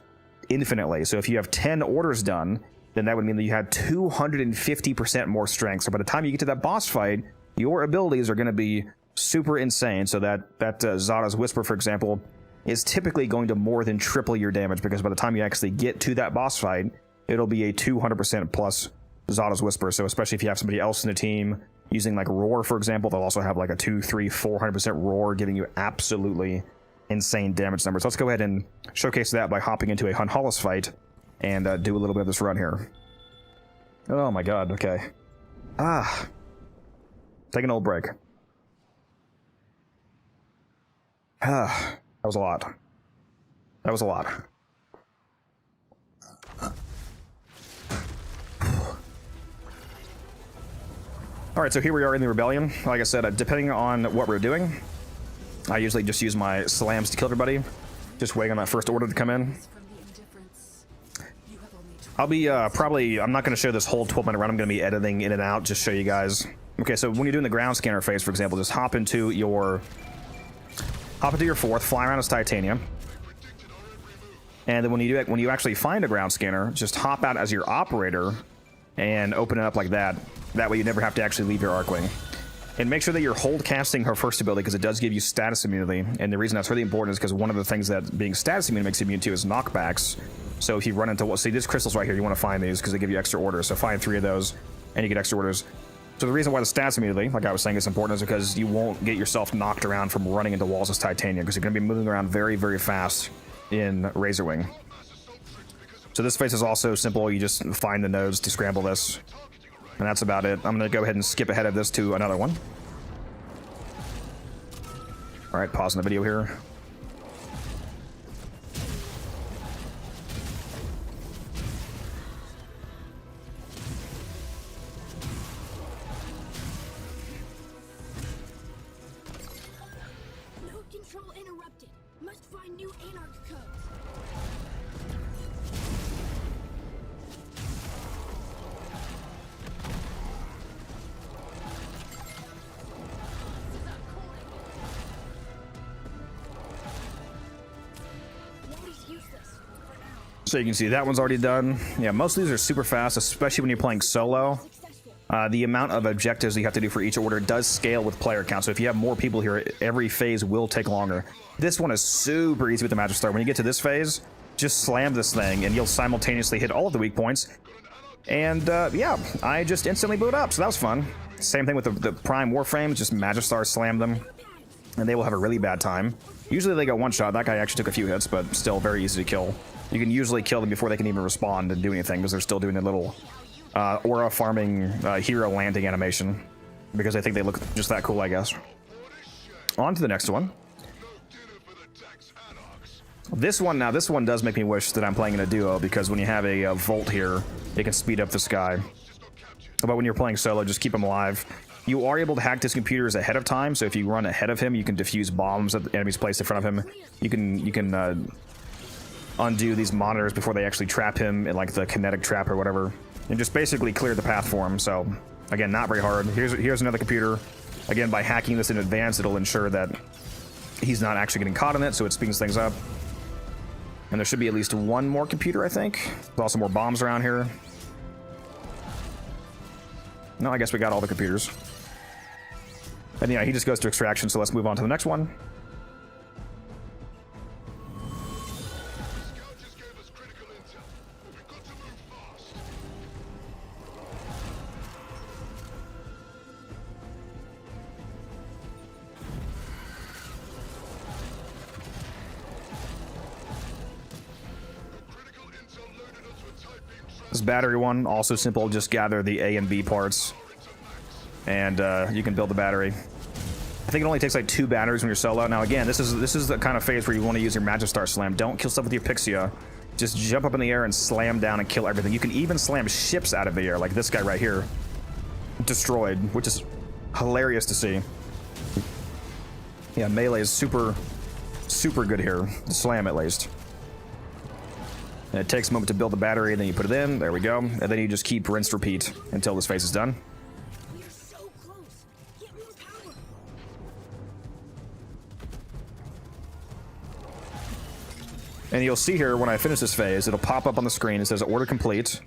infinitely. So if you have 10 orders done, then that would mean that you had 250% more strength. So by the time you get to that boss fight, your abilities are going to be super insane. So that Zada's Whisper, for example, is typically going to more than triple your damage, because by the time you actually get to that boss fight, it'll be a 200% plus Zada's Whisper. So especially if you have somebody else in the team using like Roar, for example, they'll also have like a 200, 300, 400% Roar, giving you absolutely insane damage numbers. Let's go ahead and showcase that by hopping into a Hunhalas fight and do a little bit of this run here. Oh my god, okay. Take an old break. That was a lot. That was a lot. Alright, so here we are in the Rebellion. Like I said, depending on what we're doing, I usually just use my slams to kill everybody. Just waiting on that first order to come in. I'll be I'm not going to show this whole 12-minute run. I'm going to be editing in and out, just show you guys. Okay, so when you're doing the ground scanner phase, for example, just hop into your 4th, fly around as Titania, and then when you actually find a ground scanner, just hop out as your operator and open it up like that. That way you never have to actually leave your Arcwing. And make sure that you're hold casting her first ability, because it does give you status immunity. And the reason that's really important is because one of the things that being status immune makes you immune to is knockbacks. So if you run into, see, these crystals right here, you want to find these because they give you extra orders. So find 3 of those and you get extra orders. So the reason why the stats immunity, like I was saying, is important is because you won't get yourself knocked around from running into walls as Titania, because you're going to be moving around very, very fast in Razorwing. So this phase is also simple. You just find the nodes to scramble this, and that's about it. I'm going to go ahead and skip ahead of this to another one. All right, pausing the video here. Node control interrupted. Must find new Anarch codes. Nobody's useless for now. So you can see that one's already done. Yeah, most of these are super fast, especially when you're playing solo. The amount of objectives you have to do for each order does scale with player count. So if you have more people here, every phase will take longer. This one is super easy with the Magic Star. When you get to this phase, just slam this thing and you'll simultaneously hit all of the weak points And yeah, I just instantly blew it up, so that was fun. Same thing with the Prime Warframes, just Magistar slam them, and they will have a really bad time. Usually they go one shot. That guy actually took a few hits, but still very easy to kill. You can usually kill them before they can even respond and do anything, because they're still doing a little aura farming hero landing animation, because I think they look just that cool, I guess. On to the next one. This one does make me wish that I'm playing in a duo, because when you have a Volt here, it can speed up this guy. But when you're playing solo, just keep him alive. You are able to hack his computers ahead of time, so if you run ahead of him, you can defuse bombs that the enemies placed in front of him. You can undo these monitors before they actually trap him in like the kinetic trap or whatever, and just basically clear the path for him. So again, not very hard. Here's another computer. Again, by hacking this in advance, it'll ensure that he's not actually getting caught in it, so it speeds things up. And there should be at least one more computer, I think. There's also more bombs around here. No, I guess we got all the computers. And yeah, he just goes to extraction, so let's move on to the next one. Scout just gave us critical intel. We've got to move fast. Critical intel loaded onto a type beam This battery one, also simple, just gather the A and B parts, and you can build the battery. I think it only takes like 2 batteries when you're solo. Now again, this is the kind of phase where you want to use your Magistar Slam. Don't kill stuff with your Pixia. Just jump up in the air and slam down and kill everything. You can even slam ships out of the air, like this guy right here. Destroyed, which is hilarious to see. Yeah, melee is super good here. Slam at least. And it takes a moment to build the battery, and then you put it in. There we go. And then you just keep rinse repeat until this phase is done. We're so close. Get more power. And you'll see here when I finish this phase, it'll pop up on the screen. It says order complete.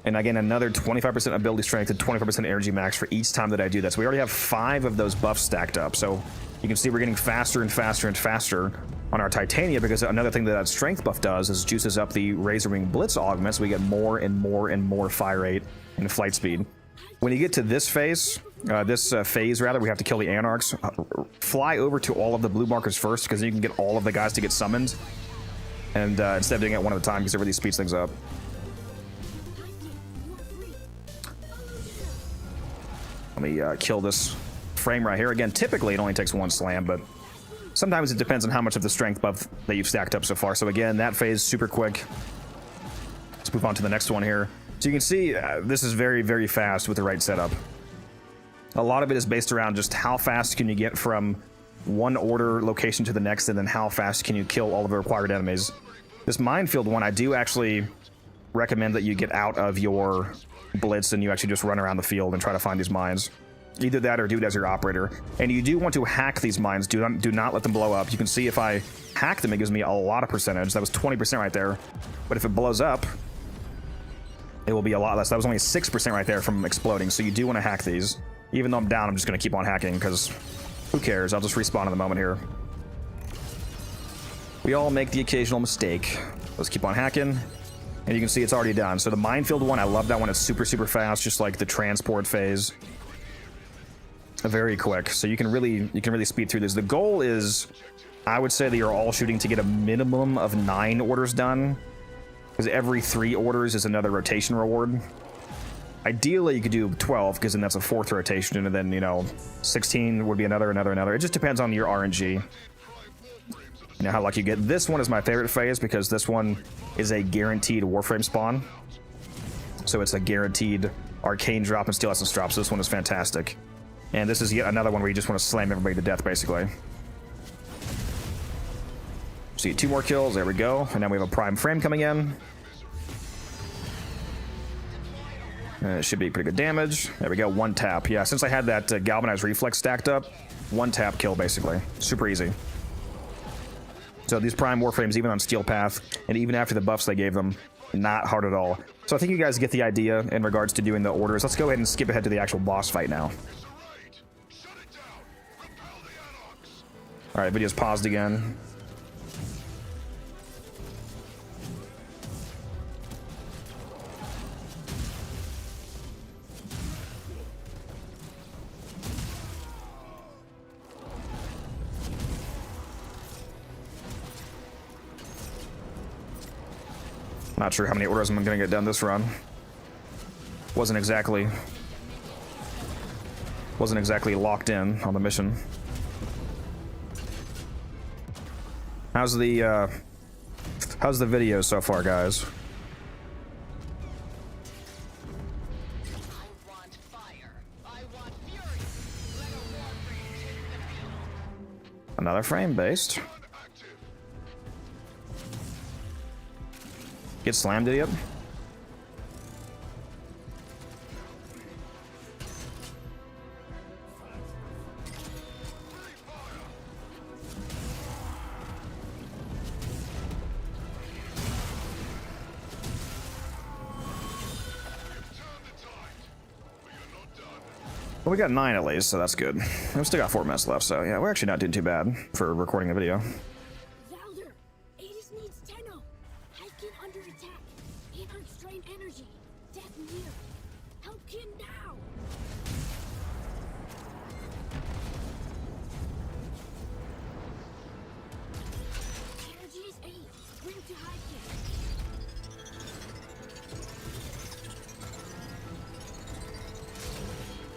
And again, another 25% ability strength and 25% energy max for each time that I do that. So we already have 5 of those buffs stacked up. So you can see we're getting faster and faster and faster on our Titania, because another thing that strength buff does is juices up the Razor Wing Blitz augment, so we get more and more and more fire rate and flight speed. When you get to this phase, we have to kill the Anarchs. Fly over to all of the blue markers first, because you can get all of the guys to get summoned. And instead of doing it one at a time, because it really speeds things up. Let me kill this frame right here. Again, typically it only takes 1 slam, but sometimes it depends on how much of the strength buff that you've stacked up so far. So again, that phase super quick. Let's move on to the next one here. So you can see this is very, very fast with the right setup. A lot of it is based around just how fast can you get from one order location to the next, and then how fast can you kill all of the required enemies. This minefield one, I do actually recommend that you get out of your blitz and you actually just run around the field and try to find these mines. Either that or do it as your operator. And you do want to hack these mines. Do not let them blow up. You can see if I hack them, it gives me a lot of percentage. That was 20% right there. But if it blows up, it will be a lot less. That was only 6% right there from exploding. So you do want to hack these. Even though I'm down, I'm just going to keep on hacking, because who cares? I'll just respawn in the moment here. We all make the occasional mistake. Let's keep on hacking. And you can see it's already done. So the minefield one, I love that one. It's super, super fast, just like the transport phase. Very quick. So you can really speed through this. The goal is, I would say that you're all shooting to get a minimum of 9 orders done, because every 3 orders is another rotation reward. Ideally, you could do 12, because then that's a 4th rotation, and then, 16 would be another. It just depends on your RNG. How lucky you get. This one is my favorite phase, because this one is a guaranteed Warframe spawn. So it's a guaranteed Arcane drop and Steel Essence drop, so this one is fantastic. And this is yet another one where you just want to slam everybody to death, basically. See, 2 more kills, there we go. And now we have a Prime Frame coming in. It should be pretty good damage. There we go, 1 tap. Yeah, since I had that Galvanized Reflex stacked up, 1 tap kill, basically. Super easy. So these Prime Warframes, even on Steel Path, and even after the buffs they gave them, not hard at all. So I think you guys get the idea in regards to doing the orders. Let's go ahead and skip ahead to the actual boss fight now. Alright, video's paused again. Not sure how many orders I'm gonna get done this run. Wasn't exactly locked in on the mission. How's the video so far, guys? I want fire. I want fury. Let a Warframe take the field. Another frame based. Get slammed, idiot. Well, we got 9 at least, so that's good. We still got 4 minutes left, so yeah, we're actually not doing too bad for recording a video. Valder, Aegis needs Tenno. Hypkin under attack. Anarch strain energy. Death near. Help him now. Energy is 8. Bring to Hypkin.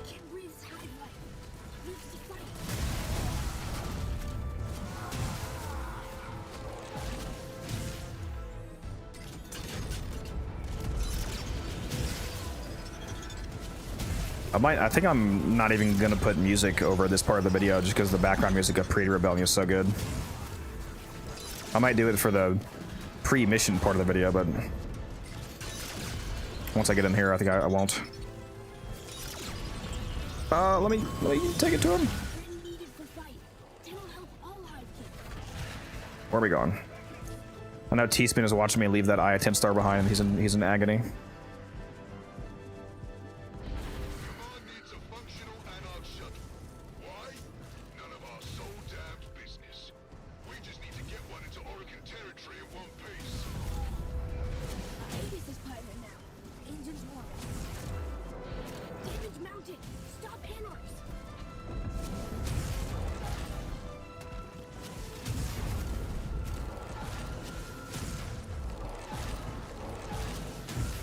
Can breathes hive life. Lives to fight. I think I'm not even gonna put music over this part of the video just because the background music of Pre-Rebellion is so good. I might do it for the pre-mission part of the video, but once I get in here, I think I won't. Let me take it to him. When needed for fight. Tenno help all Hypkin. Where are we going? I know T-Spin is watching me leave that Eye 10 star behind, and he's in agony. Command needs a functional Anarch shuttle. Why? None of our soul damned business. We just need to get one into Arcane territory in one piece. Aegis is pilot now. Engines warm. Damage mounted. Stop Anarchs.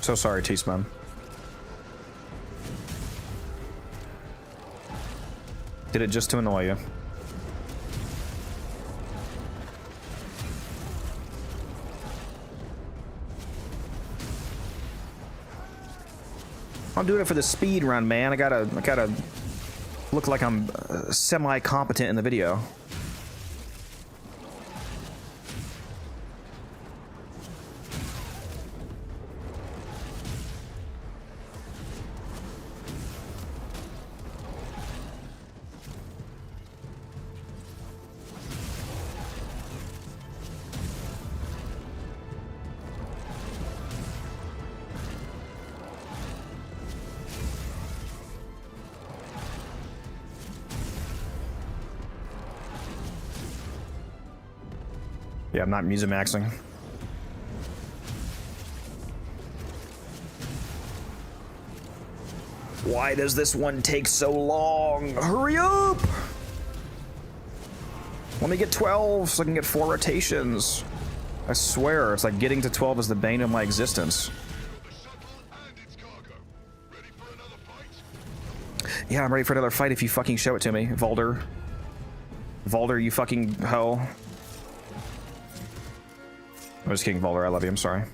So sorry, T-Spin. Did it just to annoy you? I'm doing it for the speed run, man. I gotta look like I'm semi-competent in the video. Yeah, I'm not musimaxing. Why does this one take so long? Hurry up! Let me get 12 so I can get 4 rotations. I swear, it's like getting to 12 is the bane of my existence. The shuttle and its cargo. Ready for another fight? Yeah, I'm ready for another fight if you fucking show it to me, Valder. Valder, you fucking hoe. I was kidding, Valder. I love you. I'm sorry.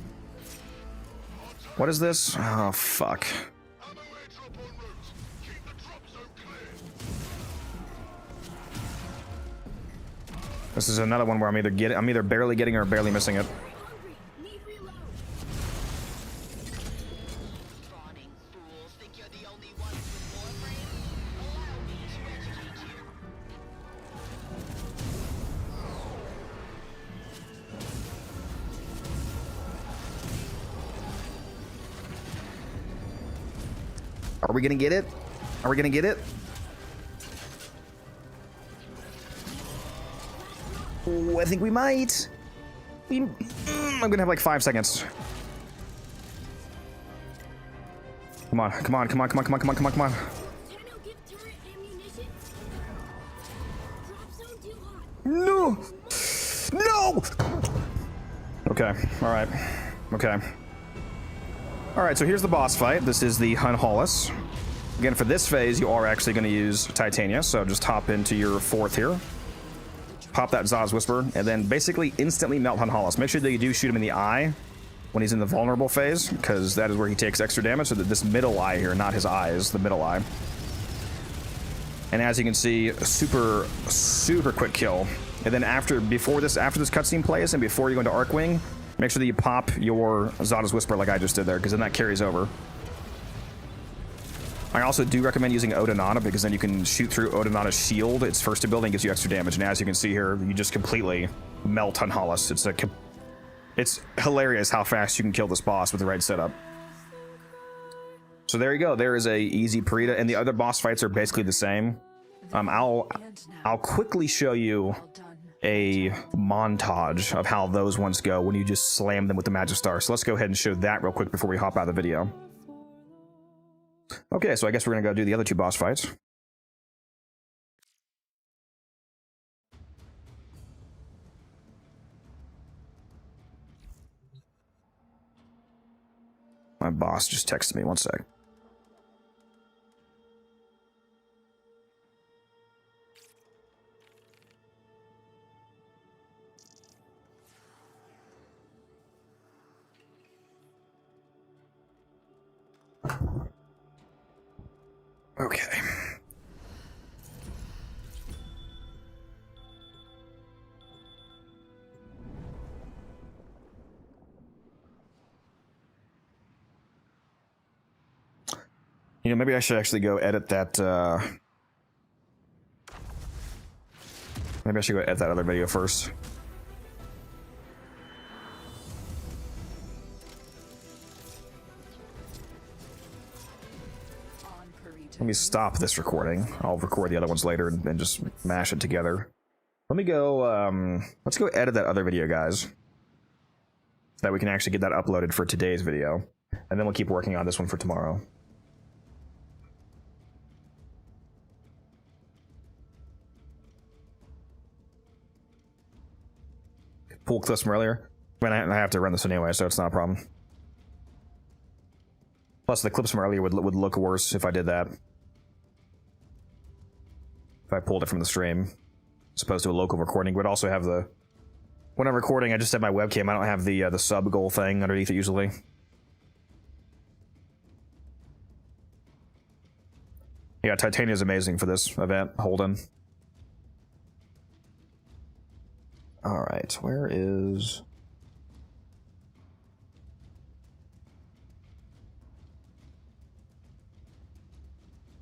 What is this? Oh, fuck. Ammo airdrop en route. Keep the drop zone clear. This is another one where I'm either barely getting or barely missing it. Hungry. Need reload. Fawning fools think you're the only ones with Warframe? Allow me to educate you. Are we gonna get it? Are we gonna get it? Oh, I think we might. I'm gonna have like 5 seconds. Come on, come on, come on, come on, come on, come on, come on, come on. Tenno, give turret ammunition. Drop zone too hot. No! No! Okay, alright. Okay. All right, so here's the boss fight. This is the Hunhollis. Again, for this phase, you are actually going to use Titania, so just hop into your 4th here. Pop that Zod's Whisper, and then basically instantly melt Hunhollis. Make sure that you do shoot him in the eye when he's in the vulnerable phase, because that is where he takes extra damage, so that this middle eye here, not his eyes, the middle eye. And as you can see, a super, super quick kill. And then after this cutscene plays, and before you go into Arcwing, make sure that you pop your Zada's Whisper like I just did there, because then that carries over. I also do recommend using Odinata, because then you can shoot through Odinata's shield. Its first ability gives you extra damage, and as you can see here, you just completely melt Hunhollis. It's hilarious how fast you can kill this boss with the right setup. So there you go. There is a easy Parita, and the other boss fights are basically the same. I'll quickly show you a montage of how those ones go when you just slam them with the Magistar. So let's go ahead and show that real quick before we hop out of the video. Okay, so I guess we're gonna go do the other 2 boss fights. My boss just texted me, one sec. Okay. You know, maybe I should actually go edit that, maybe I should go edit that other video first. Let me stop this recording. I'll record the other ones later and just mash it together. Let me go, let's go edit that other video, guys. So that we can actually get that uploaded for today's video. And then we'll keep working on this one for tomorrow. Pull clips from earlier. I mean, I have to run this anyway, so it's not a problem. Plus, the clips from earlier would look worse if I did that. If I pulled it from the stream, as opposed to a local recording. Would also have the... When I'm recording, I just have my webcam. I don't have the sub goal thing underneath it usually. Yeah, Titania is amazing for this event. Holden. Alright, where is...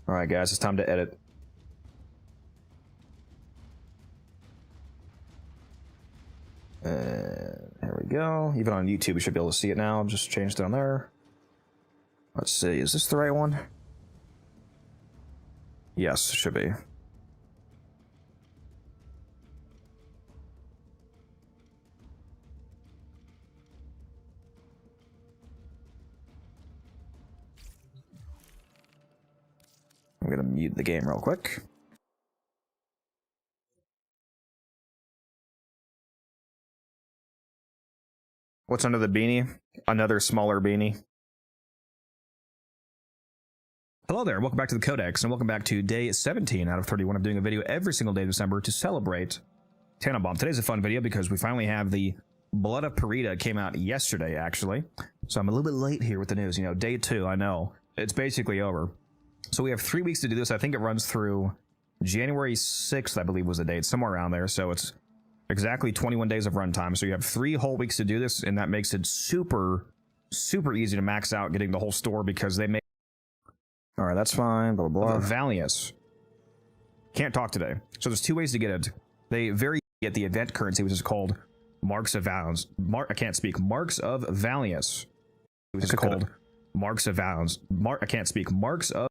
Alright guys, it's time to edit. There we go. Even on YouTube you should be able to see it now. Just change down there. Let's see, is this the right one? Yes, it should be. I'm gonna mute the game real quick. What's under the beanie? Another smaller beanie. Hello there, welcome back to the Codex, and welcome back to day 17 out of 31 of doing a video every single day of December to celebrate Tannenbaum. Today's a fun video because we finally have the Blood of Parita. Came out yesterday, actually. So I'm a little bit late here with the news. You know, day 2, I know. It's basically over. So we have 3 weeks to do this. I think it runs through January 6th, I believe was the date, somewhere around there. So it's exactly 21 days of runtime. So you have 3 whole weeks to do this, and that makes it super, super easy to max out getting the whole store because they make... All right, that's fine, blah, blah, blah. Valius. Can't talk today. So there's 2 ways to get it. They get the event currency, which is called Marks of Valiance. I can't speak. Marks of Valius. Which is called Marks of Valiance. I can't speak. Marks of...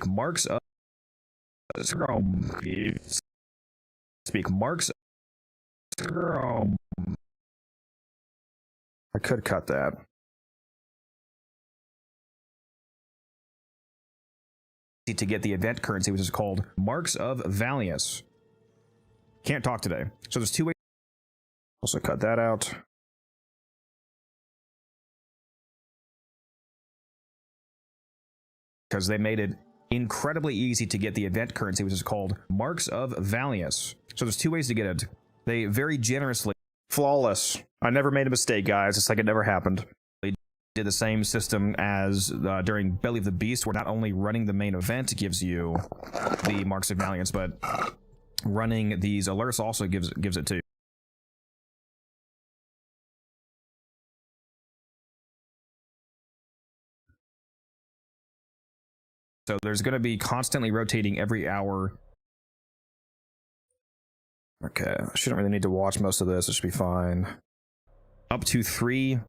Marks of... Speak. Marks... I could cut that. To get the event currency, which is called Marks of Valius. Can't talk today. So there's 2 ways. Also cut that out. Because they made it incredibly easy to get the event currency, which is called Marks of Valiance. So there's 2 ways to get it. They very generously, flawless. I never made a mistake, guys. It's like it never happened. They did the same system as during Belly of the Beast, where not only running the main event gives you the Marks of Valiance, but running these alerts also gives it too. So there's going to be constantly rotating every hour. Okay, I shouldn't really need to watch most of this. It should be fine. Up to 3.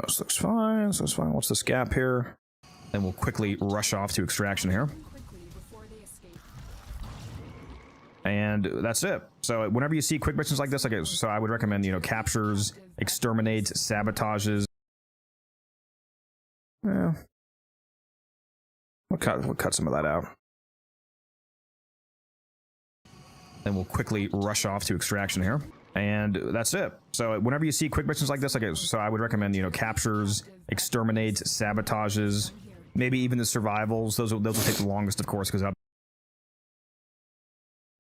This looks fine. This looks fine. What's this gap here? Then we'll quickly rush off to extraction here. And that's it. So whenever you see quick missions like this, so I would recommend, you know, captures, exterminates, sabotages. Yeah. We'll cut some of that out. Then we'll quickly rush off to extraction here. And that's it. So whenever you see quick missions like this, so I would recommend, you know, captures, exterminates, sabotages, maybe even the survivals. Those will take the longest, of course, because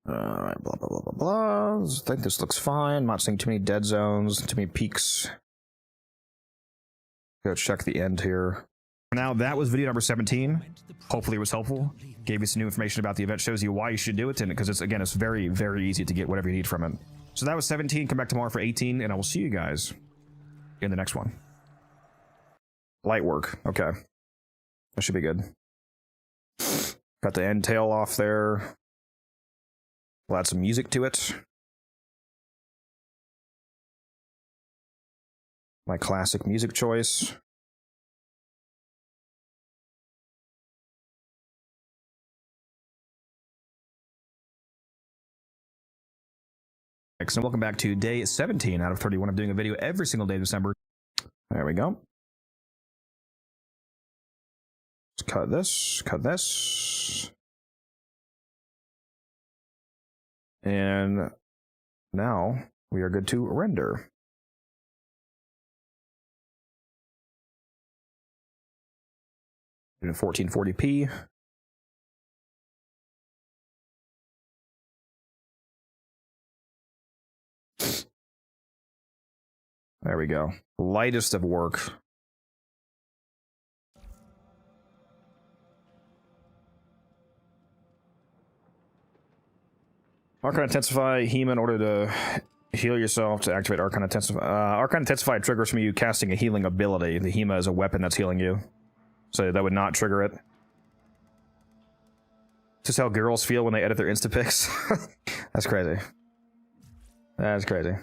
alright, blah blah blah blah blah. I think this looks fine. I'm not seeing too many dead zones, too many peaks. Go check the end here. Now that was video number 17. Hopefully it was helpful. Gave you some new information about the event, shows you why you should do it, and because it's very, very easy to get whatever you need from it. So that was 17. Come back tomorrow for 18, and I will see you guys in the next one. Light work. Okay. That should be good. Got the end tail off there. We'll add some music to it. My classic music choice. And welcome back to day 17 out of 31. I'm doing a video every single day of December. There we go. Let's cut this, cut this. And now we are good to render. In 1440p. There we go. Lightest of work. Arcane Intensify HEMA in order to heal yourself to activate Arcane Intensify. Arcane Intensify triggers from you casting a healing ability. The HEMA is a weapon that's healing you. So that would not trigger it. Just how girls feel when they edit their Instapics. That's crazy. That's crazy.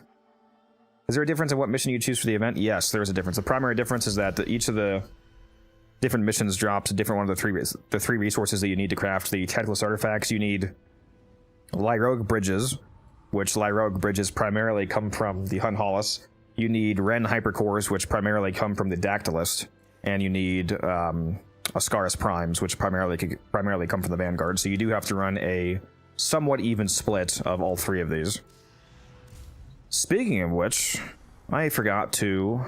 Is there a difference in what mission you choose for the event? Yes, there is a difference. The primary difference is that each of the different missions drops a different one of the three resources that you need to craft the Tacticalist artifacts. You need Lyrogue bridges, which Lyrogue bridges primarily come from the Hun-Hollis. You need Ren hypercores, which primarily come from the Dactylist, and you need Ascaris primes, which primarily come from the Vanguard. So you do have to run a somewhat even split of all 3 of these. Speaking of which, I forgot to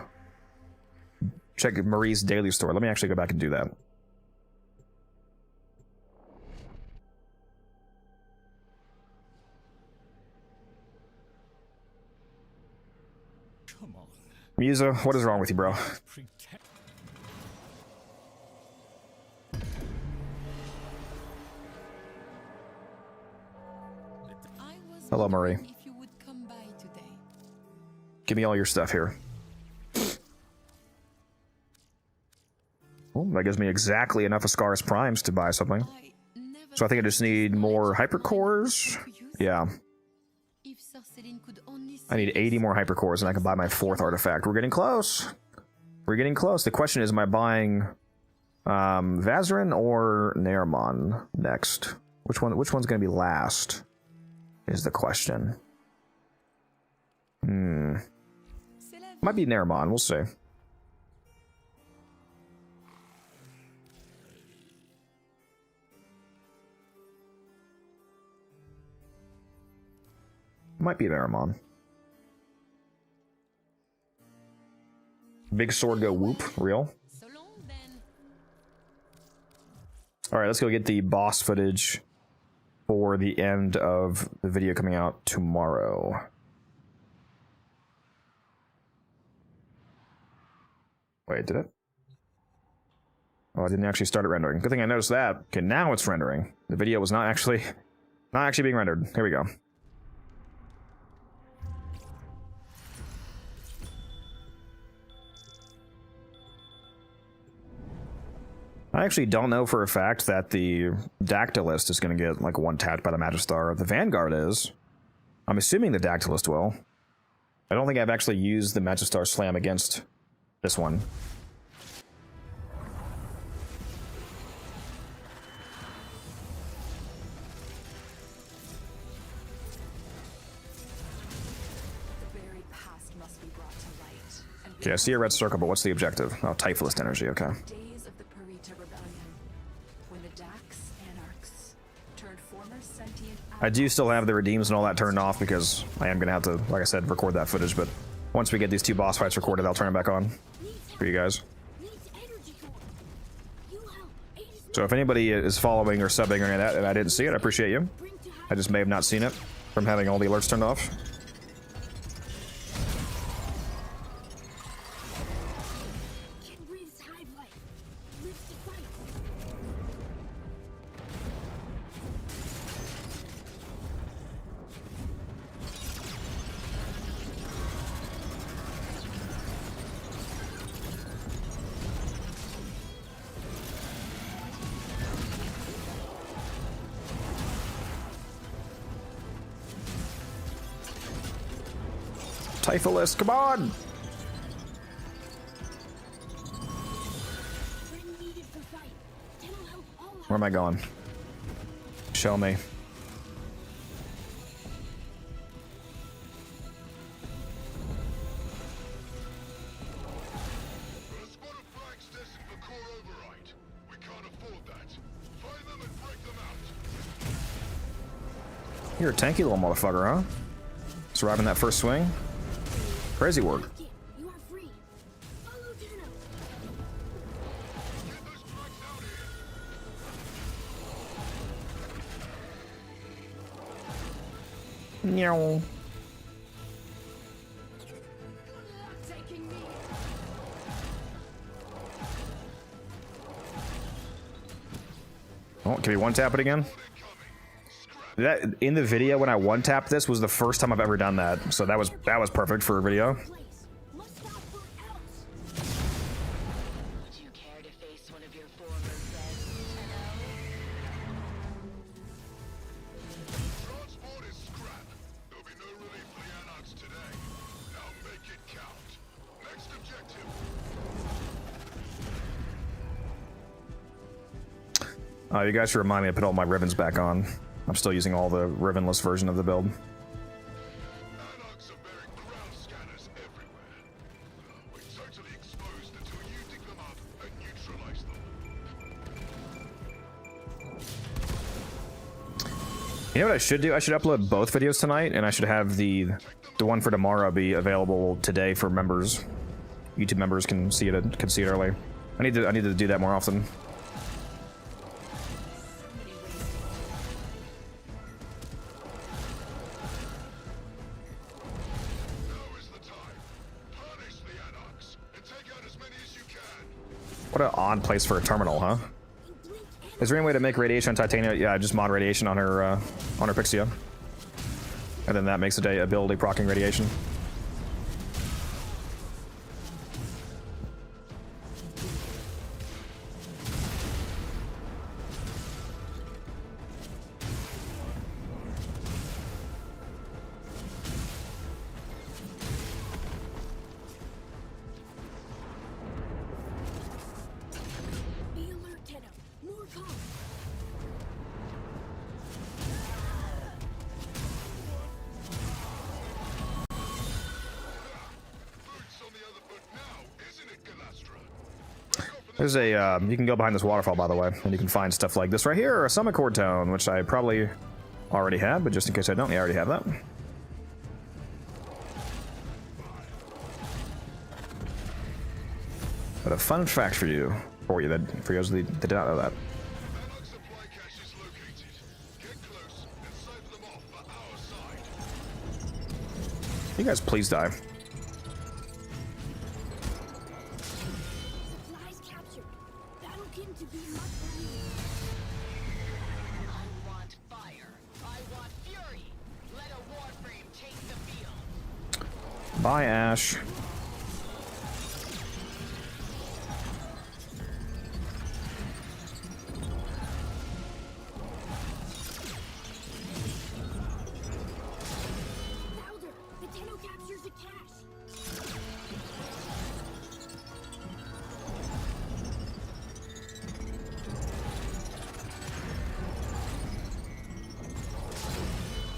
check Marie's daily store. Let me actually go back and do that. Come on. Musa, what is wrong with you, bro? Hello, Marie. Give me all your stuff here. Oh, that gives me exactly enough Ascaris primes to buy something. So I think I just need more hypercores. Yeah. I need 80 more hypercores and I can buy my 4th artifact. We're getting close. We're getting close. The question is, am I buying Vazarin or Naramon next? Which one's going to be last is the question. Might be Naramon. We'll see. Might be an Aramon. Big sword go whoop. Real. So long then. Alright, let's go get the boss footage for the end of the video coming out tomorrow. Wait, did it? Oh, I didn't actually start it rendering. Good thing I noticed that. Okay, now it's rendering. The video was not actually being rendered. Here we go. I actually don't know for a fact that the Dactylist is going to get, like, one-tapped by the Magistar. The Vanguard is. I'm assuming the Dactylist will. I don't think I've actually used the Magistar Slam against this one. The buried past must be brought to light. And Okay, I see a red circle, but what's the objective? Oh, Typhulist energy, okay. days of the Purita Rebellion, when the Dax Anarchs turned former sentient I do still have the redeems and all that turned off because I am going to have to, like I said, record that footage, but once we get these 2 boss fights recorded, I'll turn it back on for you guys. Needs energy core. You help. Aegis So if anybody is following or subbing or any of that and I didn't see it, I appreciate you. bring to have I just may have not seen it from having all the alerts turned off. Kid breathes hive life. Lives to fight. Typhulist, come on! Friend needed for fight. Tenno help all out. Where am I going? Show me. Got a squad of flags destined for core override. We can't afford that. Find them and break them out. You're a tanky little motherfucker, huh? Surviving that first swing? Crazy work. Kid, you are free. Follow Tenno. Get those flags out here. Meow. taking me. Oh, can we one-tap it again? That in the video when I one-tapped this was the first time I've ever done that, so that was perfect for a video. Place. Must stop for else. Would you care to face one of your former friends, Tenno? Transport is scrap. There'll be no relief for the Anarchs today. Now make it count. Next objective. You guys should remind me to put all my ribbons back on. I'm still using all the ribbonless version of the build. Anarchs are bearing ground scanners everywhere. We're totally exposed until you dig them up and neutralize them. You know what I should do? I should upload both videos tonight, and I should have the one for tomorrow be available today for members. YouTube members can see it early. I need to do that more often. Now is the time. Punish the Anarchs and take out as many as you can. What an odd place for a terminal, huh? Is there any way to make radiation on Titania? Yeah, just mod radiation on her Pixia. And then that makes a ability proccing radiation. Be alert, Tenno. More calm. Boots on the other foot now, isn't it, Galastra? There's a, you can go behind this waterfall, by the way, and you can find stuff like this right here, a summon chord tone, which I probably already have, but just in case I don't, yeah, I already have that. a fun fact for you that for those that did not know that. Analog supply cache is located. Get close and siphon them off for our side. You guys please die. Supplies captured. Battlekin to be much earlier. I want fire. I want fury. Let a Warframe take the field. Bye, Ash. Louder! The Tenno captures the cache.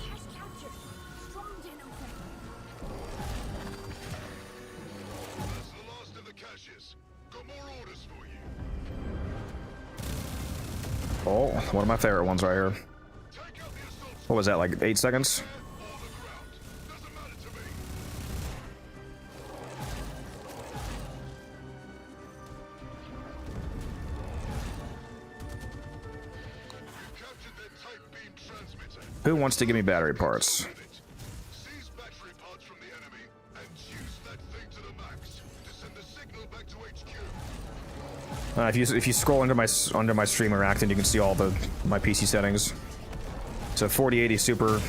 Cache captured. Strong TennoCreate. That's the last of the caches. Got more orders for you. Oh, one of my favorite ones right here. Take out the assault What was that, like 8 seconds? or the ground. Doesn't matter to me. You captured their type beam transmitter. Who wants to give me battery parts? Seize battery parts from the enemy and use that thing to the max to send the signal back to HQ. If you scroll under my stream or Acton, you can see all my PC settings. So 4080 Super,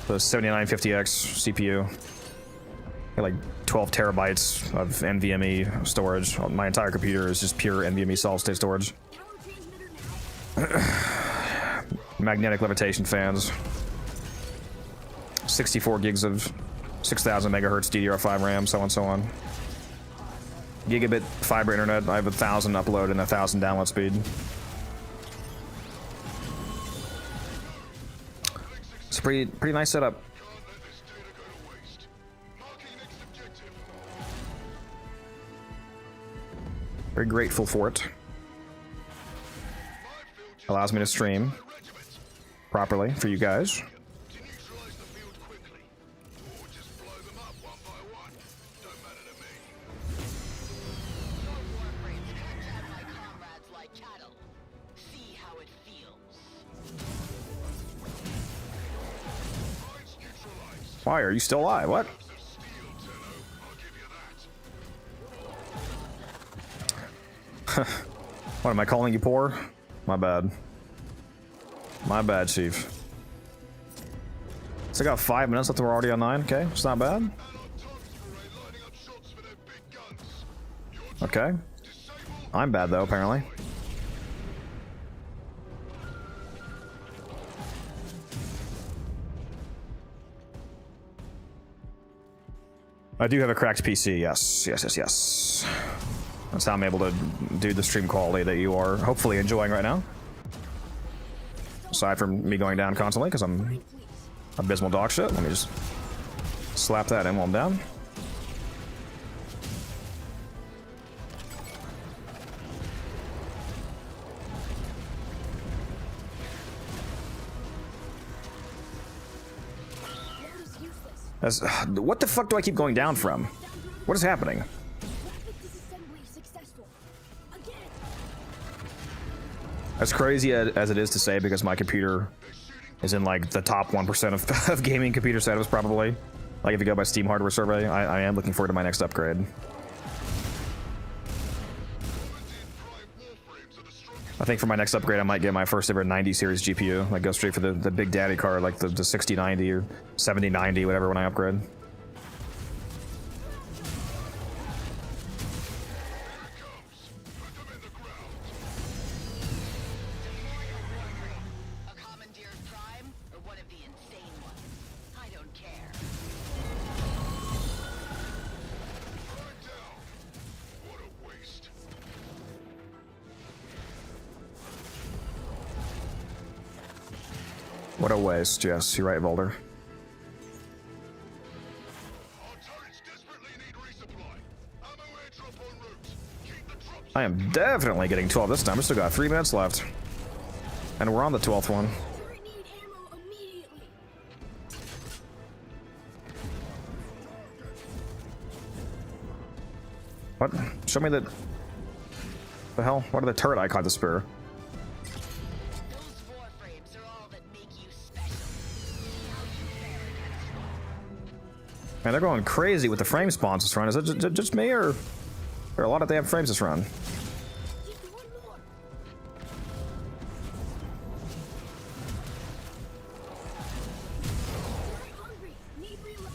the 7950X CPU, got like 12 terabytes of NVMe storage. My entire computer is just pure NVMe solid state storage. Power transmitter now. Magnetic levitation fans. 64 gigs of 6000 megahertz DDR5 RAM, so on and so on. Gigabit fiber internet. I have 1,000 upload and 1,000 download speed. It's a pretty nice setup. Can't let this data go to waste. Marking next objective. Very grateful for it. Allows me to stream Regiment. properly for you guys. To neutralize the field quickly. Or just blow them up one by one. Don't matter to me. Your Warframes cut down my comrades like cattle. See how it feels. Rights neutralized. Why are you still alive? What? Of steel, Tenno. I'll give you that. What am I calling you poor? My bad. My bad, Chief. So I got 5 minutes left. We're already on 9. Okay, it's not bad. Allied tanks foray lining up shots for their big guns. Your Okay, disable. I'm bad though apparently. I do have a cracked PC. Yes. That's how I'm able to do the stream quality that you are hopefully enjoying right now. Aside from me going down constantly because I'm abysmal dog shit. Let me just slap that in while I'm down. Load is useless. What the fuck do I keep going down from? What is happening? Rapid disassembly successful. Again. As crazy as it is to say, because my computer is in like the top 1% of gaming computer setups probably. Like if you go by Steam hardware survey, I am looking forward to my next upgrade. I think for my next upgrade I might get my first ever 90 series GPU. Like go straight for the big daddy card, like the 6090 or 7090, whatever when I upgrade. A commandeered prime or one of the insane ones? I don't care. Right down. What a waste. What a waste, yes, you're right, Volder. Our turrets desperately need resupply. Ammo airdrop en route. Keep the drops. I am definitely getting 12 this time. I still got 3 minutes left. And we're on the 12th one. Turret need ammo immediately. What? Show me the hell? What are the turret icons of the spear? Those Warframes are all that make you special. See how you fare against them. Man, they're going crazy with the frame spawns this run. Is it just me, or are there a lot of damn frames this run? Just one more. Very hungry. Need reload.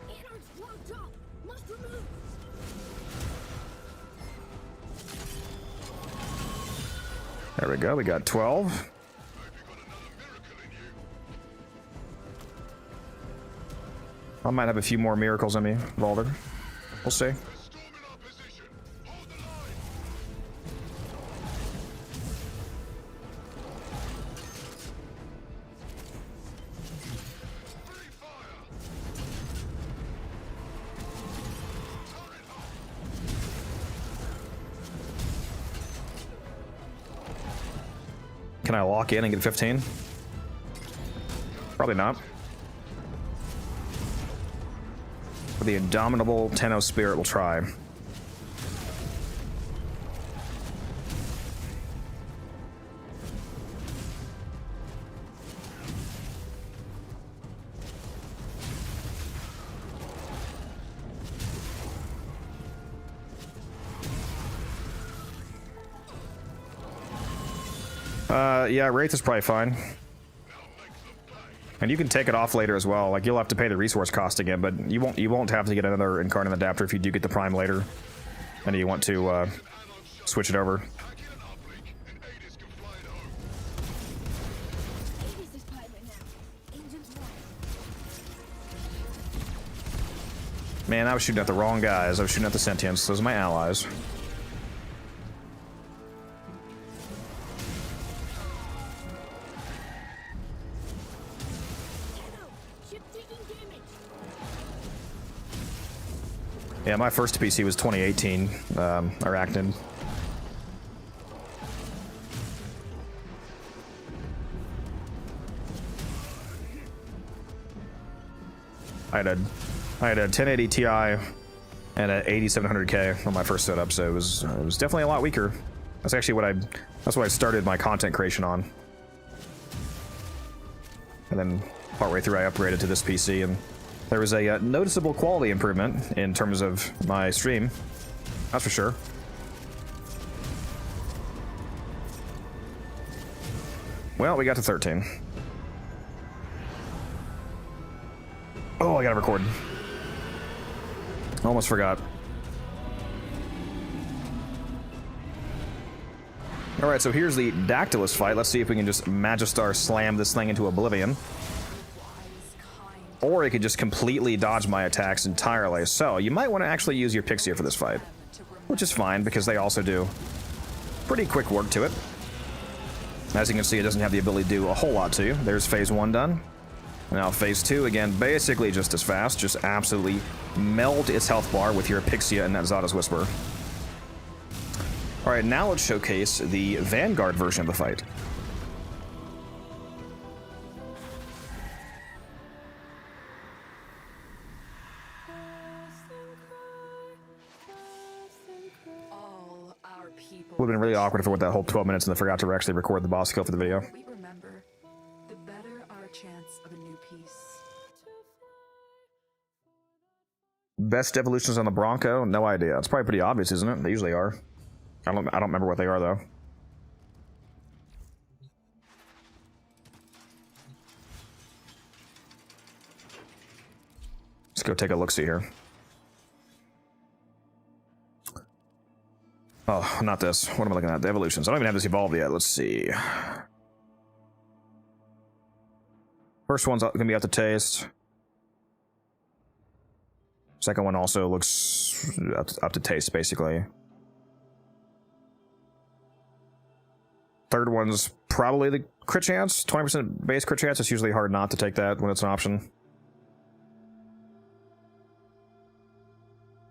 Innards blocked up. Must remove. There we go. We got 12. I might have a few more miracles in me, Valder. We'll see. Storming our position. Hold the line. Free fire. Turret up. Can I lock in and get 15? Probably not. For the indomitable Tenno spirit, we'll try. Yeah, Wraith is probably fine. And you can take it off later as well. Like, you'll have to pay the resource cost again, but you won't have to get another incarnate adapter if you do get the prime later. And you want to switch it over. Hack in an uplink, and Aegis can fly it home. Aegis is pilot now. Engines one. Man, I was shooting at the wrong guys. I was shooting at the Sentients. Those are my allies. Ship taking damage. Yeah, my first PC was 2018, Arcane. I had a 1080 Ti and an 8700K on my first setup, so it was definitely a lot weaker. That's actually that's what I started my content creation on. And then partway through, I upgraded to this PC, and there was a noticeable quality improvement in terms of my stream. That's for sure. Well, we got to 13. Oh, I gotta record. Almost forgot. Alright, so here's the Dactylus fight. Let's see if we can just Magistar slam this thing into oblivion. Or it could just completely dodge my attacks entirely. So, you might want to actually use your Pixia for this fight. Which is fine, because they also do pretty quick work to it. As you can see, it doesn't have the ability to do a whole lot to you. There's phase 1 done. Now phase 2, again, basically just as fast. Just absolutely meld its health bar with your Pixia and that Zada's Whisper. Alright, now let's showcase the Vanguard version of the fight. All our people. Would have been really awkward if I went that whole 12 minutes and I forgot to actually record the boss kill for the video. We remember, the better our chance of a new piece. Best evolutions on the Bronco? No idea. It's probably pretty obvious, isn't it? They usually are. I don't remember what they are, though. Let's go take a look-see here. Oh, not this. What am I looking at? The evolutions. I don't even have this evolved yet. Let's see. First one's going to be out to taste. Second one also looks up to taste, basically. Third one's probably the crit chance. 20% base crit chance. It's usually hard not to take that when it's an option.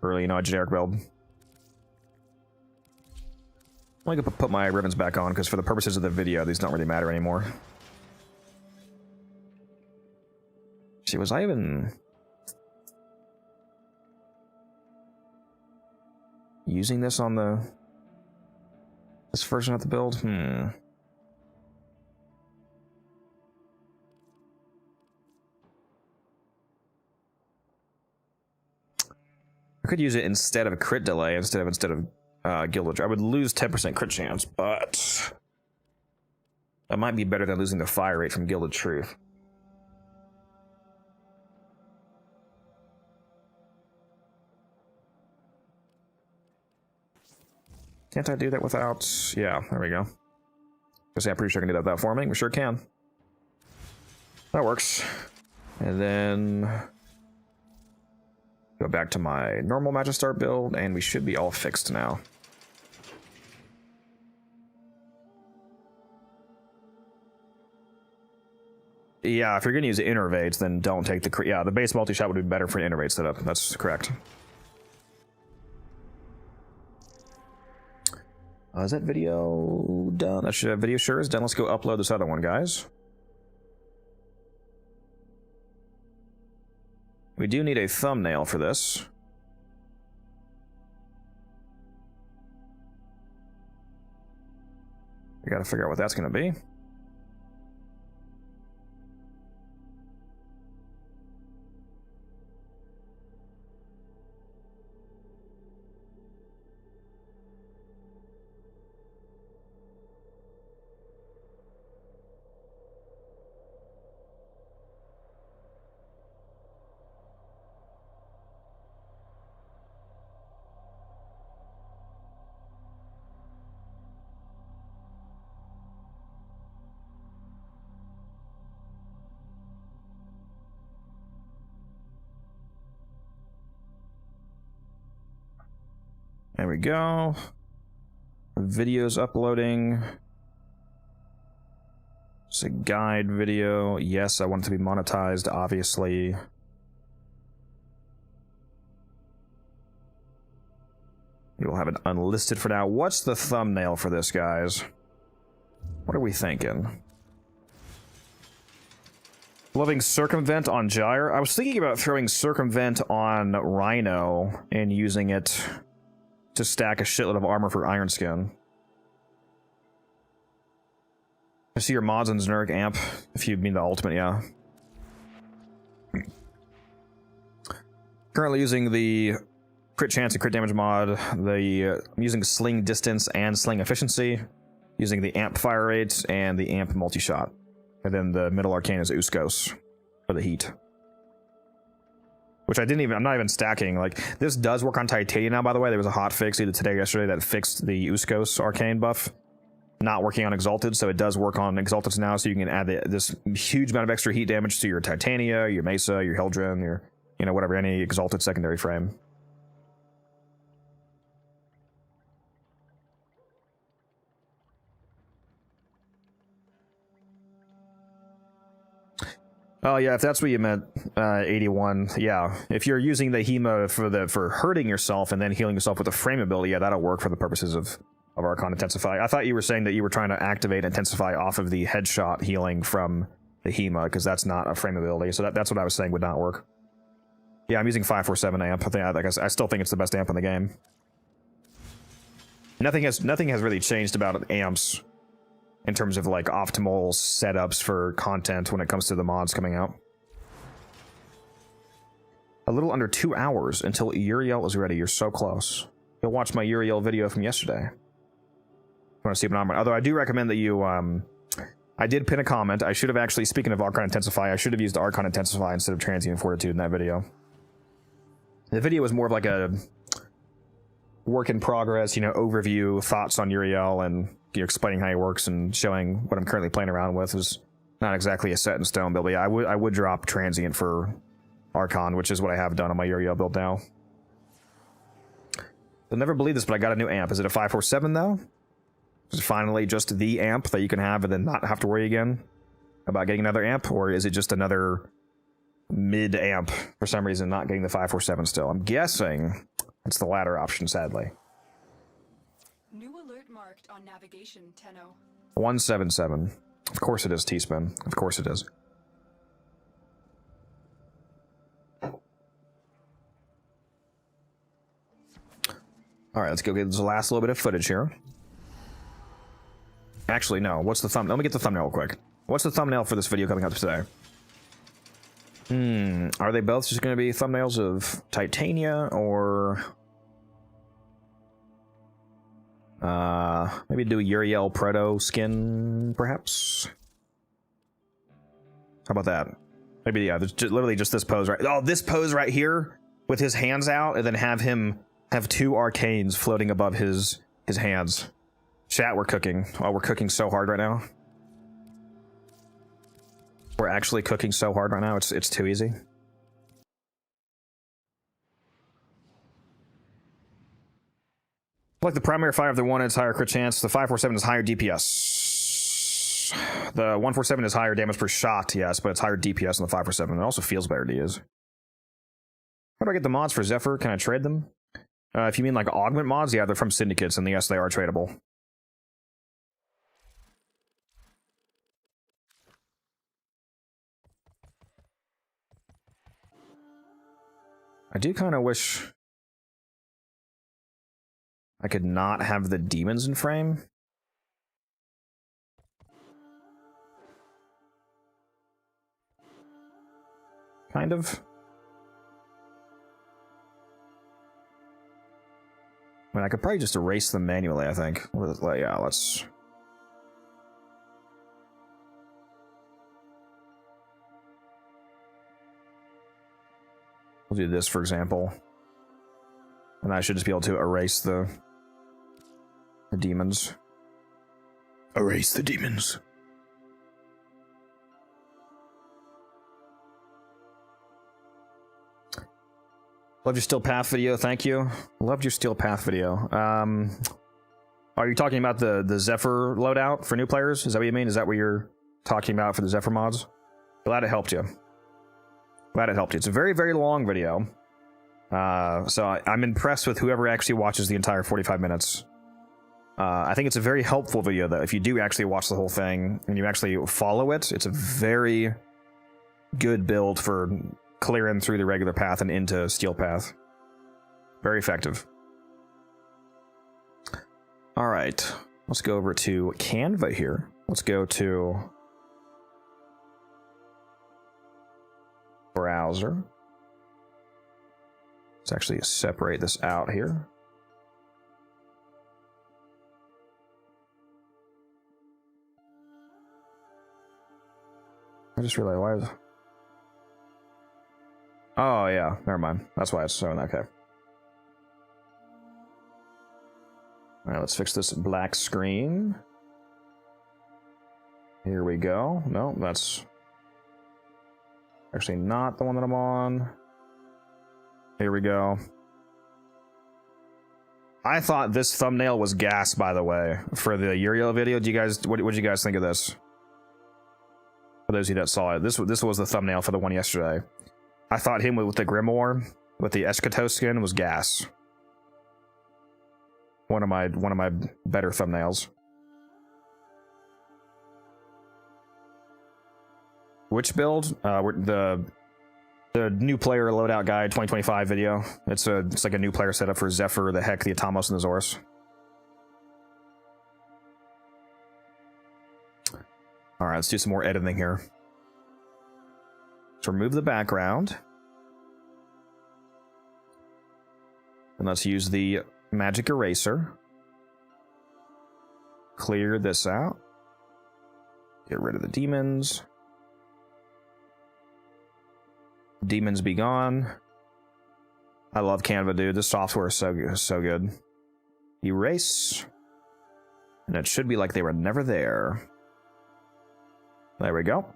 Or, you know, a generic build. I'm going to put my ribbons back on, because for the purposes of the video, these don't really matter anymore. See, was I even... using this on this version of the build? I could use it instead of a crit delay, instead of Gilded. I would lose 10% crit chance, but that might be better than losing the fire rate from Gilded Truth. Can't I do that without... Yeah, there we go. I'm pretty sure I can do that without forming. We sure can. That works. And then... go back to my normal Magistart build, and we should be all fixed now. Yeah, if you're going to use Innervates, then don't take the... Yeah, the base multi-shot would be better for an Innervate setup. That's correct. Is that video done? That video sure is done. Let's go upload this other one, guys. We do need a thumbnail for this. We gotta figure out what that's gonna be. There we go. Video's uploading. It's a guide video. Yes, I want it to be monetized, obviously. You will have it unlisted for now. What's the thumbnail for this, guys? What are we thinking? Loving Circumvent on Gyre. I was thinking about throwing Circumvent on Rhino and using it to stack a shitload of armor for Iron Skin. I see your mods on Zerg amp, if you mean the ultimate, yeah. Currently using the crit chance and crit damage mod, I'm using sling distance and sling efficiency, using the amp fire rates and the amp multi-shot. And then the middle arcane is Uskos for the heat. Which I'm not even stacking. Like, this does work on Titania now, by the way. There was a hot fix either today or yesterday that fixed the Uskos arcane buff. Not working on Exalted, so it does work on Exalted now, so you can add this huge amount of extra heat damage to your Titania, your Mesa, your Hildren, your, you know, whatever, any Exalted secondary frame. Oh yeah, if that's what you meant, 81. Yeah, if you're using the Hema for hurting yourself and then healing yourself with the frame ability, yeah, that'll work for the purposes of Arcane Intensify. I thought you were saying that you were trying to activate Intensify off of the headshot healing from the Hema, because that's not a frame ability. So that's what I was saying would not work. Yeah, I'm using 547 amp. I still think it's the best amp in the game. Nothing has really changed about amps in terms of like optimal setups for content when it comes to the mods coming out. A little under 2 hours until Uriel is ready. You're so close. You'll watch my Uriel video from yesterday. You want to see what I'm... Although I do recommend that you... I did pin a comment. I should have actually, speaking of Arcane Intensify, I should have used Arcane Intensify instead of Transient Fortitude in that video. The video was more of like a work in progress, you know, overview, thoughts on Uriel, and explaining how he works and showing what I'm currently playing around with. Is not exactly a set in stone build, but yeah, I would drop Transient for Archon, which is what I have done on my Uriel build now. You'll never believe this, but I got a new amp. Is it a 547 though? Is it finally just the amp that you can have and then not have to worry again about getting another amp? Or is it just another mid amp for some reason not getting the 547 still? I'm guessing it's the latter option, sadly. New alert marked on navigation, Tenno. 177. Of course it is, T-Spin. Of course it is. All right, let's go get this last little bit of footage here. Actually, no. What's the thumbnail? Let me get the thumbnail real quick. What's the thumbnail for this video coming up today? Are they both just going to be thumbnails of Titania, or maybe do Uriel Proto skin, perhaps? How about that? Maybe, yeah, literally just this pose right. Oh, this pose right here with his hands out, and then have him have two arcanes floating above his hands. Chat, we're cooking. Oh, we're cooking so hard right now. We're actually cooking so hard right now. It's too easy. Like the primary fire of the 1 is higher crit chance. The 547 is higher DPS. The 147 is higher damage per shot, yes, but it's higher DPS than the 547. It also feels better to use. How do I get the mods for Zephyr? Can I trade them? If you mean like augment mods, yeah, they're from syndicates, and yes, they are tradable. I do kind of wish I could not have the demons in frame. Kind of. I mean, I could probably just erase them manually, I think. Yeah, let's... We'll do this, for example. And I should just be able to erase the demons. Erase the demons. Loved your Steel Path video, thank you. Loved your Steel Path video. Are you talking about the Zephyr loadout for new players? Is that what you mean? Is that what you're talking about for the Zephyr mods? Glad it helped you. Glad it helped you. It's a very, very long video. So I'm impressed with whoever actually watches the entire 45 minutes. I think it's a very helpful video, though. If you do actually watch the whole thing and you actually follow it, it's a very good build for clearing through the regular path and into Steel Path. Very effective. All right, let's go over to Canva here. Let's go to browser. Let's actually separate this out here. I just realized why is... Oh yeah, never mind. That's why it's showing. Okay. All right, let's fix this black screen. Here we go. No, that's actually not the one that I'm on. Here we go. I thought this thumbnail was gas, by the way, for the Uriel video. Do you guys, what did you guys think of this? For those of you that saw it, this was the thumbnail for the one yesterday. I thought him with the Grimoire, with the Eschatos skin, was gas. One of my better thumbnails. Which build? The new player loadout guide 2025 video. It's like a new player setup for Zephyr, the Heck, the Atamos, and the Zorus. All right, let's do some more editing here. Let's remove the background. And let's use the magic eraser. Clear this out. Get rid of the demons. Demons be gone. I love Canva, dude. This software is so good. Erase. And it should be like they were never there. There we go.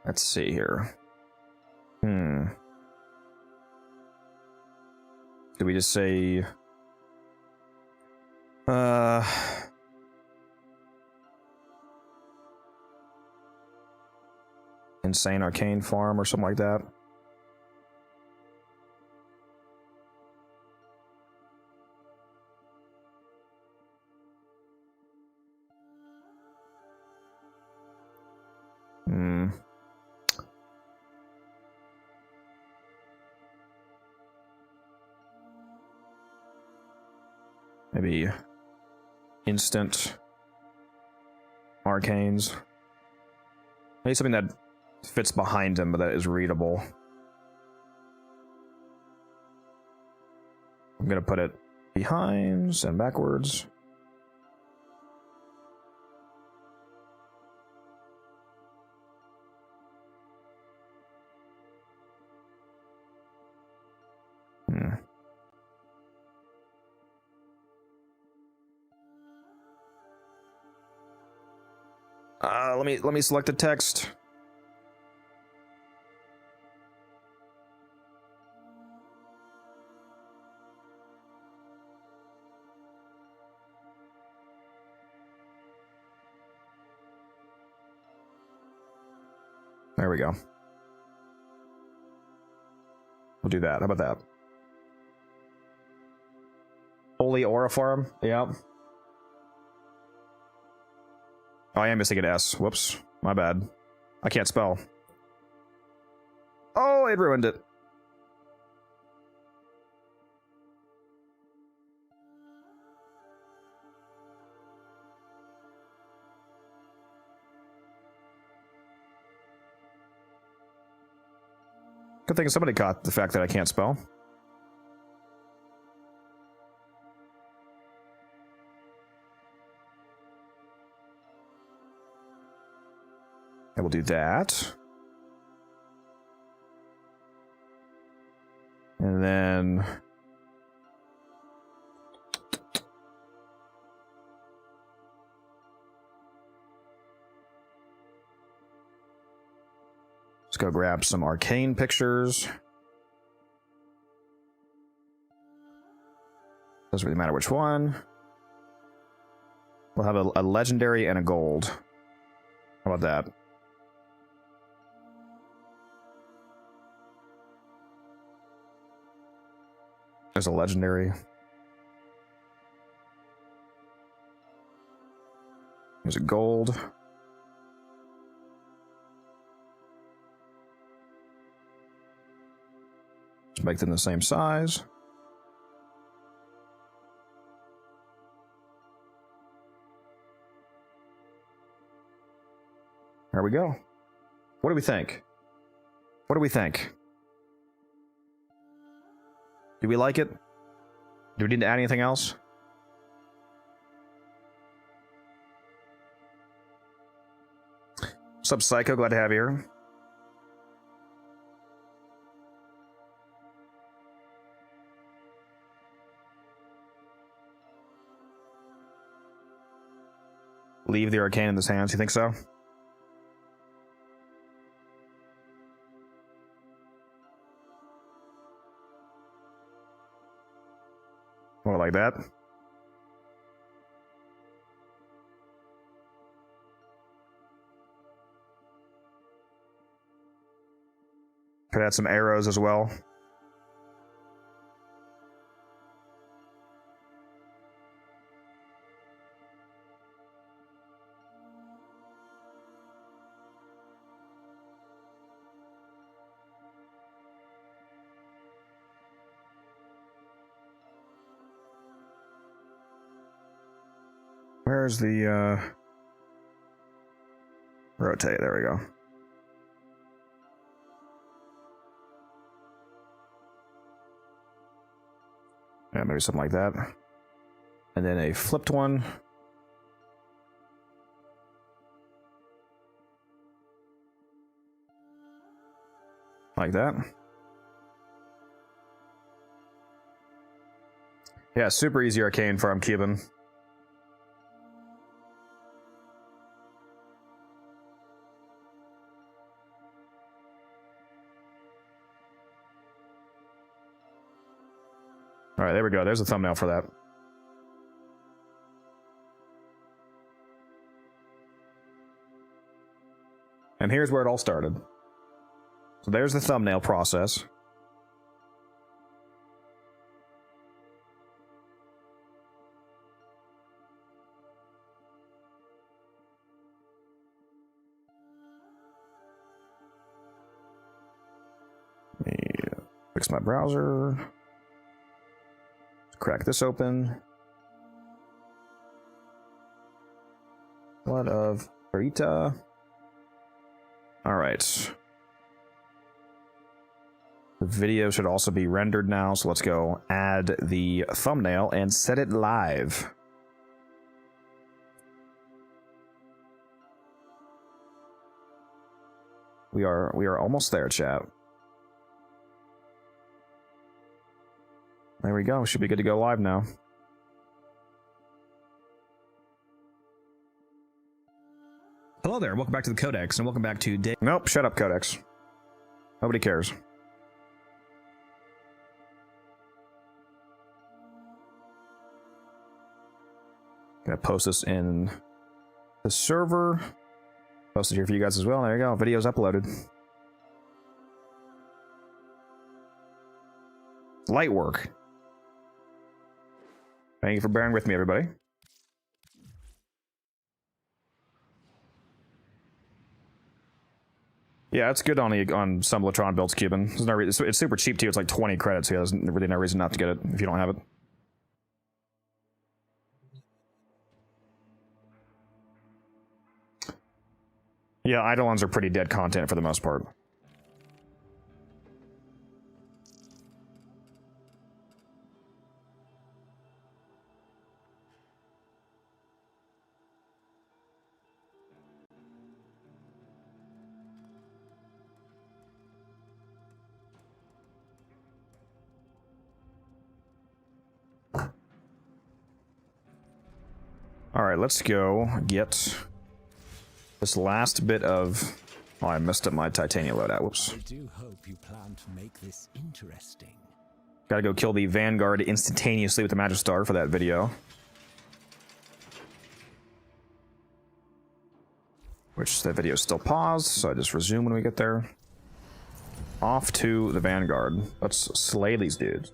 Let's see here. Do we just say... Insane Arcane Farm or something like that? Maybe instant arcanes. Maybe something that fits behind him, but that is readable. I'm gonna put it behind, send backwards. Let me select the text. There we go. We'll do that. How about that? Holy Aura Farm? Yeah. Oh, I am missing an S. Whoops. My bad. I can't spell. Oh, it ruined it. Good thing somebody caught the fact that I can't spell. And we'll do that. And then let's go grab some Arcane pictures. Doesn't really matter which one. We'll have a legendary and a gold. How about that? There's a legendary. There's a gold. Just make them the same size. There we go. What do we think? What do we think? Do we like it? Do we need to add anything else? What's up, Psycho? Glad to have you here. Leave the Arcane in his hands, you think so? More like that. Could add some arrows as well. Where's the rotate? There we go. Yeah, maybe something like that. And then a flipped one. Like that. Yeah, super easy Arcane farm, Cuban. All right, there we go. There's a thumbnail for that. And here's where it all started. So there's the thumbnail process. Let me fix my browser. Crack this open. Blood of Rita. All right. The video should also be rendered now, so let's go add the thumbnail and set it live. We are almost there, chat. There we go. Should be good to go live now. Hello there. Welcome back to the Codex, and welcome back to day. Nope, shut up, Codex. Nobody cares. Gonna post this in the server. Post it here for you guys as well. There you go. Video's uploaded. Light work. Thank you for bearing with me, everybody. Yeah, it's good on some Latron builds, Cuban. There's no reason. It's super cheap too. It's like 20 credits. So yeah, there's really no reason not to get it if you don't have it. Yeah, Eidolons are pretty dead content for the most part. All right, let's go get this last bit of... Oh, I messed up my titanium loadout. Whoops. I do hope you plan to make this interesting. Gotta go kill the Vanguard instantaneously with the Magistar for that video. Which the video is still paused, so I just resume when we get there. Off to the Vanguard. Let's slay these dudes.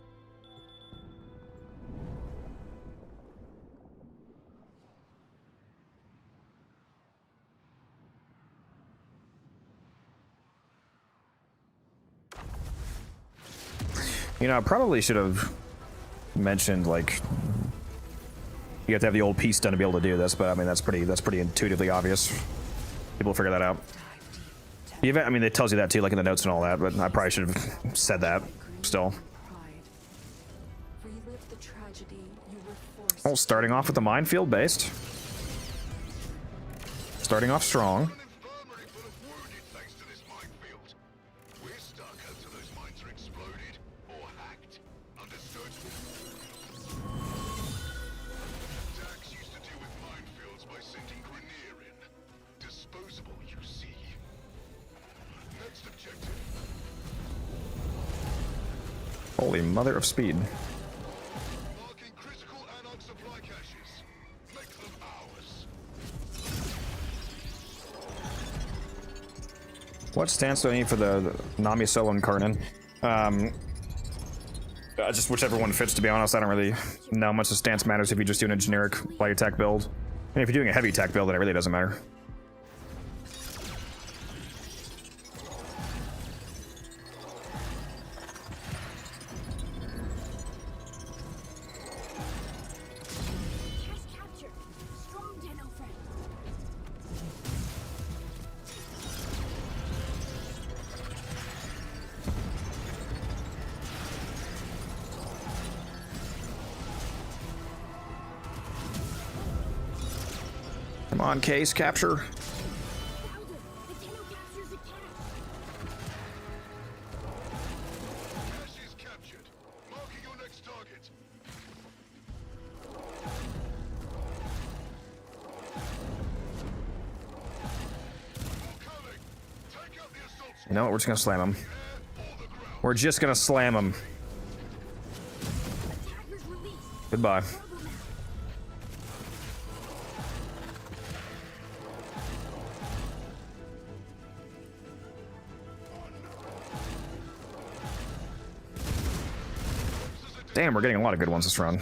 You know, I probably should have mentioned, like, you have to have the old piece done to be able to do this, but I mean, that's pretty intuitively obvious. People figure that out. The event, I mean, it tells you that too, like in the notes and all that, but I probably should have said that still. Oh, starting off with the minefield based. Starting off strong. Holy mother of speed. What stance do I need for the Nami Solo and Karnan? Just whichever one fits, to be honest. I don't really know how much the stance matters if you're just doing a generic light attack build. And if you're doing a heavy attack build, then it really doesn't matter. Come on, case capture. You know what? We're just gonna slam him. We're just gonna slam him. Goodbye. Damn, we're getting a lot of good ones this run.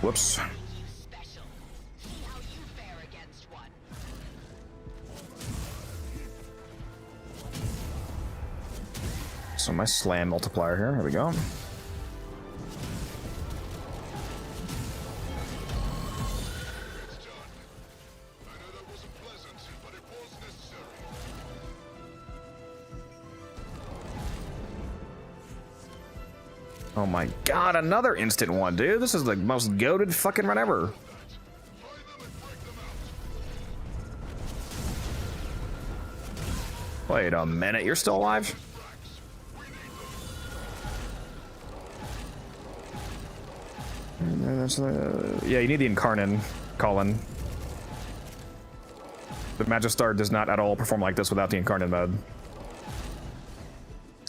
Whoops. So my slam multiplier here. Here we go. Oh my god, another instant one, dude. This is the most goated fucking run ever. Wait a minute, you're still alive? Yeah, you need the Incarnate, Colin. The Magistar does not at all perform like this without the Incarnate mode.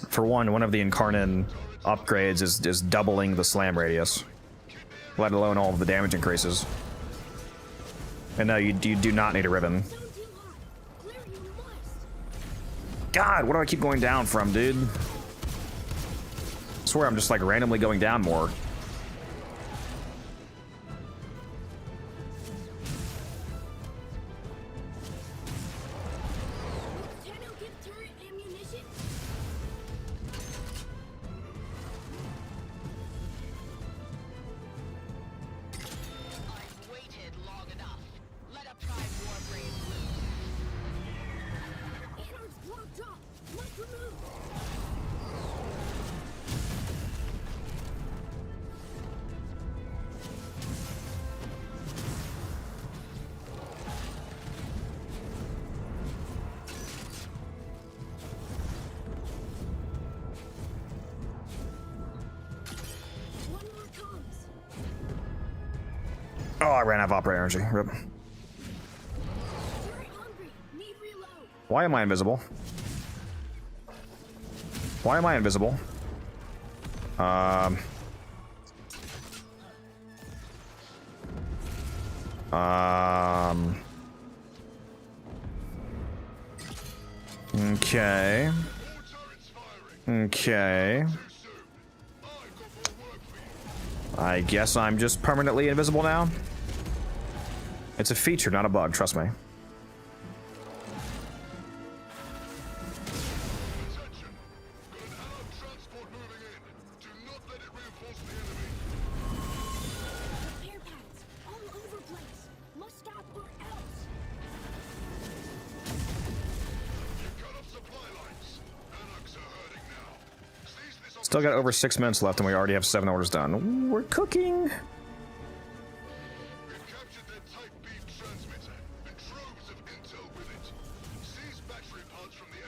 For one of the Incarnate upgrades is doubling the slam radius, let alone all of the damage increases. And no, you do not need a ribbon. God, what do I keep going down from, dude? I swear I'm just like randomly going down more. I've waited long enough. Let a prime Warframe loose. Anarch's blocked off. Must remove. One more comes. Oh, I ran out of operator energy. Rip. Very hungry. Need reload. Why am I invisible? Why am I invisible? Okay. Okay. I guess I'm just permanently invisible now. It's a feature, not a bug, trust me. Repair pads. All over place. Must stop or else. Still got over 6 minutes left and we already have 7 orders done. We're cooking.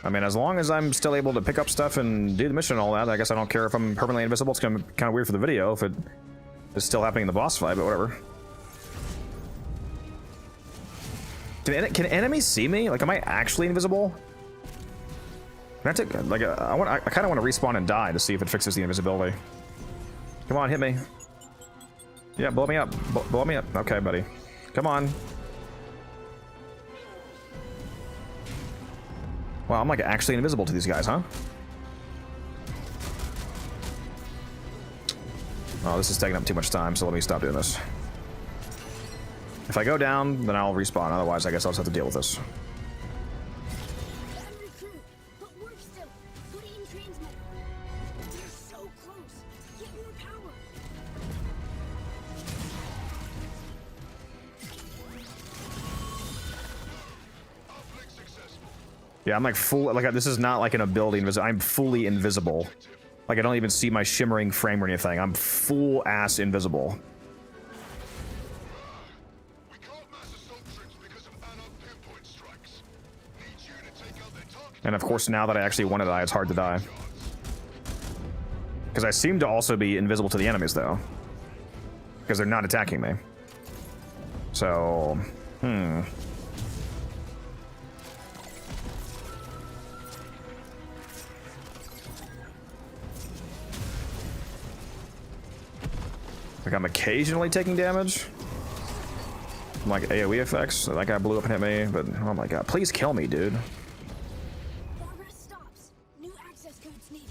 I mean, as long as I'm still able to pick up stuff and do the mission and all that, I guess I don't care if I'm permanently invisible. It's gonna be kind of weird for the video if it is still happening in the boss fight, but whatever. Can enemies see me? Like, am I actually invisible? Can I take, like, I kind of want to respawn and die to see if it fixes the invisibility. Come on, hit me. Yeah, blow me up. Blow me up. Okay, buddy. Come on. Wow, I'm like actually invisible to these guys, huh? Oh, this is taking up too much time, so let me stop doing this. If I go down, then I'll respawn. Otherwise, I guess I'll just have to deal with this. I'm recruit, but work still. Put in transmitter. They're so close. Get more power. Yeah, I'm like full. Like this is not like an ability. I'm fully invisible. Like I don't even see my shimmering frame or anything. I'm full ass invisible. And of course, now that I actually want to die, it's hard to die. Because I seem to also be invisible to the enemies, though. Because they're not attacking me. So, Like I'm occasionally taking damage. I'm like AoE effects. That guy blew up and hit me, but oh my god, please kill me, dude. Progress stops. New access codes needed.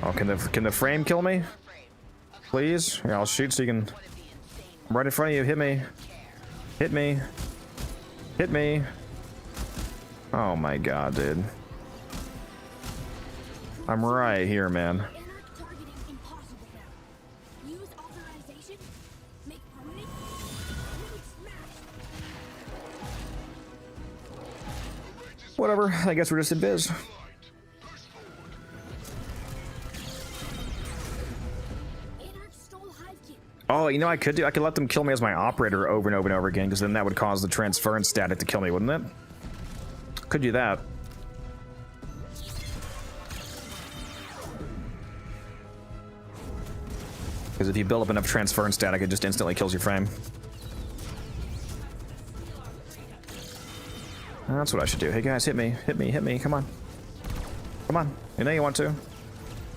Oh, can the frame kill me? Please? Yeah, I'll shoot so you can. I'm right in front of you. Hit me. Hit me. Hit me. Oh my god, dude. I'm right here, man. Anarch targeting impossible now. Use authorization. Make permanent. Really smash. Whatever. I guess we're just in biz. Anarch stole hive kit. Oh, you know what I could do? I could let them kill me as my operator over and over and over again, because then that would cause the transference static to kill me, wouldn't it? Could do that. Because if you build up enough transference static, it just instantly kills your frame. That's what I should do. Hey guys, hit me, hit me, hit me, come on. Come on, you know you want to.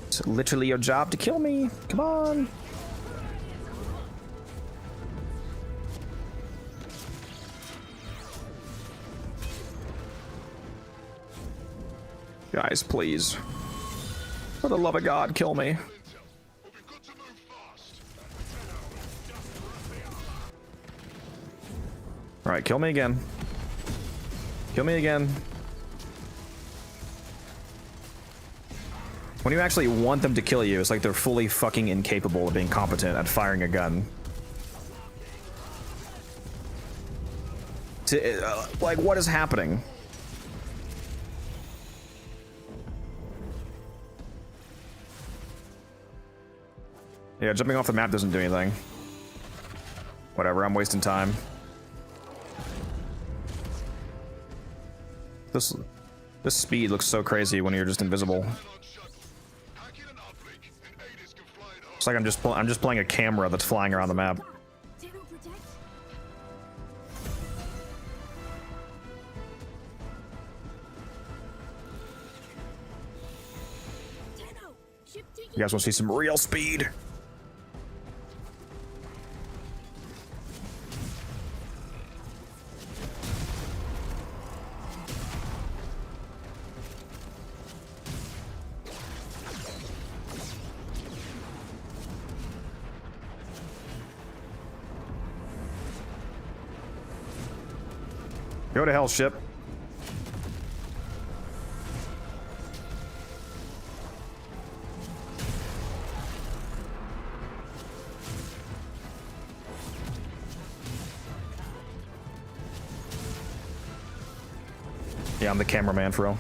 It's literally your job to kill me, come on. Guys, please. For the love of God, kill me. Alright, kill me again. Kill me again. When you actually want them to kill you, it's like they're fully fucking incapable of being competent at firing a gun. Like, what is happening? Yeah, jumping off the map doesn't do anything. Whatever, I'm wasting time. This speed looks so crazy when you're just invisible. It's like I'm just playing a camera that's flying around the map. Tenno protect. Tenno, ship taking. You guys want to see some real speed? Go to hell, ship. Yeah, I'm the cameraman for real.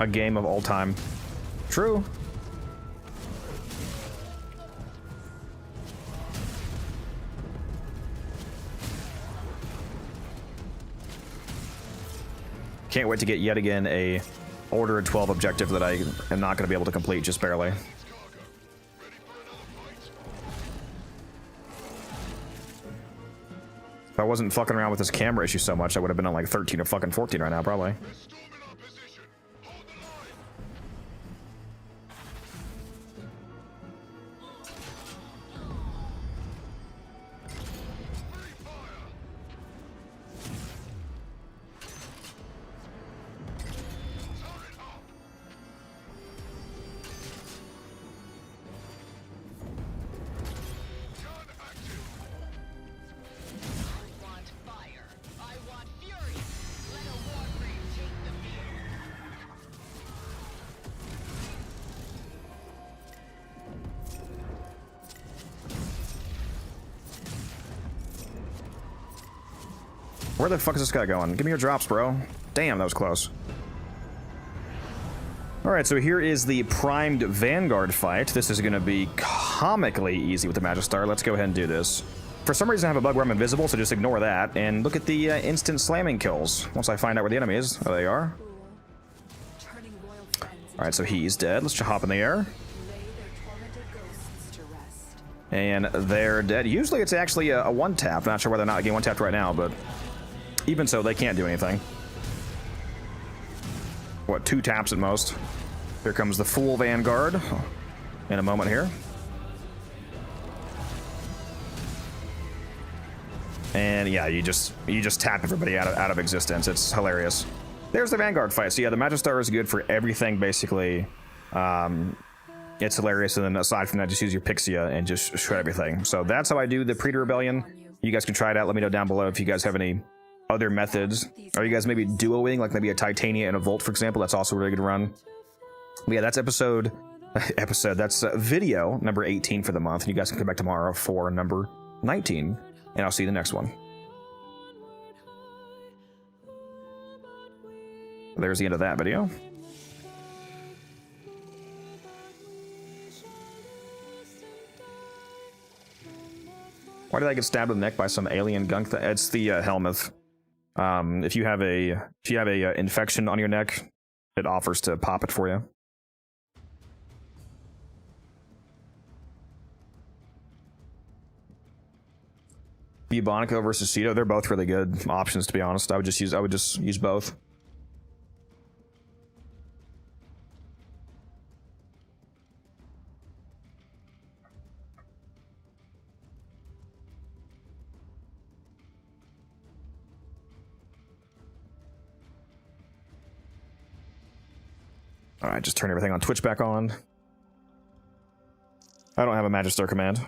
A game of all time. True. Can't wait to get yet again a Order 12 objective that I am not going to be able to complete, just barely. If I wasn't fucking around with this camera issue so much, I would have been on like 13 or fucking 14 right now, probably. Where the fuck is this guy going? Give me your drops, bro. Damn, that was close. Alright, so here is the primed Vanguard fight. This is going to be comically easy with the Magistar. Let's go ahead and do this. For some reason I have a bug where I'm invisible, so just ignore that. And look at the instant slamming kills. Once I find out where the enemy is. Oh, they are. Turning royal friends Alright, so he's dead. Let's just hop in the air. lay their tormented ghosts to rest. And they're dead. Usually it's actually a one-tap. Not sure whether or not I get one-tapped right now, but even so, they can't do anything. What, 2 taps at most? Here comes the full Vanguard in a moment here. And yeah, you just tap everybody out of existence. It's hilarious. There's the Vanguard fight. So yeah, the Magistar is good for everything basically. It's hilarious. And then aside from that, just use your Pixia and just shred everything. So that's how I do the Predator Rebellion. You guys can try it out. Let me know down below if you guys have any other methods. Are you guys maybe duoing, like maybe a Titania and a Volt, for example? That's also really good to run. But yeah, that's that's video number 18 for the month. And you guys can come back tomorrow for number 19. And I'll see you in the next one. There's the end of that video. Why did I get stabbed in the neck by some alien gunk? It's the Helmuth. If you have a infection on your neck, it offers to pop it for you. Bubonico versus Ceto, they're both really good options, to be honest. I would just use both. All right, just turn everything on Twitch back on. I don't have a Magister command.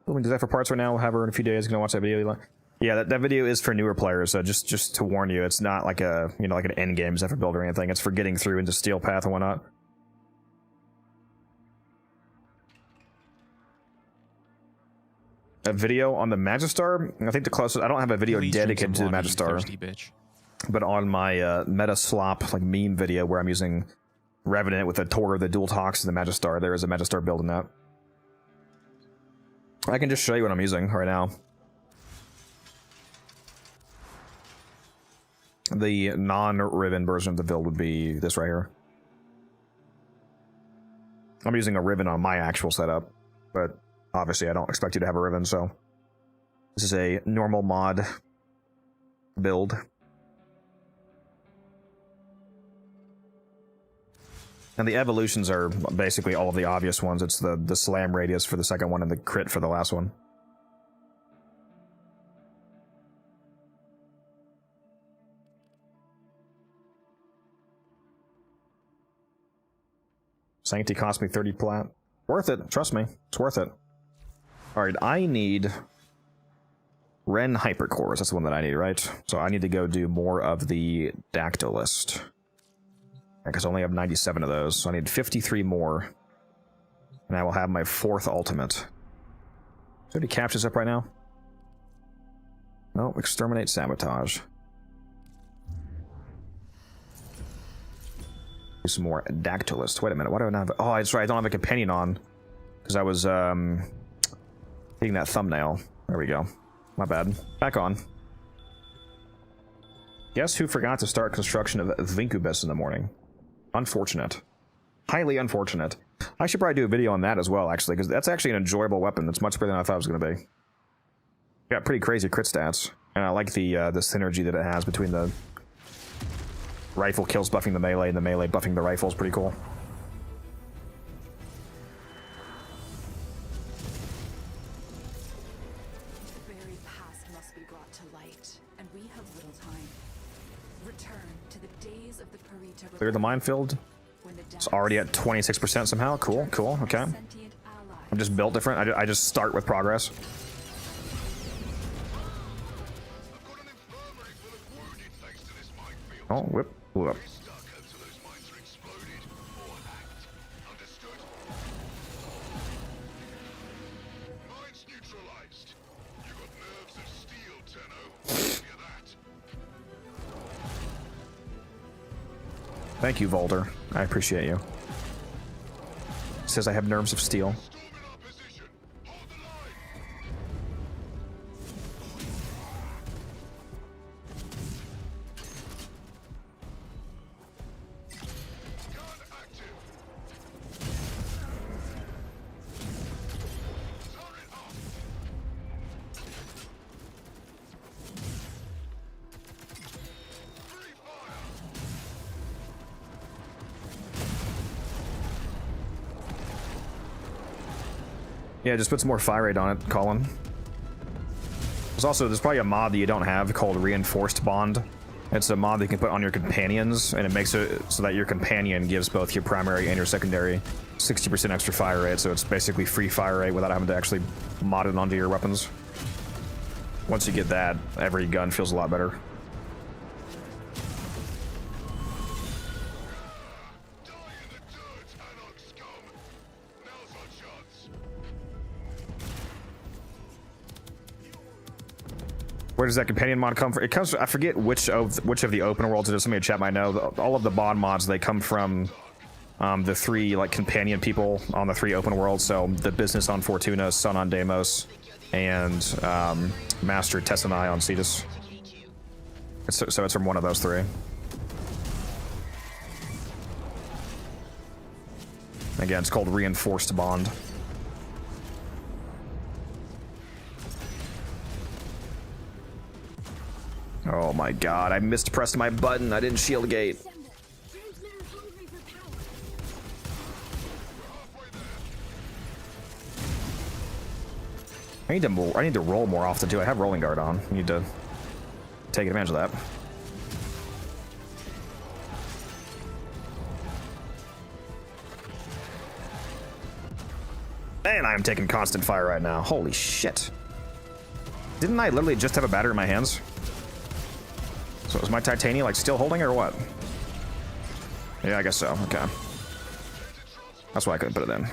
Doing that for parts right now. We'll have her in a few days. Gonna watch that video. Yeah, that video is for newer players. So just to warn you, it's not like a like an end game Zephyr build or anything. It's for getting through into Steel Path and whatnot. A video on the Magistar. I think the closest. I don't have a video dedicated to the Magistar. But on my meta slop like meme video where I'm using Revenant with a Tor, the dual tox, and the Magistar, there is a Magistar build in that. I can just show you what I'm using right now. The non-Riven version of the build would be this right here. I'm using a Riven on my actual setup, but obviously I don't expect you to have a Riven, so this is a normal mod build. And the evolutions are basically all of the obvious ones. It's the slam radius for the second one and the crit for the last one. Sanctity cost me 30 plat. Worth it. Trust me. It's worth it. Alright, I need Ren Hypercores. That's the one that I need, right? So I need to go do more of the Dactylist. Because I only have 97 of those, so I need 53 more. And I will have my 4th ultimate. Is there any captures up right now? No, exterminate sabotage. Do some more Dactylist. Wait a minute, why do I not have... Oh, that's right, I don't have a companion on. Because I was, hitting that thumbnail. There we go. My bad. Back on. Guess who forgot to start construction of Vincubus in the morning? Unfortunate. Highly unfortunate. I should probably do a video on that as well, actually, because that's actually an enjoyable weapon. That's much better than I thought it was going to be. Got pretty crazy crit stats, and I like the synergy that it has between the rifle kills buffing the melee and the melee buffing the rifle is pretty cool. The buried past must be brought to light, and we have little time. Return to the days of the Purita. Clear the minefield. It's already at 26% somehow. Cool, cool, okay. I'm just built different. I just start with progress. Oh, whip, blew up. Thank you, Volder. I appreciate you. It says I have nerves of steel. Yeah, just put some more fire rate on it, Colin. There's probably a mod that you don't have called Reinforced Bond. It's a mod that you can put on your companions, and it makes it so that your companion gives both your primary and your secondary 60% extra fire rate, so it's basically free fire rate without having to actually mod it onto your weapons. Once you get that, every gun feels a lot better. Where does that companion mod come from? It comes from, I forget which of the open worlds it is. Somebody in chat might know. All of the bond mods, they come from the 3 like companion people on the 3 open worlds. So the business on Fortuna, Sun on Deimos, and Master Tessanai on Cetus. So it's from one of those 3. Again, it's called Reinforced Bond. Oh my god, I mispressed my button. I didn't shield gate. Transmitter hungry for power. I need to roll more often too. I have rolling guard on. I need to take advantage of that. And I am taking constant fire right now. Holy shit. Didn't I literally just have a battery in my hands? So is my Titania like still holding or what? Yeah, I guess so. Okay. That's why I couldn't put it in.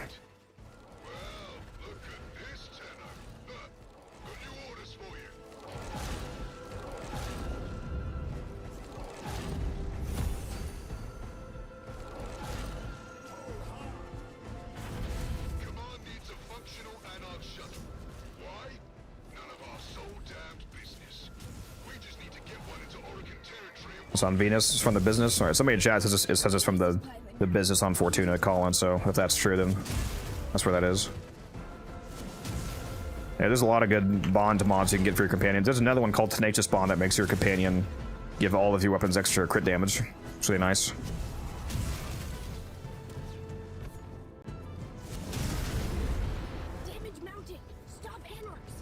It's on Venus. It's from the business. All right, somebody in chat says it's from the business on Fortuna, Colin. So if that's true, then that's where that is. Yeah, there's a lot of good bond mods you can get for your companions. There's another one called Tenacious Bond that makes your companion give all of your weapons extra crit damage. It's really nice. Damage mounting. Stop anarchs.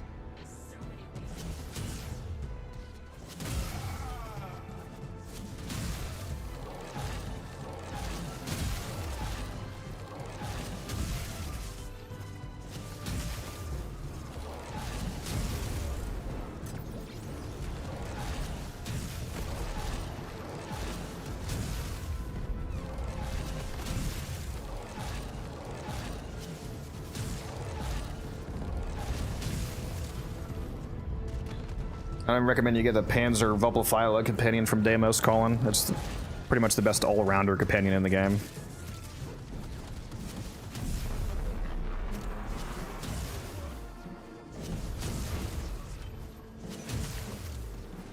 I recommend you get the Panzer Vuppelpfeile companion from Deimos, Colin. It's pretty much the best all-rounder companion in the game.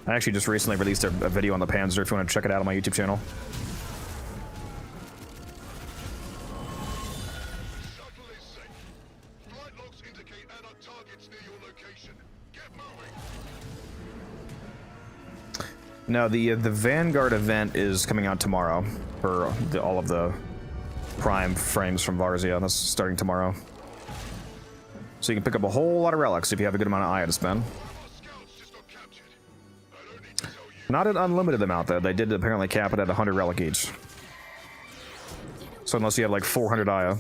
I actually just recently released a video on the Panzer if you want to check it out on my YouTube channel. No, the Vanguard event is coming out tomorrow for all of the prime frames from Varzia. That's starting tomorrow. So you can pick up a whole lot of relics if you have a good amount of Aya to spend. Not an unlimited amount though. They did apparently cap it at 100 relic each. So unless you have like 400 Aya.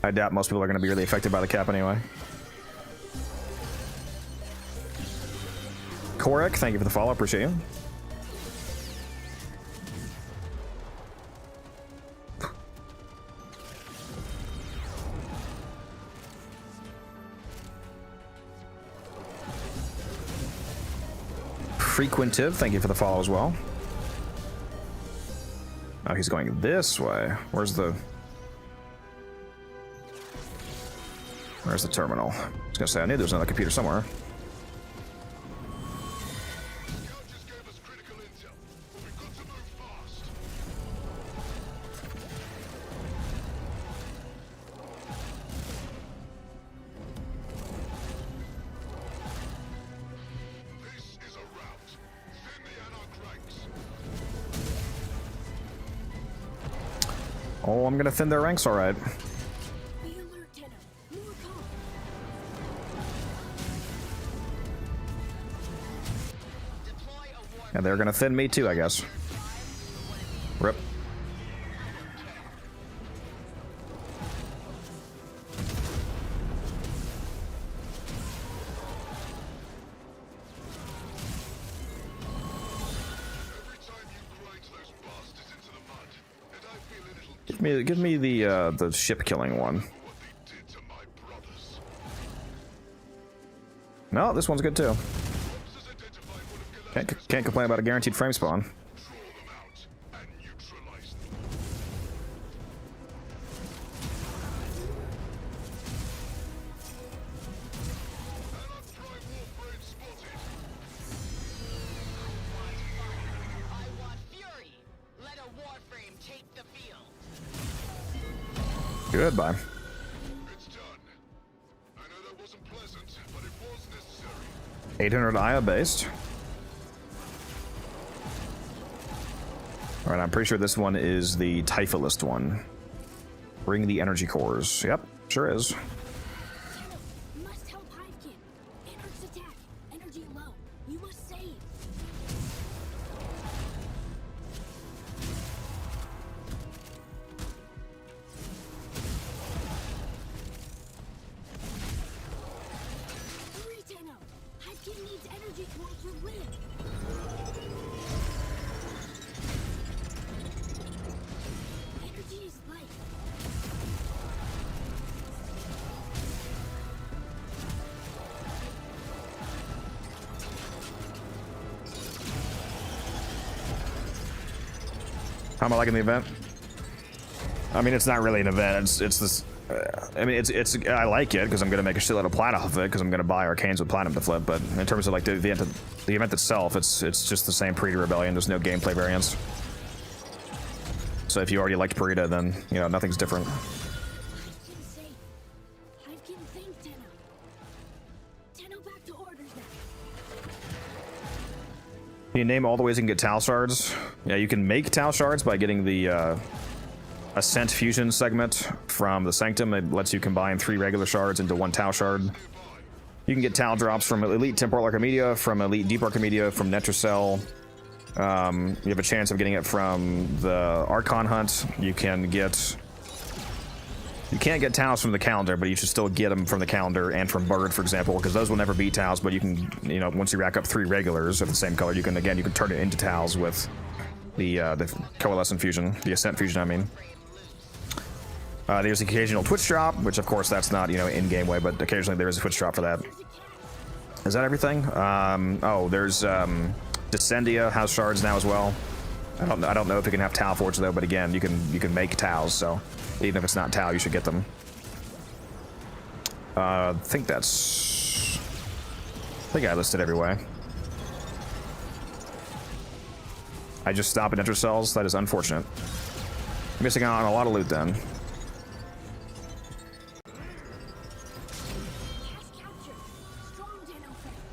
I doubt most people are going to be really affected by the cap anyway. Korek, thank you for the follow, appreciate you. Frequentive, thank you for the follow as well. Oh, he's going this way. Where's the terminal? I was gonna say, I knew there was another computer somewhere. Oh, I'm gonna thin their ranks, all right. Be alert, Tenno. More come. Deploy a war. And they're gonna thin me too, I guess. Rip. Every time you grind those bastards into the mud, and I feel a little Give me the ship killing one. for what they did to my brothers. No, this one's good too. Officers identified one of Galactus. Can't complain about a guaranteed frame spawn. Draw them out and neutralize them. Allied Prime Warframe spotted. I want fury. Let a warframe take the field. Goodbye. It's done. I know that wasn't pleasant, but it was necessary. 800 IO based. All right, I'm pretty sure this one is the Typhilist one. Bring the energy cores. Yep, sure is. Tenno, must help Hivekin. Anarch's attack. Energy low. You must save. Hurry, Tenno. Hivekin needs energy core for Lynn. Energy is life. How am I liking the event? I mean, it's not really an event. It's this. I mean, it's. I like it because I'm gonna make a shitload of plat off of it because I'm gonna buy Arcanes with platinum to flip. But in terms of like the event itself, it's just the same Purita Rebellion. There's no gameplay variance. So if you already liked Purita, then you know nothing's different. Hivekin safe. Hivekin think, Tenno. Tenno back to orders now. Can you name all the ways you can get Tau shards? Yeah, you can make Tau shards by getting the Ascent Fusion segment from the Sanctum. It lets you combine 3 regular shards into 1 Tau shard. You can get Tau drops from Elite Temporal Archimedia, from Elite Deep Archimedia, from Netracell. You have a chance of getting it from the Archon Hunt. You can't get Taus from the calendar, but you should still get them from the calendar and from Bird, for example, because those will never be Taus. But you can, you know, once you rack up 3 regulars of the same color, you can turn it into Taus with the Coalescent Fusion, the Ascent Fusion, I mean. There's the occasional Twitch drop, which of course that's not, you know, in-game way, but occasionally there is a Twitch drop for that. Is that everything? Oh, there's Descendia has shards now as well. I don't know if you can have Tau Forge though, but again, you can make Taus, so even if it's not Tau, you should get them. I think I listed every way. I just stop at Intercells. That is unfortunate. Missing out on a lot of loot then. Cash capture. Strong Tenno fans.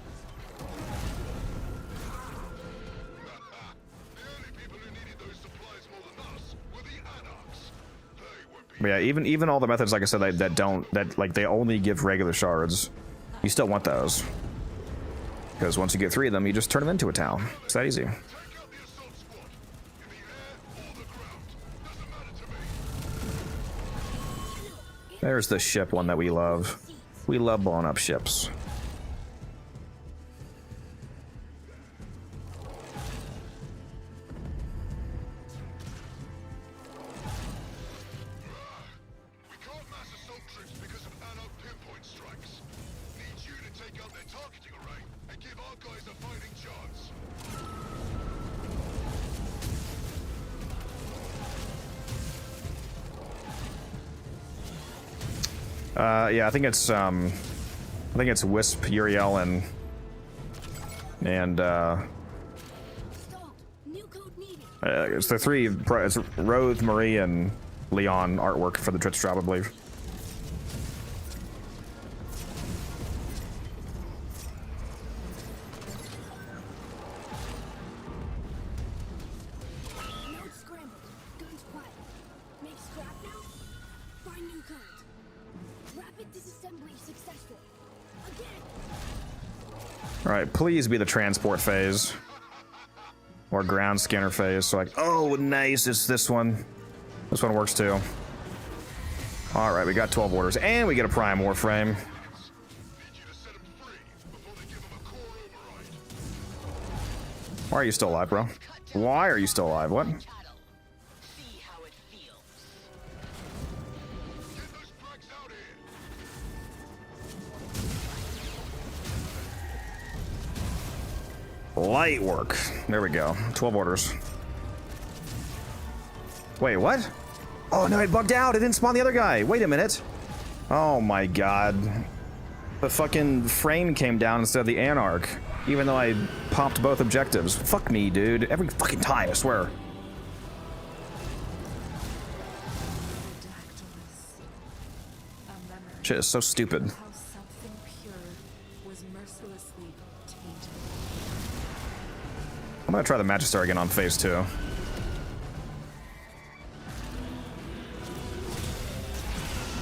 The only people who needed those supplies more than us were the Anarchs. They won't be. But yeah, even all the methods, like I said, that like they only give regular shards. You still want those because once you get 3 of them, you just turn them into a Tau. It's that easy. Take out the assault squad. In the air or the ground. Doesn't matter to me. There's the ship one that we love. We love blowing up ships. We can't mass assault troops because of Anarch pinpoint strikes. Need you to take out their targeting array and give our guys a fighting chance. Yeah, I think it's Wisp, Uriel, and Stalled. New code needed. it's the 3. It's Roth, Marie, and Leon artwork for the Twitch drop, I believe. Node scrambled. Guns quiet. Make scrap Alright, please be the transport phase. Or ground scanner phase. So like, oh, nice, it's this one. This one works too. Alright, we got 12 orders. And we get a prime Warframe. Why are you still alive, bro? Why are you still alive? What? See how it feels. Light work. There we go. 12 orders. Wait, what? Oh, no, it bugged out. It didn't spawn the other guy. Wait a minute. Oh, my God. The fucking frame came down instead of the Anarch. Even though I popped both objectives. Fuck me, dude. Every fucking time, I swear. Shit is so stupid. How something pure was mercilessly tainted. I'm gonna try the Magister again on phase 2.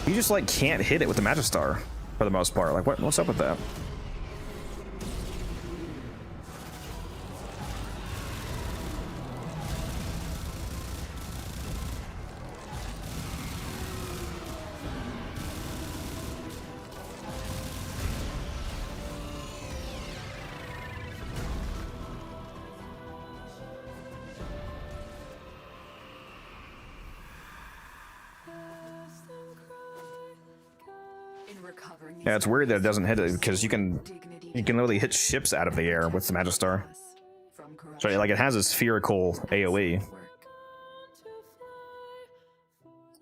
You just, like, can't hit it with the Magister, for the most part. Like, what's up with that? In recovering these Yeah, it's weird that it doesn't hit it, because you can dignity literally hit ships out of the air with the Magister. from So, corruption like, it has a spherical AoE. work.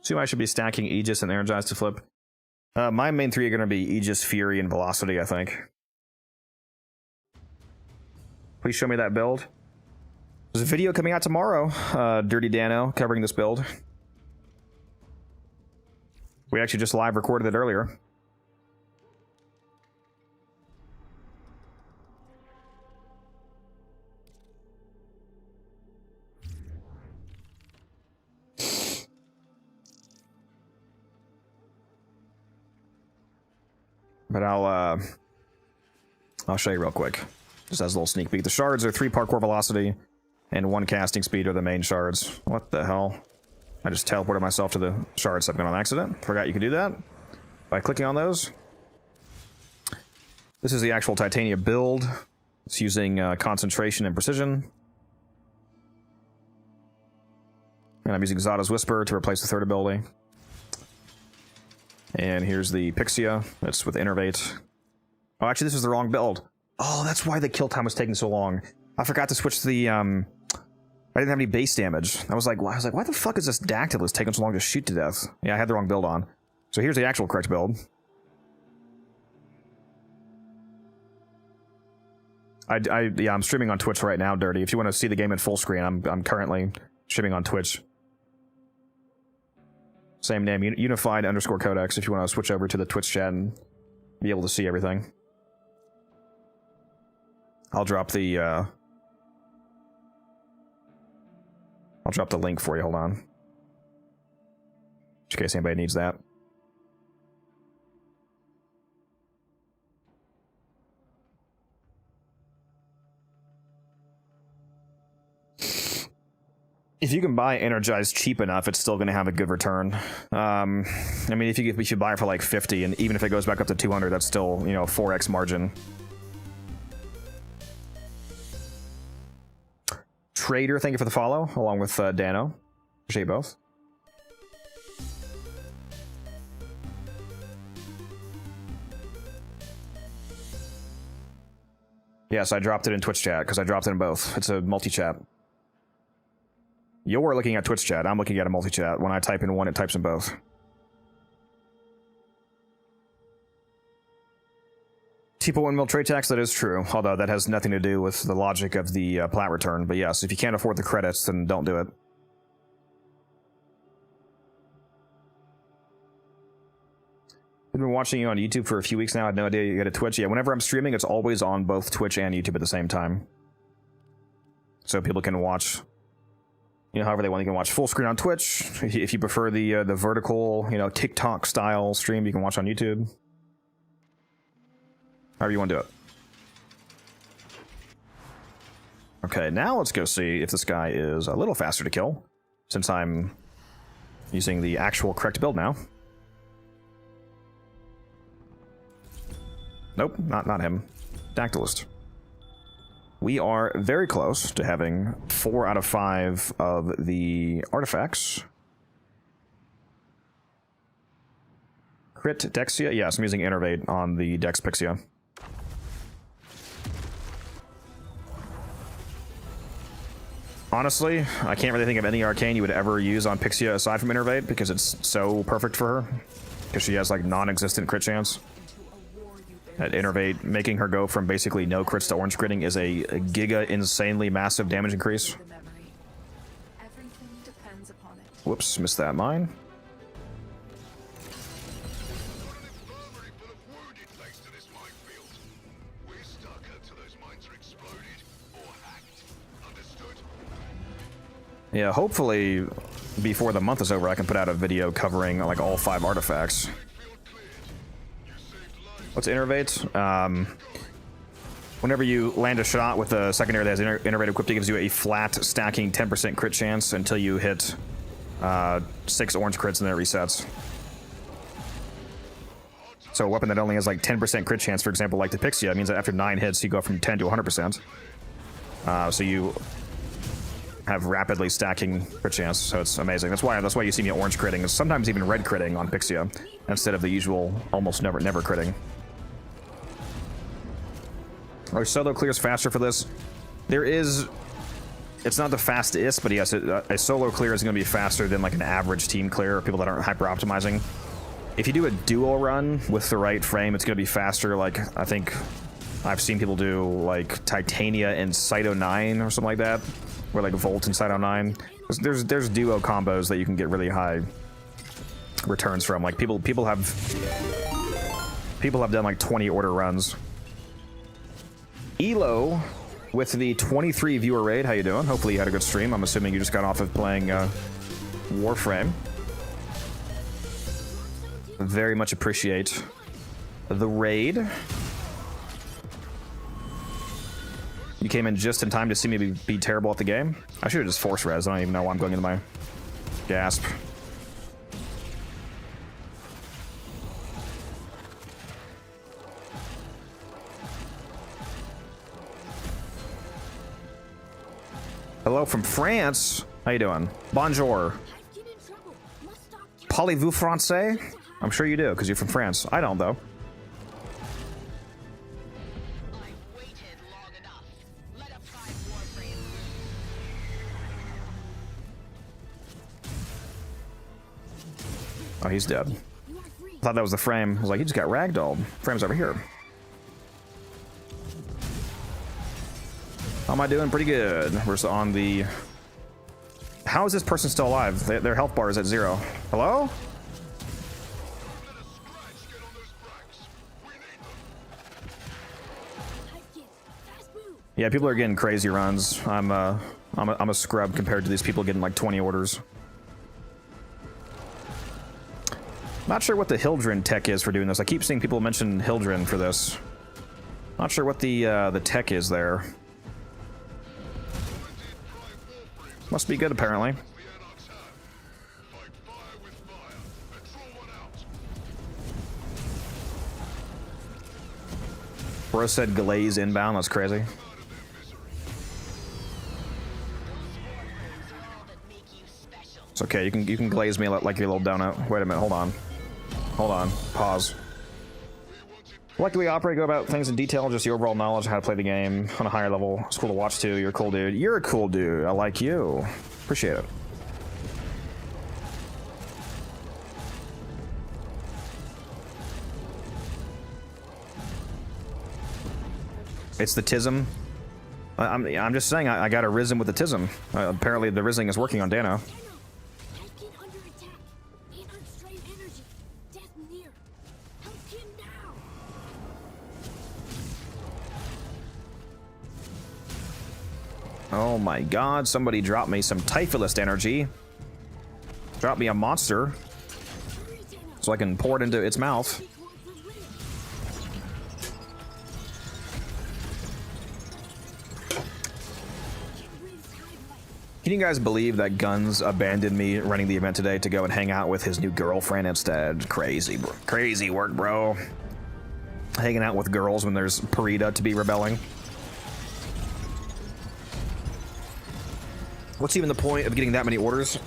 So I should be stacking Aegis and Energize to flip. My main three are going to be Aegis, Fury, and Velocity, I think. Please show me that build. There's a video coming out tomorrow, Dirty Dano, covering this build. We actually just live recorded it earlier. But I'll show you real quick. Just as a little sneak peek. The shards are 3 parkour velocity and 1 casting speed are the main shards. What the hell? I just teleported myself to the shard segment on accident. Forgot you could do that by clicking on those. This is the actual Titania build. It's using concentration and precision. And I'm using Zada's Whisper to replace the third ability. And here's the Pixia. It's with Innervate. Oh, actually, this is the wrong build. Oh, that's why the kill time was taking so long. I forgot to switch to the, I didn't have any base damage. I was like, why the fuck is this Dactylus taking so long to shoot to death? Yeah, I had the wrong build on. So here's the actual correct build. Yeah, I'm streaming on Twitch right now, Dirty. If you want to see the game in full screen, I'm currently streaming on Twitch. Same name, Unified_Codex, if you want to switch over to the Twitch chat and be able to see everything. I'll drop the link for you, hold on. Just in case anybody needs that. If you can buy Energized cheap enough, it's still going to have a good return. I mean, if you buy it for like 50, and even if it goes back up to 200, that's still, you know, 4x margin. Trader, thank you for the follow, along with Dano. Appreciate you both. Yes, I dropped it in Twitch chat, because I dropped it in both. It's a multi-chat. You're looking at Twitch chat. I'm looking at a multi-chat. When I type in one, it types in both. Tipo windmill trade tax, that is true. Although that has nothing to do with the logic of the plat return. But yes, if you can't afford the credits, then don't do it. I've been watching you on YouTube for a few weeks now. I had no idea you had a Twitch. Yeah, whenever I'm streaming, it's always on both Twitch and YouTube at the same time. So people can watch... You know, however they want, you can watch full screen on Twitch. If you prefer the vertical, you know, TikTok style stream, you can watch on YouTube. However you want to do it. Okay, now let's go see if this guy is a little faster to kill, since I'm using the actual correct build now. Nope, not him. Dactylist. We are very close to having 4 out of 5 of the artifacts. Crit Dexia? Yes, I'm using Innervate on the Dex Pixia. Honestly, I can't really think of any Arcane you would ever use on Pixia aside from Innervate, because it's so perfect for her. Because she has, like, non-existent crit chance. At Innervate, making her go from basically no crits to orange critting is a giga insanely massive damage increase. Whoops, missed that mine. Yeah, hopefully before the month is over I can put out a video covering like all 5 artifacts. What's Innervate? Whenever you land a shot with a secondary that has Innervate equipped, it gives you a flat stacking 10% crit chance until you hit 6 orange crits and then it resets. So a weapon that only has like 10% crit chance, for example, like the Pixia, means that after 9 hits you go from 10 to 100%. So you have rapidly stacking crit chance, so it's amazing. That's why you see me orange critting, sometimes even red critting on Pixia, instead of the usual almost never critting. Our solo clears faster for this. It's not the fastest, but yes, a solo clear is going to be faster than like an average team clear, or people that aren't hyper optimizing. If you do a duo run with the right frame, it's going to be faster. Like I think I've seen people do like Titania and Cyto 9 or something like that, or like Volt and Cyto 9. There's duo combos that you can get really high returns from. Like people have done like 20 order runs. Elo with the 23 viewer raid. How you doing? Hopefully you had a good stream. I'm assuming you just got off of playing Warframe. Very much appreciate the raid. You came in just in time to see me be terrible at the game. I should have just force res. I don't even know why I'm going into my gasp. Hello from France. How you doing? Bonjour. Parlez-vous français? I'm sure you do, because you're from France. I don't, though. Oh, he's dead. I thought that was the frame. I was like, he just got ragdolled. Frame's over here. How am I doing? Pretty good. We're on the... How is this person still alive? Their health bar is at 0. Hello? Yeah, people are getting crazy runs. I'm a scrub compared to these people getting like 20 orders. Not sure what the Hildren tech is for doing this. I keep seeing people mention Hildren for this. Not sure what the tech is there. Must be good, apparently. Bro said glaze inbound. That's crazy. It's okay. You can glaze me like your little donut. Wait a minute. Hold on. Hold on. Pause. I like the way you operate, go about things in detail, just the overall knowledge of how to play the game on a higher level. It's cool to watch too. You're a cool dude. You're a cool dude. I like you. Appreciate it. It's the Tism. I'm just saying I got a Risen with the Tism. Apparently the Rising is working on Dano. Oh my god, somebody dropped me some Typhilist energy. Drop me a monster so I can pour it into its mouth. Can you guys believe that Guns abandoned me running the event today to go and hang out with his new girlfriend instead? Crazy, bro. Crazy work, bro. Hanging out with girls when there's Parita to be rebelling. What's even the point of getting that many orders?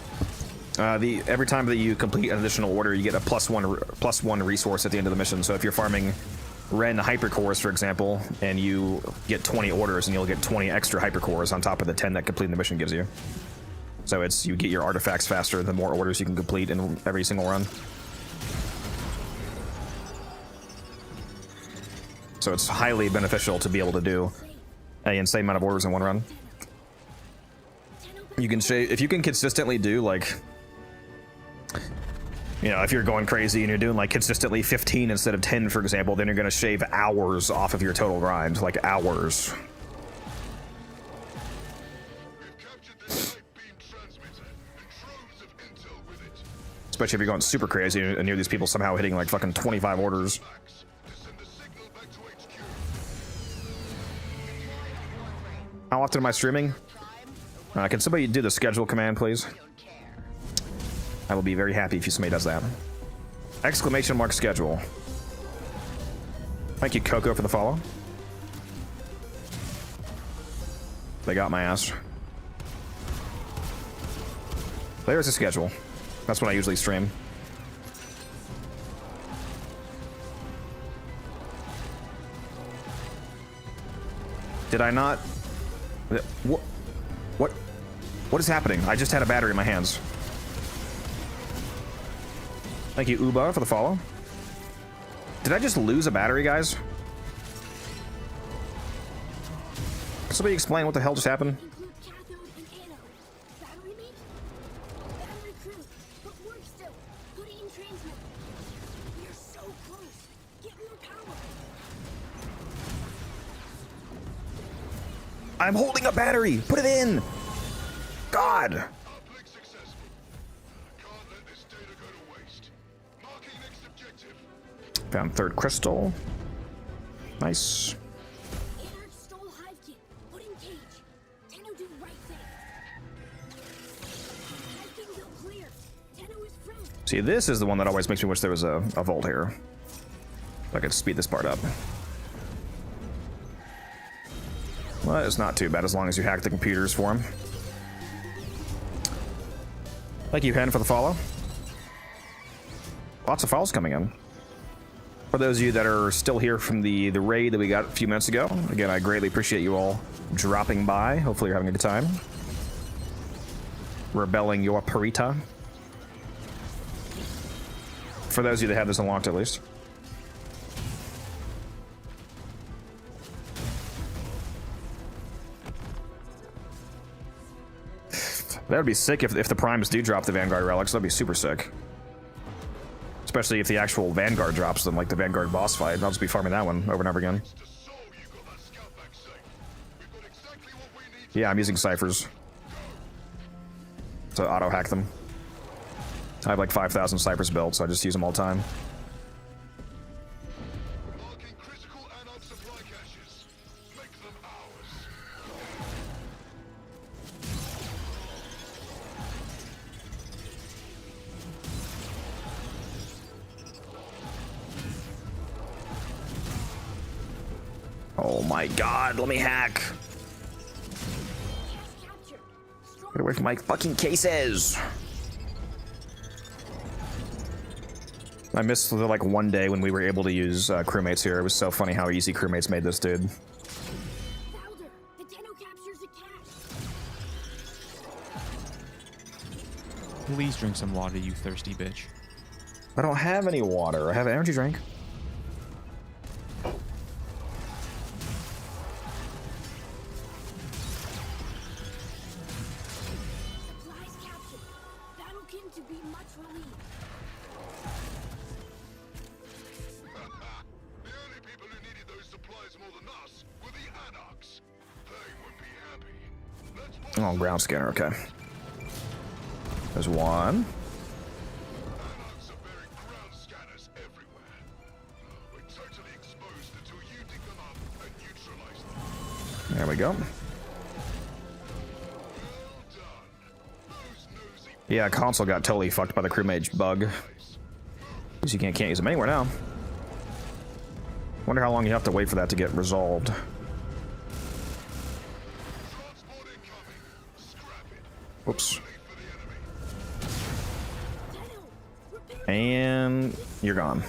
Every time that you complete an additional order, you get a plus one resource at the end of the mission. So if you're farming Ren hypercores, for example, and you get 20 orders, and you'll get 20 extra hypercores on top of the 10 that completing the mission gives you. So it's you get your artifacts faster the more orders you can complete in every single run. So it's highly beneficial to be able to do an insane amount of orders in one run. You can if you can consistently do like, you know, if you're going crazy and you're doing like consistently 15 instead of 10, for example, then you're going to shave hours off of your total grind, like hours. Especially if you're going super crazy and you're these people somehow hitting like fucking 25 orders. How often am I streaming? Can somebody do the schedule command, please? I will be very happy if somebody does that. Exclamation mark schedule. Thank you, Coco, for the follow. They got my ass. There's the schedule. That's when I usually stream. Did I not? What is happening? I just had a battery in my hands. Thank you, Uba, for the follow. Did I just lose a battery, guys? Can somebody explain what the hell just happened? I'm holding a battery! Put it in! God! Found third crystal. Nice. See, this is the one that always makes me wish there was a vault here. I could speed this part up. Well, it's not too bad as long as you hack the computers for him. Thank you, Hen, for the follow. Lots of follows coming in. For those of you that are still here from the raid that we got a few minutes ago, again, I greatly appreciate you all dropping by. Hopefully you're having a good time. Rebelling your Parita. For those of you that have this unlocked, at least. That would be sick if the primes do drop the Vanguard relics. That'd be super sick. Especially if the actual Vanguard drops them, like the Vanguard boss fight. I'll just be farming that one over and over again. Yeah, I'm using ciphers to auto-hack them. I have like 5,000 ciphers built, so I just use them all the time. Oh my god, let me hack. Get away from my fucking cases. I missed the like one day when we were able to use crewmates here. It was so funny how easy crewmates made this, dude. Please drink some water, you thirsty bitch. I don't have any water. I have an energy drink. Oh, ground scanner, okay. There's one. There we go. Yeah, console got totally fucked by the crewmage bug. Because you can't use them anywhere now. Wonder how long you have to wait for that to get resolved. Oops. And you're gone.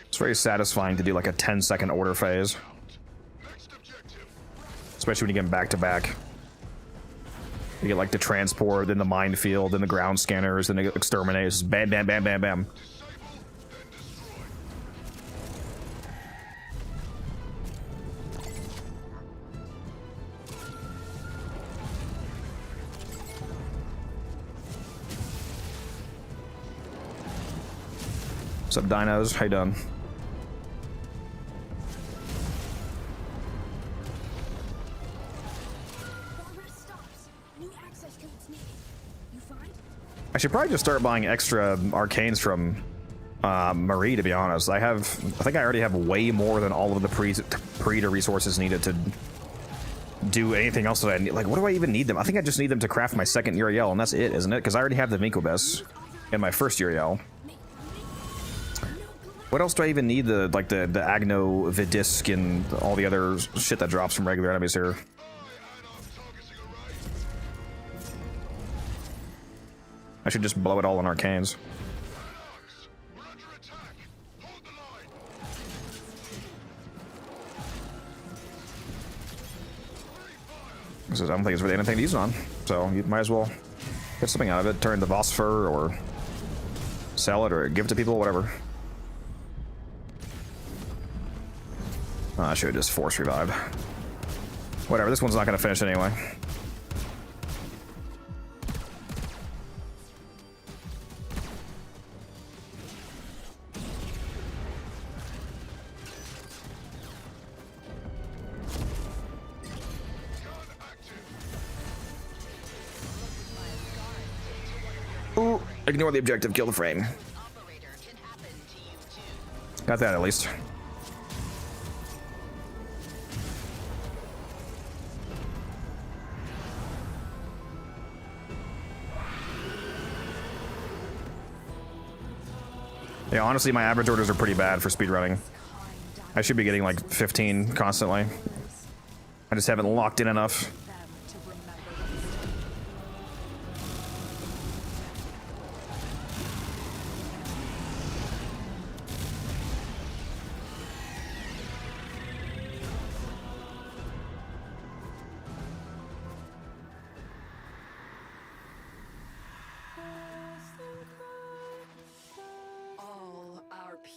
It's very satisfying to do like a 10-second order phase. Especially when you get them back to back. You get like the transport, then the minefield, then the ground scanners, then the exterminators. Bam, bam, bam, bam, bam. What's up, dinos? How you doing? I should probably just start buying extra arcanes from Marie, to be honest. I think I already have way more than all of the pre-to resources needed to do anything else that I need. Like, what do I even need them? I think I just need them to craft my second Uriel, and that's it, isn't it? Because I already have the Mikobes in my first Uriel. What else do I even need? The Agno Vidisk and all the other shit that drops from regular enemies here. I should just blow it all on arcanes. I don't think it's really anything to use it on, so you might as well get something out of it. Turn the Vosper or sell it or give it to people, whatever. I should have just force revive. Whatever, this one's not going to finish anyway. Ooh, ignore the objective, kill the frame. Got that at least. Yeah, honestly, my average orders are pretty bad for speedrunning. I should be getting like 15 constantly. I just haven't locked in enough.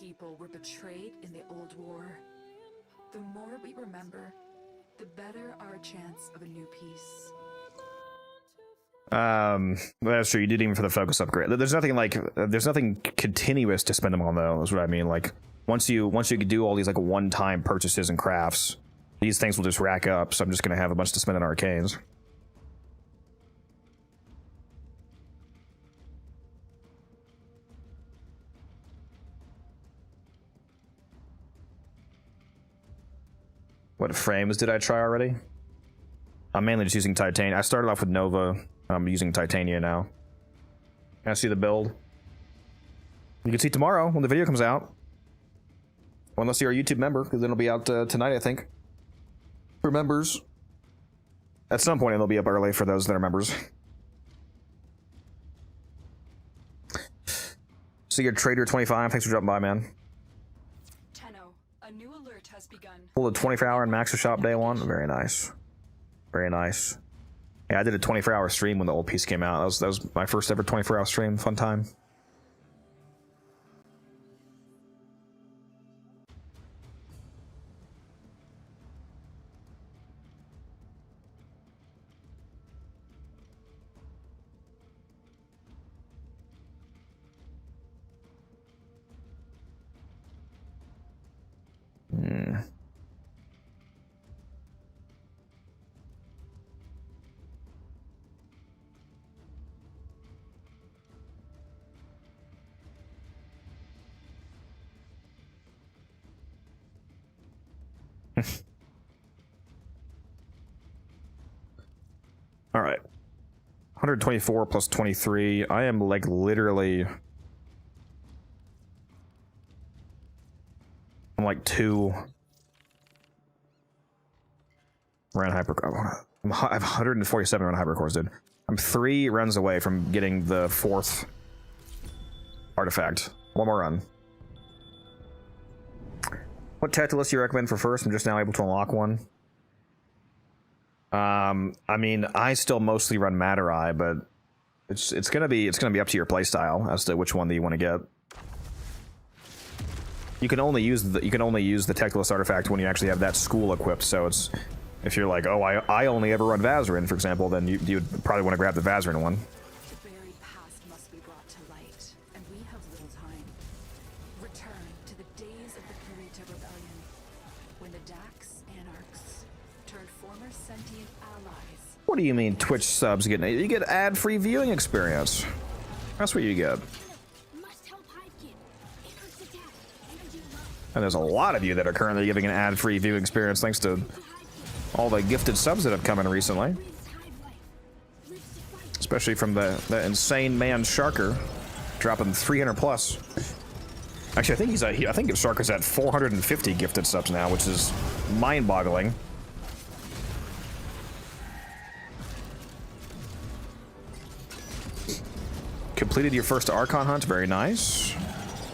People were betrayed in the old war. The more we remember, the better our chance of a new peace. That's true. You did even for the focus upgrade. There's nothing continuous to spend them on though. Is what I mean. Like once you do all these like one-time purchases and crafts, these things will just rack up. So I'm just gonna have a bunch to spend on arcanes. What frames did I try already? I'm mainly just using Titania. I started off with Nova. I'm using Titania now. Can I see the build? You can see tomorrow when the video comes out. Well, unless you're a YouTube member, because then it'll be out tonight, I think. For members. At some point, it'll be up early for those that are members. See your Trader 25. Thanks for dropping by, man. A new alert has begun. Pull the 24-hour and Maxer Shop day one. Very nice. Very nice. Yeah, I did a 24-hour stream when the old piece came out. That was my first ever 24-hour stream. Fun time. 124 plus 23. I am like literally. I'm like 2. Ran hyper. I have 147 run hypercores, dude. I'm 3 runs away from getting the 4th artifact. One more run. What tactic list do you recommend for first? I'm just now able to unlock one. I mean, I still mostly run Matter Eye, but it's gonna be up to your playstyle as to which one that you want to get. You can only use the tech list artifact when you actually have that school equipped. So it's if you're like, oh, I only ever run Vazarin, for example, then you'd probably want to grab the Vazarin one. The buried past must be brought to light, and we have little time. Return to the days of the Kurita Rebellion, when the Dax Anarchs turned former sentient allies. What do you mean Twitch subs getting? You get ad-free viewing experience. That's what you get. Must help Hivekin. Anarch's attack. Energy low. And there's a lot of you that are currently giving an ad-free viewing experience thanks to all the gifted subs that have come in recently. Especially from the insane man Sharker, dropping 300 plus. Actually, I think Sharker's at 450 gifted subs now, which is mind-boggling. Completed your first Archon hunt, very nice.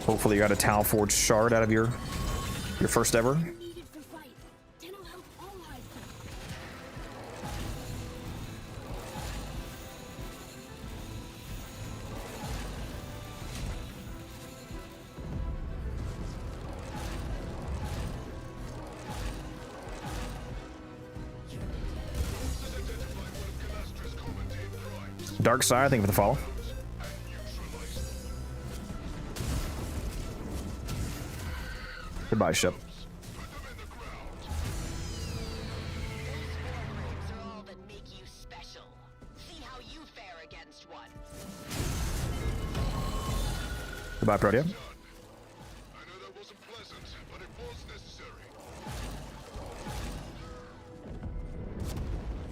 Hopefully you got a Tau Forged shard out of your first ever. Needed for fight. Tenno help all Hivekin. Dark Side, thank you for the follow. Goodbye, ship. Warframes are all that make you special. See how you fare against one. Goodbye, Protea. I know that wasn't pleasant, but it was necessary.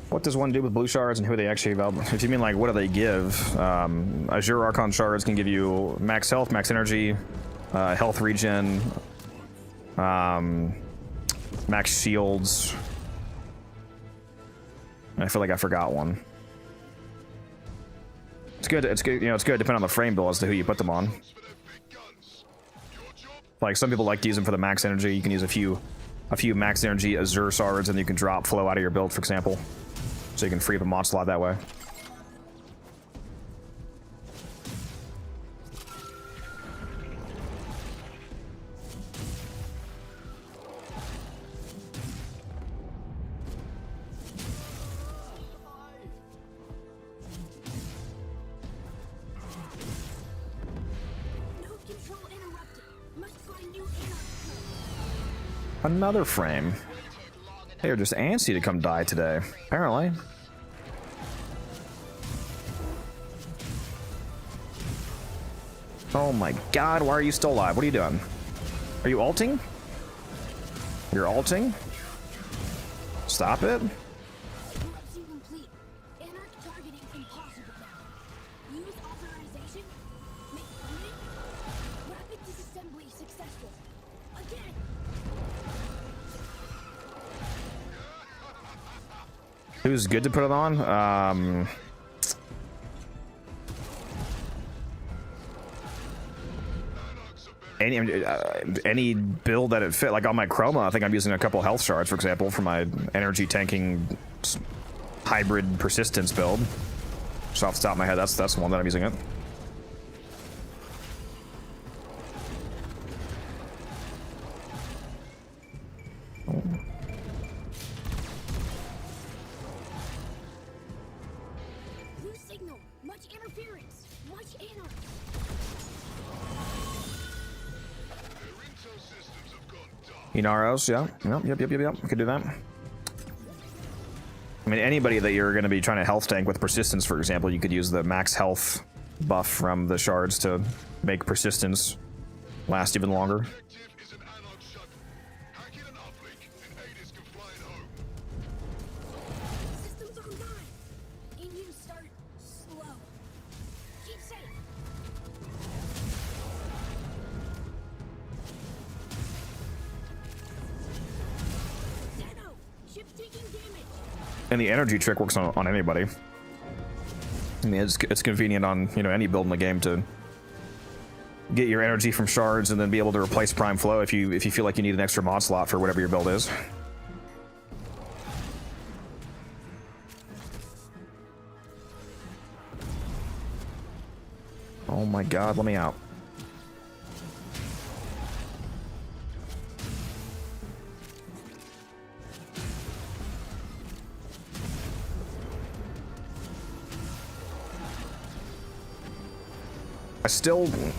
What does one do with blue shards and who are they actually available? If you mean like what do they give? Azure Archon shards can give you max health, max energy, health regen, max shields. I feel like I forgot one. It's good. It's good. You know, it's good depending on the frame bill as to who you put them on. Like some people like to use them for the max energy. You can use a few max energy Azure shards, and you can drop flow out of your build, for example, so you can free up a mod slot that way. Node control interrupted. Must find new Anarch. Another frame. They are just antsy to come die today, apparently. Oh my god, why are you still alive? What are you doing? Are you ulting? You're ulting? Stop it. Corruption complete. Anarch targeting impossible now. Use authorization. Make permanent. Rapid disassembly successful. Again. Who's good to put it on? Any build that it fit. Like on my Chroma, I think I'm using a couple health shards, for example, for my energy tanking hybrid persistence build. Just off the top of my head, that's the one that I'm using it. Blue signal. Much interference. Much Anarch. Their intel systems have gone dark. Inaros, yeah. Yep. We could do that. I mean, anybody that you're going to be trying to health tank with persistence, for example, you could use the max health buff from the shards to make persistence last even longer. Objective is an Anarch shuttle. Hack in an uplink, and Aegis can fly it home. Systems online. In use start And the energy trick works on anybody. I mean, it's convenient on, you know, any build in the game to get your energy from shards and then be able to replace prime flow if you feel like you need an extra mod slot for whatever your build is. Oh my god, let me out.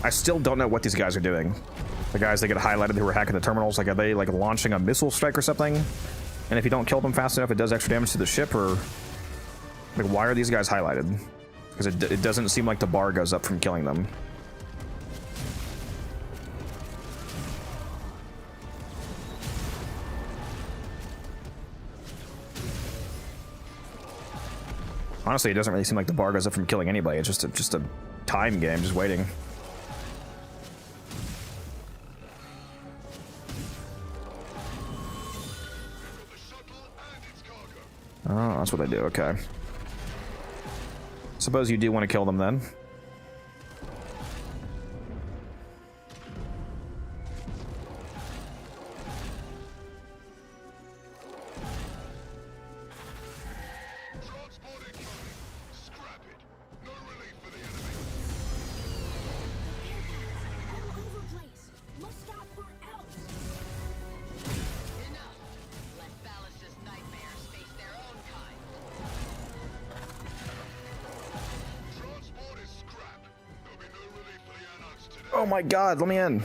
I still don't know what these guys are doing. The guys that get highlighted who are hacking the terminals, like, are they like launching a missile strike or something? And if you don't kill them fast enough, it does extra damage to the ship, or like, why are these guys highlighted? Because it doesn't seem like the bar goes up from killing them. Honestly, it doesn't really seem like the bar goes up from killing anybody. It's just a time game, just waiting. Oh, that's what they do. Okay. Suppose you do want to kill them then. Oh my god, let me in.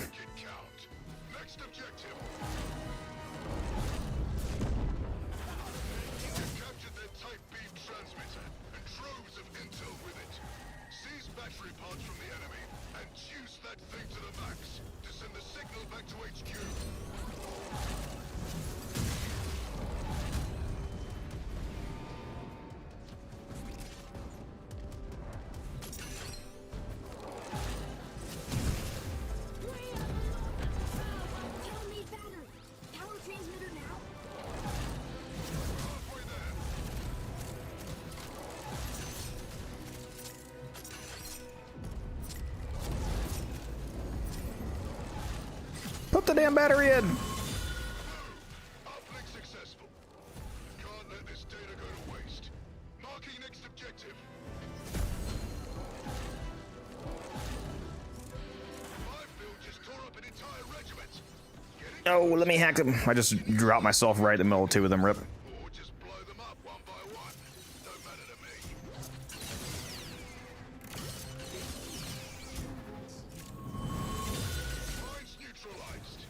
Put the damn battery in! Uplink successful. Can't let this data go to waste. Marking next objective. My build just tore up an entire regiment. Oh, let me hack them. I just dropped myself right in the middle of two of them, rip. Or just blow them up one by one. Don't matter to me. Mine's neutralized.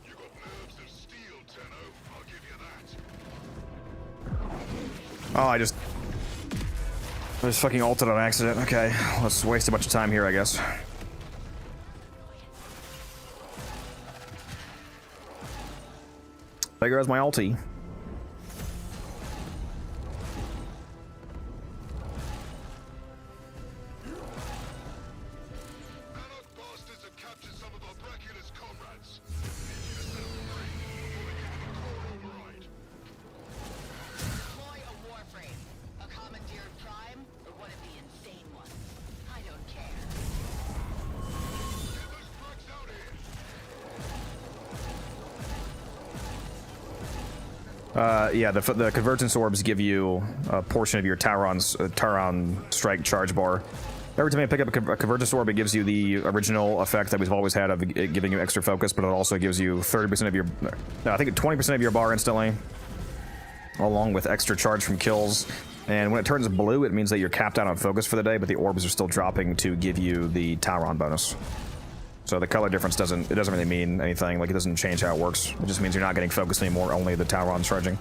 You got nerves of steel, Tenno. I'll give you that. Oh, I just fucking ulted on accident. Okay, let's waste a bunch of time here, I guess. There goes my ulti. Anarch bastards have captured some of our Bracula's comrades. Need you to set them free before they get to the core override. Deploy a Warframe. A commandeered prime, or one of the insane ones. I don't care. Get those bricks out here. Yeah, the convergence orbs give you a portion of your Tauron strike charge bar. Every time you pick up a convergence orb, it gives you the original effect that we've always had of it giving you extra focus, but it also gives you 30% of your, no, I think 20% of your bar instantly, along with extra charge from kills. And when it turns blue, it means that you're capped out on focus for the day, but the orbs are still dropping to give you the Tauron bonus. So the color difference doesn't really mean anything. Like, it doesn't change how it works. It just means you're not getting focused anymore, only the Tauron's charging.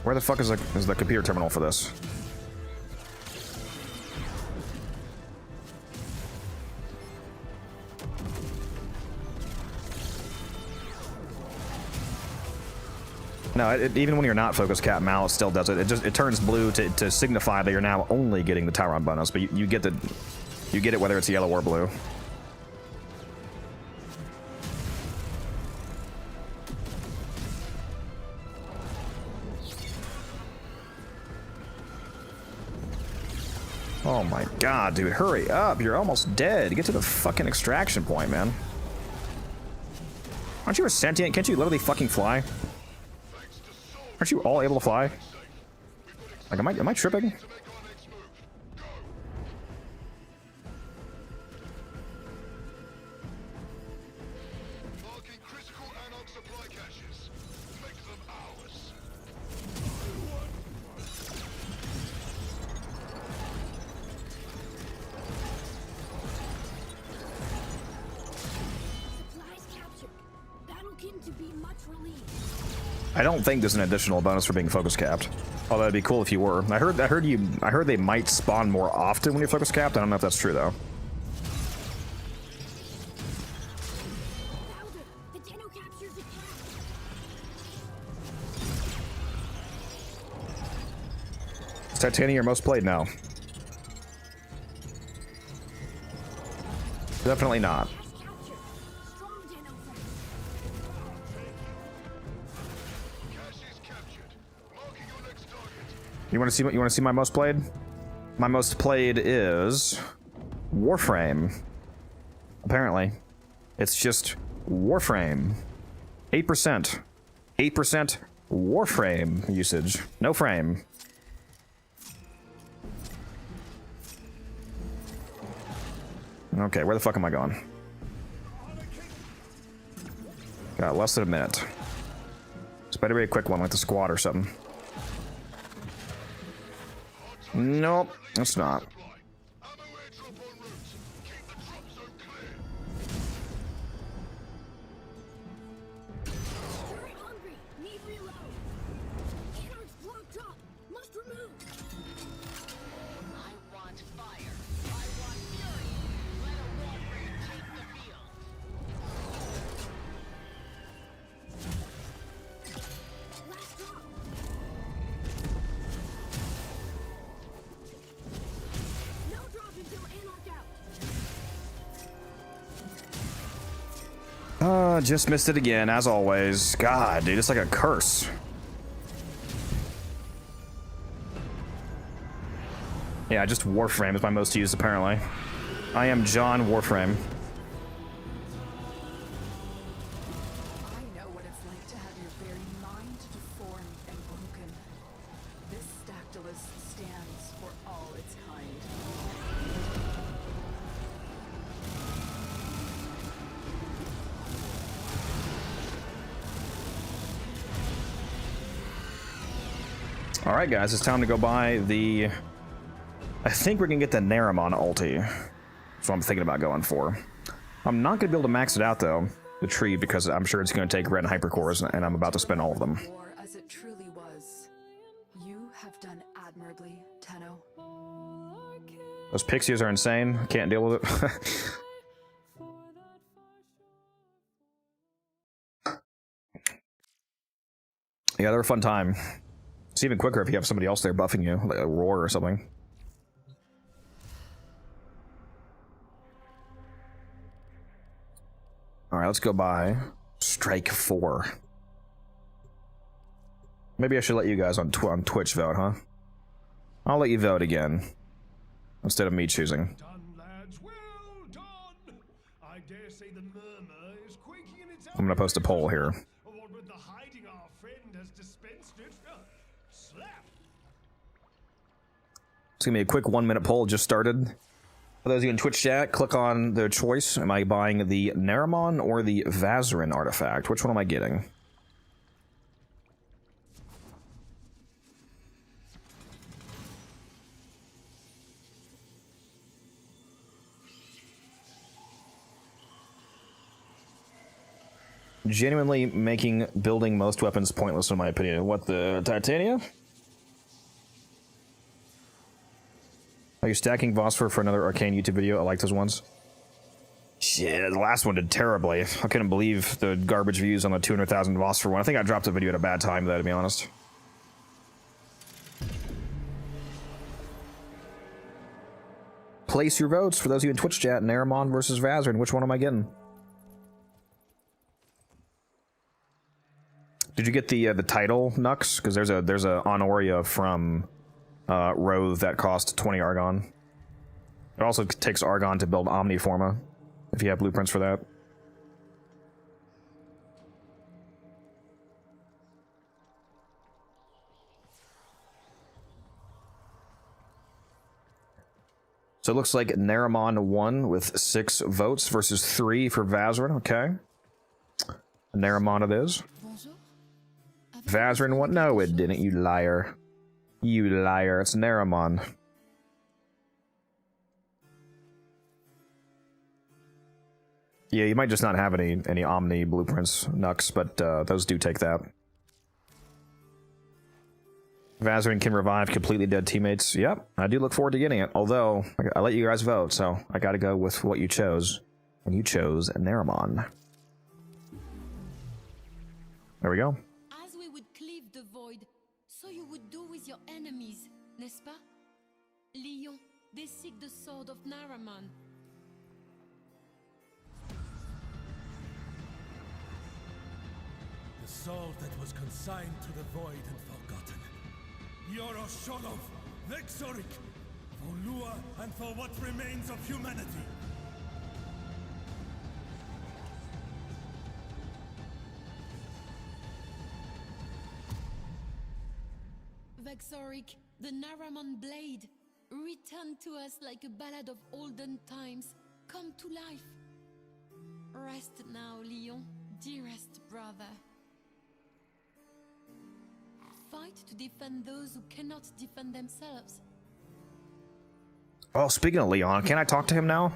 Where the fuck is the computer terminal for this? No, even when you're not focused, cat and mouse still does it. It turns blue to signify that you're now only getting the Tauron bonus, but you get it whether it's yellow or blue. Oh my god, dude, hurry up. You're almost dead. Get to the fucking extraction point, man. Aren't you a sentient? Can't you literally fucking fly? Aren't you all able to fly? Like, am I tripping? I don't think there's an additional bonus for being focus capped. Although it'd be cool if you were. I heard they might spawn more often when you're focus capped. I don't know if that's true though. Is Titania your most played now? Definitely not. You want to see my most played? My most played is Warframe. Apparently, it's just Warframe. 8%. 8% Warframe usage. No frame. Okay, where the fuck am I going? Got less than a minute. This better be a quick one, like the squad or something. Nope, it's not. Just missed it again, as always. God, dude, it's like a curse. Yeah, just Warframe is my most used, apparently. I am John Warframe. I know what it's like to have your very mind deformed and broken. This Stactylus stands for all its kind. Alright guys, it's time to go buy the... I think we're gonna get the Naramon ulti. That's what I'm thinking about going for. I'm not gonna be able to max it out though, the tree, because I'm sure it's gonna take red hypercores and I'm about to spend all of them. War as it truly was. You have done admirably, Tenno. Those pixies are insane. I can't deal with it. Yeah, they're a fun time. It's even quicker if you have somebody else there buffing you, like a roar or something. Alright, let's go buy Strike 4. Maybe I should let you guys on Twitch vote, huh? I'll let you vote again. Instead of me choosing. Done, lads. Well done. I dare say the murmur is quaking in its I'm gonna post a poll here. What with the hiding our friend has dispensed it. Slap. It's gonna be a quick 1-minute poll, just started. For those of you in Twitch chat, click on the choice. Am I buying the Naramon or the Vazarin artifact? Which one am I getting? Genuinely making building most weapons pointless in my opinion. What, the Titania? Are you stacking Phosphor for another Arcane YouTube video? I like those ones. Shit, the last one did terribly. I couldn't believe the garbage views on the 200,000 Phosphor one. I think I dropped the video at a bad time though, to be honest. Place your votes for those of you in Twitch chat. Naramon versus Vazarin. Which one am I getting? Did you get the title, Nux? Because there's a Honoria from Rove that cost 20 Argon. It also takes Argon to build Omniforma, if you have blueprints for that. So it looks like Naramon won with 6 votes versus 3 for Vazarin. Okay. Naramon it is. Bonjour. Vazarin won. No, it didn't, you liar. You liar. It's Naramon. Yeah, you might just not have any Omni blueprints, Nux, but those do take that. Vazarin can revive completely dead teammates. Yep, I do look forward to getting it. Although, I let you guys vote, so I gotta go with what you chose. And you chose Naramon. There we go. As we would cleave the void, so you would do with your enemies, n'est-ce pas? Lion, they seek the sword of Naramon. The soul that was consigned to the void and forgotten. Yorosholov, Vexoric, for Lua and for what remains of humanity. Vexoric, the Naramon blade, return to us like a ballad of olden times, come to life. Rest now, Lion, dearest brother. Fight to defend those who cannot defend themselves. Oh, speaking of Leon, can I talk to him now?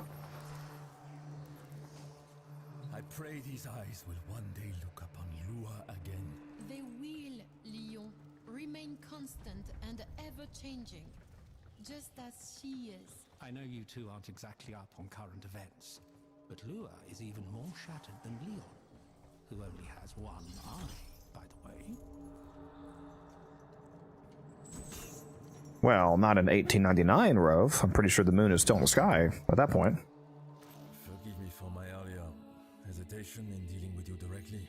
I pray these eyes will one day look upon Lua again. They will, Lion, remain constant and ever-changing, just as she is. I know you two aren't exactly up on current events, but Lua is even more shattered than Leon, who only has one eye, by the way. Well, not in 1899, Rove. I'm pretty sure the moon is still in the sky at that point. Forgive me for my earlier hesitation in dealing with you directly.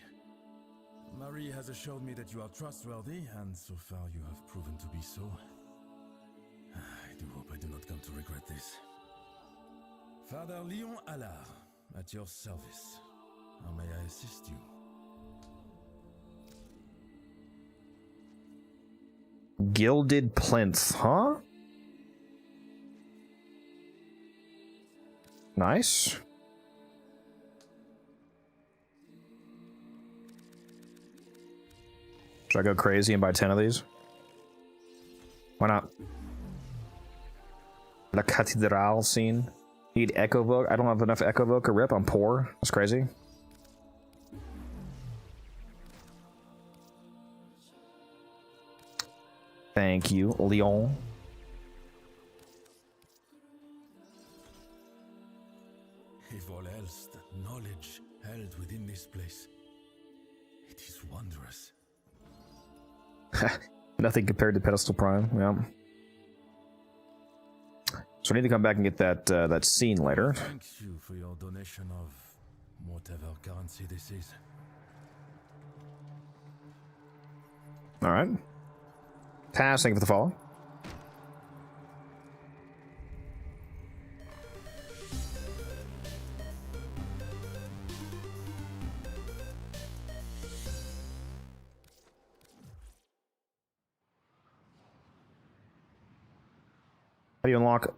Marie has assured me that you are trustworthy, and so far you have proven to be so. I do hope I do not come to regret this. Father Leon Allard, at your service. How may I assist you? Gilded plinth, huh? Nice. Should I go crazy and buy 10 of these? Why not? La Cathédrale scene. Need Echovoke. I don't have enough Echovoke or Rip. I'm poor. That's crazy. Thank you, Leon. If all else, the knowledge held within this place, it is wondrous. Nothing compared to Pedestal Prime. Yeah. So I need to come back and get that that scene later. Thank you for your donation of whatever currency this is. All right. Pass. Thank you for the follow. How do you unlock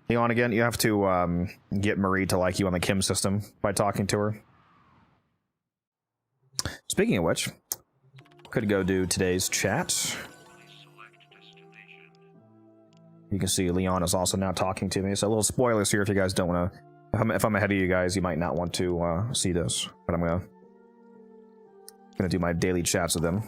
Leon again? You have to get Marie to like you on the Kim system by talking to her. Speaking of which, could go do today's chat. You can see Leon is also now talking to me. So a little spoilers here if you guys don't want to. If I'm ahead of you guys, you might not want to see this. But I'm gonna do my daily chats with them.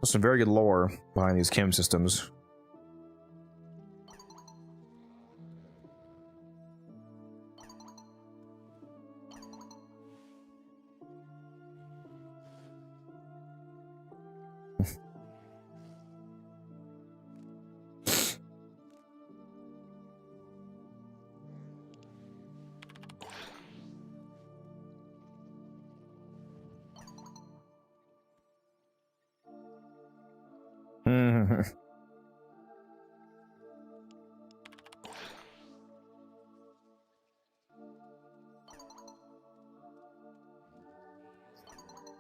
Some very good lore behind these chem systems.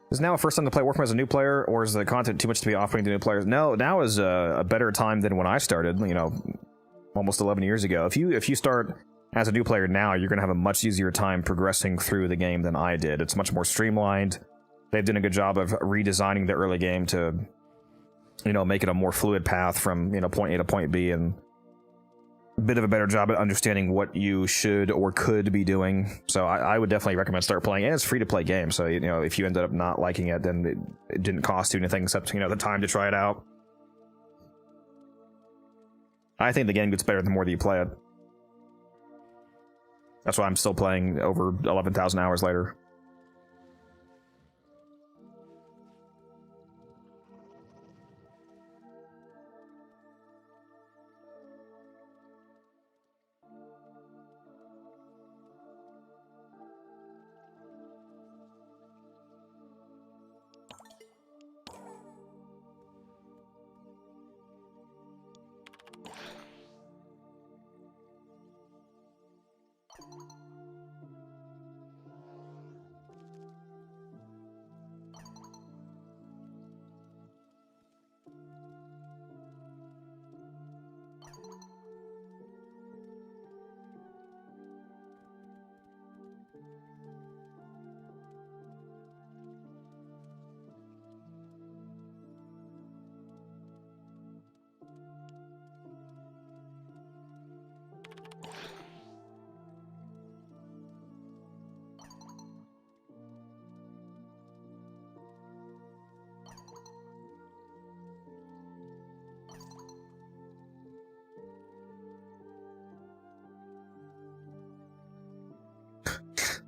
Is now a first time to play Warframe as a new player, or is the content too much to be offering to new players? No, now is a better time than when I started, you know, almost 11 years ago. If you start as a new player now, you're going to have a much easier time progressing through the game than I did. It's much more streamlined. They've done a good job of redesigning the early game to, you know, make it a more fluid path from, you know, point A to point B, and a bit of a better job at understanding what you should or could be doing. So I would definitely recommend start playing, and it's free to play game. So, you know, if you ended up not liking it, then it didn't cost you anything except, you know, the time to try it out. I think the game gets better the more that you play it. That's why I'm still playing over 11,000 hours later.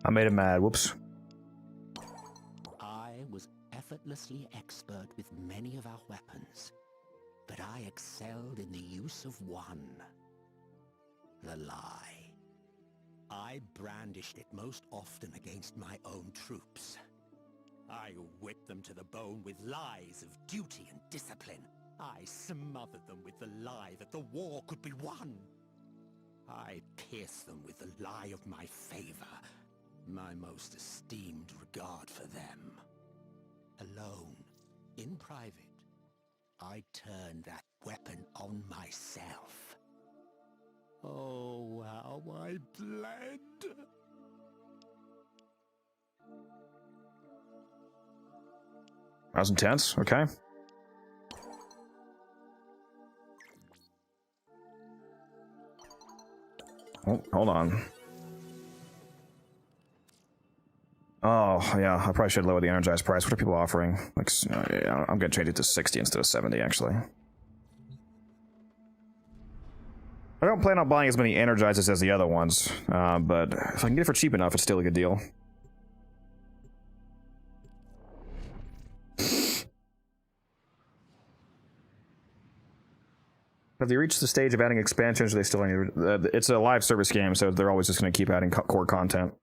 I made him mad. Whoops. I was effortlessly expert with many of our weapons, but I excelled in the use of one. The lie. I brandished it most often against my own troops. I whipped them to the bone with lies of duty and discipline. I smothered them with the lie that the war could be won. I pierced them with the lie of my favor, my most esteemed regard for them. Alone, in private, I turned that weapon on myself. Oh, how I bled! That was intense. Okay. Oh, hold on. Oh, yeah, I probably should lower the energized price. What are people offering? Like, yeah, I'm going to change it to 60 instead of 70, actually. I don't plan on buying as many energizers as the other ones, but if I can get it for cheap enough, it's still a good deal. Have they reached the stage of adding expansions, or they still need... it's a live service game, so they're always just going to keep adding core content.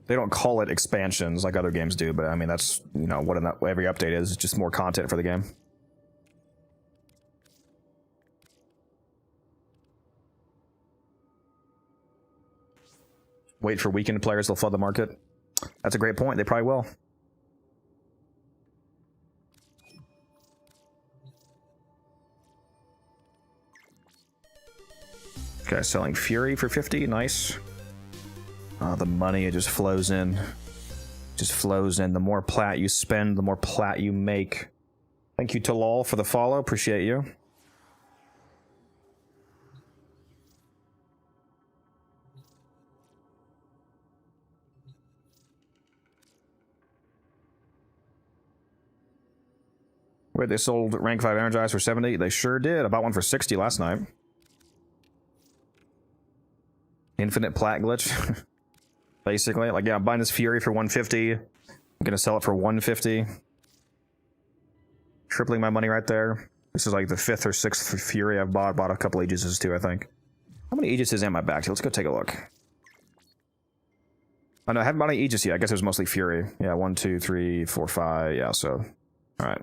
They don't call it expansions like other games do, but I mean, that's, you know, what every update is, just more content for the game. Wait for weekend players, they'll flood the market. That's a great point, they probably will. Okay, selling Fury for 50, nice. The money, it just flows in. Just flows in. The more plat you spend, the more plat you make. Thank you to Lol for the follow, appreciate you. Wait, they sold rank 5 energized for 70? They sure did. I bought one for 60 last night. Infinite plat glitch. Basically. Like, yeah, I'm buying this Fury for 150. I'm gonna sell it for 150. Tripling my money right there. This is like the 5th or 6th Fury I've bought. Bought a couple Aegises too, I think. How many Aegises am I back to? Let's go take a look. Oh no, I haven't bought any Aegis yet. I guess it was mostly Fury. Yeah, 1, 2, 3, 4, 5. Yeah, so. Alright.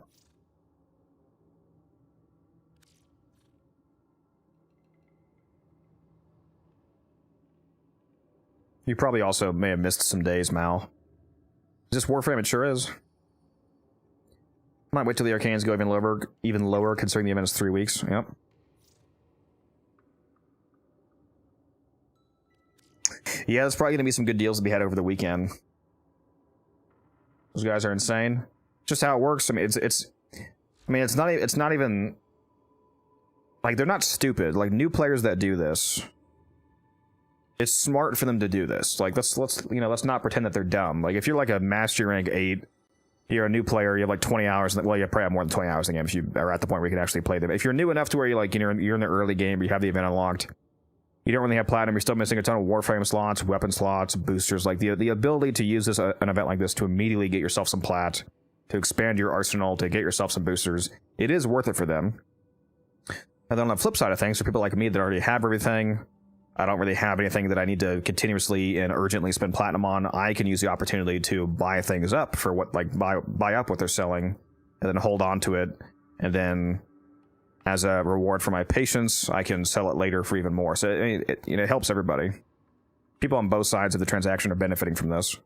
You probably also may have missed some days, Mal. Is this Warframe? It sure is. Might wait till the Arcanes go even lower, considering the event is 3 weeks. Yep. Yeah, there's probably gonna be some good deals to be had over the weekend. Those guys are insane. Just how it works. I mean, it's not even like they're not stupid. Like new players that do this, it's smart for them to do this. Like let's not pretend that they're dumb. Like if you're like a master rank 8, you're a new player, you have like 20 hours. Well, you probably have more than 20 hours in the game if you are at the point where you can actually play them. If you're new enough to where you're in the early game, but you have the event unlocked, you don't really have platinum, you're still missing a ton of Warframe slots, weapon slots, boosters. Like the ability to use an event like this to immediately get yourself some plat, to expand your arsenal, to get yourself some boosters, it is worth it for them. And then on the flip side of things, for people like me that already have everything, I don't really have anything that I need to continuously and urgently spend platinum on. I can use the opportunity to buy things up for what, like, buy up what they're selling, and then hold on to it, and then as a reward for my patience, I can sell it later for even more. So it helps everybody. People on both sides of the transaction are benefiting from this.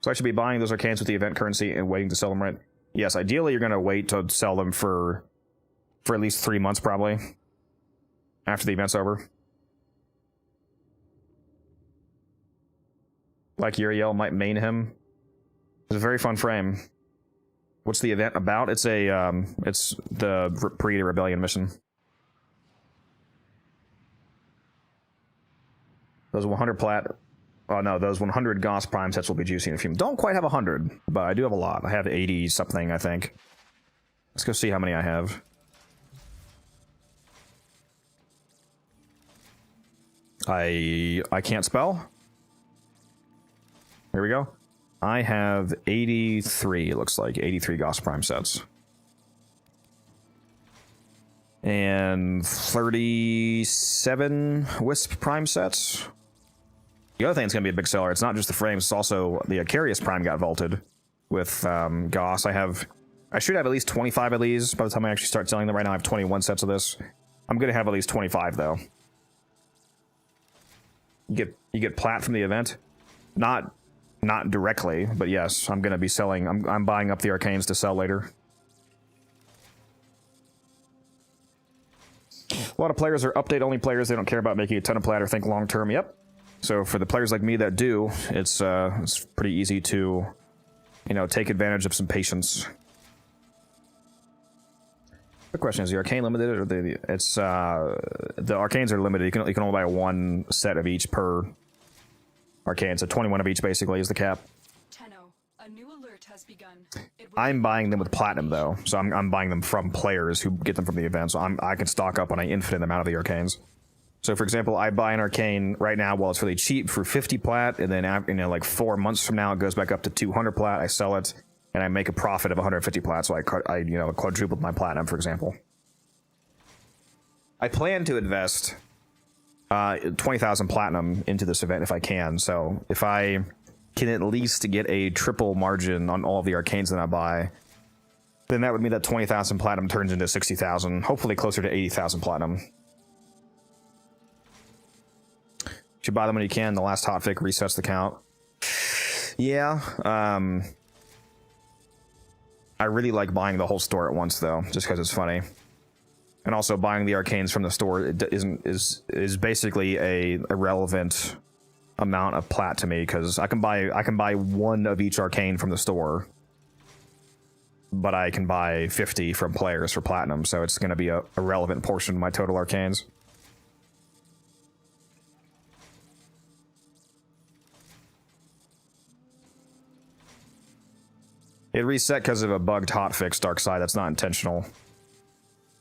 So I should be buying those Arcanes with the event currency and waiting to sell them, right? Yes, ideally you're going to wait to sell them for at least 3 months, probably, after the event's over. Like Uriel might main him. It's a very fun frame. What's the event about? It's it's the Predator Rebellion mission. Those 100 plat... Oh no, those 100 Goss Prime sets will be juicy in a few. Don't quite have 100, but I do have a lot. I have 80 something, I think. Let's go see how many I have. I can't spell. Here we go. I have 83, it looks like. 83 Goss Prime sets. And 37 Wisp Prime sets. The other thing that's going to be a big seller, it's not just the frames, it's also the Acarius Prime got vaulted with Goss. I should have at least 25 of these by the time I actually start selling them. Right now I have 21 sets of this. I'm going to have at least 25, though. You get plat from the event. Not directly, but yes, I'm going to be selling. I'm buying up the Arcanes to sell later. A lot of players are update-only players. They don't care about making a ton of plat or think long-term. Yep. So for the players like me that do, it's pretty easy to, take advantage of some patience. The question is, the Arcane limited, or the Arcanes are limited. You can only buy one set of each per Arcane, so 21 of each basically is the cap. Tenno, a new alert has begun. I'm buying them with platinum though, so I'm buying them from players who get them from the event. So I can stock up on an infinite amount of the Arcanes. So for example, I buy an Arcane right now while it's really cheap for 50 plat, and then like 4 months from now it goes back up to 200 plat. I sell it, and I make a profit of 150 plat. So I quadrupled my platinum, for example. I plan to invest 20,000 platinum into this event if I can. So if I can at least get a triple margin on all of the Arcanes that I buy, then that would mean that 20,000 platinum turns into 60,000, hopefully closer to 80,000 platinum. You should buy them when you can. The last hotfix resets the count. Yeah. I really like buying the whole store at once, though, just because it's funny. And also buying the Arcanes from the store is basically a irrelevant amount of plat to me, because I can buy one of each Arcane from the store, but I can buy 50 from players for platinum, so it's going to be a relevant portion of my total Arcanes. It reset because of a bugged hotfix, Dark Side. That's not intentional.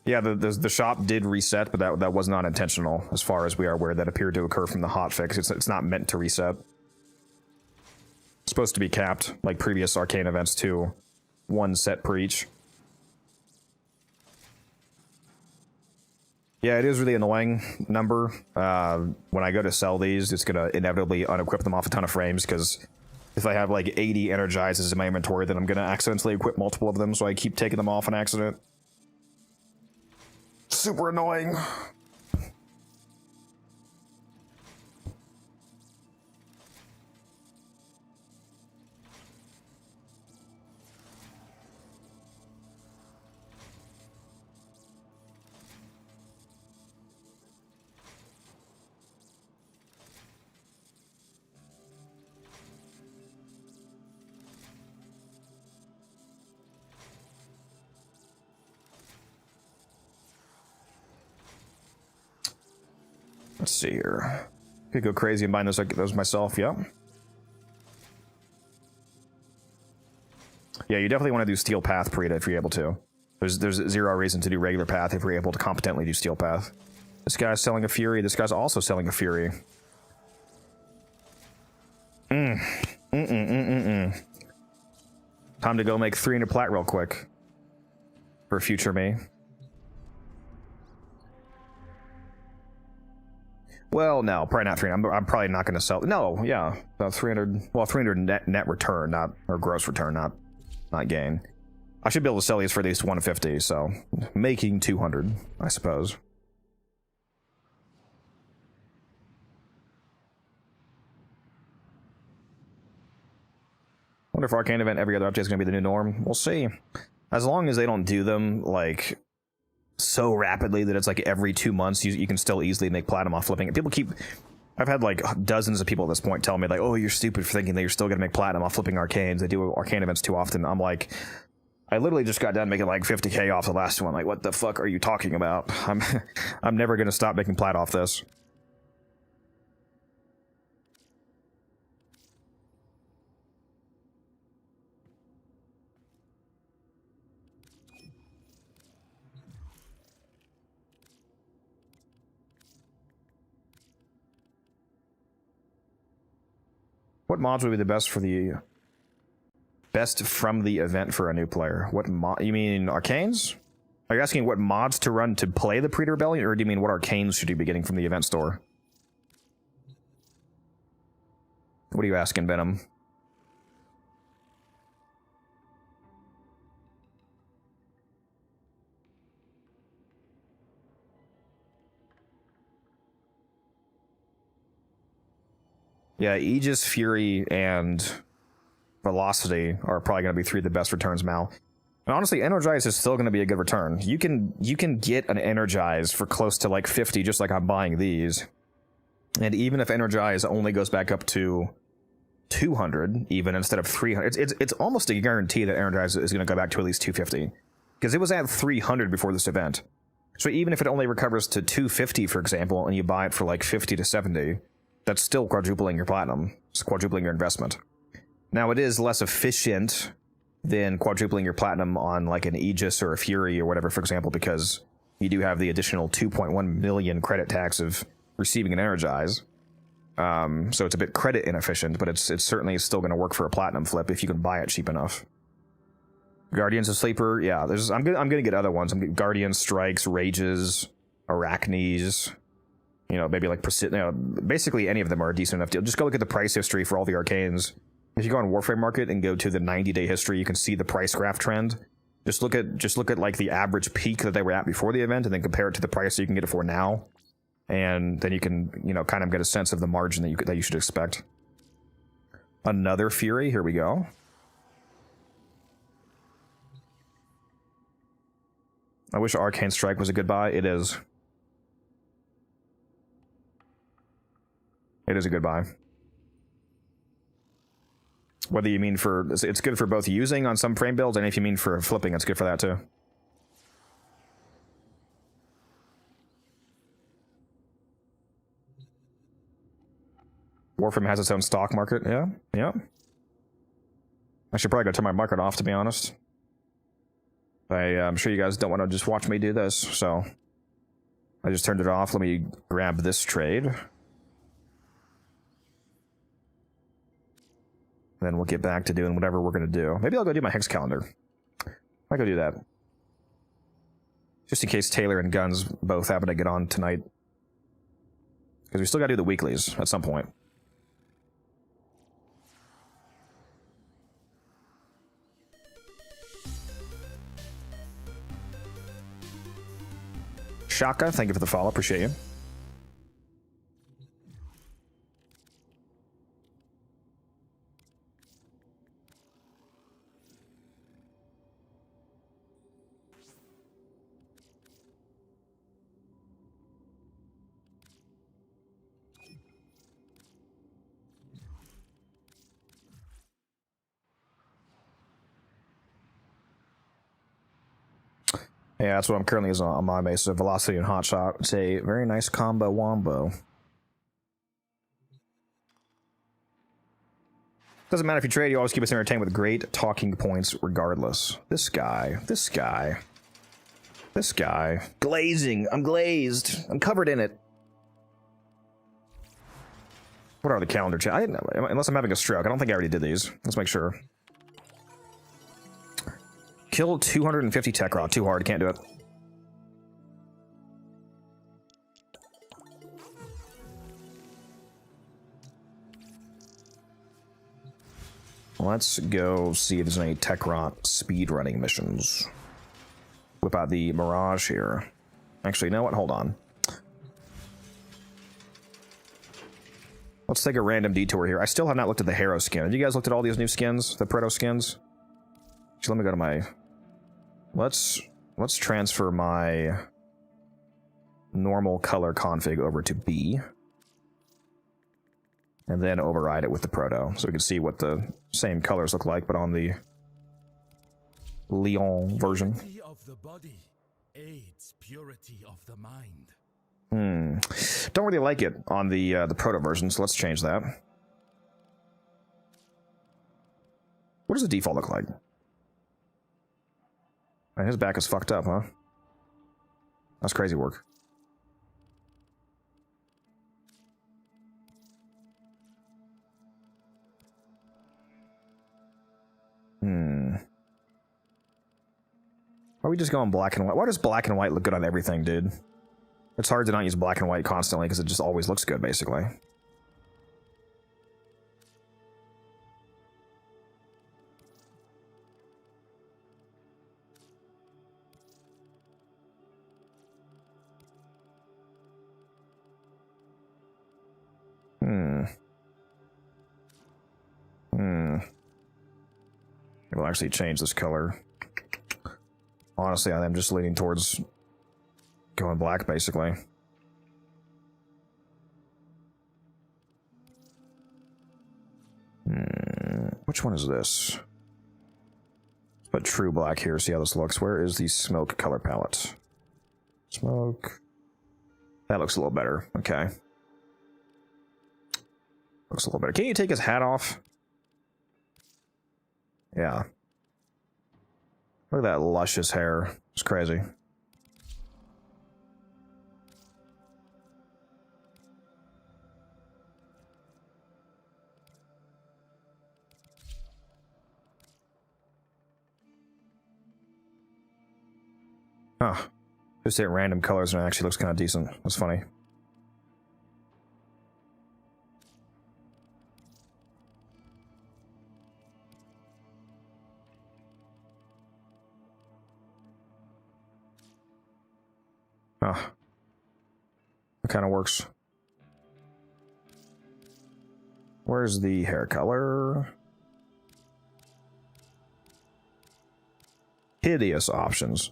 Yeah, the shop did reset, but that was not intentional, as far as we are aware. That appeared to occur from the hotfix. It's not meant to reset. It's supposed to be capped, like previous Arcane events, to 1 set per each. Yeah, it is really annoying number. When I go to sell these, it's gonna inevitably unequip them off a ton of frames, because if I have like 80 energizes in my inventory, then I'm gonna accidentally equip multiple of them, so I keep taking them off on accident. Super annoying. Let's see here. Could go crazy and buy those myself. Yep. Yeah, you definitely want to do Steel Path pre if you're able to. There's zero reason to do regular path if you're able to competently do Steel Path. This guy's selling a Fury. This guy's also selling a Fury. Time to go make 300 plat real quick. For future me. Well, no, probably not 300. I'm probably not going to sell. No, yeah, 300. Well, 300 net return, not or gross return, not gain. I should be able to sell these for at least 150. So making 200, I suppose. Wonder if Arcane event every other update is going to be the new norm. We'll see. As long as they don't do them like so rapidly that it's like every 2 months, you can still easily make platinum off flipping. People keep... I've had like dozens of people at this point tell me like, oh, you're stupid for thinking that you're still going to make platinum off flipping Arcanes. They do Arcane events too often. I'm like, I literally just got done making like 50k off the last one. Like, what the fuck are you talking about? I'm never going to stop making plat off this. What mods would be the best from the event for a new player? What mod? You mean Arcanes? Are you asking what mods to run to play the Predator Rebellion, or do you mean what Arcanes should you be getting from the event store? What are you asking, Venom? Yeah, Aegis, Fury, and Velocity are probably going to be 3 of the best returns, Mal. And honestly, Energize is still going to be a good return. You can get an Energize for close to like 50, just like I'm buying these. And even if Energize only goes back up to 200, even instead of 300, it's almost a guarantee that Energize is going to go back to at least 250. Because it was at 300 before this event. So even if it only recovers to 250, for example, and you buy it for like 50 to 70... that's still quadrupling your platinum. It's quadrupling your investment. Now, it is less efficient than quadrupling your platinum on like an Aegis or a Fury or whatever, for example, because you do have the additional 2.1 million credit tax of receiving an Energize. So it's a bit credit inefficient, but it's certainly still going to work for a platinum flip if you can buy it cheap enough. Guardians of Sleeper, yeah, I'm going to get other ones. I'm getting Guardians, Strikes, Rages, Arachnes. You know, maybe like basically any of them are a decent enough deal. Just go look at the price history for all the Arcanes. If you go on Warframe Market and go to the 90-day history, you can see the price graph trend. Just look at like the average peak that they were at before the event, and then compare it to the price that you can get it for now. And then you can, kind of get a sense of the margin that you should expect. Another Fury. Here we go. I wish Arcane Strike was a good buy. It is. It is a good buy. Whether you mean it's good for both using on some frame builds, and if you mean for flipping, it's good for that too. Warframe has its own stock market, yeah. I should probably go turn my market off, to be honest. I'm sure you guys don't want to just watch me do this, so I just turned it off. Let me grab this trade. Then we'll get back to doing whatever we're going to do. Maybe I'll go do my hex calendar. Might go do that. Just in case Taylor and Guns both happen to get on tonight. Because we still got to do the weeklies at some point. Shaka, thank you for the follow. Appreciate you. Yeah, that's what I'm currently is on my base. So velocity and hot shot. It's a very nice combo wombo. Doesn't matter if you trade, you always keep us entertained with great talking points regardless. This guy. Glazing. I'm glazed. I'm covered in it. What are the calendar unless I'm having a stroke. I don't think I already did these. Let's make sure. Kill 250 tech raw. Too hard. Can't do it. Let's go see if there's any tech rot speedrunning missions. Whip out the Mirage here. Actually, you know what? Hold on. Let's take a random detour here. I still have not looked at the Harrow skin. Have you guys looked at all these new skins? The Proto skins? Actually, let me go to my... Let's transfer my normal color config over to B. And then override it with the Proto. So we can see what the same colors look like, but on the Leon version. Purity of the body aids purity of the mind. Don't really like it on the Proto version, so let's change that. What does the default look like? Man, his back is fucked up, huh? That's crazy work. Why are we just going black and white? Why does black and white look good on everything, dude? It's hard to not use black and white constantly because it just always looks good, basically. We'll actually change this color. Honestly, I'm just leaning towards going black, basically. Which one is this? Let's put true black here, see how this looks. Where is the smoke color palette? Smoke. That looks a little better. Okay. Looks a little better. Can't you take his hat off? Yeah. Look at that luscious hair. It's crazy. Huh. Just hit random colors and it actually looks kind of decent. That's funny. Huh. It kind of works. Where's the hair color? Hideous options.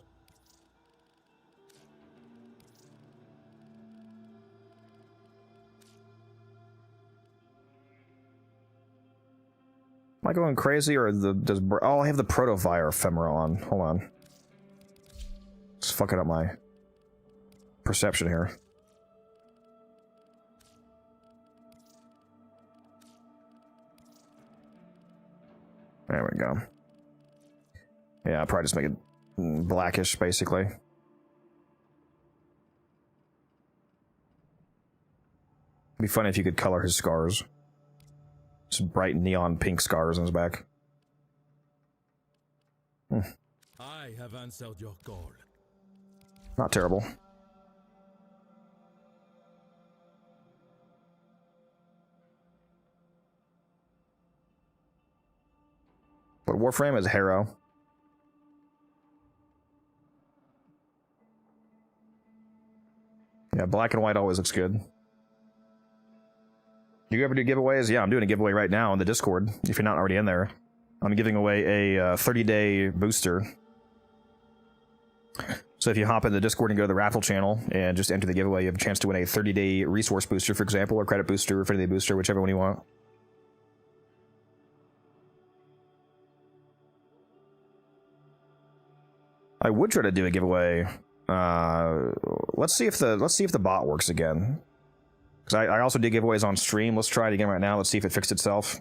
Am I going crazy or oh, I have the Protovire ephemera on. Hold on. It's fucking up my perception here. There we go. Yeah, I'll probably just make it blackish, basically. It'd be funny if you could color his scars. Just bright neon pink scars on his back. I have answered your call. Not terrible. But Warframe is Harrow. Yeah, black and white always looks good. Do you ever do giveaways? Yeah, I'm doing a giveaway right now in the Discord, if you're not already in there. I'm giving away a 30-day booster. So if you hop in the Discord and go to the raffle channel and just enter the giveaway, you have a chance to win a 30-day resource booster, for example, or credit booster, or 50-day booster, whichever one you want. I would try to do a giveaway. Let's see if the bot works again. Because I also did giveaways on stream. Let's try it again right now. Let's see if it fixed itself.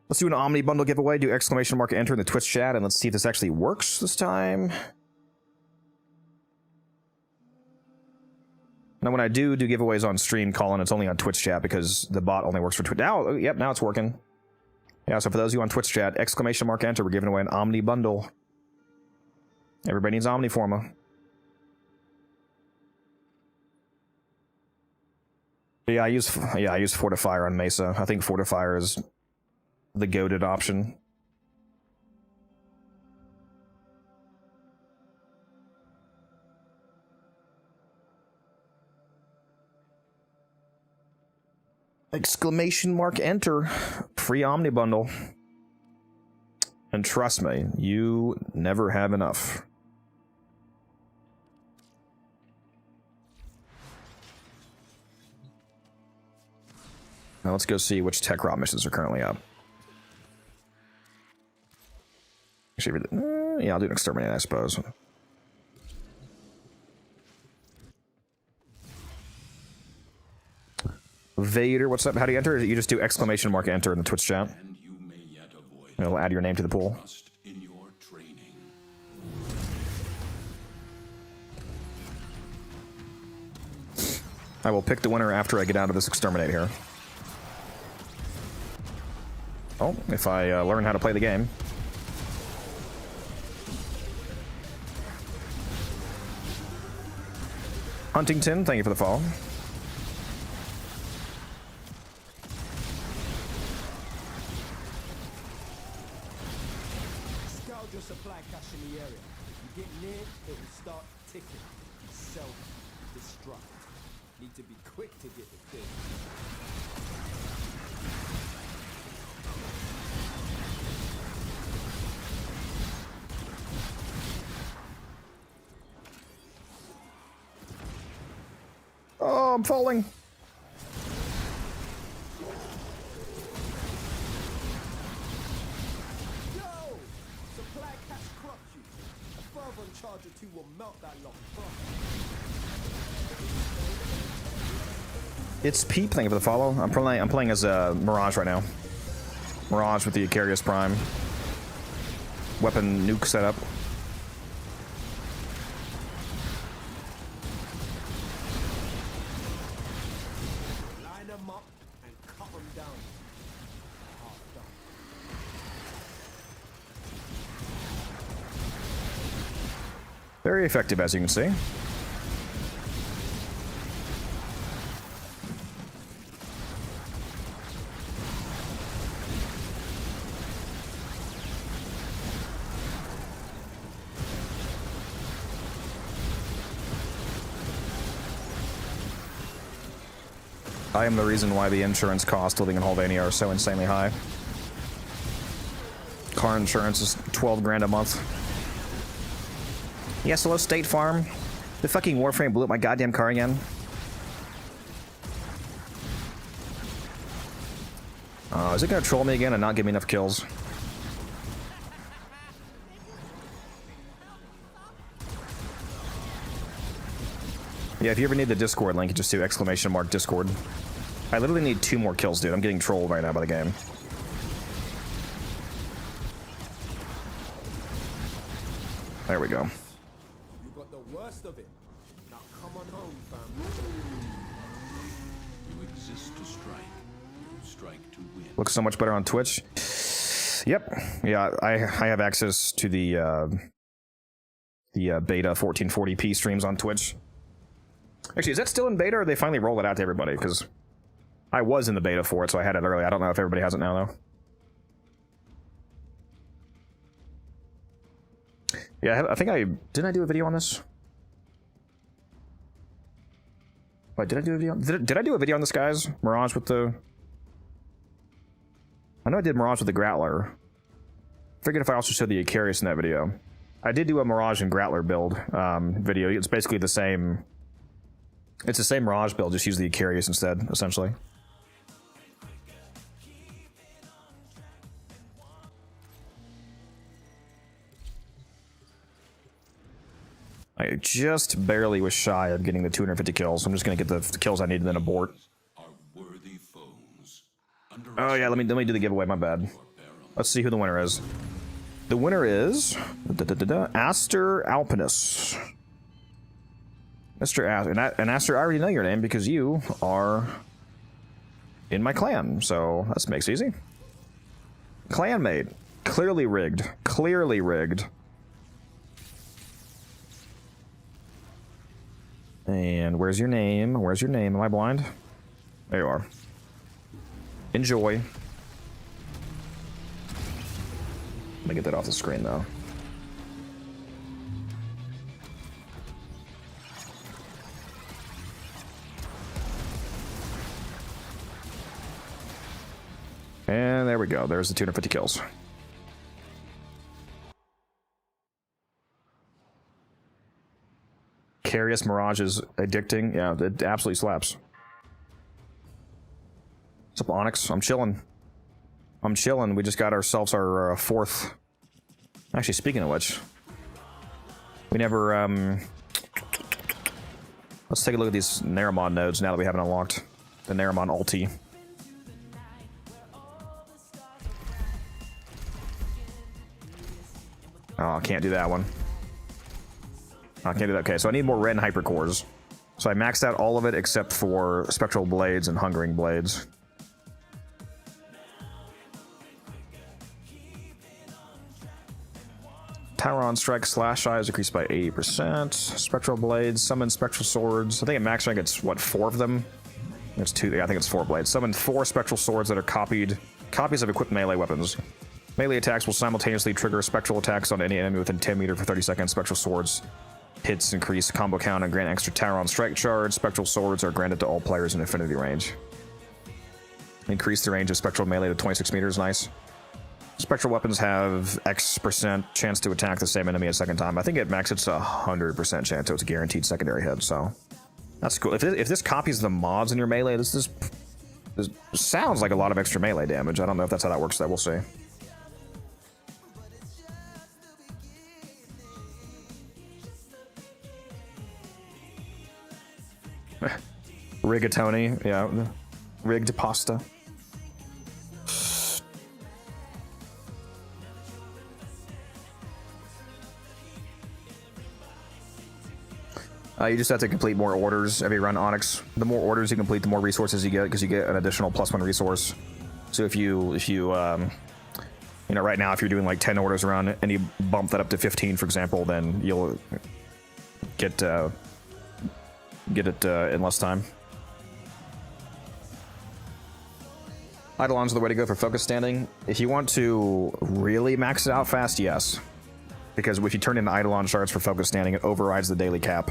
Let's do an Omni Bundle giveaway. Do exclamation mark enter in the Twitch chat, and let's see if this actually works this time. Now, when I do giveaways on stream, Colin, it's only on Twitch chat because the bot only works for Twitch. Now, yep, now it's working. Yeah, so for those of you on Twitch chat, exclamation mark enter. We're giving away an Omni Bundle. Everybody needs Omniforma. Yeah, I use Fortifier on Mesa. I think Fortifier is the goated option. Exclamation mark enter. Free Omni Bundle. And trust me, you never have enough. Now let's go see which tech rot missions are currently up. Actually, yeah, I'll do an exterminate, I suppose. Vader, what's up? How do you enter? You just do exclamation mark enter in the Twitch chat. It'll add your name to the pool. I will pick the winner after I get out of this exterminate here. Oh, if I learn how to play the game. Huntington, thank you for the follow. Scout your supply cache in the area. You get near, it will start ticking. Self-destruct. Need to be quick to get the thing. Oh, I'm falling. Yo! Supply cache corrupt you. A further charge or two will melt that lock. It's Peep, thank you for the follow. I'm playing as Mirage right now. Mirage with the Icarius Prime. Weapon nuke setup. Line them up and cut them down. Half done. Very effective, as you can see. I am the reason why the insurance costs living in Holvania are so insanely high. Car insurance is 12 grand a month. Yes, hello, State Farm. The fucking Warframe blew up my goddamn car again. Is it gonna troll me again and not give me enough kills? Yeah, if you ever need the Discord link, just do exclamation mark Discord. I literally need 2 more kills, dude. I'm getting trolled right now by the game. There we go. You got the worst of it. Now come on home, fam. You exist to strike. You strike to win. Looks so much better on Twitch. Yep. Yeah, I have access to the beta 1440p streams on Twitch. Actually, is that still in beta, or they finally roll it out to everybody? Because I was in the beta for it, so I had it early. I don't know if everybody has it now, though. Yeah, I think didn't I do a video on this? Wait, did I do a video? Did I do a video on this, guys? Mirage with the... I know I did Mirage with the Grattler. Figured if I also showed the Icarius in that video. I did do a Mirage and Grattler build video. It's basically the same... It's the same Mirage build, just use the Icarius instead, essentially. I just barely was shy of getting the 250 kills, so I'm just gonna get the kills I need and then abort. Oh yeah, let me do the giveaway, my bad. Let's see who the winner is. The winner is... Aster Alpinus. Mr. Aster, and Aster, I already know your name because you are in my clan, so that makes it easy. Clanmate. Clearly rigged. Clearly rigged. And where's your name? Where's your name? Am I blind? There you are. Enjoy. Let me get that off the screen, though. And there we go. There's the 250 kills. Icarius Mirage is addicting. Yeah, it absolutely slaps. What's up, Onyx? I'm chilling. I'm chilling. We just got ourselves our fourth... Actually, speaking of which... We never, Let's take a look at these Naramon nodes now that we haven't unlocked the Naramon ulti. Oh, I can't do that one. I can't do that. Okay, so I need more red and hypercores. So I maxed out all of it except for spectral blades and hungering blades. Tauron strike slash eye is increased by 80%. Spectral blades, summon spectral swords. I think at max rank it's what, 4 of them? It's 2. Yeah, I think it's 4 blades. Summon 4 spectral swords that are copies of equipped melee weapons. Melee attacks will simultaneously trigger spectral attacks on any enemy within 10 meters for 30 seconds. Spectral swords hits increase combo count and grant extra Tauron strike charge. Spectral swords are granted to all players in infinity range. Increase the range of spectral melee to 26 meters. Nice. Spectral weapons have X% chance to attack the same enemy a second time. I think at max it's 100% chance, so it's a guaranteed secondary hit. So that's cool. If this copies the mods in your melee, this sounds like a lot of extra melee damage. I don't know if that's how that works. Though we'll see. Rigatoni, yeah, rigged pasta. You just have to complete more orders every run, Onyx. The more orders you complete, the more resources you get, because you get an additional +1 resource. So if you know, right now, if you're doing like 10 orders a run and you bump that up to 15, for example, then you'll get it in less time. Eidolons are the way to go for focus standing. If you want to really max it out fast, yes. Because if you turn in Eidolon shards for focus standing, it overrides the daily cap.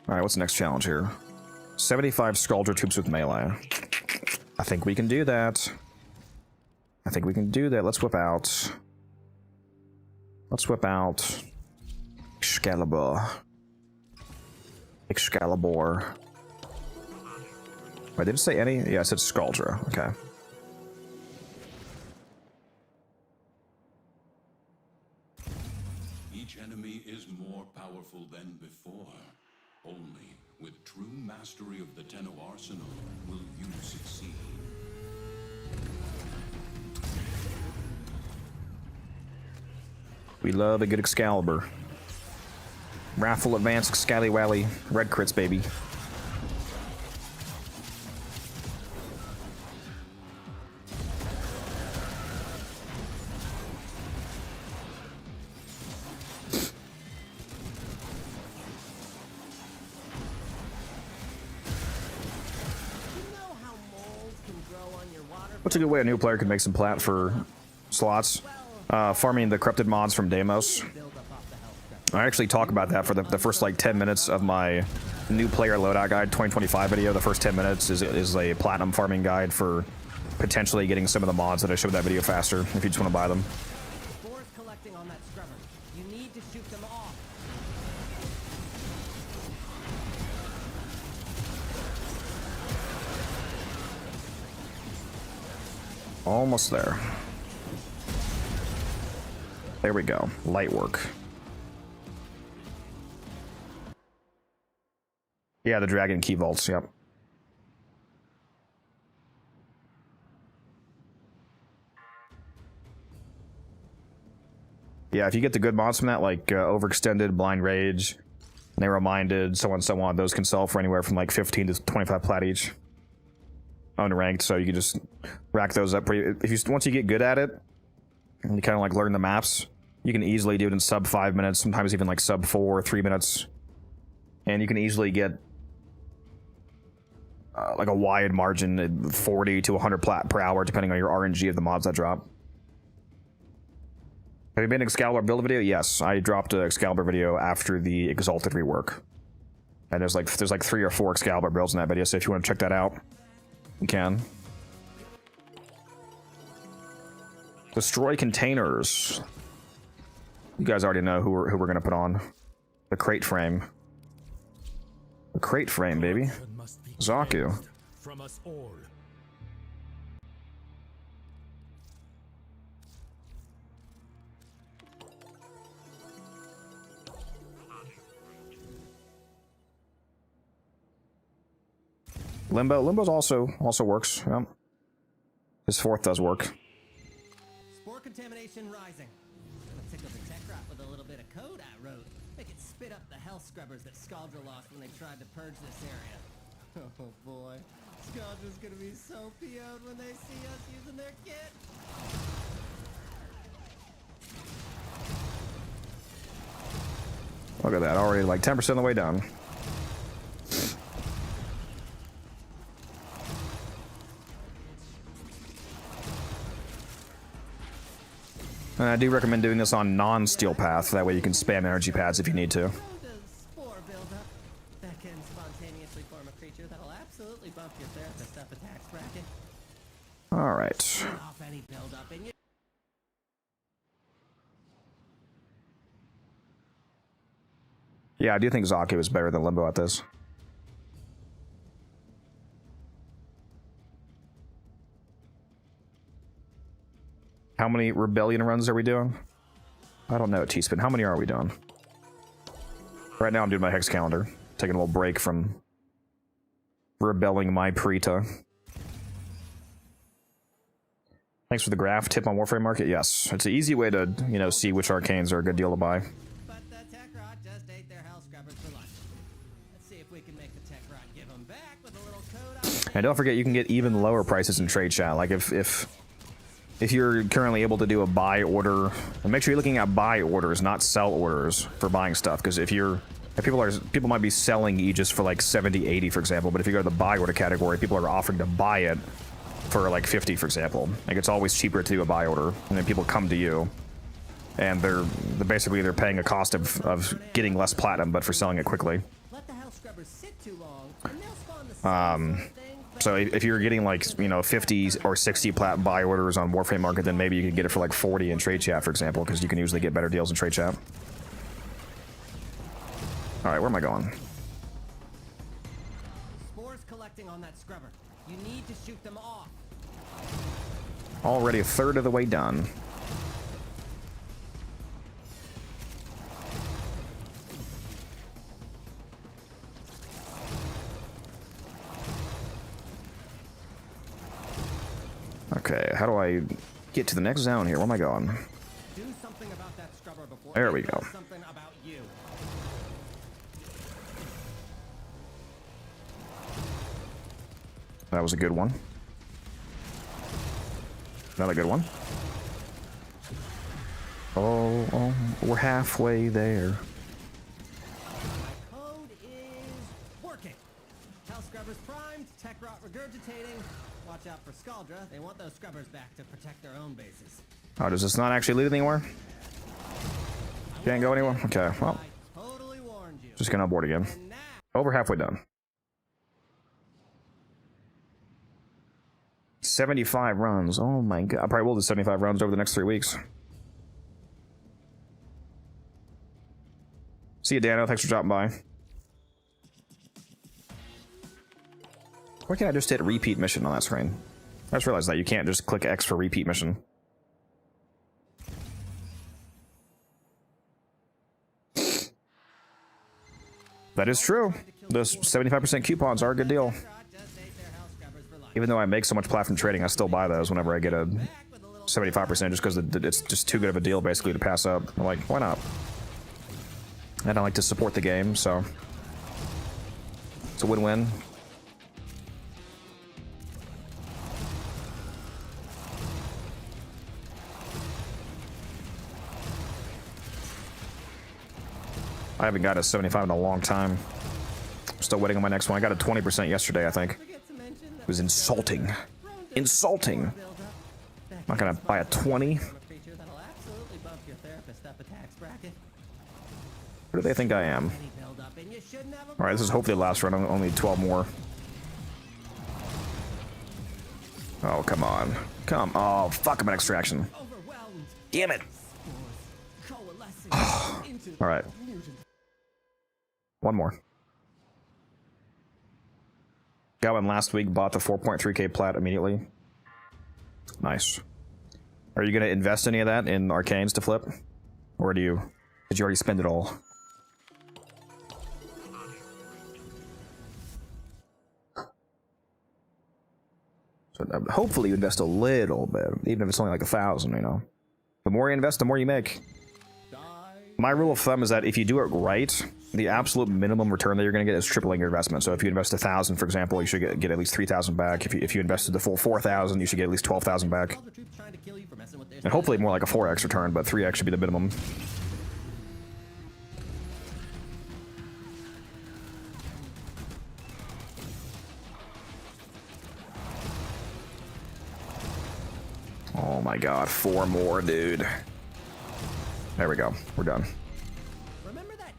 Alright, what's the next challenge here? 75 Scaldra troops with melee. I think we can do that. I think we can do that. Let's whip out... Excalibur. Excalibur. Wait, did it say any? Yeah, it said Scaldra. Okay. Each enemy is more powerful than before. Only With true mastery of the Tenno arsenal, will you succeed? We love a good Excalibur. Raffle Advanced Scallywally. Red crits, baby. What's a good way a new player could make some plat for slots? Farming the corrupted mods from Deimos. I actually talk about that for the first like 10 minutes of my new player loadout guide 2025 video. The first 10 minutes is a platinum farming guide for potentially getting some of the mods that I showed that video faster if you just want to buy them. Spores collecting on that scrubber. You need to shoot them off. Almost there. There we go. Light work. Yeah, the dragon key vaults, yep. Yeah, if you get the good mods from that, like Overextended, Blind Rage, Narrow-Minded, so on, those can sell for anywhere from like 15 to 25 plat each. Unranked, so you can just rack those up pretty. Once you get good at it, and you kind of like learn the maps, you can easily do it in sub 5 minutes, sometimes even like sub 4 or 3 minutes. And you can easily get like a wide margin, 40 to 100 plat per hour, depending on your RNG of the mods that drop. Have you made an Excalibur build video? Yes, I dropped an Excalibur video after the Exalted rework. And there's like 3 or 4 Excalibur builds in that video, so if you want to check that out, you can. Destroy containers. You guys already know who we're gonna put on. The crate frame. The crate frame, baby. Zaku. From us all. Limbo's also works. Yep. His 4th does work. Spore contamination rising. Gonna tickle the tech rot with a little bit of code I wrote. Make it spit up the health scrubbers that Scaldra lost when they tried to purge this area. Oh boy. Scaldra's gonna be so PO'd when they see us using their kit. Look at that, already like 10% of the way down. And I do recommend doing this on non-steel path, that way you can spam energy pads if you need to. Spore buildup. That can spontaneously form a creature that'll absolutely bump your therapist up attacks bracket. Alright. Off any buildup in you. Yeah, I do think Zaku is better than Limbo at this. How many Rebellion runs are we doing? I don't know, Teespin. How many are we doing? Right now I'm doing my Hex calendar. Taking a little break from rebelling my Preta. Thanks for the graph. Tip on Warframe market? Yes. It's an easy way to, you know, see which arcanes are a good deal to buy. But the tech rot just ate their health scrubbers for lunch. Let's see if we can make the tech rot give them back with a little code on. And don't forget, you can get even lower prices in trade chat. Like if you're currently able to do a buy order, and make sure you're looking at buy orders, not sell orders for buying stuff. Because if people might be selling Aegis for like 70, 80, for example, but if you go to the buy order category, people are offering to buy it for like 50, for example. Like it's always cheaper to do a buy order, and then people come to you, and they're basically paying a cost of getting less platinum, but for selling it quickly. Let the health scrubbers sit too long, and they'll spawn the same thing. So if you're getting like, you know, 50 or 60 plat buy orders on Warframe market, then maybe you can get it for like 40 in trade chat, for example, because you can usually get better deals in trade chat. All right, where am I going? Spores collecting on that scrubber. You need to shoot them off. Already a third of the way done. Okay, how do I get to the next zone here? Where am I going? Do something about that scrubber before There it we does go. something about you. That was a good one. Another good one. Oh, we're halfway there. My code is working. Hell scrubbers primed, tech rot regurgitating. Watch out for Scaldra. They want those scrubbers back to protect their own bases. Oh, does this not actually lead anywhere? Can't go anywhere? Okay, well. Totally warned you. Just gonna abort again. Over halfway done. 75 runs. Oh my god. I probably will do 75 runs over the next 3 weeks. See you, Dano. Thanks for dropping by. Why can't I just hit repeat mission on that screen? I just realized that you can't just click X for repeat mission. That is true. Those 75% coupons are a good deal. Even though I make so much platform trading, I still buy those whenever I get a 75% just because it's just too good of a deal basically to pass up. I'm like, why not? And I like to support the game, so it's a win-win. I haven't got a 75 in a long time. I'm still waiting on my next one. I got a 20% yesterday, I think. It was insulting. Insulting. I'm not gonna buy a 20. Who do they think I am? Alright, this is hopefully the last run. Only 12 more. Oh, come on. Come. Oh, fuck, I'm an extraction. Damn it. Alright. One more. Got one last week, bought the 4.3k plat immediately. Nice. Are you going to invest any of that in Arcanes to flip? Or did you already spend it all? So hopefully you invest a little bit, even if it's only like 1,000, you know. The more you invest, the more you make. My rule of thumb is that if you do it right, the absolute minimum return that you're going to get is tripling your investment. So if you invest 1,000, for example, you should get at least 3,000 back. If you invested the full 4,000, you should get at least 12,000 back. And hopefully more like a 4x return, but 3x should be the minimum. Oh my god, 4 more, dude. There we go. We're done. Remember that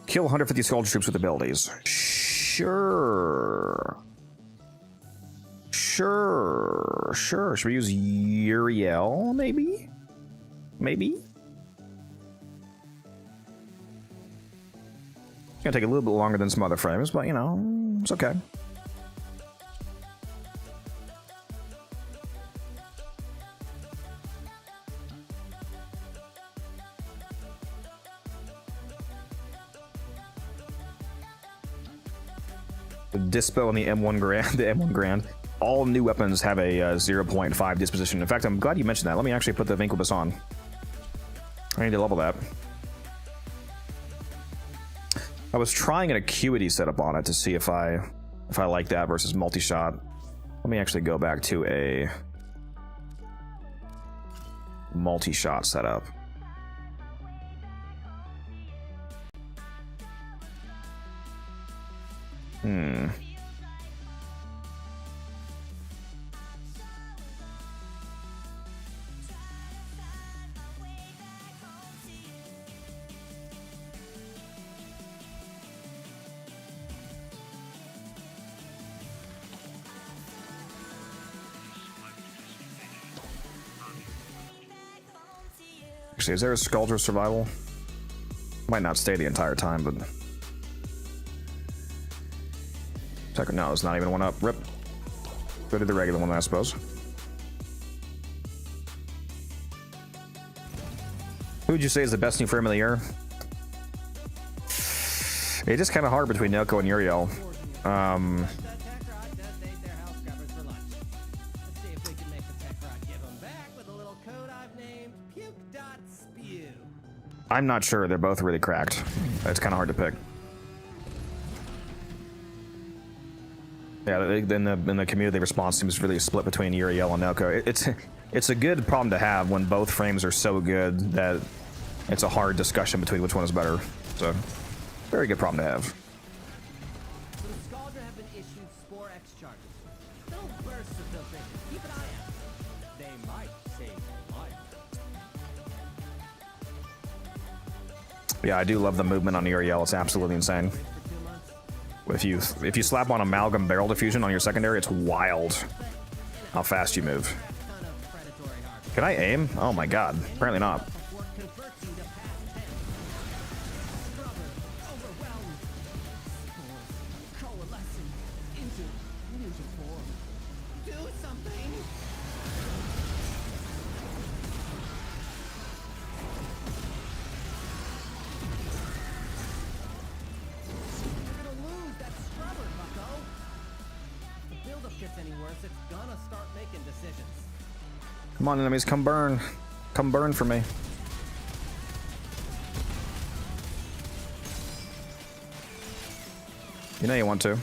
Kill 150 soldier troops with abilities. Sure. Sure. Should we use Uriel, maybe? Maybe? It's gonna take a little bit longer than some other frames, but you know, it's okay. Dispo and the M1 Grand, all new weapons have a 0.5 disposition. In fact, I'm glad you mentioned that. Let me actually put the Vinculbus on. I need to level that. I was trying an acuity setup on it to see if I like that versus multi-shot. Let me actually go back to a multi-shot setup. Actually, is there a Scaldra survival? Might not stay the entire time, but... No, it's not even one up. Rip. Go to the regular one, I suppose. Who would you say is the best new frame of the year? It's just kind of hard between Nelko and Uriel. I'm not sure. They're both really cracked. It's kind of hard to pick. Yeah, in the community response seems really split between Uriel and Nelko. It's a good problem to have when both frames are so good that it's a hard discussion between which one is better. So, very good problem to have. Some Scaldra have been issued Spore X charges. Little bursts of filtration. Keep an eye out. They might save your life. Yeah, I do love the movement on Uriel. It's absolutely insane. If you slap on Amalgam Barrel Diffusion on your secondary, it's wild how fast you move. Can I aim? Oh my god. Apparently not. Come on, enemies, come burn. Come burn for me. You know you want to.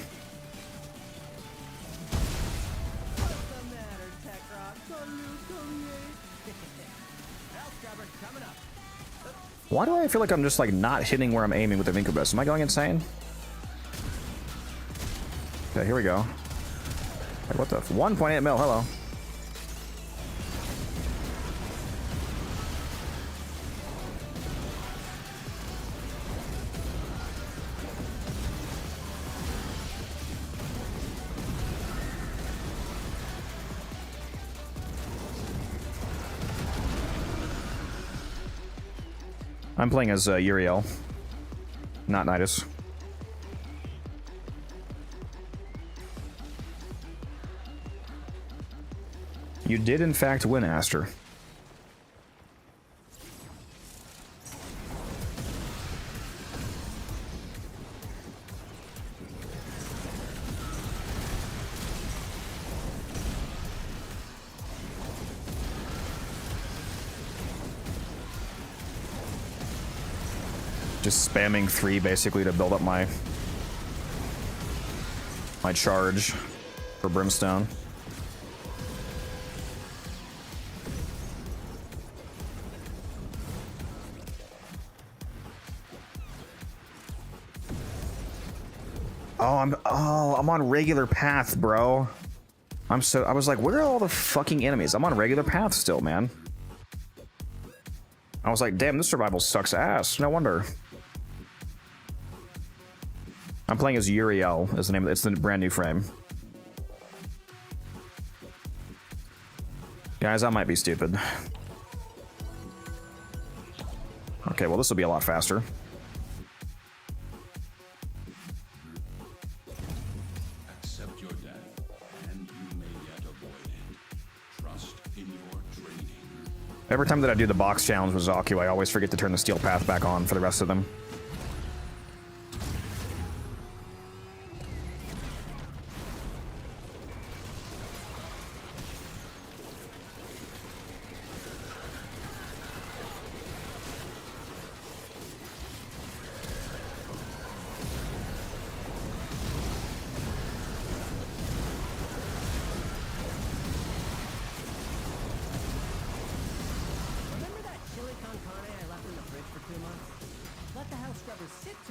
Why do I feel like I'm just like not hitting where I'm aiming with the Incubus? Am I going insane? Okay, here we go. Like, what the 1.8 mil, hello. I'm playing as Uriel, not Nidus. You did, in fact, win, Aster. Just spamming 3 basically to build up my charge for Brimstone. I'm on regular path, bro. I was like, where are all the fucking enemies? I'm on regular path still, man. I was like, damn, this survival sucks ass. No wonder. I'm playing as Uriel, is the name. It's the brand new frame. Guys, I might be stupid. Okay, well, this will be a lot faster. Accept your death, and you may yet avoid it. Trust in your training. Every time that I do the box challenge with Zaku, I always forget to turn the steel path back on for the rest of them.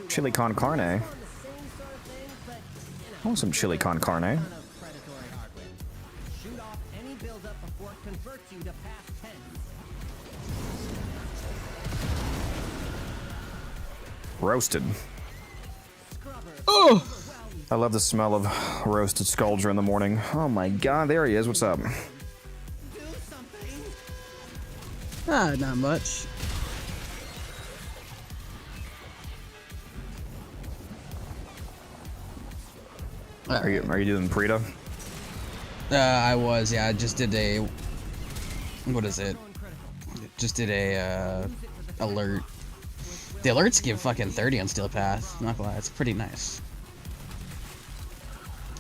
Chili con carne. I want some chili con carne. Shoot off any buildup before it converts you to past tense. Roasted. Oh! I love the smell of roasted Skuldra in the morning. Oh my god, there he is. What's up? Not much. Are you doing Prita? I was, yeah. I just did a. What is it? Just did a alert. The alerts give fucking 30 on Steel Path. Not gonna lie, it's pretty nice.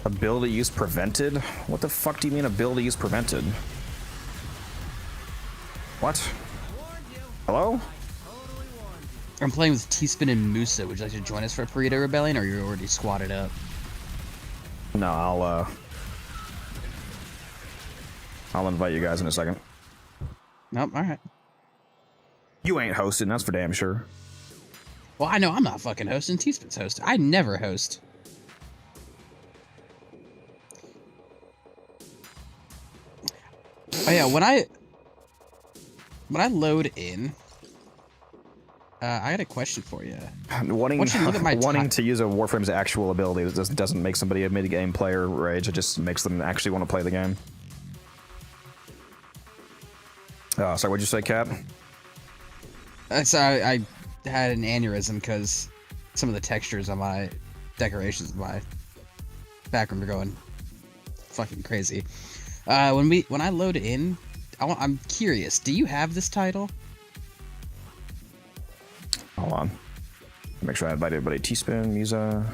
Ability use prevented? What the fuck do you mean ability use prevented? What? Hello? I'm playing with T-Spin and Musa. Would you like to join us for a Burrito Rebellion, or you're already squatted up? No, I'll invite you guys in a second. Nope, alright. You ain't hosting, that's for damn sure. Well, I know I'm not fucking hosting. T-Spin's hosting. I never host. Oh yeah, when I load in, I got a question for you. Wanting to use a Warframe's actual ability doesn't make somebody a mid-game player rage. It just makes them actually want to play the game. Sorry, what'd you say, Cap? So I had an aneurysm because some of the textures on my decorations of my background are going fucking crazy. When I load in, I'm curious. Do you have this title? Hold on. Make sure I invite everybody. T-Spin, Musa.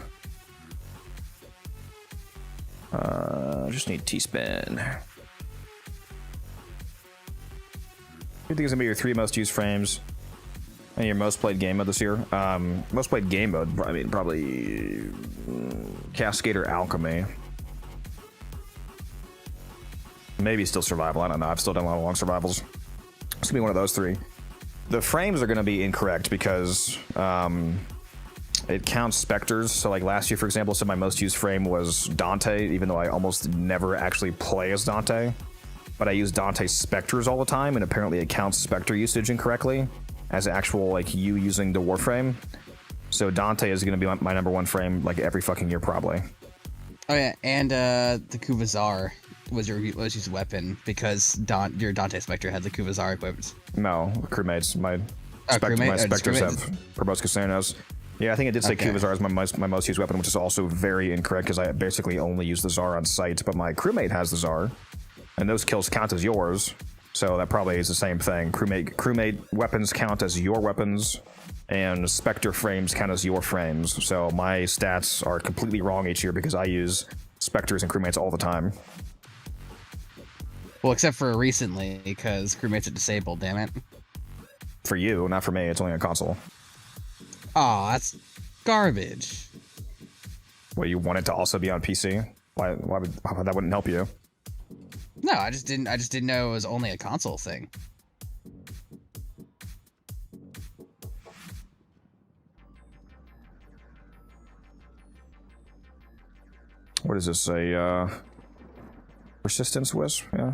Just need T-Spin. Who do you think is gonna be your 3 most used frames and your most played game mode this year? Most played game mode. I mean, probably Cascader Alchemy. Maybe still survival. I don't know. I've still done a lot of long survivals. It's gonna be one of those 3. The frames are gonna be incorrect because it counts specters. So like last year, for example, so my most used frame was Dante, even though I almost never actually play as Dante. But I use Dante's specters all the time, and apparently it counts specter usage incorrectly as actual like you using the Warframe. So Dante is gonna be my number 1 frame like every fucking year probably. Oh yeah, and the Kuvazar was your most used weapon because your Dante Spectre had the Kuvazar equipped. No, crewmates. My crewmate? specters have Proboscis Xeranos. Yeah, I think it did say Kuvazar is my most used weapon, which is also very incorrect because I basically only use the Zar on sight, but my crewmate has the Zar, and those kills count as yours, so that probably is the same thing. Crewmate weapons count as your weapons, and Spectre frames count as your frames, so my stats are completely wrong each year because I use Spectres and crewmates all the time. Well, except for recently, because crewmates are disabled, damn it. For you, not for me, it's only a console. Aw, that's garbage. Well, you want it to also be on PC? Why that wouldn't help you? No, I just didn't know it was only a console thing. What is this? A persistence wisp? Yeah.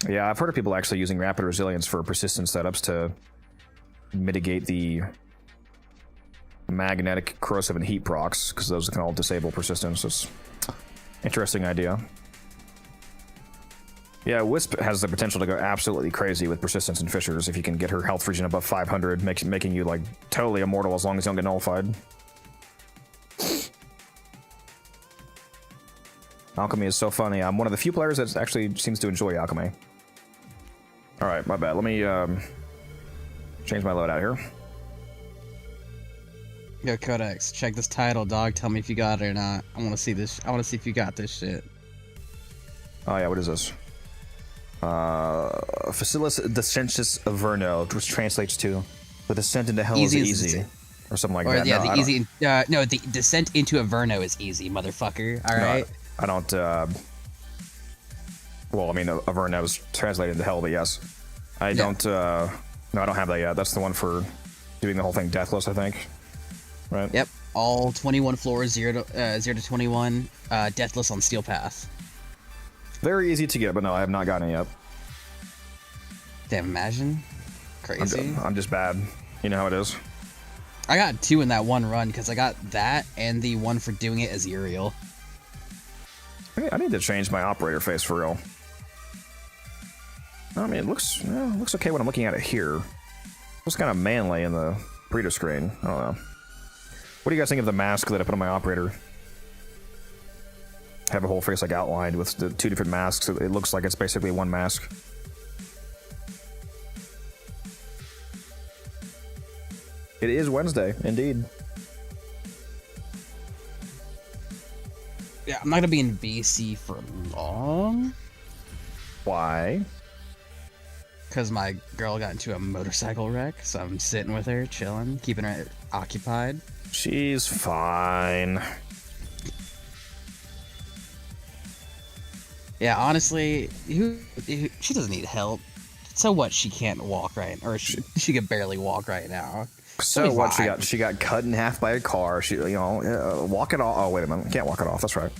Yeah, I've heard of people actually using rapid resilience for persistence setups to mitigate the magnetic, corrosive, and heat procs, because those can all disable persistence. It's interesting idea. Yeah, Wisp has the potential to go absolutely crazy with persistence and fissures if you can get her health regen above 500, making you like totally immortal as long as you don't get nullified. Alchemy is so funny. I'm one of the few players that actually seems to enjoy Alchemy. Alright, my bad. Let me change my loadout here. Yo, Codex, check this title, dog. Tell me if you got it or not. I want to see this. I want to see if you got this shit. Oh yeah, what is this? Facilis Descensus Averno, which translates to the descent into hell is easy. Or something like that. Yeah, no, the descent into Averno is easy, motherfucker. Alright? No, I don't, well, I mean, Averno is translated into hell, but yes. I don't, no, I don't have that yet. That's the one for doing the whole thing deathless, I think. Right? Yep. All 21 floors, 0 to 21, deathless on Steel Path. Very easy to get, but no, I have not gotten it yet. Damn, imagine. Crazy. I'm just bad. You know how it is. I got 2 in that one run, because I got that and the one for doing it as Uriel. I need to change my operator face for real. I mean, it looks okay when I'm looking at it here. It looks kind of manly in the Burrito screen. I don't know. What do you guys think of the mask that I put on my operator? Have a whole face like outlined with the 2 different masks. It looks like it's basically one mask. It is Wednesday, indeed. Yeah, I'm not gonna be in BC for long. Why? Because my girl got into a motorcycle wreck, so I'm sitting with her, chilling, keeping her occupied. She's fine. Yeah, honestly, she doesn't need help. So what? She can't walk right, or she can barely walk right now. So what? She got cut in half by a car. She, walk it off. Oh wait a minute, can't walk it off. That's right.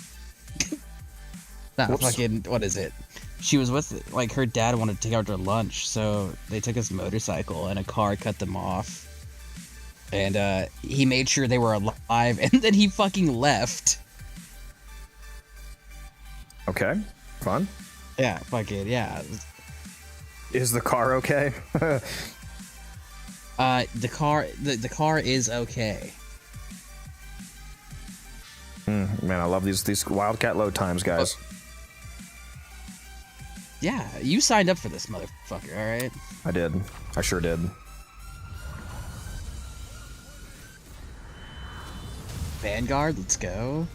Nah, fucking, what is it? She was with, like, her dad wanted to take her to lunch, so they took his motorcycle and a car cut them off. And he made sure they were alive, and then he fucking left. Okay, fun. Yeah, fucking, yeah. Is the car okay? The car is okay. Man, I love these Wildcat load times, guys. Yeah, you signed up for this motherfucker, alright? I did. I sure did. Vanguard, let's go.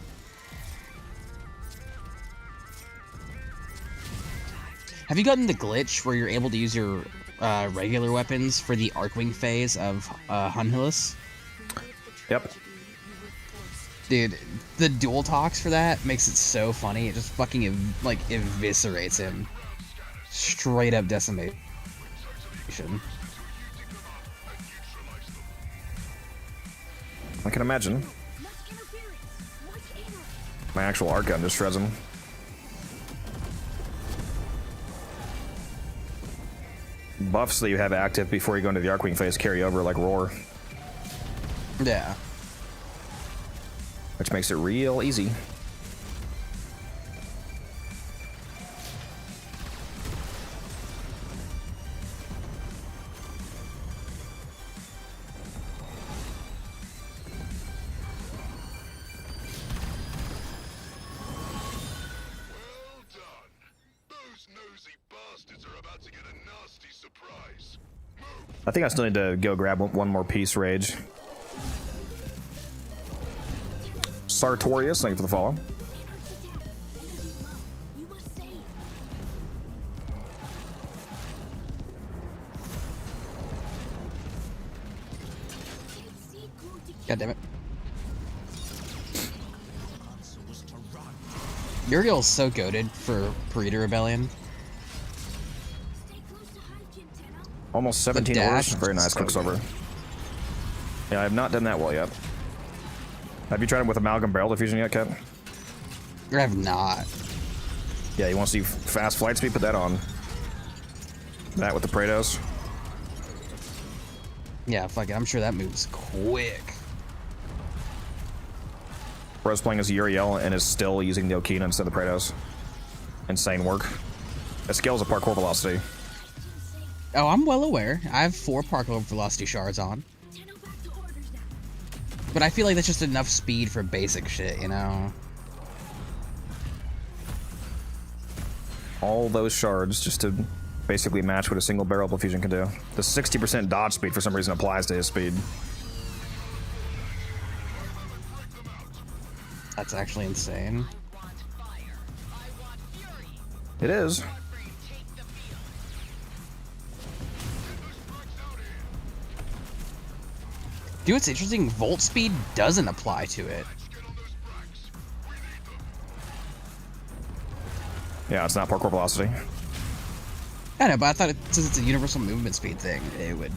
Have you gotten the glitch where you're able to use your regular weapons for the Arcwing phase of Hunhilus? Yep. Dude, the dual talks for that makes it so funny. It just fucking eviscerates him. Straight up decimation. I can imagine. My actual arc gun just shreds him. Buffs that you have active before you go into the Arcwing phase carry over like Roar. Yeah. Which makes it real easy. I think I still need to go grab one more piece, Rage. Sartorius, thank you for the follow. God damn it. Uriel's so goated for Parita Rebellion. Almost 17 orders. Very nice, Quicksilver. Yeah, I have not done that well yet. Have you tried it with Amalgam Barrel Diffusion yet, Kat? I have not. Yeah, you want to see fast flight speed? Put that on. That with the Praetos. Yeah, fuck it. I'm sure that moves quick. Bro's playing as Uriel and is still using the Okina instead of the Praetos. Insane work. It scales at parkour velocity. Oh, I'm well aware. I have 4 parkour velocity shards on. But I feel like that's just enough speed for basic shit, you know? All those shards just to basically match what a single barrel diffusion can do. The 60% dodge speed for some reason applies to his speed. That's actually insane. It is. Dude, what's interesting, Volt Speed doesn't apply to it. Yeah, it's not parkour velocity. I know, but I thought since it's a universal movement speed thing, it would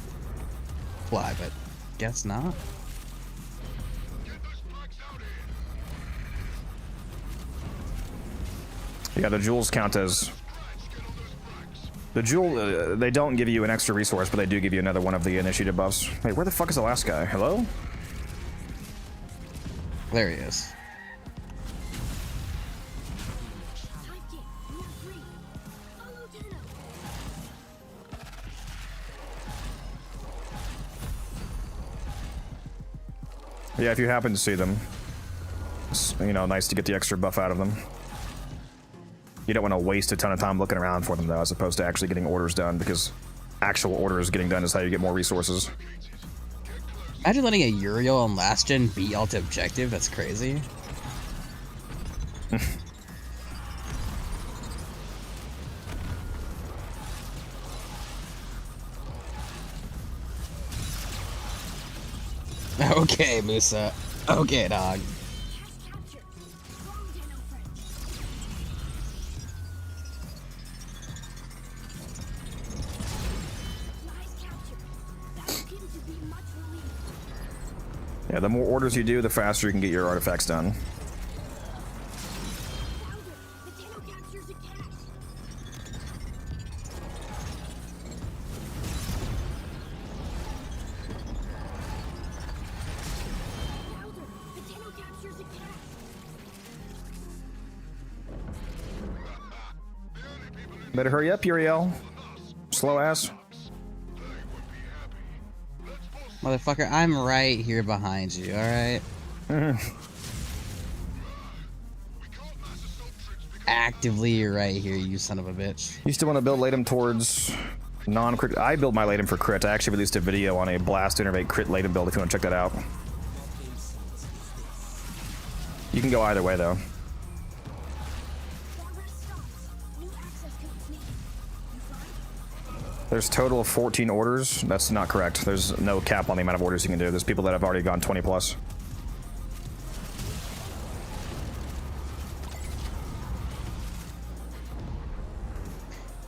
apply, but guess not. Yeah, the jewels count as... The jewel, they don't give you an extra resource, but they do give you another one of the initiative buffs. Wait, where the fuck is the last guy? Hello? There he is. Yeah, if you happen to see them, it's, you know, nice to get the extra buff out of them. You don't want to waste a ton of time looking around for them, though, as opposed to actually getting orders done, because actual orders getting done is how you get more resources. Imagine letting a Uriel on last gen beat Alta Objective. That's crazy. Okay, Musa. Okay, dog. Yeah, the more orders you do, the faster you can get your artifacts done. Better hurry up, Uriel. Slow ass. Motherfucker, I'm right here behind you, alright? Actively right here, you son of a bitch. You still want to build Latum towards non-crit? I build my Latum for crit. I actually released a video on a Blast Innervate crit Latum build if you want to check that out. You can go either way, though. There's a total of 14 orders. That's not correct. There's no cap on the amount of orders you can do. There's people that have already gone 20 plus.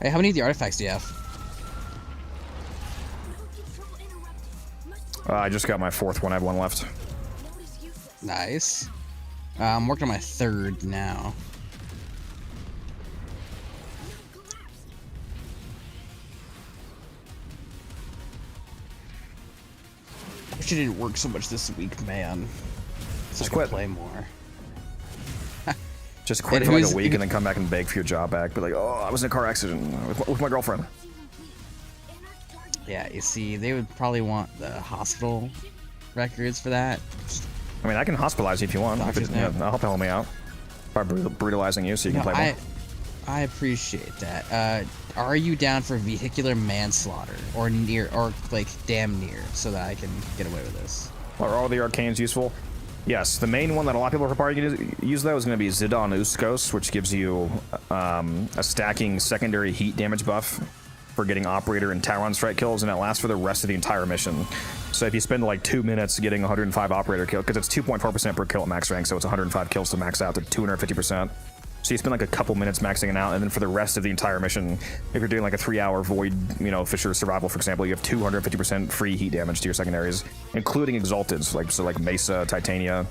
Hey, how many of the artifacts do you have? I just got my 4th one. I have 1 left. Nice. I'm working on my 3rd now. Wish it didn't work so much this week, man. So Just I could quit. play more. Just quit for like a week and then come back and beg for your job back. But like, oh, I was in a car accident with my girlfriend. Yeah, you see, they would probably want the hospital records for that. I mean, I can hospitalize you if you want. If it, yeah, I'll help me out by brutalizing you so you can play more. I appreciate that. Are you down for vehicular manslaughter or near, or like damn near, so that I can get away with this? Are all the arcanes useful? Yes. The main one that a lot of people are probably going to use though is going to be Zidon Uskos, which gives you a stacking secondary heat damage buff for getting operator and Talon strike kills, and it lasts for the rest of the entire mission. So if you spend like 2 minutes getting 105 operator kill, because it's 2.4% per kill at max rank, so it's 105 kills to max out to 250%. So you spend like a couple minutes maxing it out, and then for the rest of the entire mission, if you're doing like a 3-hour void, you know, Fisher survival, for example, you have 250% free heat damage to your secondaries, including exalteds, like Mesa, Titania.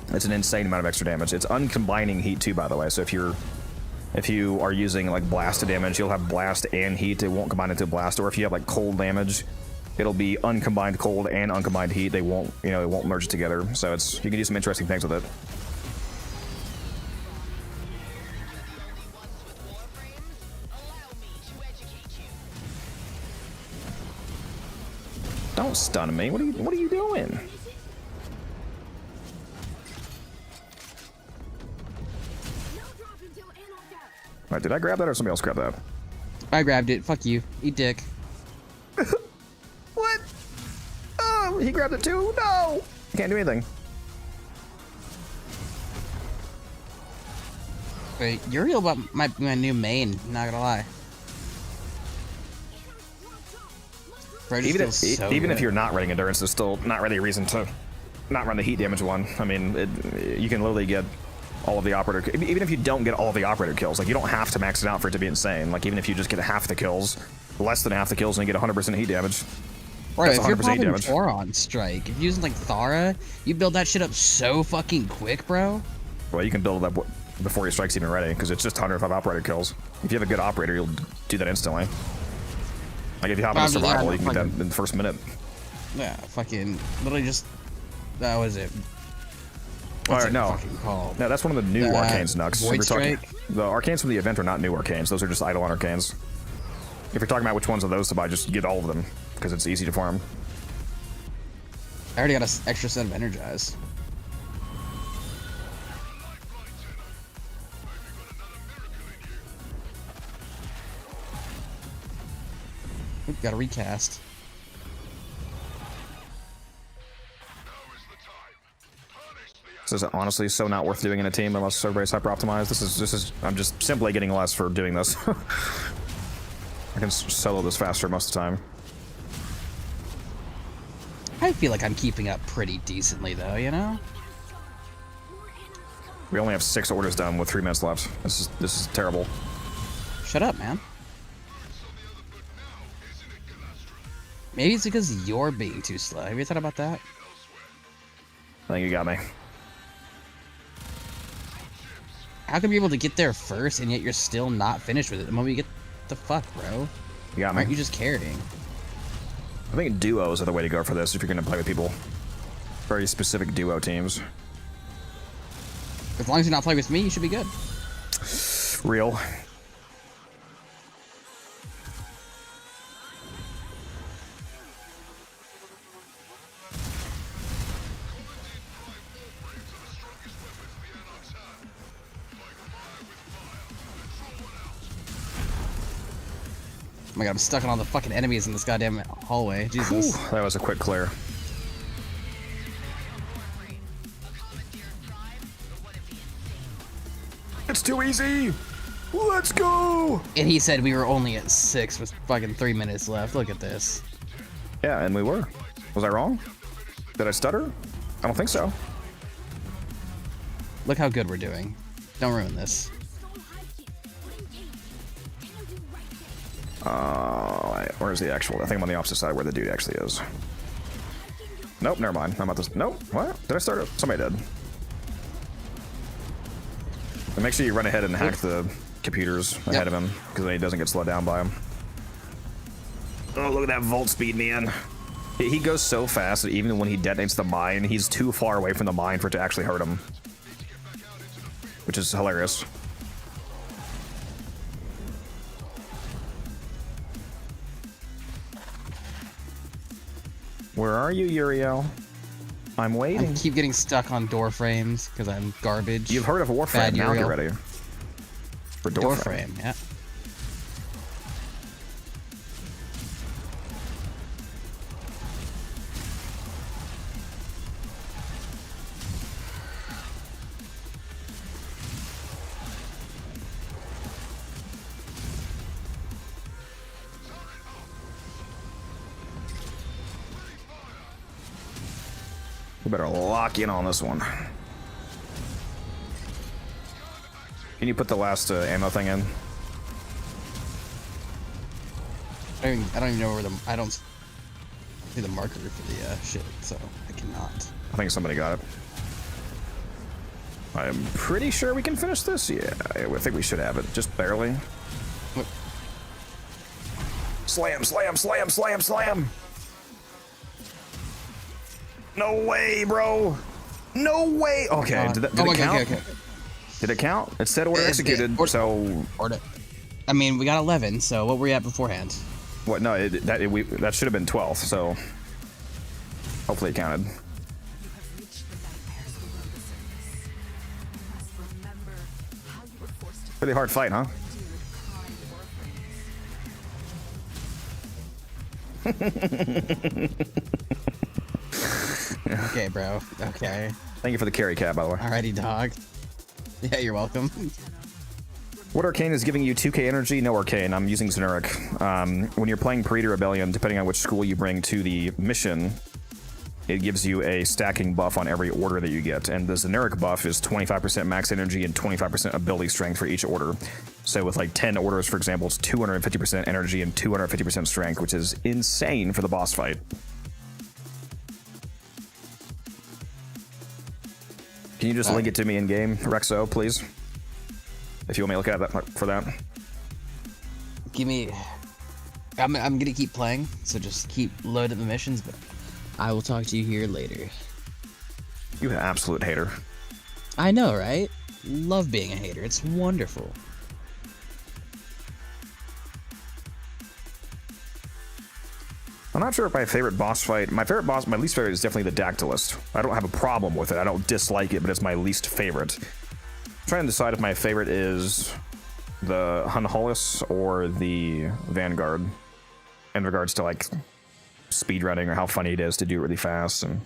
It's an insane amount of extra damage. It's uncombining heat too, by the way. So if you are using like blast damage, you'll have blast and heat. It won't combine into blast. Or if you have like cold damage, it'll be uncombined cold and uncombined heat. They won't, you know, it won't merge together. So you can do some interesting things with it. Don't stun me. What are you doing? Alright, did I grab that or somebody else grab that? I grabbed it. Fuck you. Eat dick. What? Oh, he grabbed it too? No! Can't do anything. Wait, Uriel might be my new main, not gonna lie. Even if you're not running endurance, there's still not really a reason to not run the heat damage one. I mean, you can literally get all of the operator. Even if you don't get all of the operator kills, like you don't have to max it out for it to be insane. Like even if you just get half the kills, less than half the kills, and you get 100% heat damage. Right, if you're popping Thoron strike, if you're using like Thara, you build that shit up so fucking quick, bro. Well, you can build it up before your strike's even ready, because it's just 105 operator kills. If you have a good operator, you'll do that instantly. Like if you hop into survival, you can get that in the first minute. Yeah, fucking literally just that was it. Alright, no, that's one of the new arcanes, Nux. Void Strike? The arcanes from the event are not new arcanes; those are just Eidolon arcanes. If you're talking about which ones of those to buy, just get all of them because it's easy to farm. I already got an extra set of energize. Oop, got a recast. This is honestly so not worth doing in a team unless everybody's hyper optimized. This is I'm just simply getting less for doing this. I can solo this faster most of the time. I feel like I'm keeping up pretty decently though, you know? We only have 6 orders done with 3 minutes left. This is terrible. Shut up, man. Maybe it's because you're being too slow. Have you thought about that? I think you got me. How come you're able to get there first and yet you're still not finished with it? The moment you get the fuck, bro. You got me. Aren't you just carrying? I think duos are the way to go for this if you're going to play with people. Very specific duo teams. As long as you're not playing with me, you should be good. Real. Oh my god, I'm stuck on all the fucking enemies in this goddamn hallway. Jesus. Whew, that was a quick clear. It's too easy! Let's go! And he said we were only at 6 with fucking 3 minutes left. Look at this. Yeah, and we were. Was I wrong? Did I stutter? I don't think so. Look how good we're doing. Don't ruin this. Where's the actual? I think I'm on the opposite side where the dude actually is. Nope, never mind. I'm about to. Nope. What? Did I start it? Somebody did. And make sure you run ahead and hack the computers ahead of him, because then he doesn't get slowed down by him. Oh, look at that volt speed, man. He goes so fast that even when he detonates the mine, he's too far away from the mine for it to actually hurt him. Which is hilarious. Where are you, Uriel? I'm waiting. I keep getting stuck on door frames because I'm garbage. You've heard of Warframe, now get ready. For door frame, yeah. We better lock in on this one. Can you put the last ammo thing in? I don't even know where I don't see the marker for the shit, so I cannot. I think somebody got it. I'm pretty sure we can finish this. Yeah, I think we should have it, just barely. What? Slam, slam, slam, slam, slam. No way, bro. No way. Okay, did it count? Okay. Did it count? It said order executed, so... Order. I mean, we got 11, so what were we at beforehand? What? No, that should have been 12, so... Hopefully it counted. Pretty hard fight, huh? Okay, bro. Okay. Thank you for the carry cap, by the way. Alrighty, dog. Yeah, you're welcome. What Arcane is giving you 2k energy? No Arcane. I'm using generic. When you're playing Parade Rebellion, depending on which school you bring to the mission, it gives you a stacking buff on every order that you get. And the generic buff is 25% max energy and 25% ability strength for each order. So with like 10 orders, for example, it's 250% energy and 250% strength, which is insane for the boss fight. Can you just link it to me in game, Rexo, please? If you want me to look at that for that. Give me. I'm gonna keep playing, so just keep loading the missions. But I will talk to you here later. You an absolute hater. I know, right? Love being a hater. It's wonderful. I'm not sure if my favorite boss fight. My least favorite is definitely the Dactylist. I don't have a problem with it. I don't dislike it, but it's my least favorite. I'm trying to decide if my favorite is the Hunhullus or the Vanguard in regards to like speedrunning or how funny it is to do it really fast. And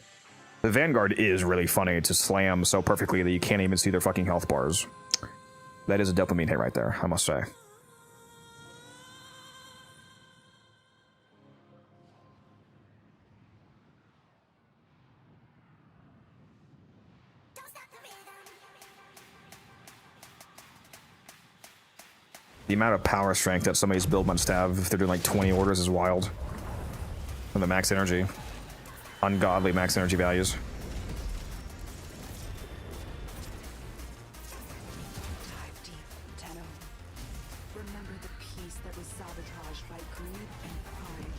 the Vanguard is really funny to slam so perfectly that you can't even see their fucking health bars. That is a dopamine hit right there, I must say. The amount of power strength that somebody's build must have if they're doing like 20 orders is wild. And the max energy. Ungodly max energy values. Dive deep, Tenno. Remember the peace that was sabotaged by greed and pride.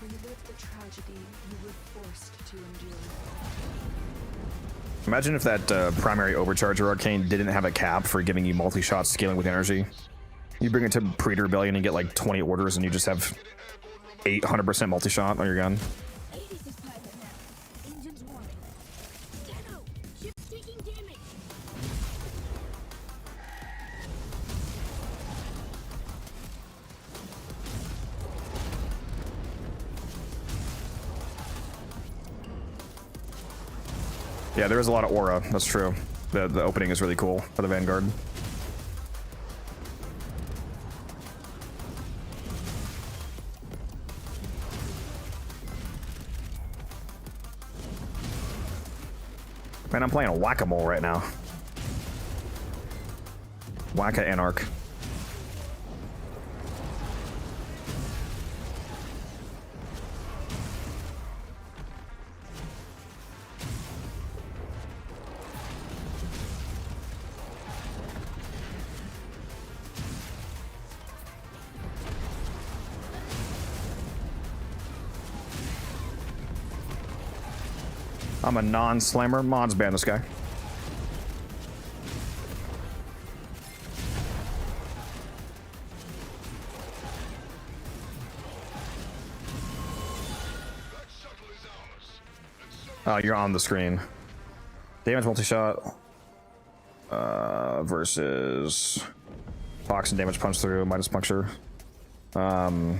Relive the tragedy you were forced to endure. Imagine if that primary overcharger Arcane didn't have a cap for giving you multi-shot scaling with energy. You bring it to Pre-Rebellion and get like 20 orders and you just have 800% multi-shot on your gun. Yeah, there is a lot of aura. That's true. The opening is really cool for the Vanguard. Man, I'm playing a whack-a-mole right now. Whack-a-Anarch. I'm a non-slammer. Mods ban this guy. Oh, you're on the screen. Damage multi-shot versus box and damage punch through minus puncture. Yeah,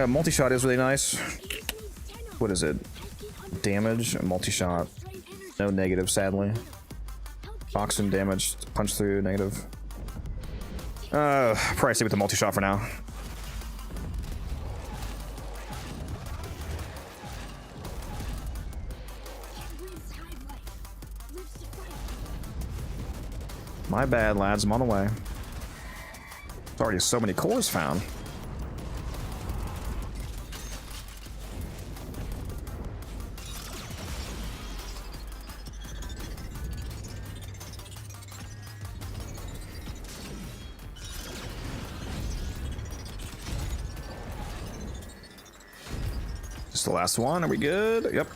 multi-shot is really nice. What is it? Damage, multi-shot. No negative, sadly. Box and damage, punch through, negative. Probably stay with the multi-shot for now. My bad, lads. I'm on the way. There's already so many cores found. Just the last one. Are we good? Yep.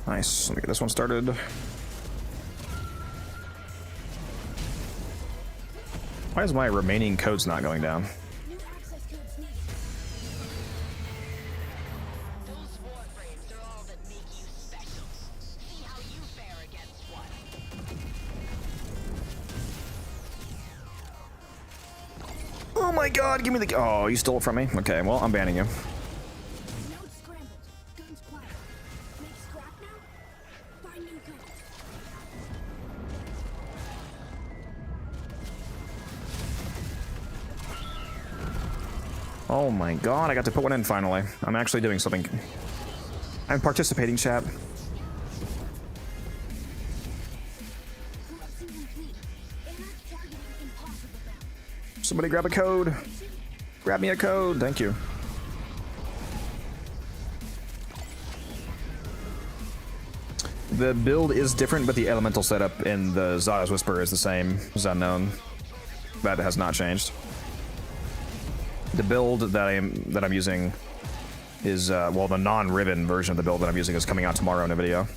Nice. Let me get this one started. Why is my remaining codes not going down? Those Warframes are all that make you special. See how you fare against one. Oh my god, give me the... Oh, you stole it from me? Okay, well, I'm banning you. Oh my god, I got to put one in finally. I'm actually doing something. I'm participating, chat. Somebody grab a code. Grab me a code. Thank you. The build is different, but the elemental setup in the Zada's Whisper is the same as Unknown. That has not changed. The build that I'm using is well, the non-ribbon version of the build that I'm using is coming out tomorrow in a video.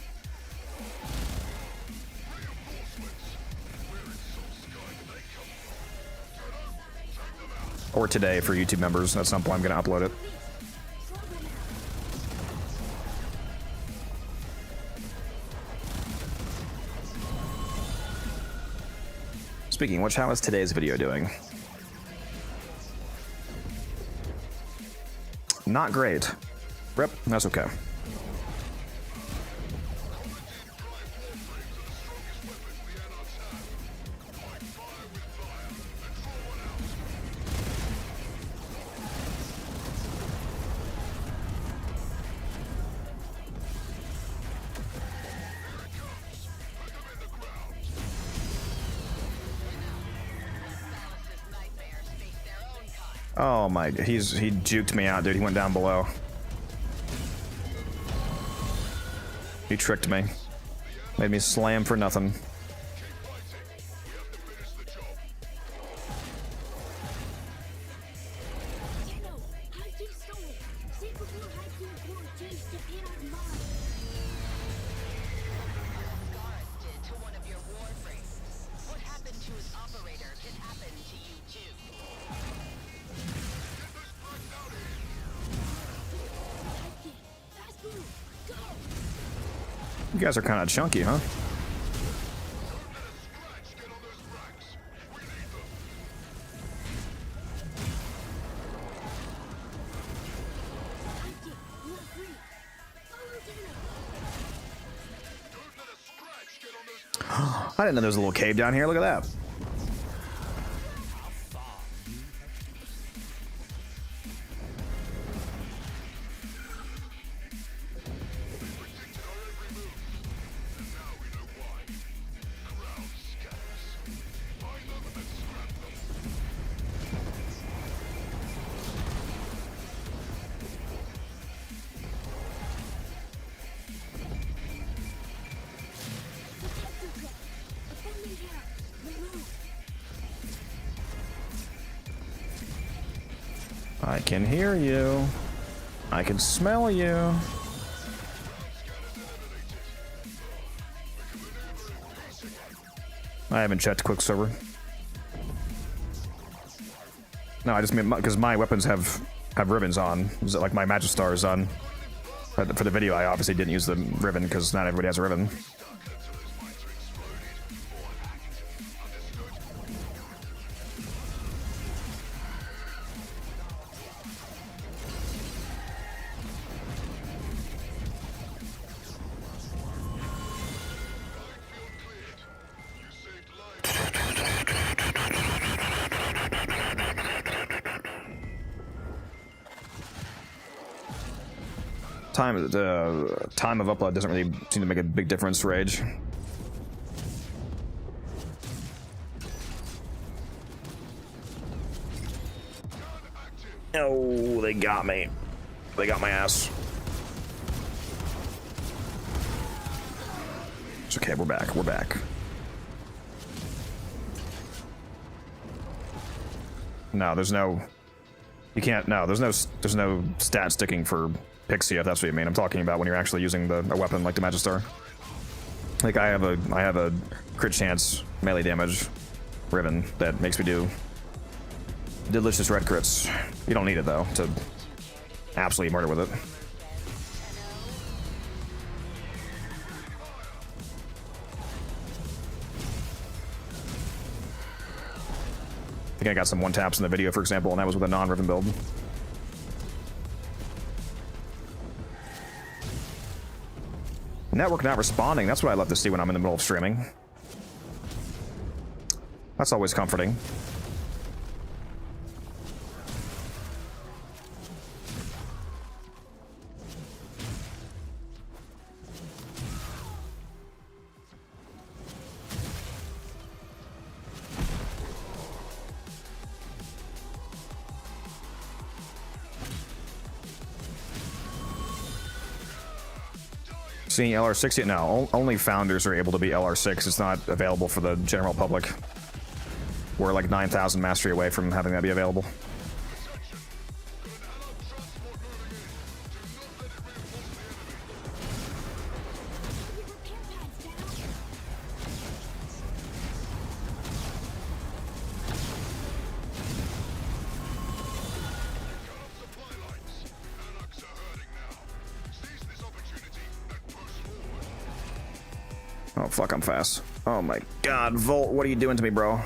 Or today for YouTube members. At some point I'm gonna upload it. Speaking of which, how is today's video doing? Not great. Rip, that's okay. Oh my, he juked me out, dude. He went down below. He tricked me. Made me slam for nothing. You guys are kind of chunky, huh? I didn't know there was a little cave down here. Look at that. I can hear you. I can smell you. I haven't checked Quicksilver. No, I just mean because my weapons have ribbons on. Is it like my Magistar is on? For the video, I obviously didn't use the ribbon because not everybody has a ribbon. Time of upload doesn't really seem to make a big difference, Rage. Oh, they got me. They got my ass. It's okay, we're back. We're back. No, there's no... You can't... No, there's no stat sticking for Pixie, if that's what you mean. I'm talking about when you're actually using a weapon like the Magistar. Like I have a crit chance melee damage ribbon that makes me do delicious red crits. You don't need it though to absolutely murder with it. I think I got some one taps in the video, for example, and that was with a non-ribbon build. Network not responding. That's what I love to see when I'm in the middle of streaming. That's always comforting. Seeing LR6 yet? No, only founders are able to be LR6. It's not available for the general public. We're like 9,000 mastery away from having that be available. Oh, fuck, I'm fast. Oh my god, Volt, what are you doing to me, bro?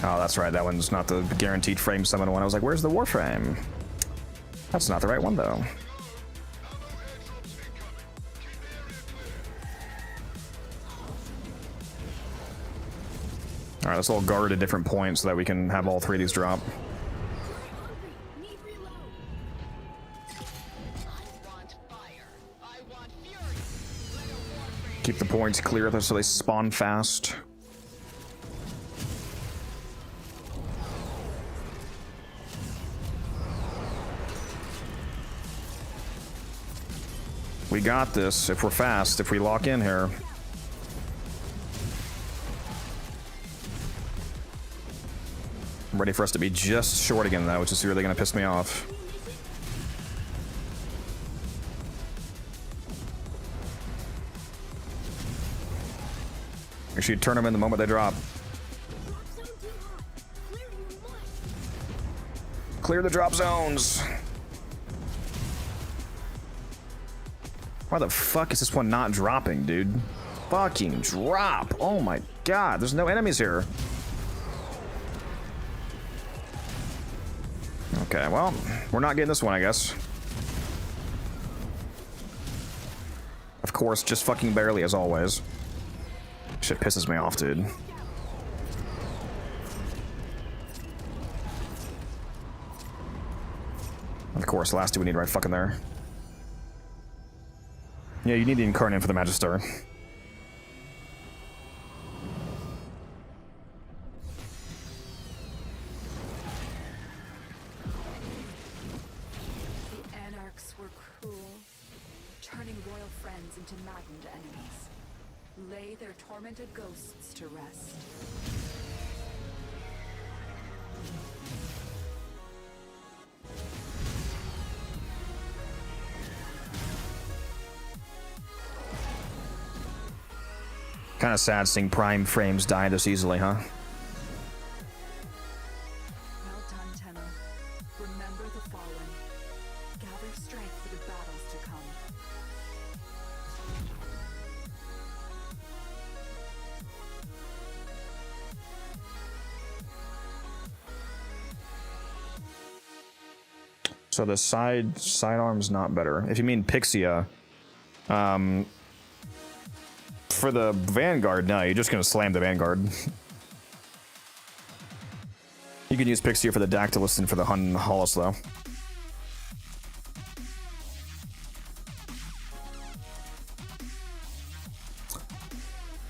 Oh, that's right. That one's not the guaranteed frame summon one. I was like, where's the Warframe? That's not the right one, though. Alright, let's all guard at different points so that we can have all three of these drop. Keep the points clear so they spawn fast. We got this if we're fast, if we lock in here. I'm ready for us to be just short again, though, which is really going to piss me off. Make sure you turn them in the moment they drop. Clear the drop zones. Why the fuck is this one not dropping, dude? Fucking drop. Oh my god, there's no enemies here. Okay, well, we're not getting this one, I guess. Of course, just fucking barely, as always. Shit pisses me off, dude. Of course, last two we need right fucking there. Yeah, you need the Incarnate for the Magister. The Anarchs were cruel, turning royal friends into maddened enemies. Lay their tormented ghosts to rest. Kind of sad seeing Prime frames die this easily, huh? Well done, Tenno. Remember the fallen. Gather strength for the battles to come. So the sidearm's not better. If you mean Pixia, for the Vanguard, no, you're just gonna slam the Vanguard. You can use Pixia for the Dactylus and for the Hun Hollis, though.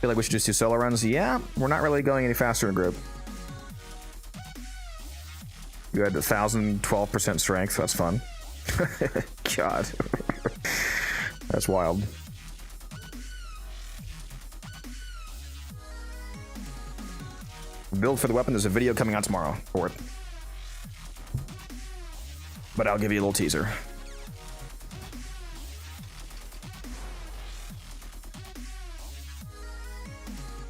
Feel like we should just do solo runs? Yeah, we're not really going any faster in group. You had 1,012% strength, that's fun. God. That's wild. Build for the weapon, there's a video coming out tomorrow for it. But I'll give you a little teaser.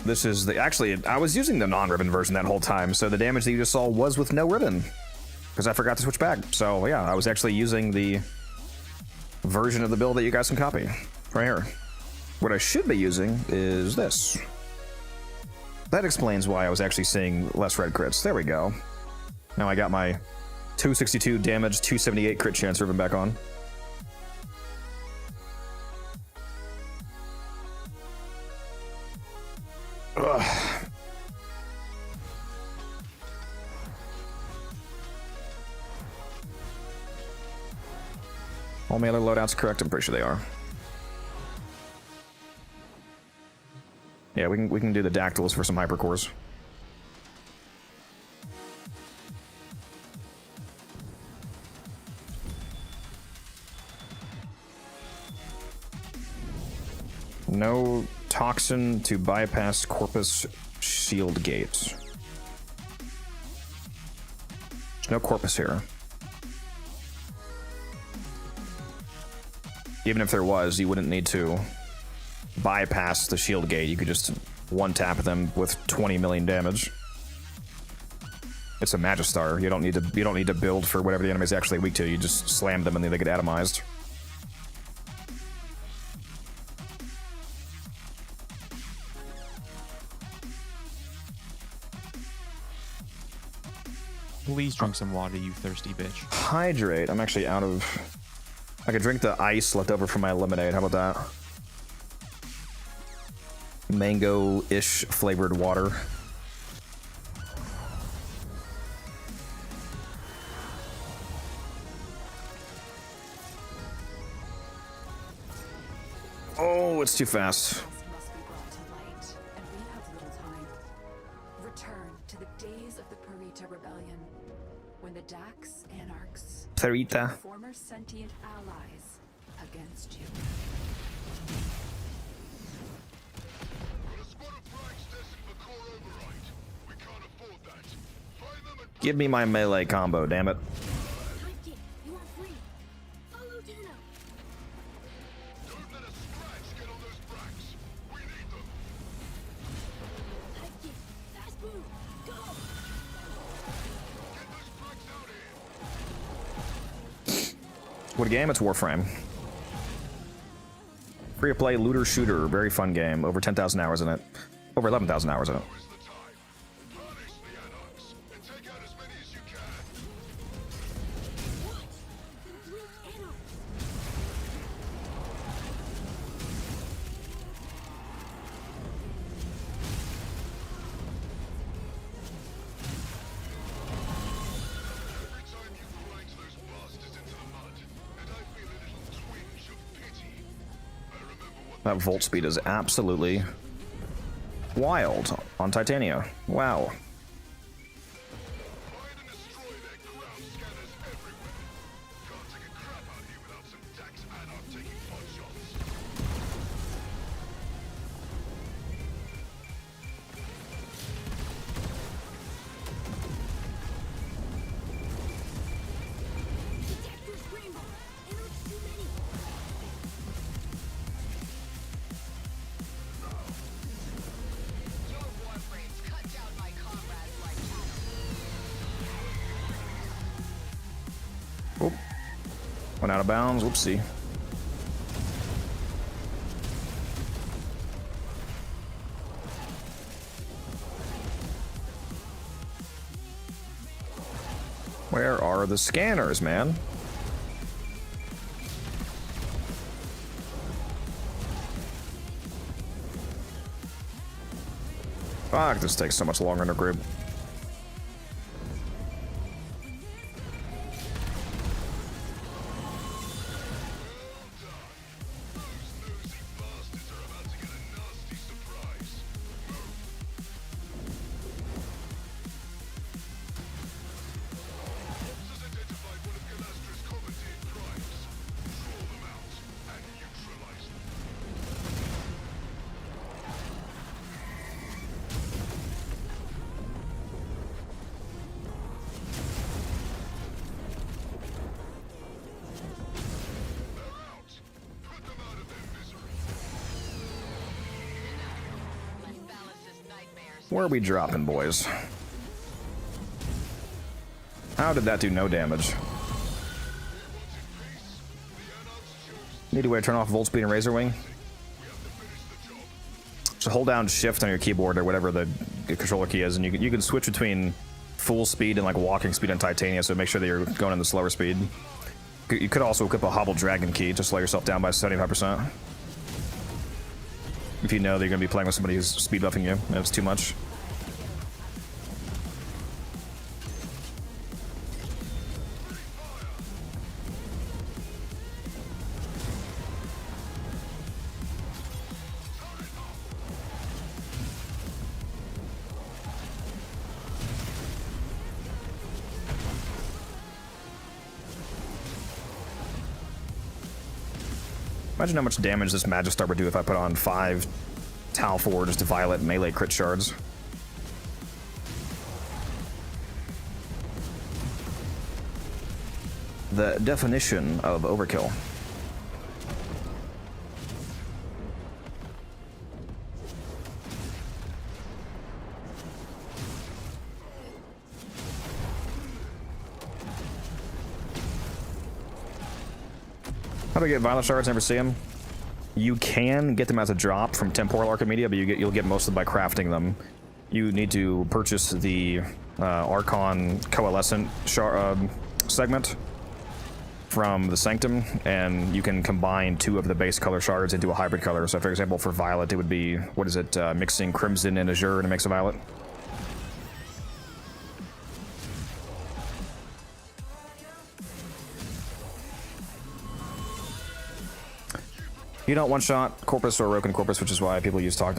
This is the, actually, I was using the non-ribbon version that whole time, so the damage that you just saw was with no ribbon. Because I forgot to switch back. So yeah, I was actually using the version of the build that you guys can copy. Right here. What I should be using is this. That explains why I was actually seeing less red crits. There we go. Now I got my 262 damage, 278 crit chance ribbon back on. Ugh. All my other loadouts correct? I'm pretty sure they are. Yeah, we can do the dactyls for some hypercores. No toxin to bypass corpus shield gates. There's no corpus here. Even if there was, you wouldn't need to bypass the shield gate. You could just one tap them with 20 million damage. It's a Magistar. You don't need to build for whatever the enemy's actually weak to. You just slam them and then they get atomized. Please drink some water, you thirsty bitch. Hydrate. I'm actually out of... I could drink the ice left over from my lemonade. How about that? Mango-ish flavored water. Oh, it's too fast. Must be brought to light, and we have little time. Return to the days of the Parita Rebellion, when the Dax Anarchs, Parita. former sentient allies, against you. Give me my melee combo, damn it. You are free. Follow Tenno. Don't let us scratch get on those bracks. We need them. Take it. Fast move. Go. Get those bracks out here. What a game, it's Warframe. Free-to-play looter-shooter, very fun game. Over 10,000 hours in it. Over 11,000 hours in it. That volt speed is absolutely wild on Titania. Wow. Oop. Went out of bounds. Whoopsie. Where are the scanners, man? Fuck, this takes so much longer to group. Where are we dropping, boys? How did that do no damage? Need a way to turn off Volt Speed and Razor Wing? So hold down Shift on your keyboard or whatever the controller key is, and you can switch between full speed and like walking speed on Titania, so make sure that you're going in the slower speed. You could also equip a Hobble Dragon key to slow yourself down by 75%. If you know that you're going to be playing with somebody who's speed buffing you, and it's too much. Imagine how much damage this Magistar would do if I put on 5 Tau Forged Violet melee crit shards. The definition of overkill. How do I get Violet Shards? Never see them. You can get them as a drop from Temporal Archimedia, but you'll get most of them by crafting them. You need to purchase the Archon Coalescent segment from the Sanctum, and you can combine 2 of the base color shards into a hybrid color. So for example, for Violet, it would be, what is it, mixing Crimson and Azure and it makes a Violet. You don't one-shot Corpus or Roken Corpus, which is why people use talk.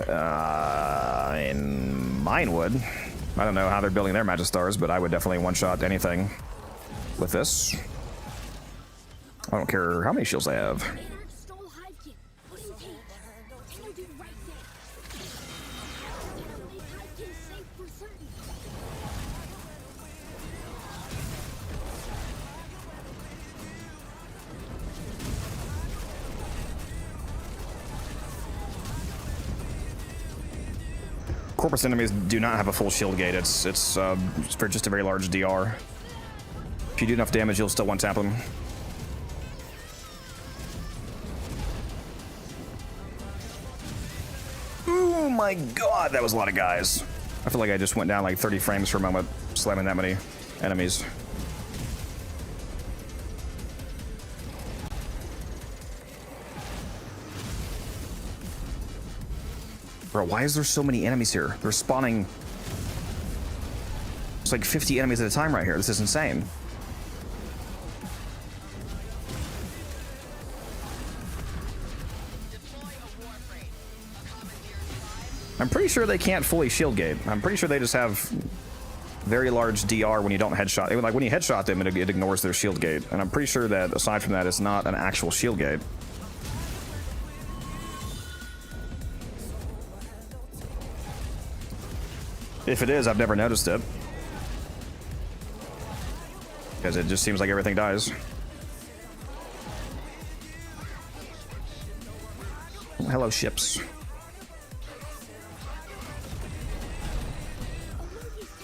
In mine would. I don't know how they're building their Magistars, but I would definitely one-shot anything with this. I don't care how many shields I have. Corpus enemies do not have a full shield gate. It's for just a very large DR. If you do enough damage, you'll still one-tap them. Oh my god, that was a lot of guys. I feel like I just went down like 30 frames for a moment, slamming that many enemies. Bro, why is there so many enemies here? They're spawning... It's like 50 enemies at a time right here. This is insane. I'm pretty sure they can't fully shield gate. I'm pretty sure they just have very large DR when you don't headshot. Like when you headshot them, it ignores their shield gate. And I'm pretty sure that aside from that, it's not an actual shield gate. If it is, I've never noticed it. Because it just seems like everything dies. Oh, hello, ships.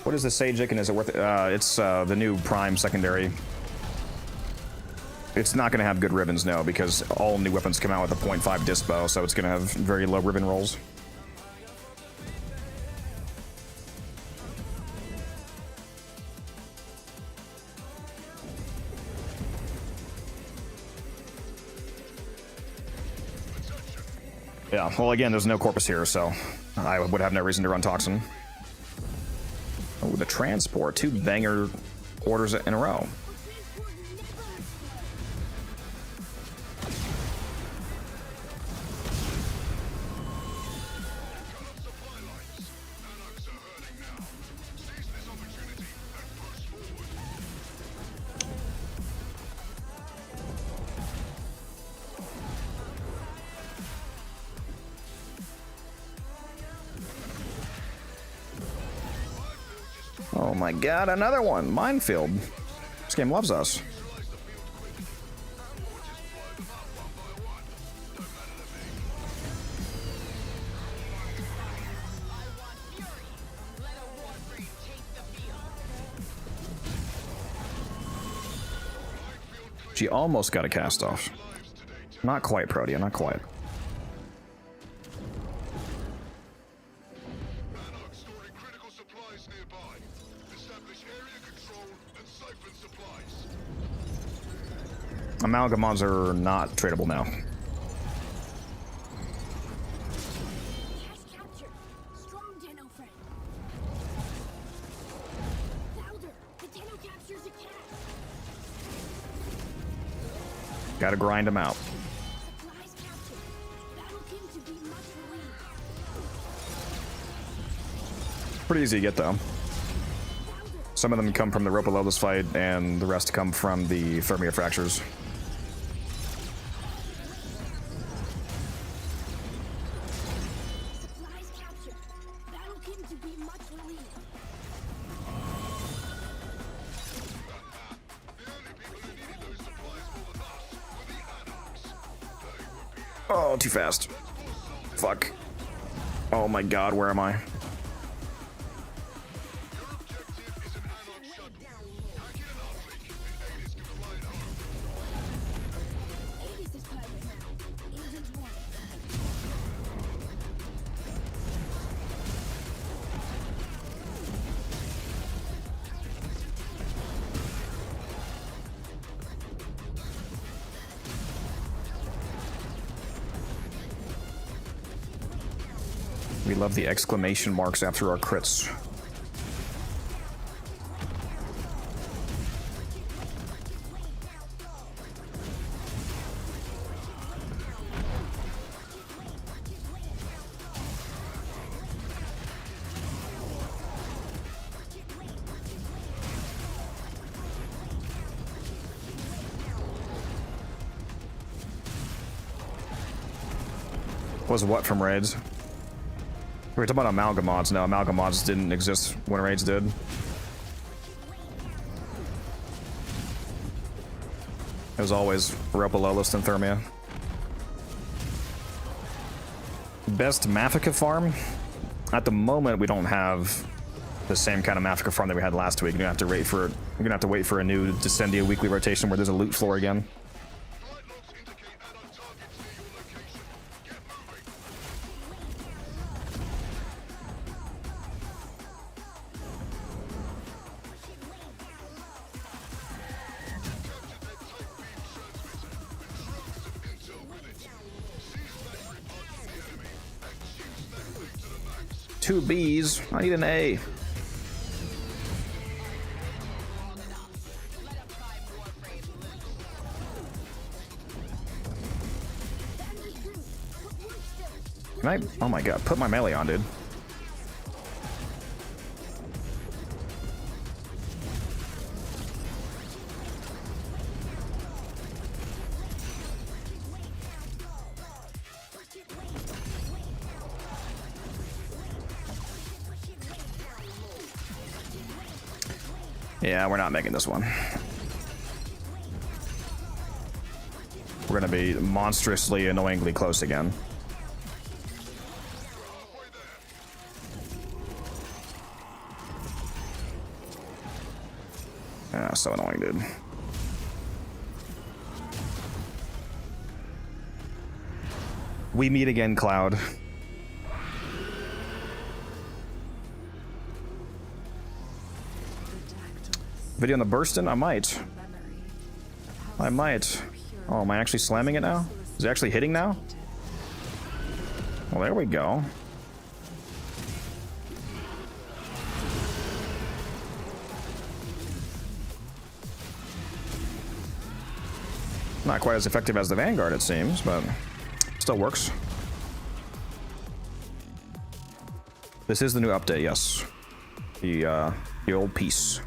What is the Sajic and is it worth it? It's the new Prime secondary. It's not going to have good ribbons, no, because all new weapons come out with a 0.5 dispo, so it's going to have very low ribbon rolls. Yeah, well, again, there's no Corpus here, so I would have no reason to run Toxin. Oh, the transport. 2 banger orders in a row. Oh my god, another one! Minefield. This game loves us. She almost got a cast off. Not quite, Protea, not quite. Amalgamons are not tradable now. Gotta grind them out. Pretty easy to get though. Some of them come from the rope below this fight, and the rest come from the Thermia Fractures. Oh, too fast. Fuck. Oh my god, where am I? We love the exclamation marks after our crits. Was what from raids? We were talking about amalgam mods. No, amalgam mods didn't exist when raids did. It was always real below list in Thermia. Best Mafika farm? At the moment, we don't have the same kind of Mafika farm that we had last week. You're gonna have to wait for a new Descendia weekly rotation where there's a loot floor again. Two B's. I need an A. Can I? Oh my god, put my melee on, dude. Yeah, we're not making this one. We're gonna be monstrously, annoyingly close again. Ah, so annoying, dude. We meet again, Cloud. Video on the bursting? I might. I might. Oh, am I actually slamming it now? Is it actually hitting now? Well, there we go. Not quite as effective as the Vanguard, it seems, but still works. This is the new update, yes. The old piece.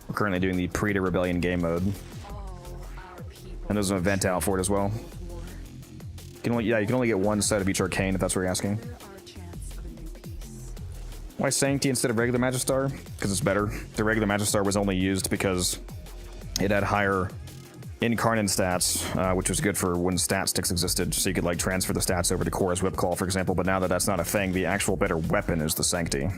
We're currently doing the Pre to Rebellion game mode. And there's an event out for it as well. You can only get one set of each Arcane if that's what you're asking. Why Sanctity instead of regular Magistar? Because it's better. The regular Magistar was only used because it had higher Incarnate stats, which was good for when stat sticks existed, so you could like transfer the stats over to Korra's Whip Claw, for example, but now that that's not a thing, the actual better weapon is the Sanctity.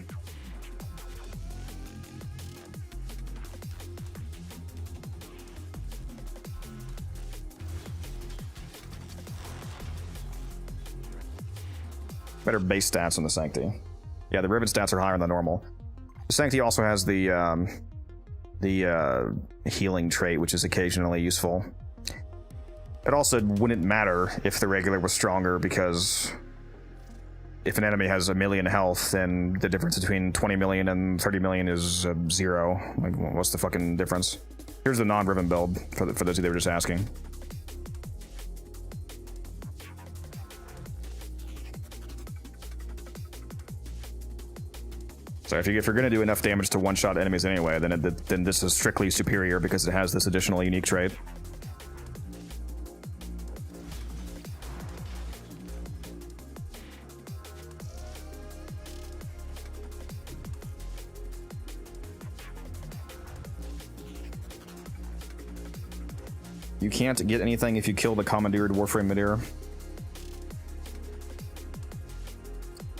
Better base stats on the Sanctity. Yeah, the Ribbon stats are higher than normal. The Sanctity also has the healing trait, which is occasionally useful. It also wouldn't matter if the regular was stronger, because if an enemy has 1 million health, then the difference between 20 million and 30 million is 0. Like, what's the fucking difference? Here's the non-ribbon build for those of you that were just asking. So if you're going to do enough damage to one-shot enemies anyway, then this is strictly superior because it has this additional unique trait. You can't get anything if you kill the commandeered Warframe midair.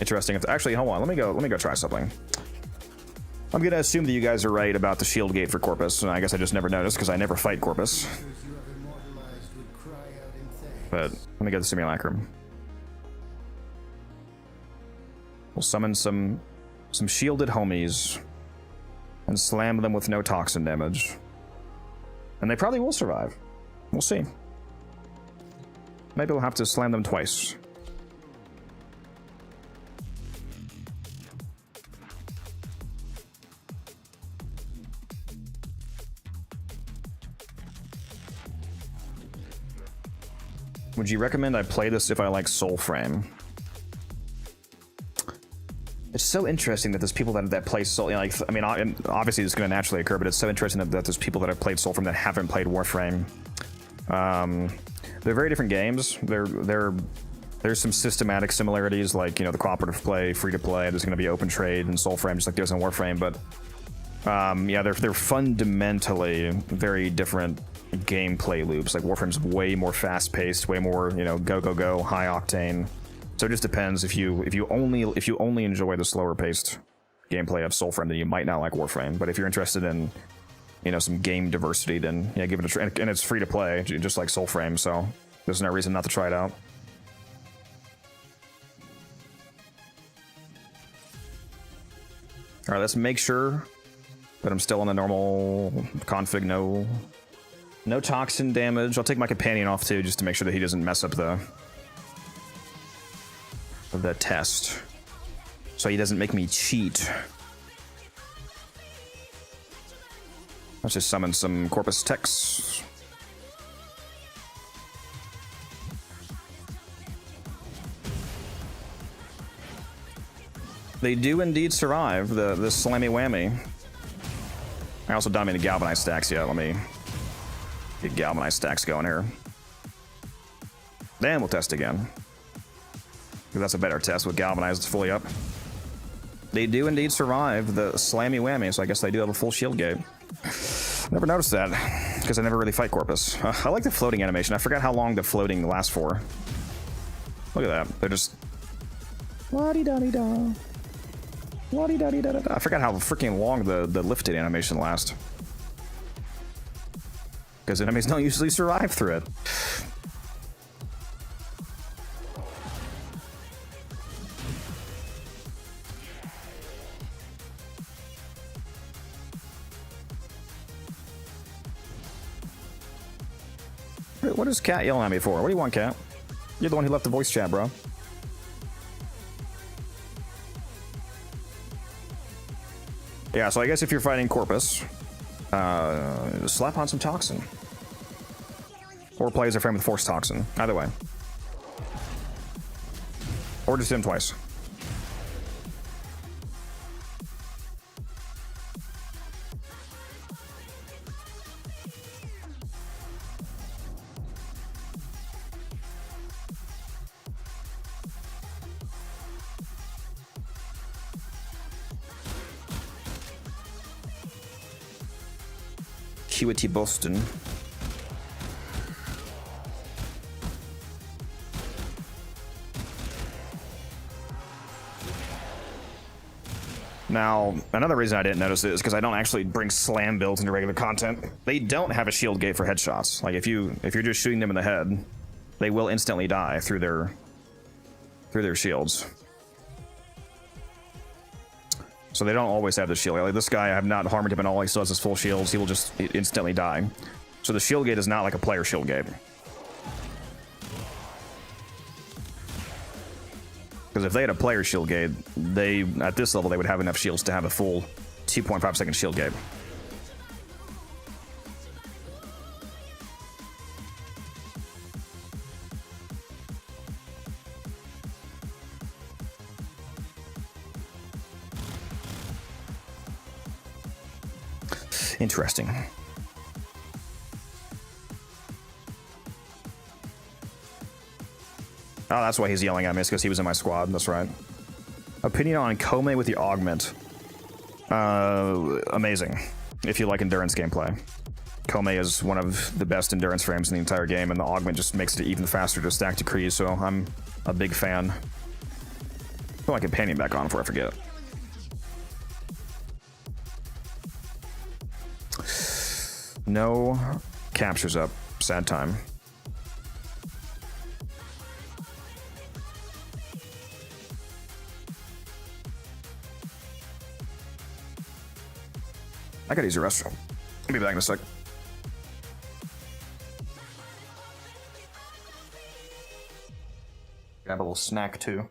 Interesting. Actually, hold on. Let me go try something. I'm gonna assume that you guys are right about the shield gate for Corpus, and I guess I just never noticed because I never fight Corpus. But let me go to the simulacrum. We'll summon some shielded homies and slam them with no toxin damage. And they probably will survive. We'll see. Maybe we'll have to slam them twice. Would you recommend I play this if I like Soulframe? It's so interesting that there's people that play Soul. You know, like, I mean, obviously it's going to naturally occur, but it's so interesting that there's people that have played Soulframe that haven't played Warframe. They're very different games. There's some systematic similarities, like, you know, the cooperative play, free to play. There's going to be open trade in Soulframe, just like there's in Warframe. But yeah, they're fundamentally very different gameplay loops. Like Warframe's way more fast-paced, way more, you know, go, high octane. So it just depends. If you only enjoy the slower-paced gameplay of Soulframe, then you might not like Warframe. But if you're interested in, you know, some game diversity, then yeah, give it a try. And it's free to play, just like Soulframe. So there's no reason not to try it out. All right, let's make sure that I'm still on the normal config. No toxin damage. I'll take my companion off too, just to make sure that he doesn't mess up the test, so he doesn't make me cheat. Let's just summon some Corpus Techs. They do indeed survive the slammy whammy. I also don't have any galvanized stacks yet. Let me get galvanized stacks going here. Then we'll test again, because that's a better test with galvanized fully up. They do indeed survive the slammy whammy, so I guess they do have a full shield gate. Never noticed that, because I never really fight Corpus. I like the floating animation. I forgot how long the floating lasts for. Look at that. They're just... la-di-da-di-da. La-di-da-di-da-da-da. I forgot how freaking long the lifted animation lasts, because enemies don't usually survive through it. What is Cat yelling at me for? What do you want, Cat? You're the one who left the voice chat, bro. Yeah, so I guess if you're fighting Corpus, slap on some Toxin. Or play as a frame with Force Toxin. Either way. Or just hit him twice. QT Boston. Now, another reason I didn't notice it is because I don't actually bring slam builds into regular content. They don't have a shield gate for headshots. Like if you're just shooting them in the head, they will instantly die through their shields. So they don't always have the shield. Like this guy, I have not harmed him at all. He still has his full shields. He will just instantly die. So the shield gate is not like a player shield gate. Because if they had a player shield gate, at this level, they would have enough shields to have a full 2.5 second shield gate. Interesting. Oh, that's why he's yelling at me. It's because he was in my squad. That's right. Opinion on Kome with the augment. Amazing. If you like endurance gameplay. Kome is one of the best endurance frames in the entire game, and the augment just makes it even faster to stack decrees, so I'm a big fan. Put my companion back on before I forget. No captures up. Sad time. I gotta use the restroom. I'll be back in a sec. Grab a little snack too.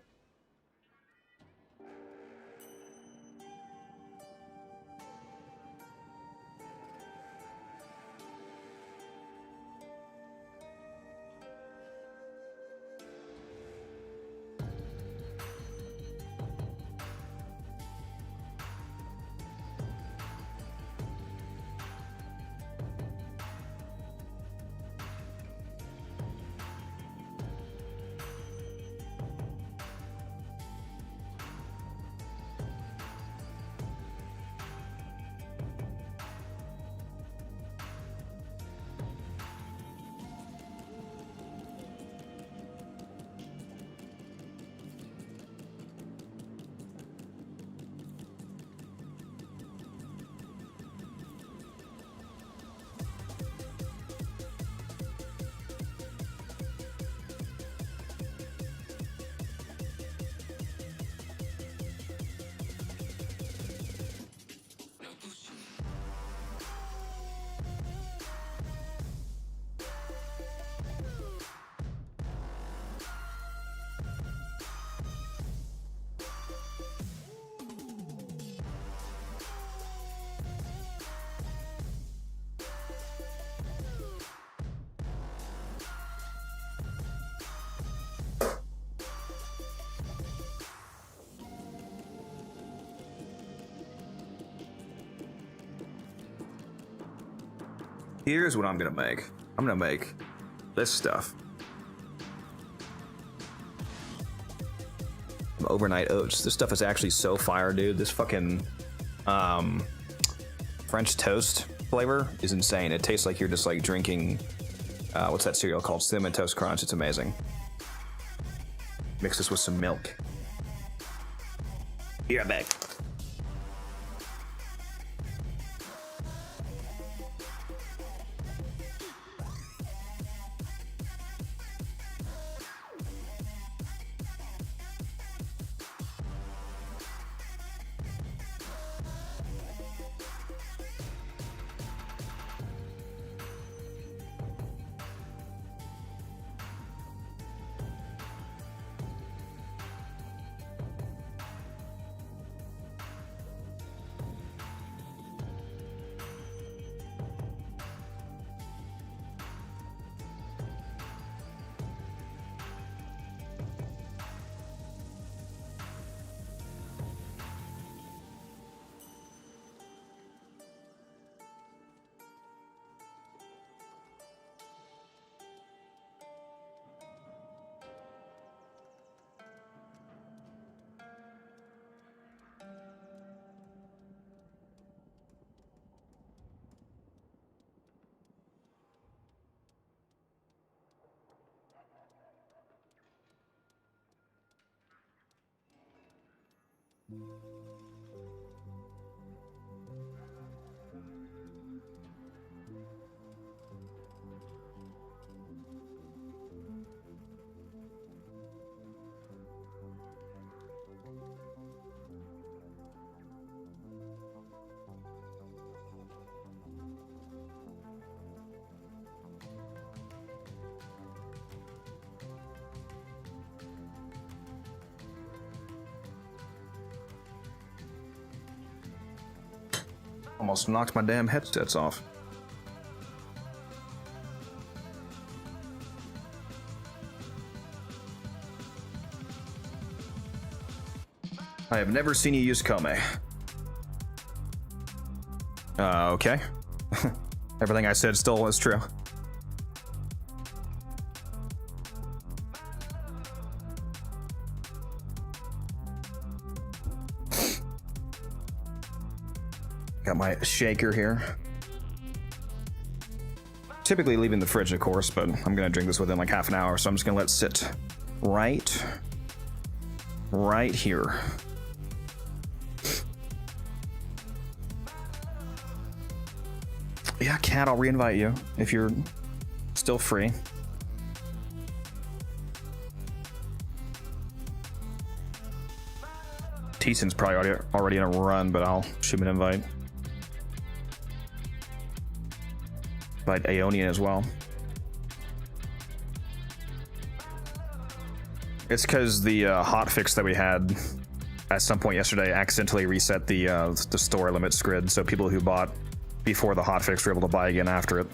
Here's what I'm gonna make. I'm gonna make this stuff. Overnight oats. This stuff is actually so fire, dude. This fucking French toast flavor is insane. It tastes like you're just like drinking, what's that cereal called? Cinnamon Toast Crunch. It's amazing. Mix this with some milk. Be right back. Almost knocked my damn headsets off. I have never seen you use Kome. Okay. Everything I said still is true. Got my shaker here. Typically leaving the fridge, of course, but I'm gonna drink this within like half an hour, so I'm just gonna let it sit right right here. Yeah, Cat, I'll reinvite you if you're still free. Teason's probably already in a run, but I'll shoot him an invite. Invite Aeonian as well. It's because the hotfix that we had at some point yesterday accidentally reset the store limits grid, so people who bought before the hotfix were able to buy again after it.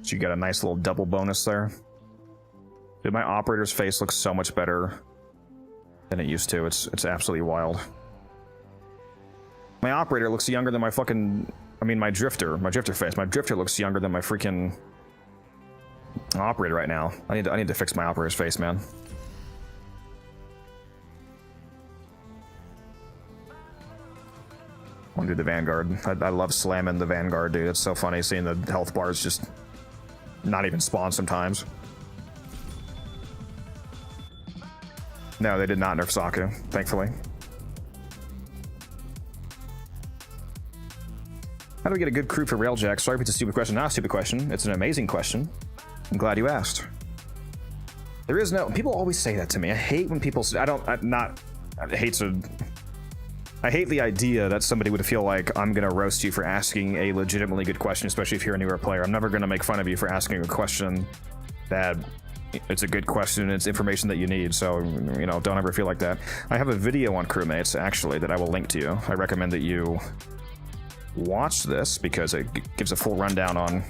So you got a nice little double bonus there. Dude, my operator's face looks so much better than it used to. It's absolutely wild. My operator looks younger than my fucking... I mean, my drifter face. My drifter looks younger than my freaking operator right now. I need to fix my operator's face, man. I want to do the Vanguard. I love slamming the Vanguard, dude. It's so funny seeing the health bars just not even spawn sometimes. No, they did not nerf Saku, thankfully. How do we get a good crew for Railjack? Sorry if it's a stupid question. Not a stupid question. It's an amazing question. I'm glad you asked. There is no... People always say that to me. I hate when people say... I hate the idea that somebody would feel like I'm going to roast you for asking a legitimately good question, especially if you're a newer player. I'm never going to make fun of you for asking a question that... It's a good question, it's information that you need, so, you know, don't ever feel like that. I have a video on crewmates, actually, that I will link to you. I recommend that you watch this, because it gives a full rundown on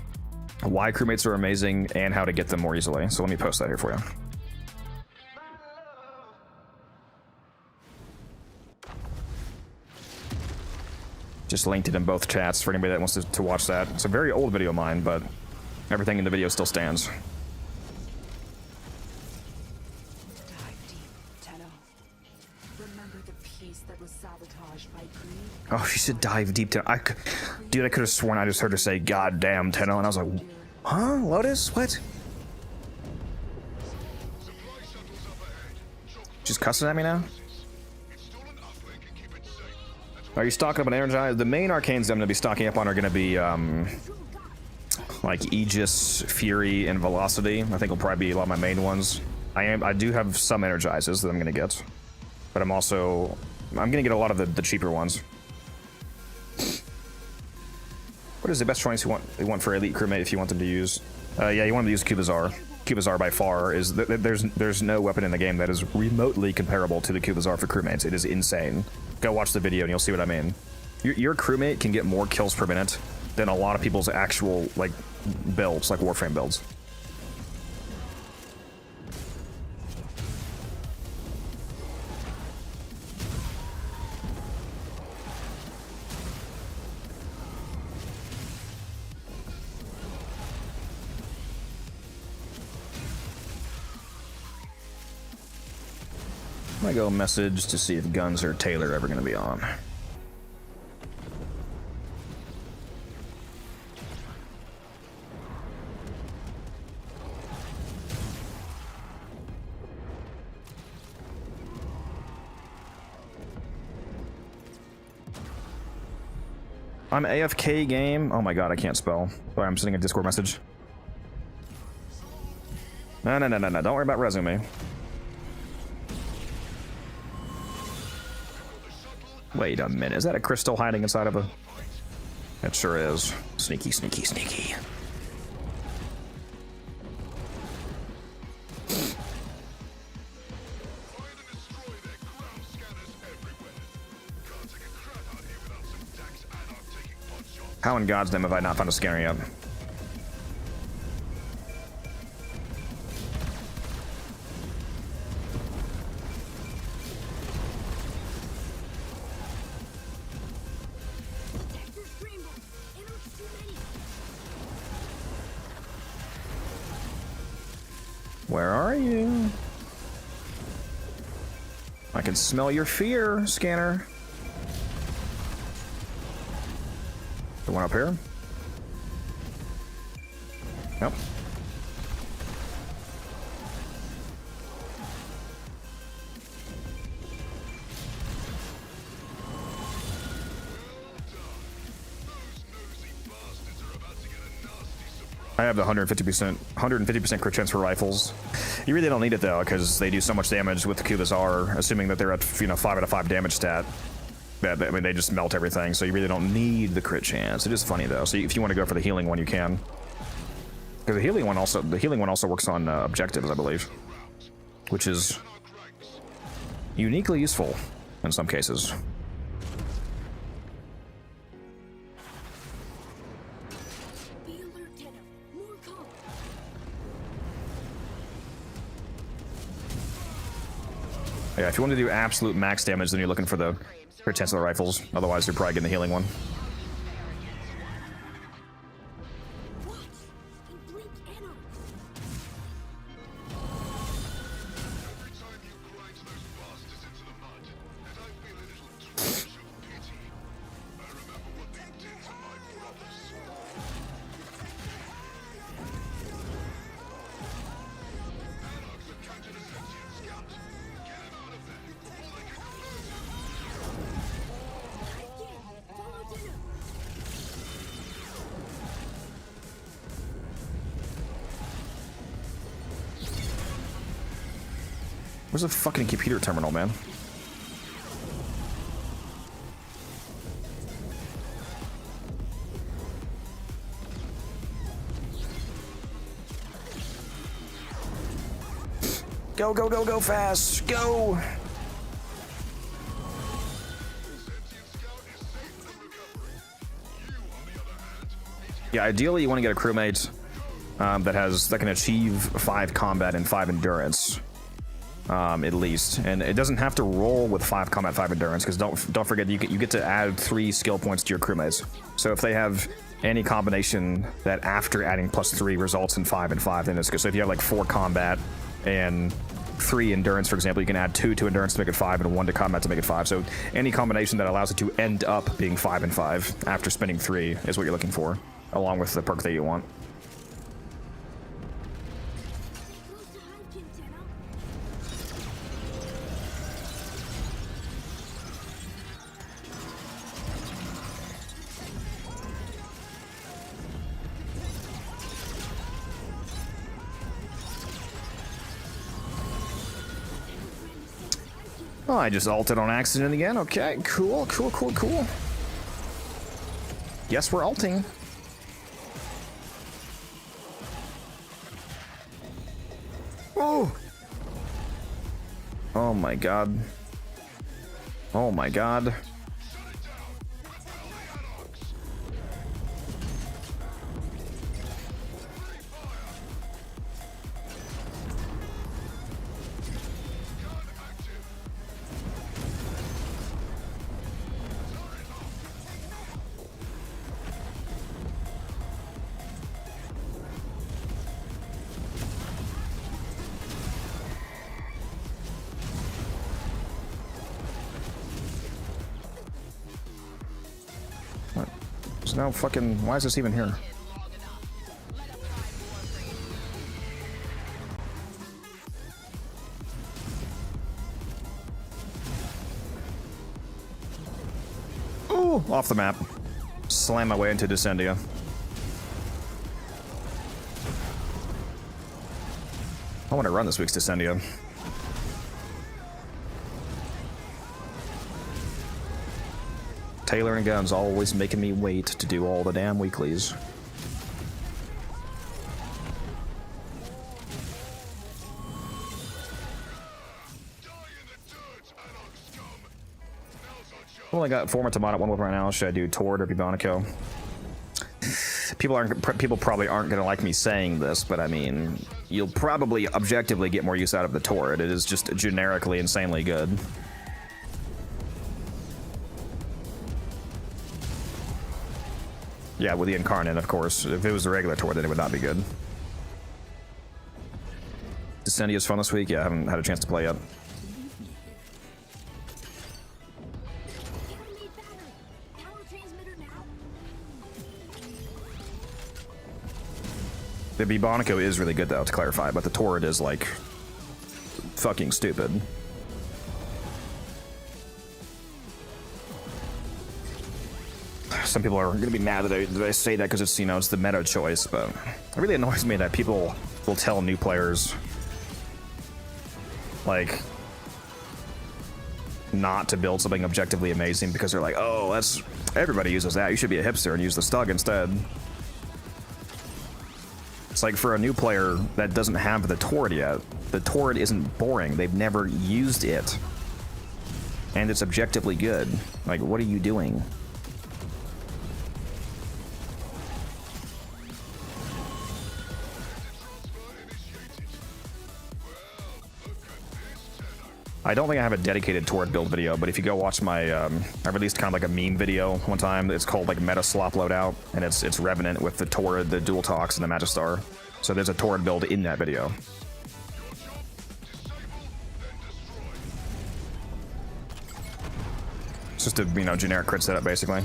why crewmates are amazing and how to get them more easily. So let me post that here for you. Just linked it in both chats for anybody that wants to watch that. It's a very old video of mine, but everything in the video still stands. Oh, she said dive deep to... Dude, I could have sworn I just heard her say, "God damn, Tenno," and I was like, huh? Lotus? What? She's cussing at me now? Are you stocking up on Energize? The main Arcanes I'm going to be stocking up on are going to be, like Aegis, Fury, and Velocity. I think will probably be a lot of my main ones. I do have some Energizes that I'm going to get. But I'm going to get a lot of the cheaper ones. What is the best choice you want for Elite Crewmate if you want them to use? Yeah, you want them to use Kubazar. Kubazar by far is... There's no weapon in the game that is remotely comparable to the Kubazar for crewmates. It is insane. Go watch the video and you'll see what I mean. Your crewmate can get more kills per minute than a lot of people's actual, like, builds, like Warframe builds. I'm gonna go message to see if Guns or Taylor ever gonna be on. I'm AFK game. Oh my god, I can't spell. Sorry, I'm sending a Discord message. No. Don't worry about resume. Wait a minute, is that a crystal hiding inside of a... It sure is. Sneaky, sneaky, sneaky. How in God's name have I not found a scanner yet? Where are you? I can smell your fear, scanner. The one up here? Nope. I have the 150% crit chance for rifles. You really don't need it though, because they do so much damage with the Kubazar, assuming that they're at 5 out of 5 damage stat. I mean, they just melt everything, so you really don't need the crit chance. It is funny though. So if you want to go for the healing one, you can. Because the healing one also works on objectives, I believe, which is uniquely useful in some cases. Yeah, if you want to do absolute max damage, then you're looking for the crit chance of the rifles. Otherwise, you're probably getting the healing one. Where's the fucking computer terminal, man? Go, go, go, go fast! Go! Yeah, ideally you want to get a crewmate that can achieve 5 combat and 5 endurance. At least, and it doesn't have to roll with 5 combat, 5 endurance, because don't forget you get to add 3 skill points to your crewmates. So if they have any combination that after adding +3 results in 5 and 5, then it's good. So if you have like 4 combat and 3 endurance, for example, you can add 2 to endurance to make it 5 and 1 to combat to make it 5. So any combination that allows it to end up being 5 and 5 after spending 3 is what you're looking for, along with the perk that you want. Oh, I just ulted on accident again. Okay, cool, cool, cool, cool. Yes, we're ulting. Oh! Oh my god. Oh my god. There's no fucking... Why is this even here? Ooh, off the map. Slam my way into Descendia. I want to run this week's Descendia. Taylor and Guns always making me wait to do all the damn weeklies. I've only got 4 months on 1 weapon right now. Should I do Tord or Bibonico? People probably aren't going to like me saying this, but I mean, you'll probably objectively get more use out of the Tord. It is just generically insanely good. Yeah, with the Incarnate, of course. If it was a regular Tord, then it would not be good. Descendia's fun this week? Yeah, I haven't had a chance to play yet. The Bibonico is really good though, to clarify, but the Torrid is like fucking stupid. Some people are gonna be mad that I say that because it's, you know, it's the meta choice, but it really annoys me that people will tell new players like not to build something objectively amazing because they're like, oh, that's everybody uses that. You should be a hipster and use the Stug instead. It's like for a new player that doesn't have the Torrid yet, the Torrid isn't boring. They've never used it. And it's objectively good. Like, what are you doing? I don't think I have a dedicated Torrid build video, but if you go watch my, I released kind of like a meme video one time. It's called like Meta Slop Loadout, and it's Revenant with the Torrid, the Dual Tox, and the Magistar. So there's a Torrid build in that video. It's just a, you know, generic crit setup basically.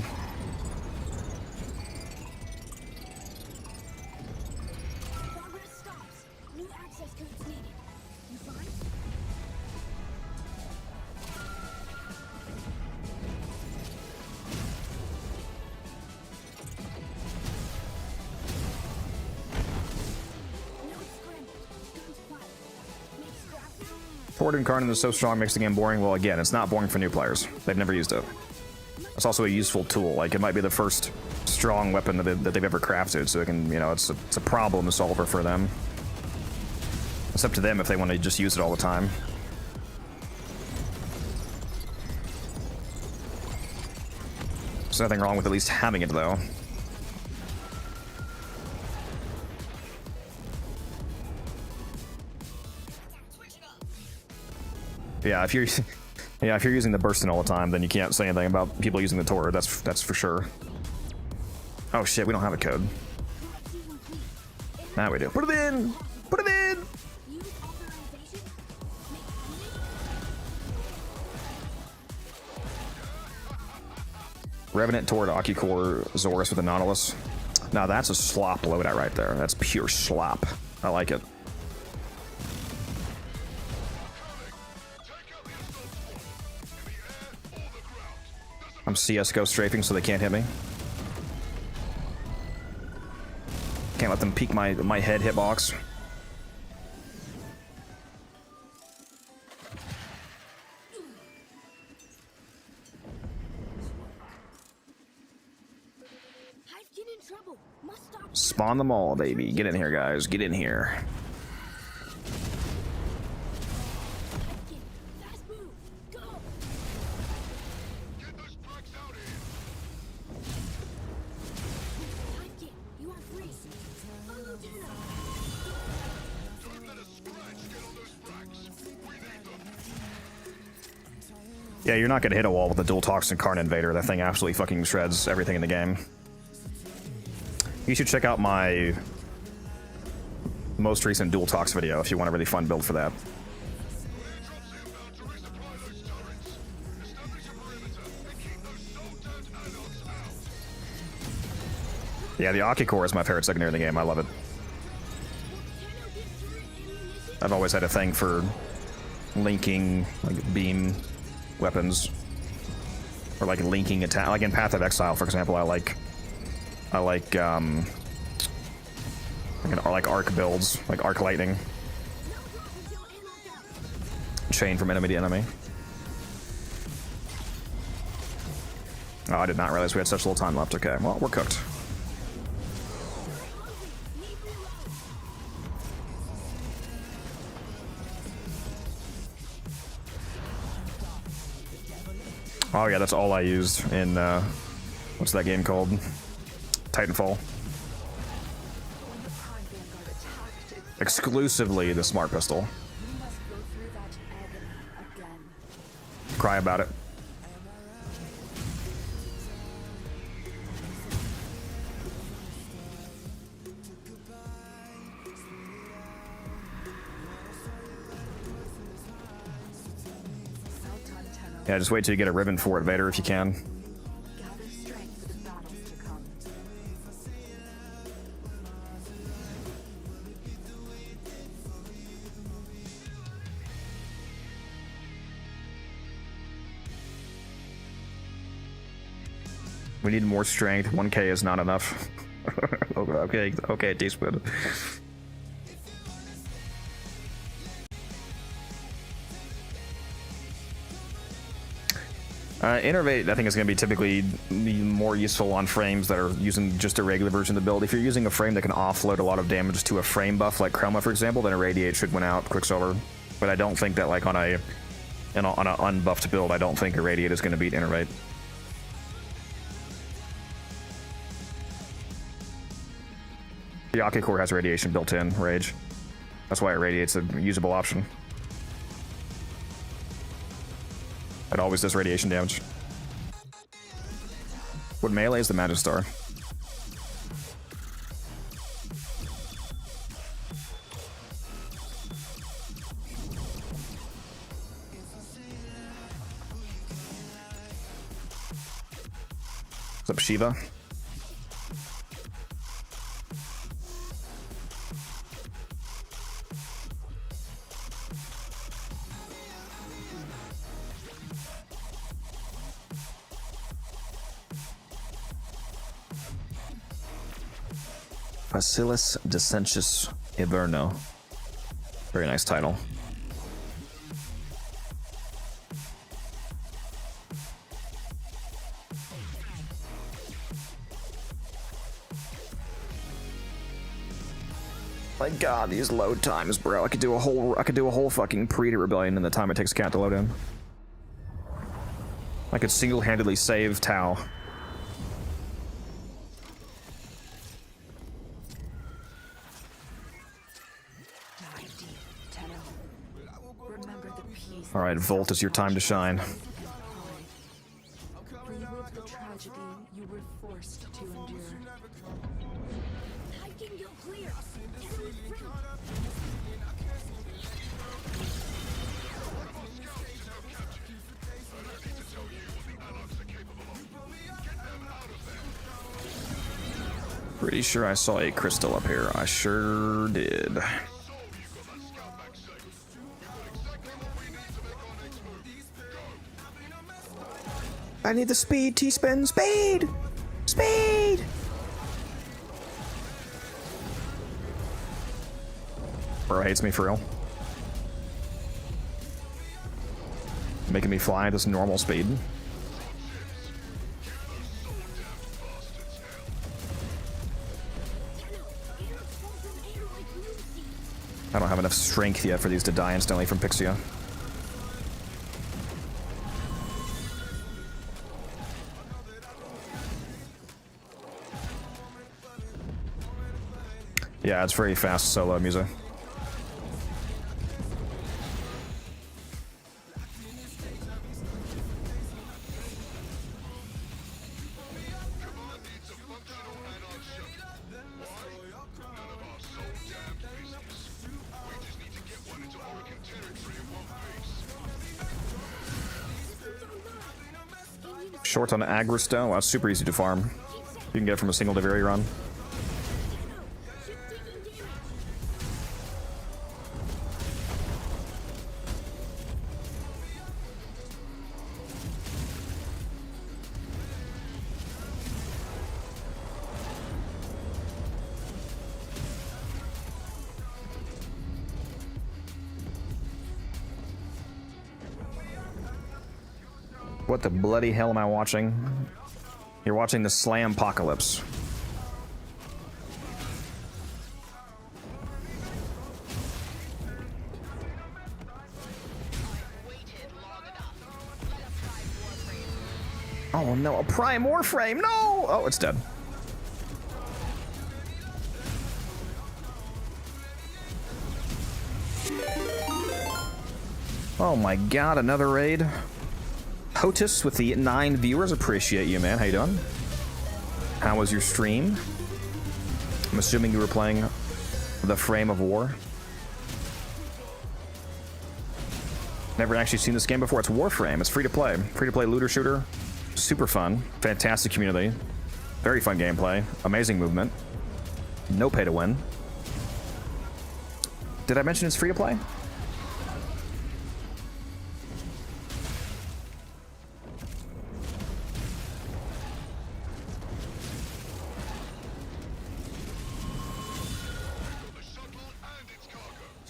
Torrid Incarnate is so strong, makes the game boring. Well, again, it's not boring for new players. They've never used it. It's also a useful tool. Like, it might be the first strong weapon that they've ever crafted, so it can, you know, it's a problem solver for them. It's up to them if they want to just use it all the time. There's nothing wrong with at least having it, though. Yeah, if you're using the Bursting all the time, then you can't say anything about people using the Torrid. That's for sure. Oh shit, we don't have a code. Now we do. Put it in. Put it in. Revenant, Torrid, Akicore, Zorus with a Nautilus. Now that's a slop loadout right there. That's pure slop. I like it. I'm CSGO strafing so they can't hit me. Can't let them peek my head hitbox. Spawn them all, baby. Get in here, guys. Get in here. Yeah, you're not gonna hit a wall with a dual toxin Karn Invader. That thing absolutely fucking shreds everything in the game. You should check out my most recent dual tox video if you want a really fun build for that. Yeah, the Akicore is my favorite secondary in the game. I love it. I've always had a thing for linking, like, beam weapons. Or, like, linking attack. Like in Path of Exile, for example, I like arc builds, like arc lightning. Chain from enemy to enemy. Oh, I did not realize we had such little time left. Okay, well, we're cooked. Oh yeah, that's all I used in, what's that game called? Titanfall. Exclusively the smart pistol. Cry about it. Yeah, just wait till you get a ribbon for it, Vader, if you can. We need more strength. 1k is not enough. Okay, teaspoon. Innervate, I think, is going to be typically more useful on frames that are using just a regular version of the build. If you're using a frame that can offload a lot of damage to a frame buff, like Chroma, for example, then Irradiate should win out Quicksilver. But I don't think that, like, on an unbuffed build, I don't think Irradiate is going to beat Innervate. The Aki Core has radiation built in, Rage. That's why Irradiate's a usable option. It always does radiation damage. What melee is the Magistar? What's up, Shiva? Facilis Descensus Iberno. Very nice title. My god, these load times, bro. I could do a whole fucking Predator Rebellion in the time it takes Cat to load in. I could single-handedly save Tau. Alright, Volt, is your time to shine. Relive the tragedy you were forced to endure. I can go clear. Pretty sure I saw a crystal up here. I sure did. I need the speed, T-spin, speed! Speed! Bro hates me for real. Making me fly at this normal speed. I don't have enough strength yet for these to die instantly from Pixia. Yeah, it's very fast solo music. Short on Agristone. Wow, it's super easy to farm. You can get it from a single Deviri run. What the bloody hell am I watching? You're watching the Slam Apocalypse. Oh no, a Prime Warframe! No! Oh, it's dead. Oh my god, another raid. Hotus with the 9 viewers, appreciate you, man. How you doing? How was your stream? I'm assuming you were playing The Frame of War. Never actually seen this game before. It's Warframe. It's free to play. Free to play looter shooter. Super fun. Fantastic community. Very fun gameplay. Amazing movement. No pay to win. Did I mention it's free to play?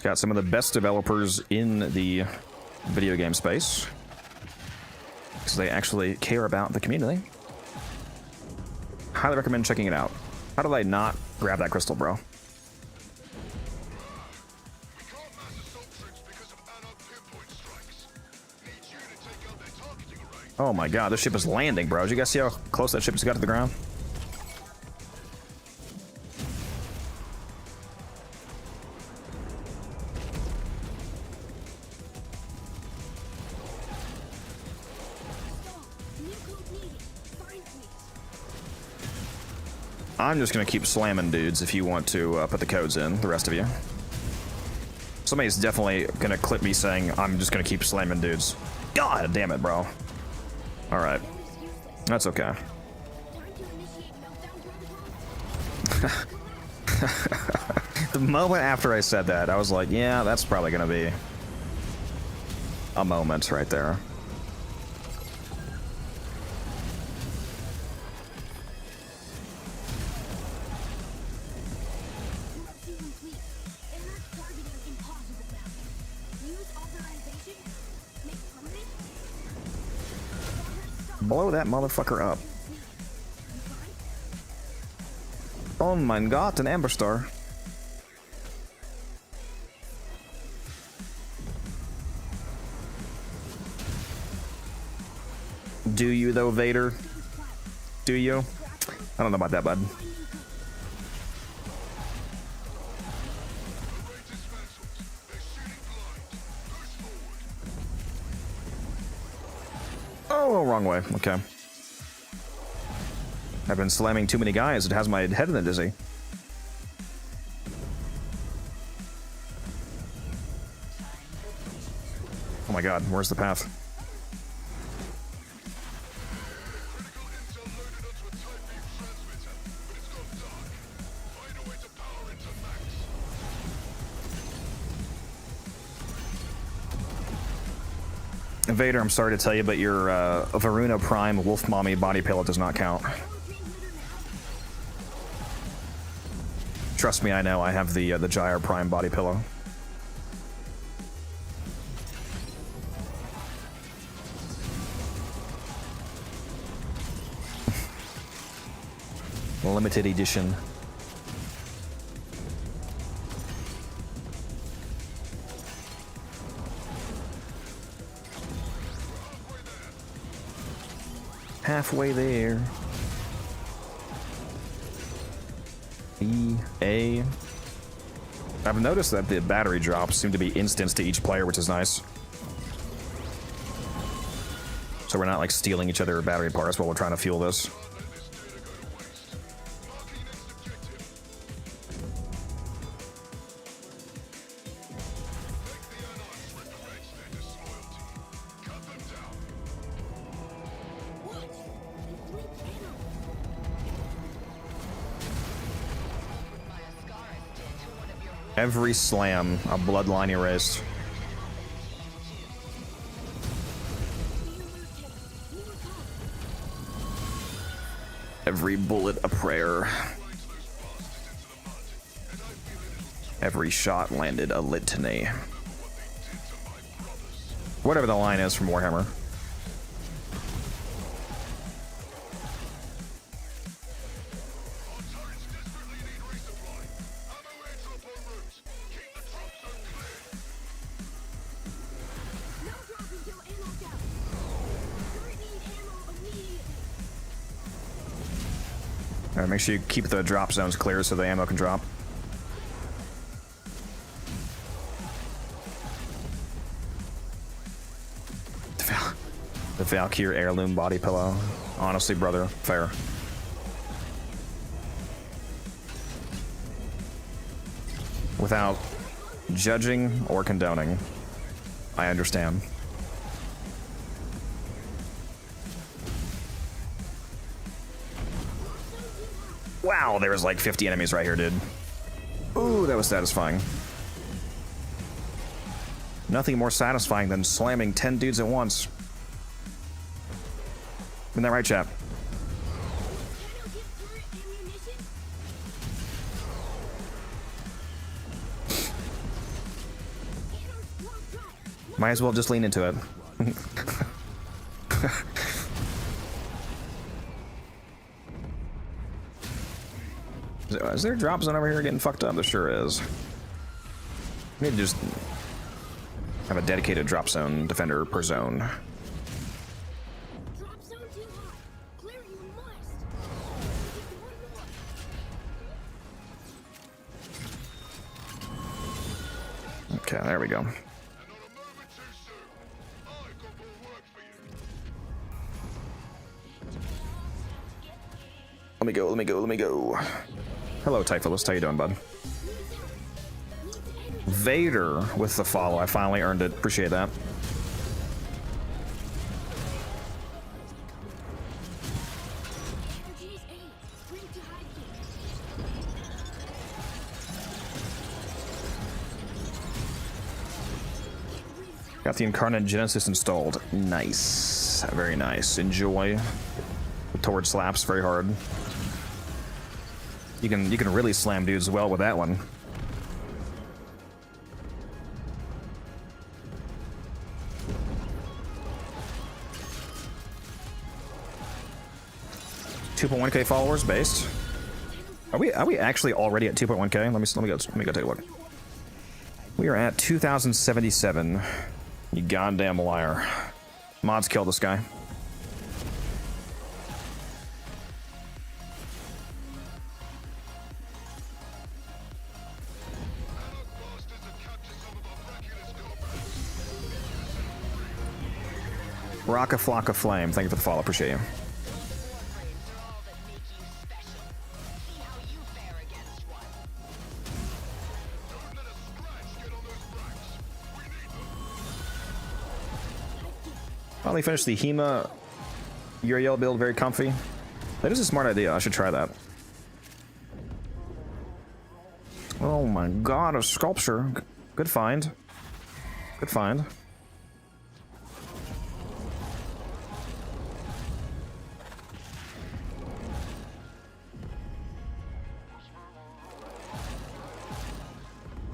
Got some of the best developers in the video game space. Because they actually care about the community. Highly recommend checking it out. How did I not grab that crystal, bro? Oh my god, this ship is landing, bro. Did you guys see how close that ship just got to the ground? I'm just gonna keep slamming dudes if you want to put the codes in, the rest of you. Somebody's definitely gonna clip me saying I'm just gonna keep slamming dudes. God damn it, bro. Alright. That's okay. The moment after I said that, I was like, yeah, that's probably gonna be a moment right there. Blow that motherfucker up. Oh my god, an Amber Star. Do you though, Vader? Do you? I don't know about that, bud. Oh, wrong way. Okay. I've been slamming too many guys. It has my head in a dizzy. Oh my god, where's the path? Vader, I'm sorry to tell you, but your Varuna Prime Wolf Mommy body pillow does not count. Trust me, I know. I have the Gyre Prime body pillow. Limited edition. Halfway there. A. I've noticed that the battery drops seem to be instants to each player, which is nice. So we're not like stealing each other battery parts while we're trying to fuel this. Every slam, a bloodline erased. Every bullet a prayer. Every shot landed a litany. Whatever the line is from Warhammer. Alright, make sure you keep the drop zones clear so the ammo can drop. The Valkyr heirloom body pillow. Honestly, brother, fair. Without judging or condoning, I understand. Wow, there was like 50 enemies right here, dude. Ooh, that was satisfying. Nothing more satisfying than slamming 10 dudes at once. Isn't that right, chap? Might as well just lean into it. Is there a drop zone over here getting fucked up? There sure is. We need to just have a dedicated drop zone defender per zone. Drop zone too hot. Clear you must. Okay, there we go. Let me go, let me go, let me go. Hello, Typhilus. How you doing, bud? Vader with the follow. I finally earned it. Appreciate that. Got the Incarnate Genesis installed. Nice. Very nice. Enjoy. The torch slaps very hard. You can really slam dudes well with that one. $2.1K followers based. Are we actually already at 2.1K? Let me go take a look. We are at 2,077. You goddamn liar. Mods killed this guy. Rock a flock of flame. Thank you for the follow. Appreciate you. Finally finished the Hema Uriel build. Very comfy. That is a smart idea. I should try that. Oh my god, a sculpture. Good find. Good find.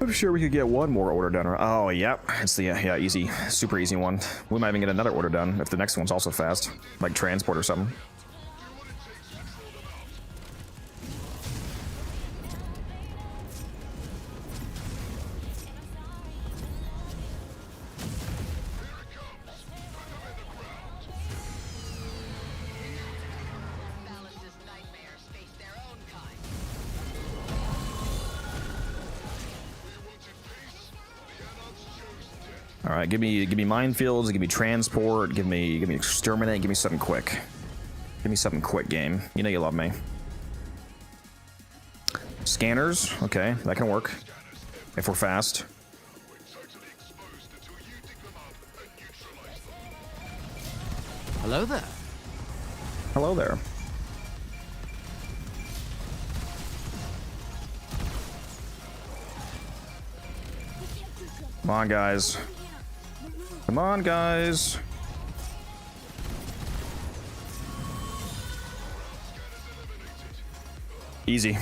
I'm sure we could get one more order done. Oh, yep. It's the, yeah, easy. Super easy one. We might even get another order done if the next one's also fast. Like transport or something. All right, give me minefields, give me transport, give me exterminate, give me something quick. Give me something quick, game. You know you love me. Scanners, okay, that can work if we're fast. Hello there. Hello there. Come on, guys. Come on, guys. Easy.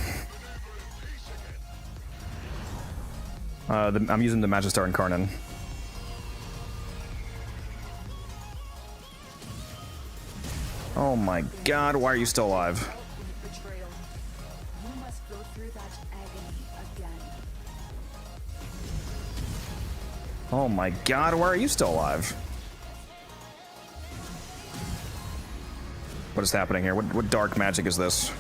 I'm using the Magistar Incarnate. Oh my god, why are you still alive? You must go through that agony again. Oh my god, why are you still alive? What is happening here? What dark magic is this?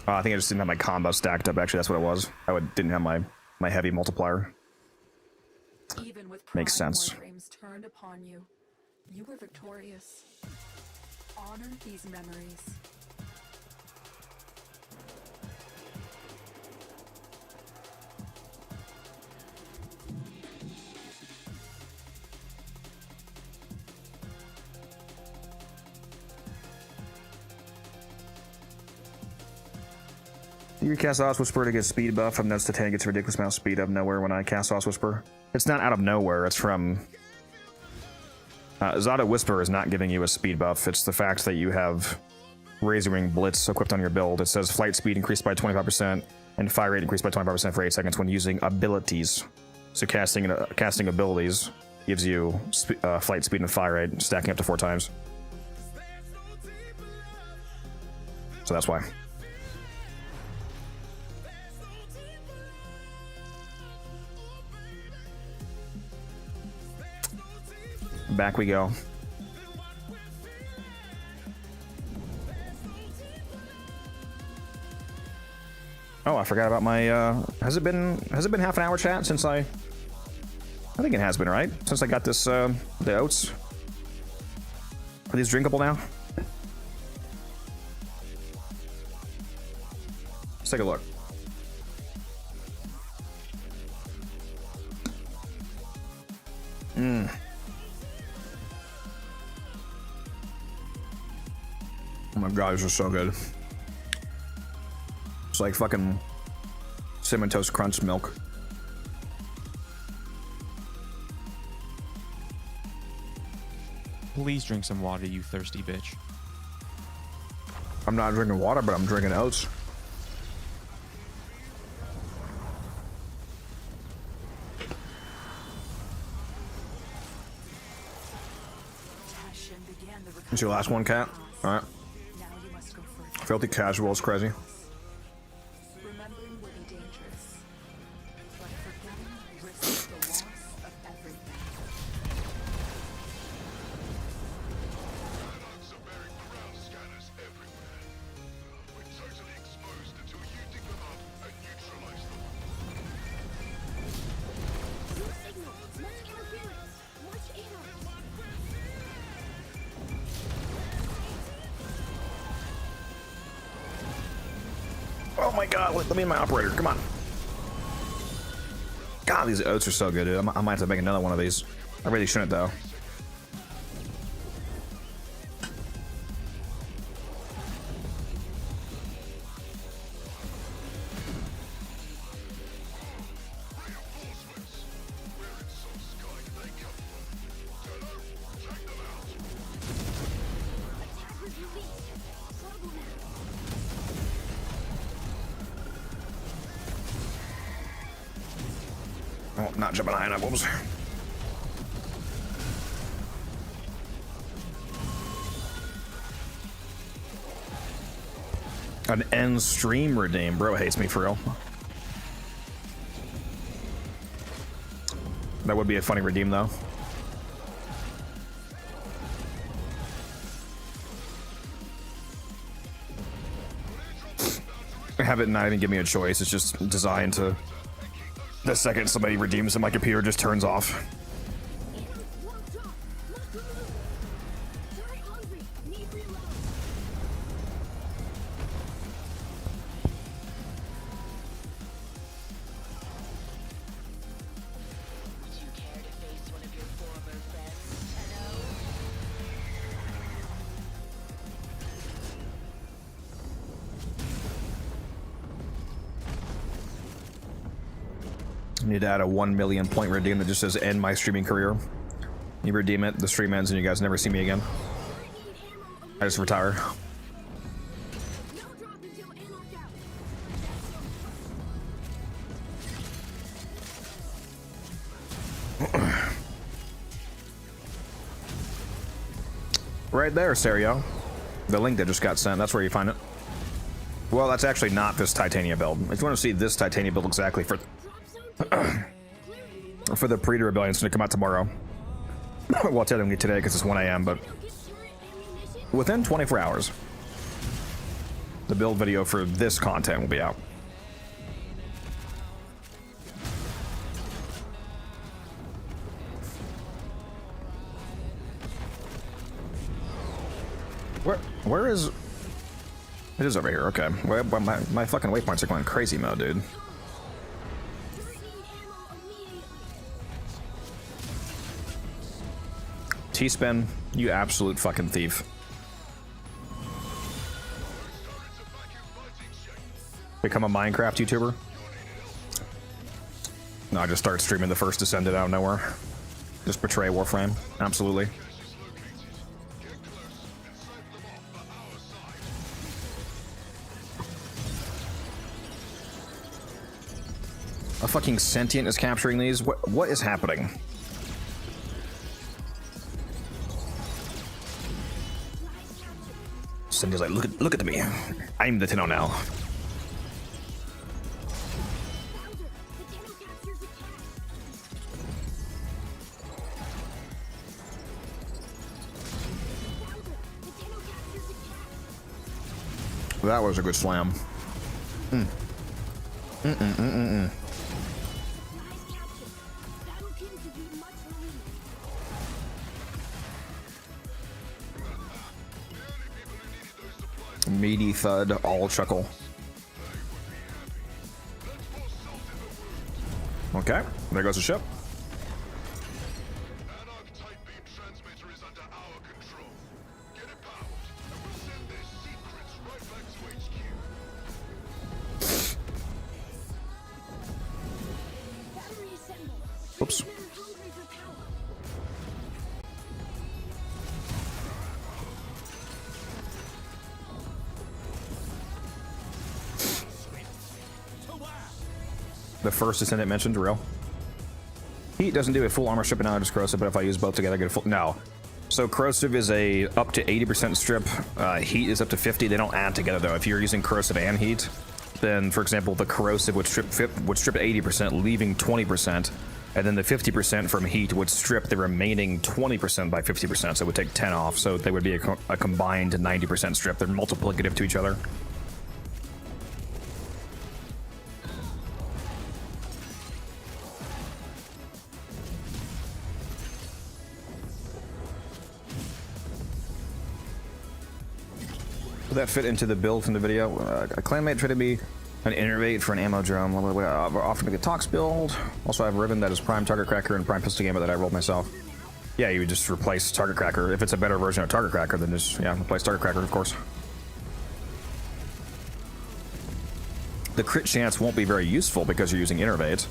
Oh, I think I just didn't have my combo stacked up. Actually, that's what it was. Didn't have my heavy multiplier. Even with Makes sense. Warframes turned upon you, you were victorious. Honor these memories. You cast Oz Whisper to get speed buff. I've noticed the tank gets a ridiculous amount of speed out of nowhere when I cast Oz Whisper. It's not out of nowhere, it's from... Zada Whisper is not giving you a speed buff, it's the fact that you have Razor Wing Blitz equipped on your build. It says flight speed increased by 25% and fire rate increased by 25% for 8 seconds when using abilities. So casting abilities gives you flight speed and fire rate, stacking up to 4 times. So that's why. Back we go. Oh, I forgot about my, has it been half an hour, chat, since I think it has been, right? Since I got this, the oats. Are these drinkable now? Let's take a look. Oh my god, these are so good. It's like fucking Cinnamon Toast Crunch milk. Please drink some water, you thirsty bitch. I'm not drinking water, but I'm drinking oats. It's your last one, Cat? Alright. Filthy casual is crazy. Remembering will be dangerous, but forgetting risks the loss of everything. Loadouts are bearing ground scanners everywhere. We're totally exposed until you dig them up and neutralize them. New signal. Mass interference. Watch out. Oh my god, let me in my operator, come on. God, these oats are so good, dude. I might have to make another one of these. I really shouldn't, though. Oh, not jumping high enough, whoops. An end stream redeem. Bro hates me for real. That would be a funny redeem, though. Have it not even give me a choice. It's just designed to... The second somebody redeems it, my computer just turns off. Need to add a 1 million point redeem that just says end my streaming career. You redeem it, the stream ends, and you guys never see me again. I just retire. Right there, Serio. The link that just got sent, that's where you find it. Well, that's actually not this Titania build. If you want to see this Titania build exactly for the Predator Rebellion, it's going to come out tomorrow. Well, technically today because it's 1 AM, but within 24 hours, the build video for this content will be out. Where is... It is over here, okay. My fucking waypoints are going crazy mode, dude. T-Spin, you absolute fucking thief. Become a Minecraft YouTuber? No, I just start streaming the first Descended out of nowhere. Just betray Warframe, absolutely. A fucking sentient is capturing these? What is happening? Cindy's like, look at me. I'm the Tenno now. That was a good slam. Meaty thud, all chuckle. Okay, there goes the ship. Oops. The first descendant mentioned, real. Heat doesn't do a full armor strip and now just corrosive, but if I use both together, I get a full. No. So corrosive is a up to 80% strip. Heat is up to 50. They don't add together though. If you're using corrosive and heat, then for example, the corrosive would strip 80%, leaving 20, and then the 50% from heat would strip the remaining 20% by 50%. So it would take 10 off. So they would be a combined 90% strip. They're multiplicative to each other. Would that fit into the build from the video? A clanmate traded me an innervate for an ammo drum. Often make a tox build. Also, I have a ribbon that is prime target cracker and prime pistol gamma that I rolled myself. Yeah, you would just replace target cracker. If it's a better version of target cracker, then just replace target cracker, of course. The crit chance won't be very useful because you're using innervate.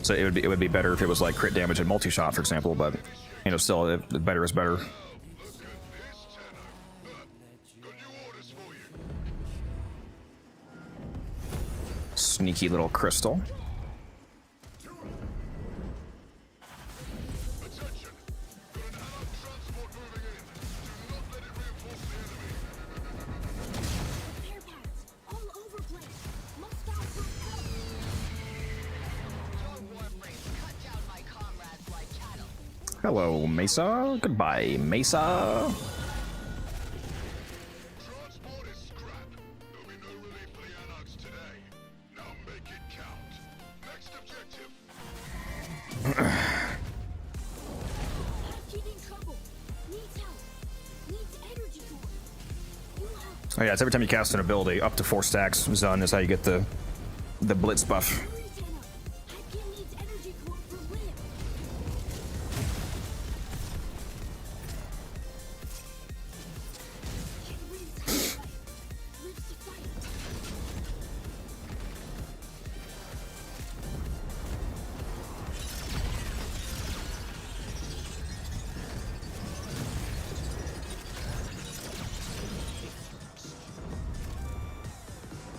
So it would be better if it was like crit damage and multi-shot, for example. But still, better is better. Sneaky little crystal. Hello, Mesa. Goodbye, Mesa. Oh yeah, it's every time you cast an ability, up to 4 stacks. Zun is how you get the blitz buff.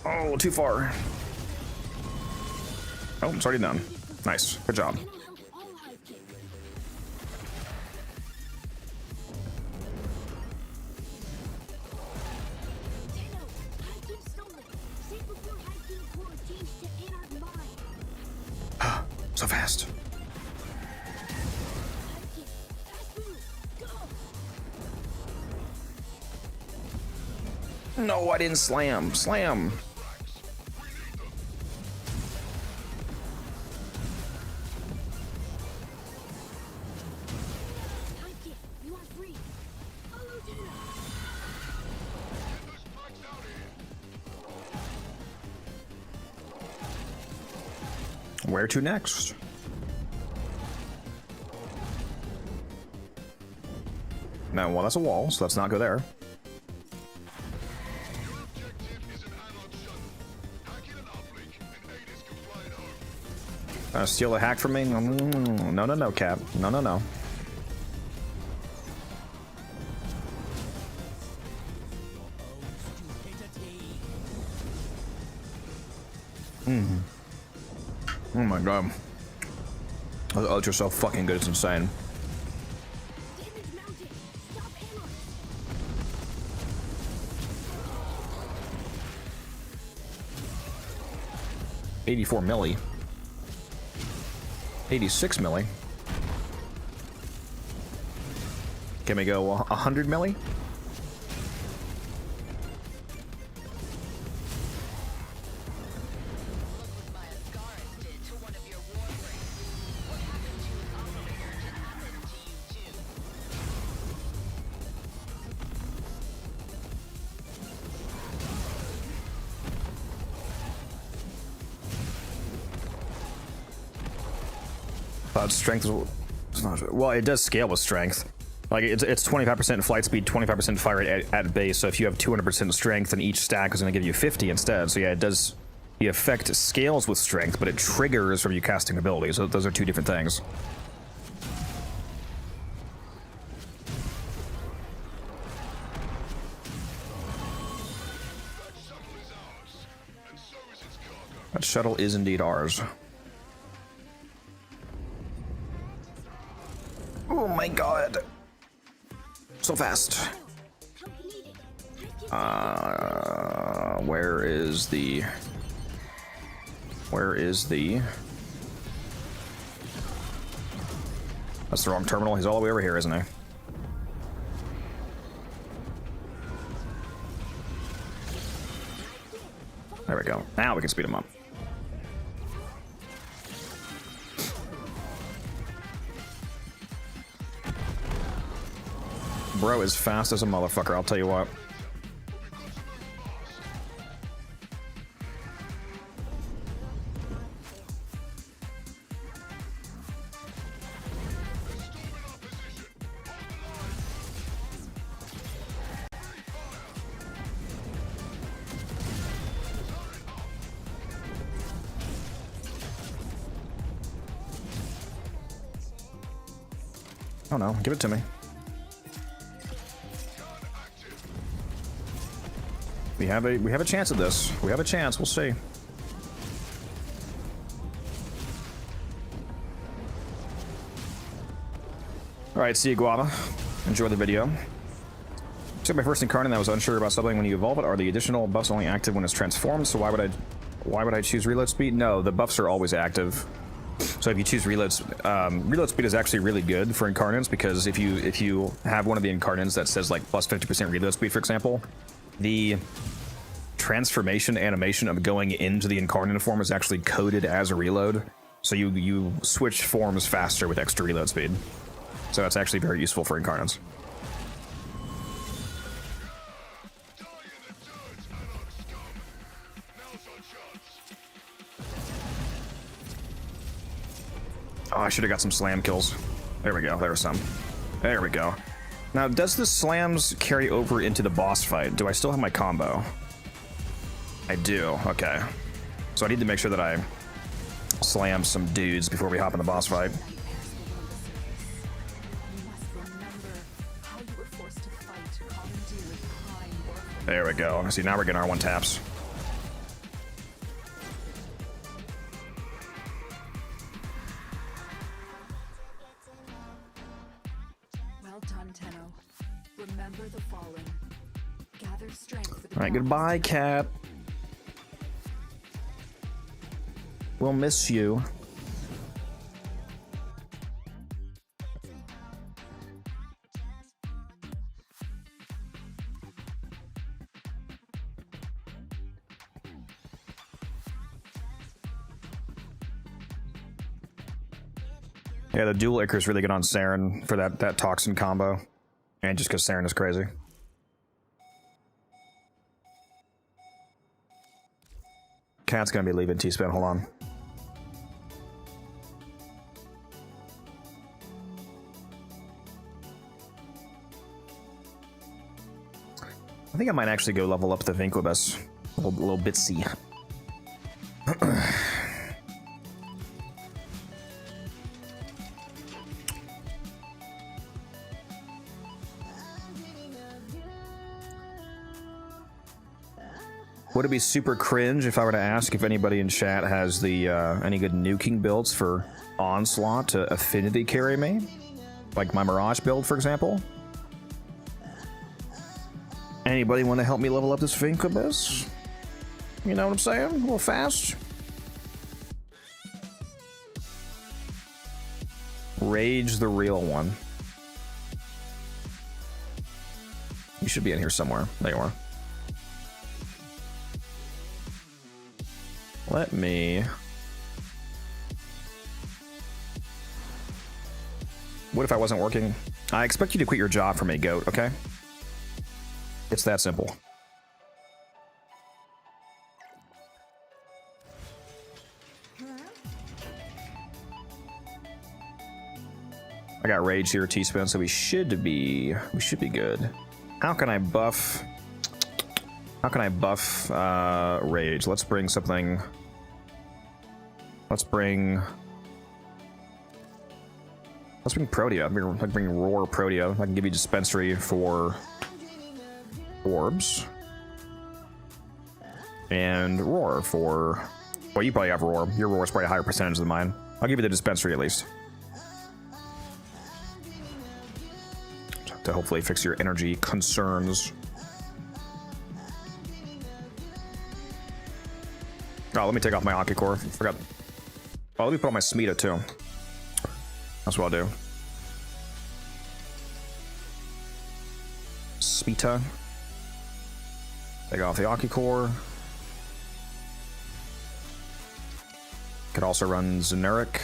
Oh, too far. Oh, it's already done. Nice. Good job. So fast. No, I didn't slam. Slam. Where to next? No, well, that's a wall, so let's not go there. Steal a hack from me? No, no, no, Cap. No, no, no. Oh my god. The ultra's so fucking good, it's insane. 84 milli. 86 milli. Can we go 100 milli? Strength is not, well, it does scale with strength. Like it's 25% flight speed, 25% fire rate at base. So if you have 200% strength, then each stack is going to give you 50 instead. So yeah, it does. The effect scales with strength, but it triggers from you casting abilities. So those are two different things. That shuttle is indeed ours. Oh my god. So fast. Where is the... That's the wrong terminal. He's all the way over here, isn't he? There we go. Now we can speed him up. Bro is fast as a motherfucker, I'll tell you what. Oh no, give it to me. We have a chance at this. We have a chance. We'll see. All right, see you, Guava. Enjoy the video. Took my first incarnate. I was unsure about something when you evolve it. Are the additional buffs only active when it's transformed? So why would I choose reload speed? No, the buffs are always active. So if you choose reload speed is actually really good for incarnates, because if you have one of the incarnates that says like plus 50% reload speed, for example, the transformation animation of going into the incarnate form is actually coded as a reload, so you switch forms faster with extra reload speed. So that's actually very useful for incarnates. Oh, I should have got some slam kills. There we go. There were some. There we go. Now, does the slams carry over into the boss fight? Do I still have my combo? I do. Okay. So I need to make sure that I slam some dudes before we hop in the boss fight. There we go. See, now we're getting our one taps. Well done, Tenno. Remember the fallen. Gather strength for the All right, goodbye, Cat. We'll miss you. Yeah, the dual Icarus really good on Saren for that toxin combo. And just because Saren is crazy. Cat's gonna be leaving T-Spin, hold on. I think I might actually go level up the Vinquibus. A little bitsy. Would it be super cringe if I were to ask if anybody in chat has the any good nuking builds for Onslaught to affinity carry me? Like my Mirage build, for example? Anybody want to help me level up this Vincubus? You know what I'm saying? A little fast. Rage the real one. You should be in here somewhere. There you are. Let me... What if I wasn't working? I expect you to quit your job for me, goat, okay? It's that simple. I got rage here, T-spin, so we should be good. How can I buff? How can I buff rage? Let's bring something. Let's bring Protea. I'd bring Roar Protea. I can give you dispensary for orbs. And Roar for... Well, you probably have Roar. Your Roar is probably a higher percentage than mine. I'll give you the dispensary at least. To hopefully fix your energy concerns. Oh, let me take off my Aki Core. Forgot. Oh, let me put on my Smita too. That's what I'll do. Smita. Take off the Aki Core. Could also run Zeneric.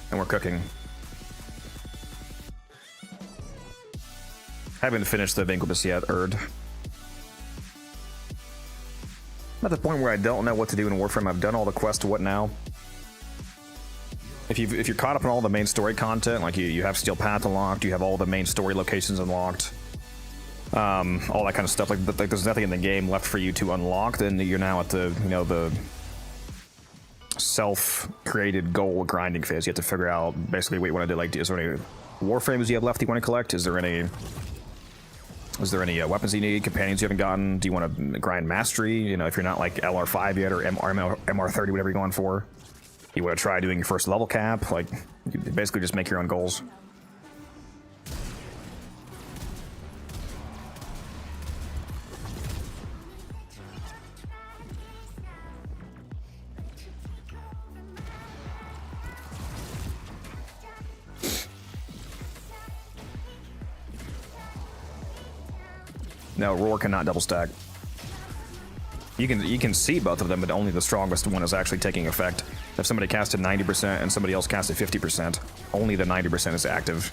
And we're cooking. Haven't finished the Vincubus yet, Erd. I'm at the point where I don't know what to do in Warframe. I've done all the quests, what now? If you're caught up in all the main story content, like you have Steel Path unlocked, you have all the main story locations unlocked, all that kind of stuff, like there's nothing in the game left for you to unlock, then you're now at the, you know, the self-created goal grinding phase. You have to figure out basically what you want to do. Like, is there any Warframes you have left you want to collect? Is there any weapons you need, companions you haven't gotten? Do you want to grind mastery? You know, if you're not like LR5 yet or MR30, whatever you're going for. You want to try doing your first level cap? Like, you basically just make your own goals. No, Roar cannot double stack. You can see both of them, but only the strongest one is actually taking effect. If somebody casted 90% and somebody else casted 50%, only the 90% is active.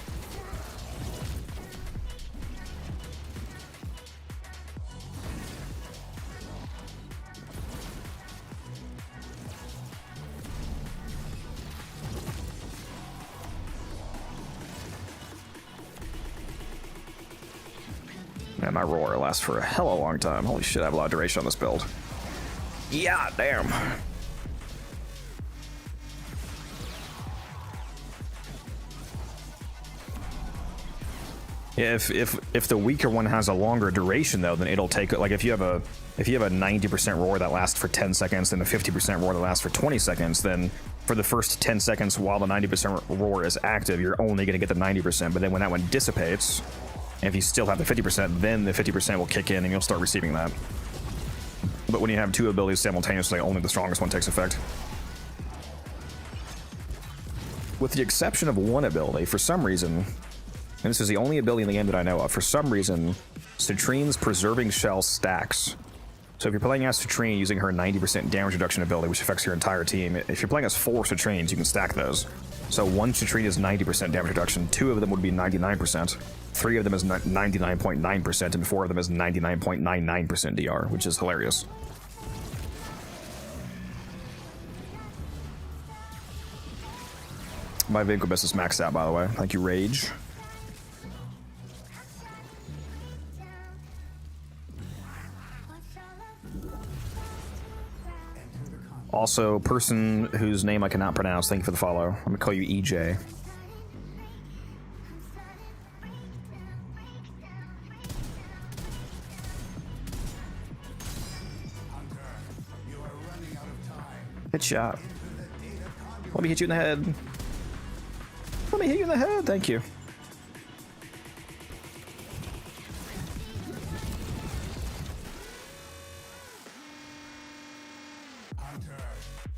Man, my Roar lasts for a hell of a long time. Holy shit, I have a lot of duration on this build. Yeah, damn. Yeah, if the weaker one has a longer duration though, then it'll take, like, if you have a 90% Roar that lasts for 10 seconds and a 50% Roar that lasts for 20 seconds, then for the first 10 seconds while the 90% Roar is active, you're only going to get the 90%, but then when that one dissipates, and if you still have the 50%, then the 50% will kick in and you'll start receiving that. But when you have two abilities simultaneously, only the strongest one takes effect. With the exception of one ability, for some reason, and this is the only ability in the game that I know of, for some reason, Citrine's Preserving Shell stacks. So if you're playing as Citrine using her 90% damage reduction ability, which affects your entire team, if you're playing as 4 Citrines, you can stack those. So one Citrine is 90% damage reduction, 2 of them would be 99%, 3 of them is 99.9%, and 4 of them is 99.99% DR, which is hilarious. My Vincubus is maxed out, by the way. Thank you, Rage. Also, person whose name I cannot pronounce, thank you for the follow. I'm gonna call you EJ. Headshot. Let me hit you in the head. Let me hit you in the head. Thank you. Hunter,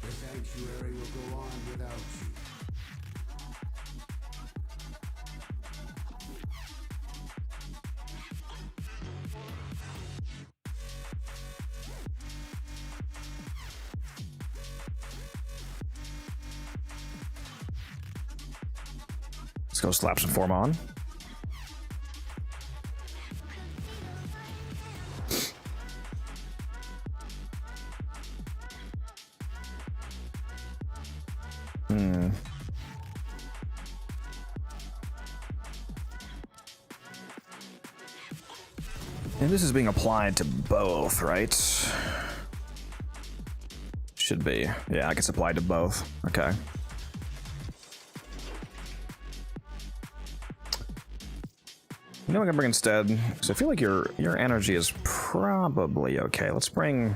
the sanctuary will go on without you. Let's go slap some form on. And this is being applied to both, right? Should be. Yeah, I guess applied to both. Okay. You know what I'm gonna bring instead? Because I feel like your energy is probably okay. Let's bring.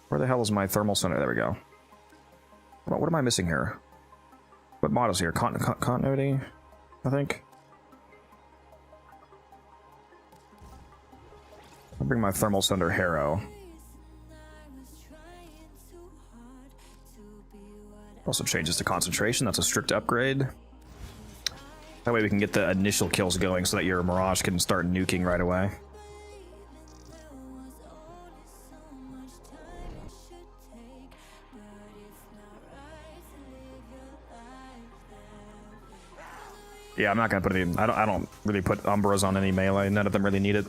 Where the hell is my thermal center? There we go. What am I missing here? What mod is here? Continuity, I think. I'll bring my thermal center Harrow. Also changes to concentration. That's a strict upgrade. That way we can get the initial kills going so that your Mirage can start nuking right away. Yeah, I'm not gonna put any. I don't really put Umbras on any melee. None of them really need it.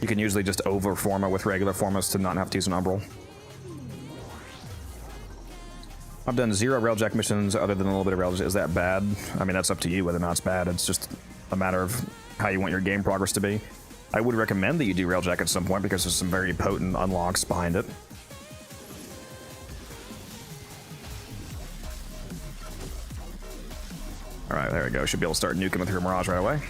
You can usually just over Forma with regular Formas to not have to use an Umbral. I've done 0 Railjack missions other than a little bit of Railjack. Is that bad? I mean, that's up to you whether or not it's bad. It's just a matter of how you want your game progress to be. I would recommend that you do Railjack at some point because there's some very potent unlocks behind it. Alright, there we go. Should be able to start nuking with your Mirage right away.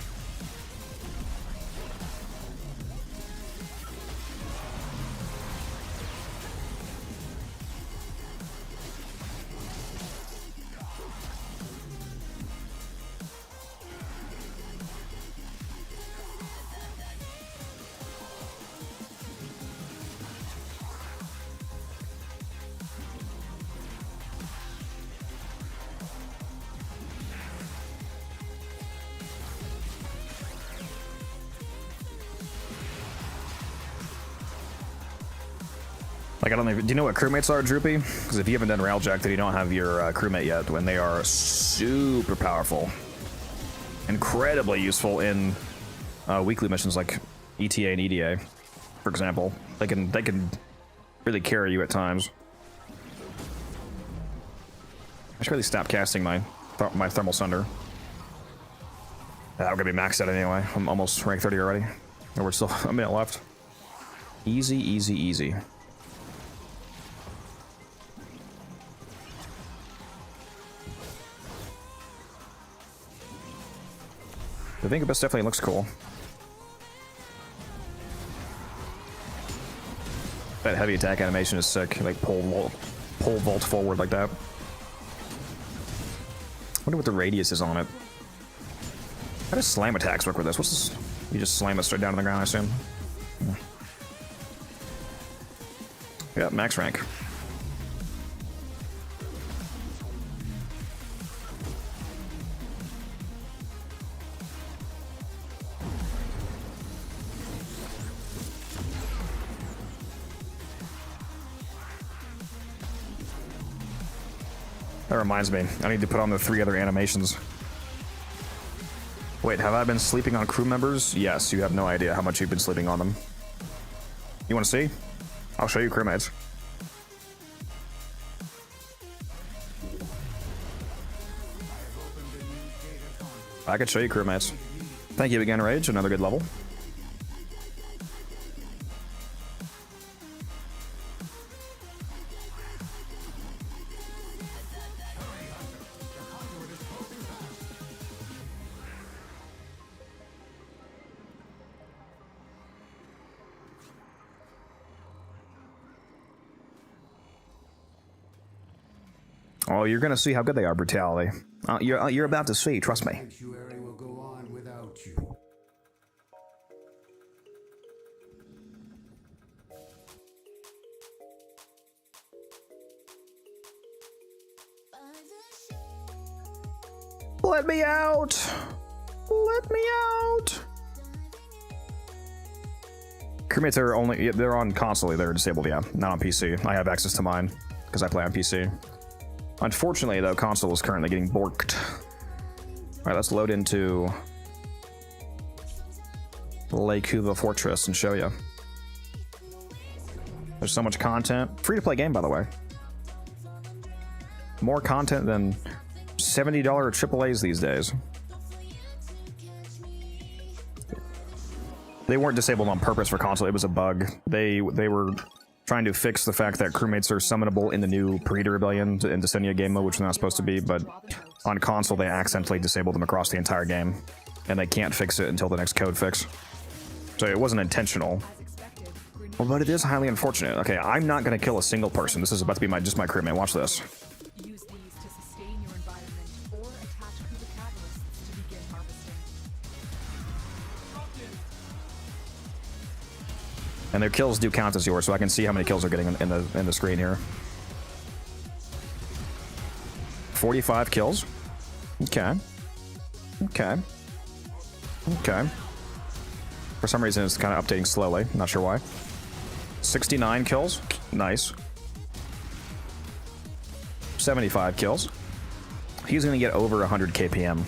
Like, I don't know, do you know what crewmates are, Droopy? Because if you haven't done Railjack, then you don't have your crewmate yet, when they are super powerful. Incredibly useful in weekly missions like ETA and EDA, for example. They can really carry you at times. I should really stop casting my Thermal Sunder. I'm gonna be maxed out anyway. I'm almost rank 30 already. And we're still a minute left. Easy, easy, easy. The Vingabus definitely looks cool. That heavy attack animation is sick. Like pull vault forward like that. Wonder what the radius is on it. How does slam attacks work with this? What's this? You just slam it straight down to the ground, I assume. Yeah, max rank. That reminds me, I need to put on the 3 other animations. Wait, have I been sleeping on crew members? Yes, you have no idea how much you've been sleeping on them. You want to see? I'll show you crewmates. I could show you crewmates. Thank you again, Rage. Another good level. Oh, you're gonna see how good they are, brutality. You're about to see, trust me. Sanctuary will go on without you. Let me out! Let me out! Crewmates are only, they're on console, they're disabled, yeah, not on PC. I have access to mine, because I play on PC. Unfortunately, though, console is currently getting borked. Alright, let's load into Lake Huva Fortress and show you. There's so much content. Free-to-play game, by the way. More content than $70 AAAs these days. They weren't disabled on purpose for console, it was a bug. They were trying to fix the fact that crewmates are summonable in the new Predator Rebellion in Descenia game mode, which they're not supposed to be, but on console they accidentally disabled them across the entire game, and they can't fix it until the next code fix. So it wasn't intentional. Well, but it is highly unfortunate. Okay, I'm not going to kill a single person. This is about to be just my crewmate. Watch this. Use these to sustain your environment or attach Kuba catalysts to begin harvesting. And their kills do count as yours, so I can see how many kills are getting in the screen here. 45 kills. Okay. Okay. Okay. For some reason, it's kind of updating slowly. Not sure why. 69 kills. Nice. 75 kills. He's going to get over 100 KPM.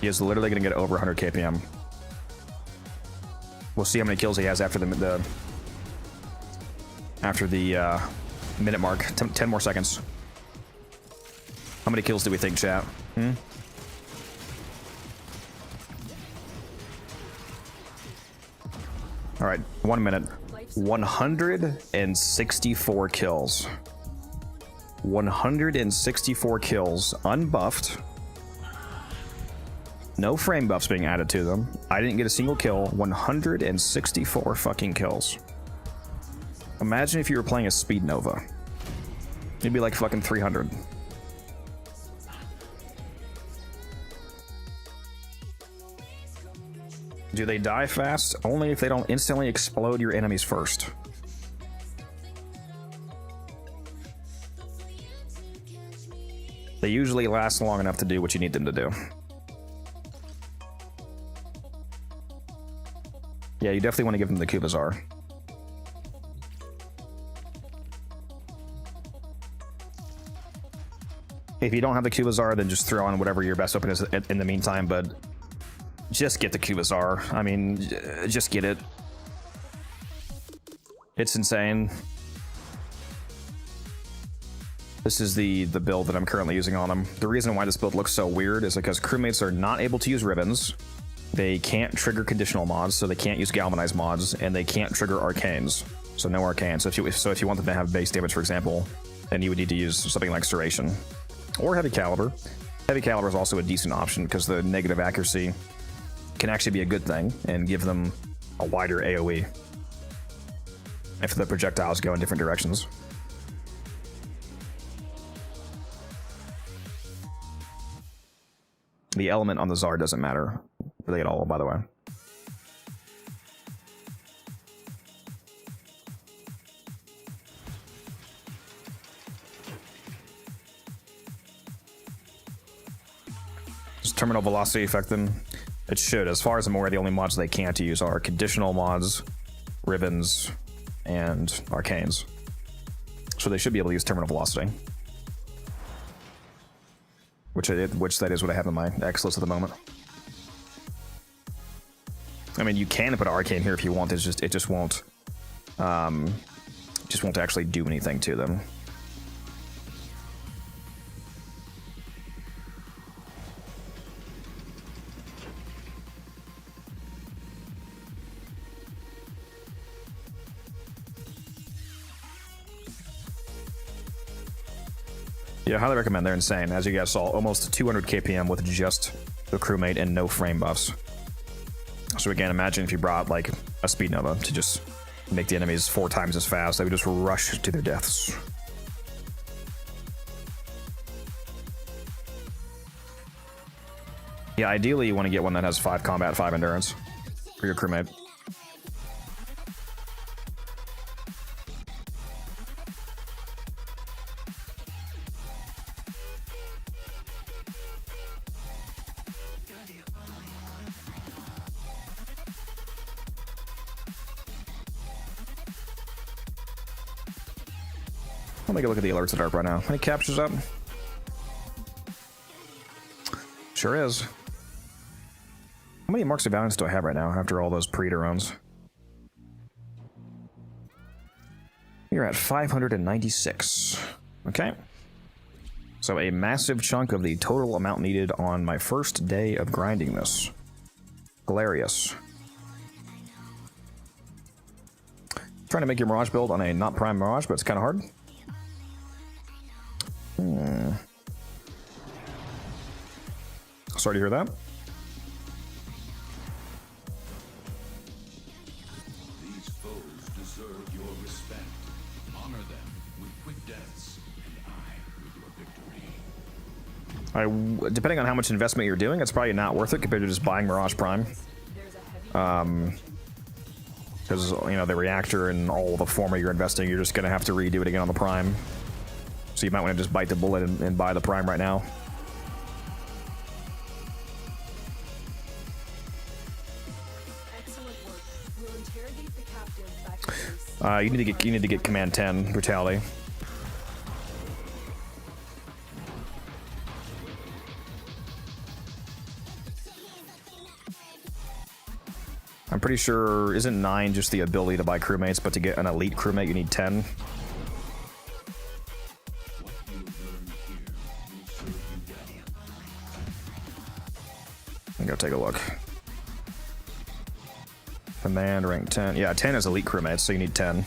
He is literally going to get over 100 KPM. We'll see how many kills he has after the minute mark. 10 more seconds. How many kills do we think, chat? All right, 1 minute. 164 kills. 164 kills, unbuffed. No frame buffs being added to them. I didn't get a single kill. 164 fucking kills. Imagine if you were playing a Speed Nova. It'd be like fucking 300. Do they die fast? Only if they don't instantly explode your enemies first. They usually last long enough to do what you need them to do. Yeah, you definitely want to give them the Kubazar. If you don't have the Kubazar, then just throw on whatever your best weapon is in the meantime, but just get the Kubazar. I mean, just get it. It's insane. This is the build that I'm currently using on them. The reason why this build looks so weird is because crewmates are not able to use ribbons. They can't trigger conditional mods, so they can't use galvanized mods, and they can't trigger arcanes. So no arcane. So if you want them to have base damage, for example, then you would need to use something like Serration. Or Heavy Caliber. Heavy Caliber is also a decent option because the negative accuracy can actually be a good thing and give them a wider AoE if the projectiles go in different directions. The element on the Tsar doesn't matter really at all, by the way. Terminal velocity effect then? It should. As far as I'm aware, the only mods they can't use are conditional mods, ribbons, and arcanes. So they should be able to use terminal velocity. Which that is what I have in my X list at the moment. I mean, you can put arcane here if you want. It just won't actually do anything to them. Yeah, highly recommend. They're insane. As you guys saw, almost 200 KPM with just the crewmate and no frame buffs. So again, imagine if you brought like a Speed Nova to just make the enemies 4 times as fast. They would just rush to their deaths. Yeah, ideally you want to get one that has 5 combat, 5 endurance for your crewmate. I'll make a look at the alerts that are up right now. Any captures up? Sure is. How many marks of balance do I have right now after all those Predator runs? You're at 596. Okay. So a massive chunk of the total amount needed on my first day of grinding this. Hilarious. Trying to make your Mirage build on a not prime Mirage, but it's kind of hard. Sorry to hear that. These foes deserve your respect. Honor them with quick deaths, and I with your victory. Depending on how much investment you're doing, it's probably not worth it compared to just buying Mirage Prime. Because, you know, the reactor and all the format you're investing, you're just going to have to redo it again on the Prime. So you might want to just bite the bullet and buy the Prime right now. Excellent work. We'll interrogate the captive back at base. You need to get Command 10 Brutality. I'm pretty sure, isn't 9 just the ability to buy crewmates, but to get an elite crewmate you need 10? Go take a look. Command rank 10. Yeah, 10 is elite crewmates, so you need 10.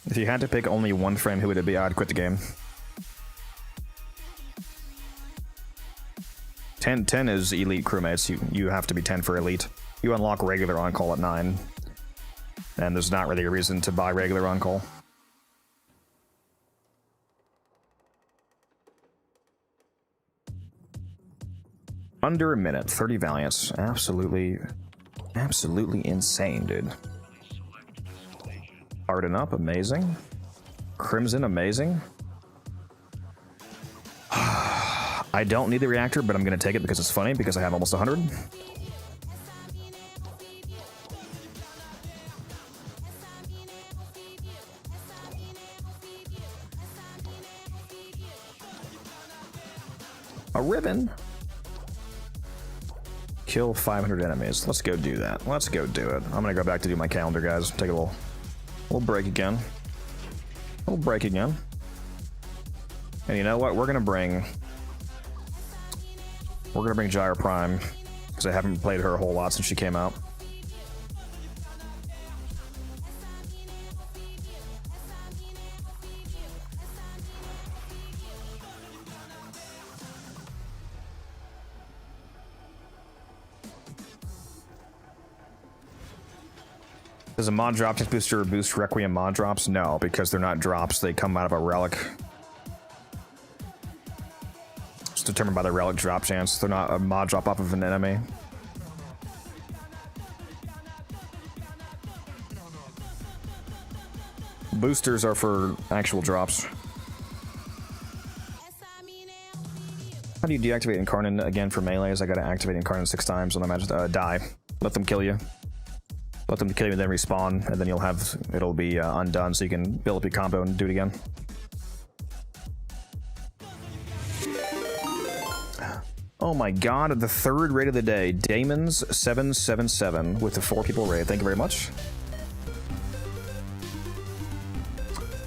If you had to pick only one frame, who would it be? I'd quit the game. 10 is elite crewmates. You have to be 10 for elite. You unlock regular on-call at 9. And there's not really a reason to buy regular on-call. Under a minute, 30 Valiants. Absolutely insane, dude. Harden up, amazing. Crimson, amazing. I don't need the reactor, but I'm gonna take it because it's funny, because I have almost 100. A ribbon. Kill 500 enemies. Let's go do that. Let's go do it. I'm gonna go back to do my calendar, guys. Take a little break again. Little break again. And you know what? We're gonna bring Gyra Prime, because I haven't played her a whole lot since she came out. Does a mod drop tech booster boost Requiem mod drops? No, because they're not drops. They come out of a relic. It's determined by the relic drop chance. They're not a mod drop off of an enemy. Boosters are for actual drops. How do you deactivate Incarnate again for melees? I gotta activate Incarnate 6 times on the magic. Die. Let them kill you. Let them kill you and then respawn, and then it'll be undone, so you can build up your combo and do it again. Oh my god, the third raid of the day. Damon's 777 with the 4 people raid. Thank you very much.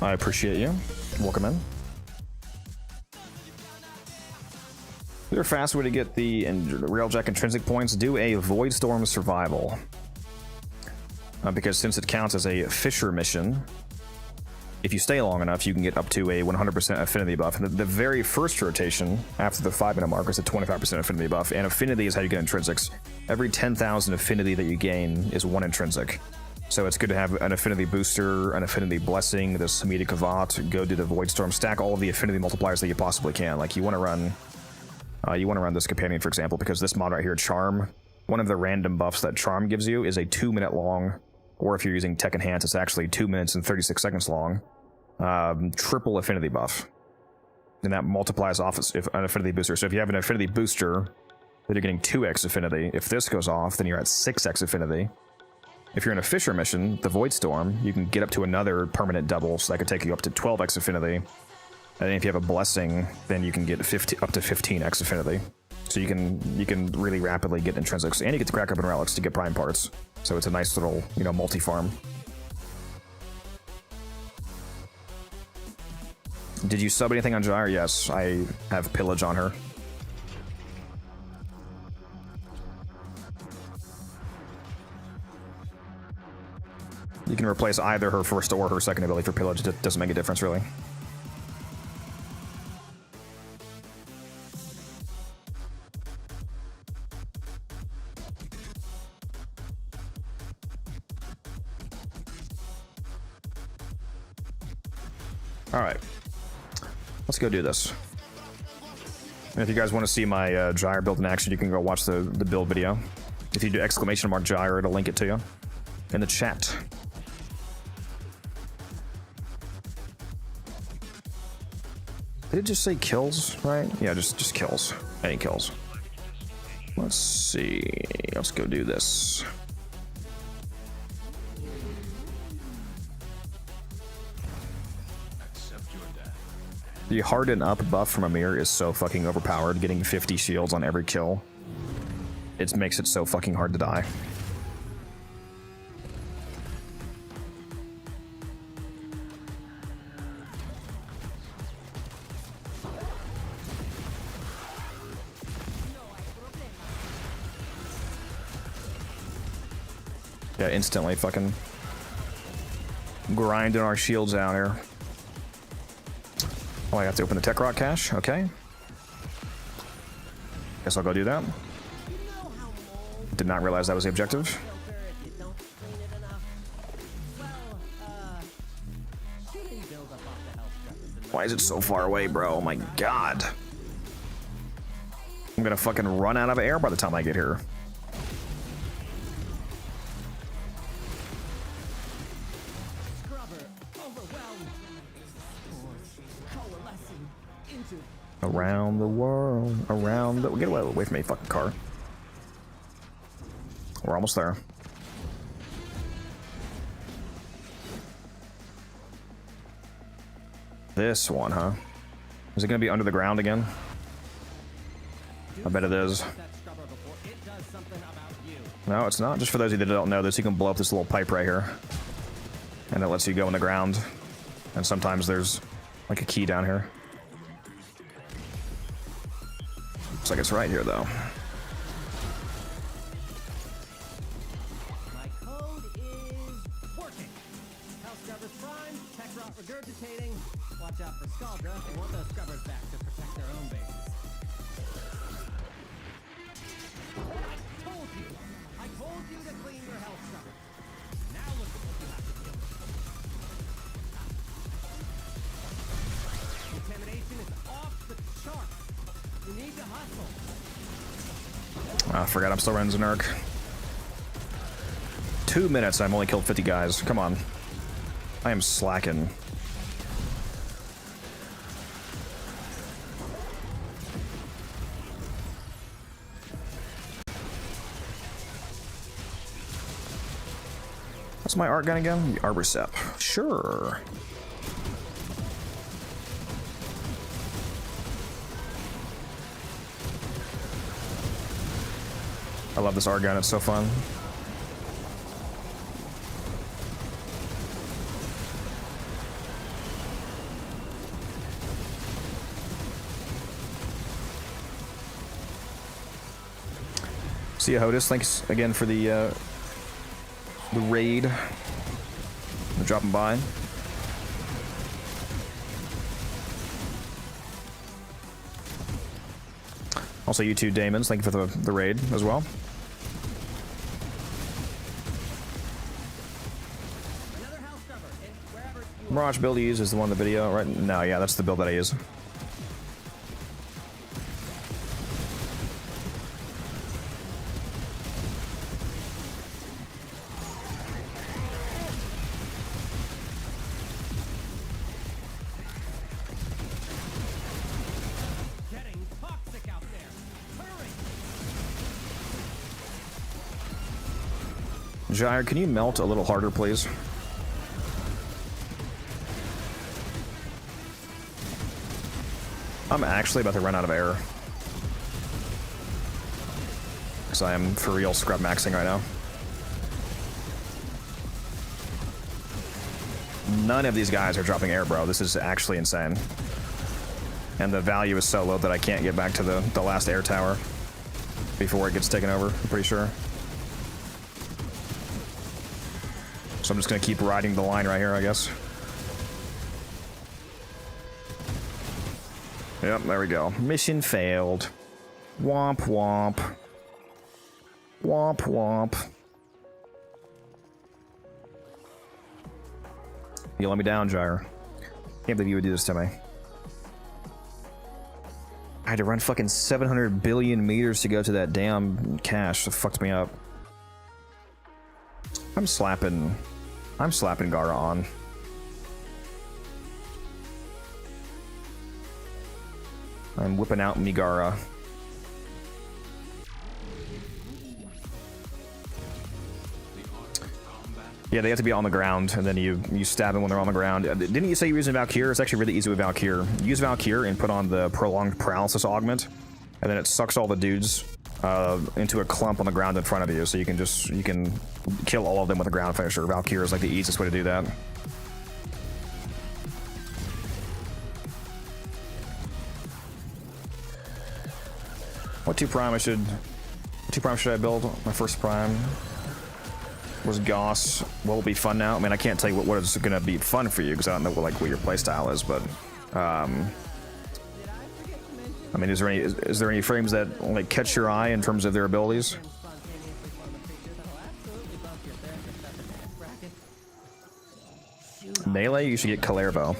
I appreciate you. Welcome in. Is there a fast way to get the Railjack intrinsic points? Do a Void Storm survival. Because since it counts as a Fisher mission, if you stay long enough, you can get up to a 100% affinity buff. And the very first rotation, after the 5-minute mark, is a 25% affinity buff. And affinity is how you get intrinsics. Every 10,000 affinity that you gain is 1 intrinsic. So it's good to have an affinity booster, an affinity blessing, the Semitic Kavat, go do the Voidstorm, stack all of the affinity multipliers that you possibly can. Like you want to run this companion, for example, because this mod right here, Charm, one of the random buffs that Charm gives you is a 2-minute long, or if you're using Tech Enhance, it's actually 2 minutes and 36 seconds long, triple affinity buff. And that multiplies off an affinity booster. So if you have an affinity booster, then you're getting 2x affinity. If this goes off, then you're at 6x affinity. If you're in a Fisher mission, the Voidstorm, you can get up to another permanent double, so that could take you up to 12x affinity. And then if you have a blessing, then you can get up to 15x affinity. So you can really rapidly get intrinsics, and you get to crack open relics to get prime parts. So it's a nice little, multi-farm. Did you sub anything on Gyre? Yes, I have Pillage on her. You can replace either her first or her second ability for Pillage. It doesn't make a difference, really. Alright. Let's go do this. And if you guys want to see my Gyre build in action, you can go watch the build video. If you do !mark Gyre, it'll link it to you in the chat. Did it just say kills, right? Yeah, just kills. Any kills. Let's see. Let's go do this. The harden up buff from Amir is so fucking overpowered, getting 50 shields on every kill. It makes it so fucking hard to die. Yeah, instantly fucking grinding our shields out here. Oh, I have to open the Tech Rock cache? Okay. Guess I'll go do that. Did not realize that was the objective. Why is it so far away, bro? Oh my god. I'm gonna fucking run out of air by the time I get here. Around the world, around the... Get away from me, fucking car. We're almost there. This one, huh? Is it gonna be under the ground again? I bet it is. No, it's not. Just for those of you that don't know this, you can blow up this little pipe right here. And it lets you go in the ground. And sometimes there's like a key down here. Looks like it's right here, though. My code is working. Hell Scrubbers Prime, Tech Rot regurgitating. Watch out for Scaldra. They want those Scrubbers back to protect their own bases. I told you to clean your Hell Scrubber. Now look at what you have to do. Contamination is off the chart. You need to hustle. I forgot I'm still running Zanurk. 2 minutes, I've only killed 50 guys. Come on. I am slacking. What's my art gun again? The Arbor Sep. Sure. I love this art gun, it's so fun. See ya, Hodis. Thanks again for the raid. For dropping by. Also, you two Damons, thank you for the raid as well. Mirage build you use is the one in the video, right? No, yeah, that's the build that I use. Gyre, can you melt a little harder, please? I'm actually about to run out of air. Because I am for real scrub maxing right now. None of these guys are dropping air, bro. This is actually insane. And the value is so low that I can't get back to the last air tower before it gets taken over, I'm pretty sure. So I'm just gonna keep riding the line right here, I guess. Yep, there we go. Mission failed. Womp womp. Womp womp. You let me down, Gyre. Can't believe you would do this to me. I had to run fucking 700 billion meters to go to that damn cache. It fucked me up. I'm slapping Gara on. I'm whipping out Megara. Yeah, they have to be on the ground, and then you stab them when they're on the ground. Didn't you say you were using Valkyr? It's actually really easy with Valkyr. Use Valkyr and put on the prolonged paralysis augment, and then it sucks all the dudes into a clump on the ground in front of you, so you can kill all of them with a ground finisher. Valkyr is like the easiest way to do that. What two prime should I build? My first prime was Goss. What will be fun now? I mean, I can't tell you what is going to be fun for you because I don't know what your playstyle is, but I mean, is there any frames that like catch your eye in terms of their abilities? Melee, you should get Kalervo.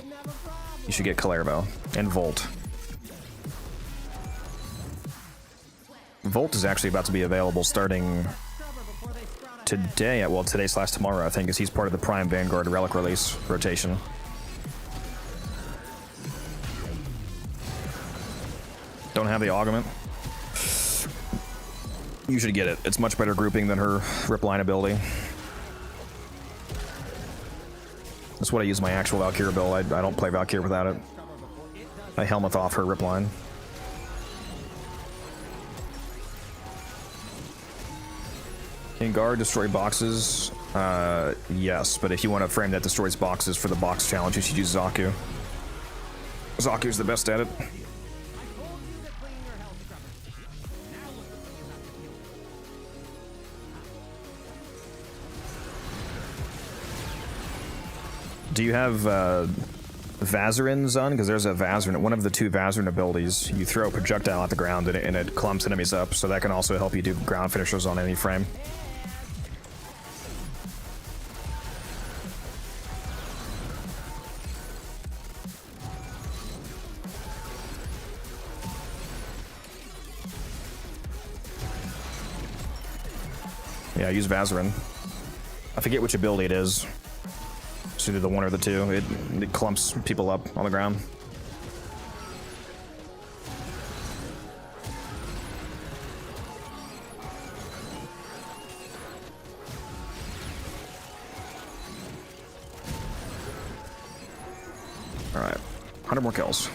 You should get Kalervo and Volt. Volt is actually about to be available starting today, well, today/tomorrow, I think, because he's part of the Prime Vanguard Relic release rotation. Don't have the augment. You should get it. It's much better grouping than her Ripline ability. That's what I use my actual Valkyrie build. I don't play Valkyrie without it. I helmet off her Ripline. Can guard destroy boxes? Yes, but if you want a frame that destroys boxes for the box challenge, you should use Zaku. Zaku's the best at it. Do you have Vazarin's on? Because there's a Vazarin, one of the two Vazarin abilities. You throw a projectile at the ground and it clumps enemies up, so that can also help you do ground finishers on any frame. Yeah, use Vazarin. I forget which ability it is. It's either the one or the two. It clumps people up on the ground. All right, 100 more kills.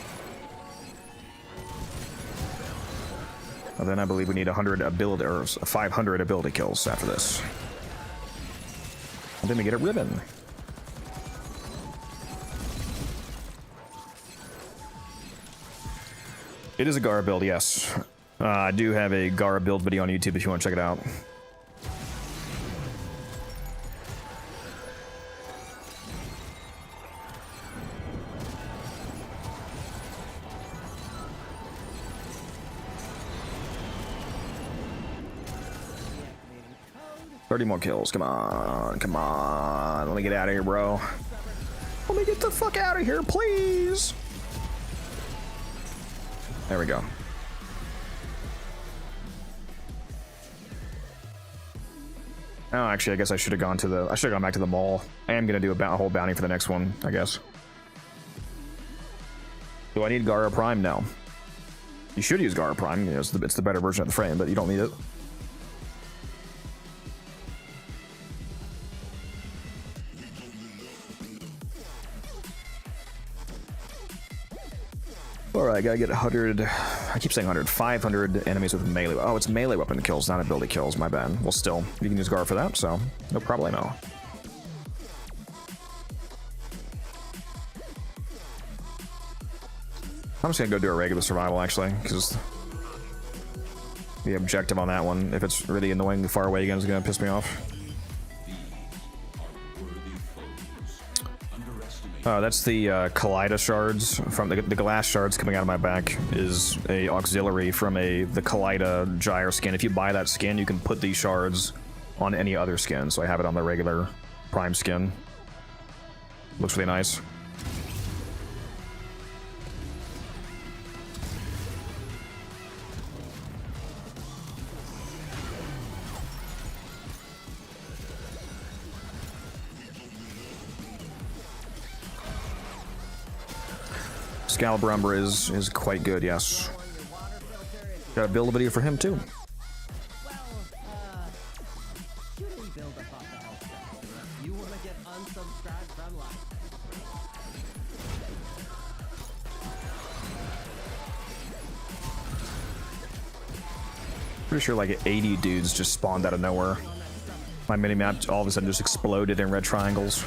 And then I believe we need 100 ability or 500 ability kills after this. And then we get a ribbon. It is a Gara build, yes. I do have a Gara build video on YouTube if you want to check it out. 30 more kills. Come on. Come on. Let me get out of here, bro. Let me get the fuck out of here, please. There we go. Oh, actually, I guess I should have gone to the. I should have gone back to the mall. I am gonna do a whole bounty for the next one, I guess. Do I need Gara Prime? No. You should use Gara Prime. You know, it's the better version of the frame, but you don't need it. Alright, gotta get 100. I keep saying 100. 500 enemies with melee. Oh, it's melee weapon kills, not ability kills. My bad. Well, still, you can use Gara for that, so no problemo. I'm just gonna go do a regular survival, actually, because the objective on that one, if it's really annoying far away again, is gonna piss me off. Oh, that's the Kaleida shards from the glass shards coming out of my back is a auxiliary from the Kaleida gyre skin. If you buy that skin, you can put these shards on any other skin. So I have it on the regular Prime skin. Looks really nice. Excalibur is quite good, yes. Got a build video for him too. Pretty sure like 80 dudes just spawned out of nowhere. My minimap all of a sudden just exploded in red triangles.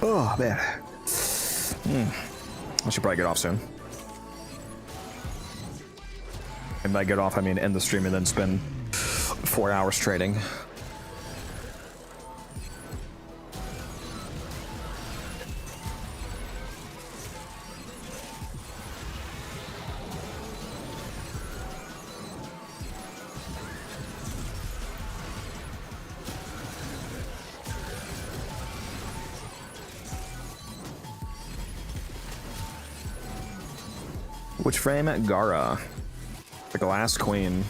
Oh, man. I should probably get off soon. And by get off, I mean end the stream and then spend 4 hours trading. Which frame at Gara? The Glass Queen.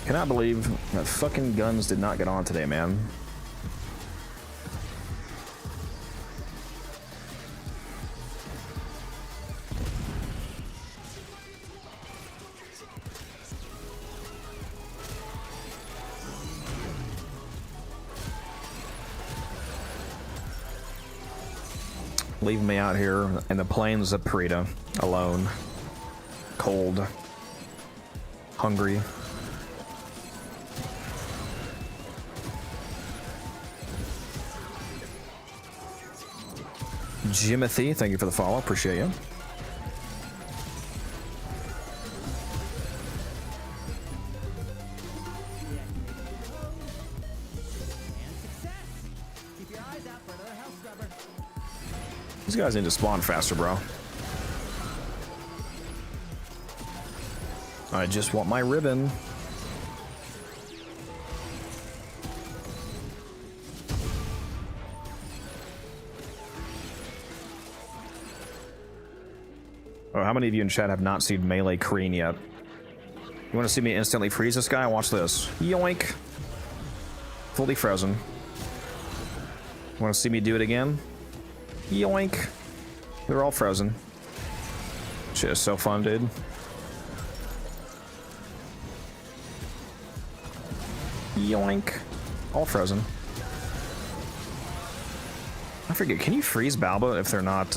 Cannot believe that fucking guns did not get on today, man. Leaving me out here in the plains of Parita, alone, cold, hungry. Jimothy, thank you for the follow, appreciate you. These guys need to spawn faster, bro. I just want my ribbon. Oh, how many of you in chat have not seen Melee Kreen yet? You want to see me instantly freeze this guy? Watch this. Yoink! Fully frozen. Want to see me do it again? Yoink! They're all frozen. Shit is so fun, dude. Yoink. All frozen. I forget, can you freeze Balba if they're not,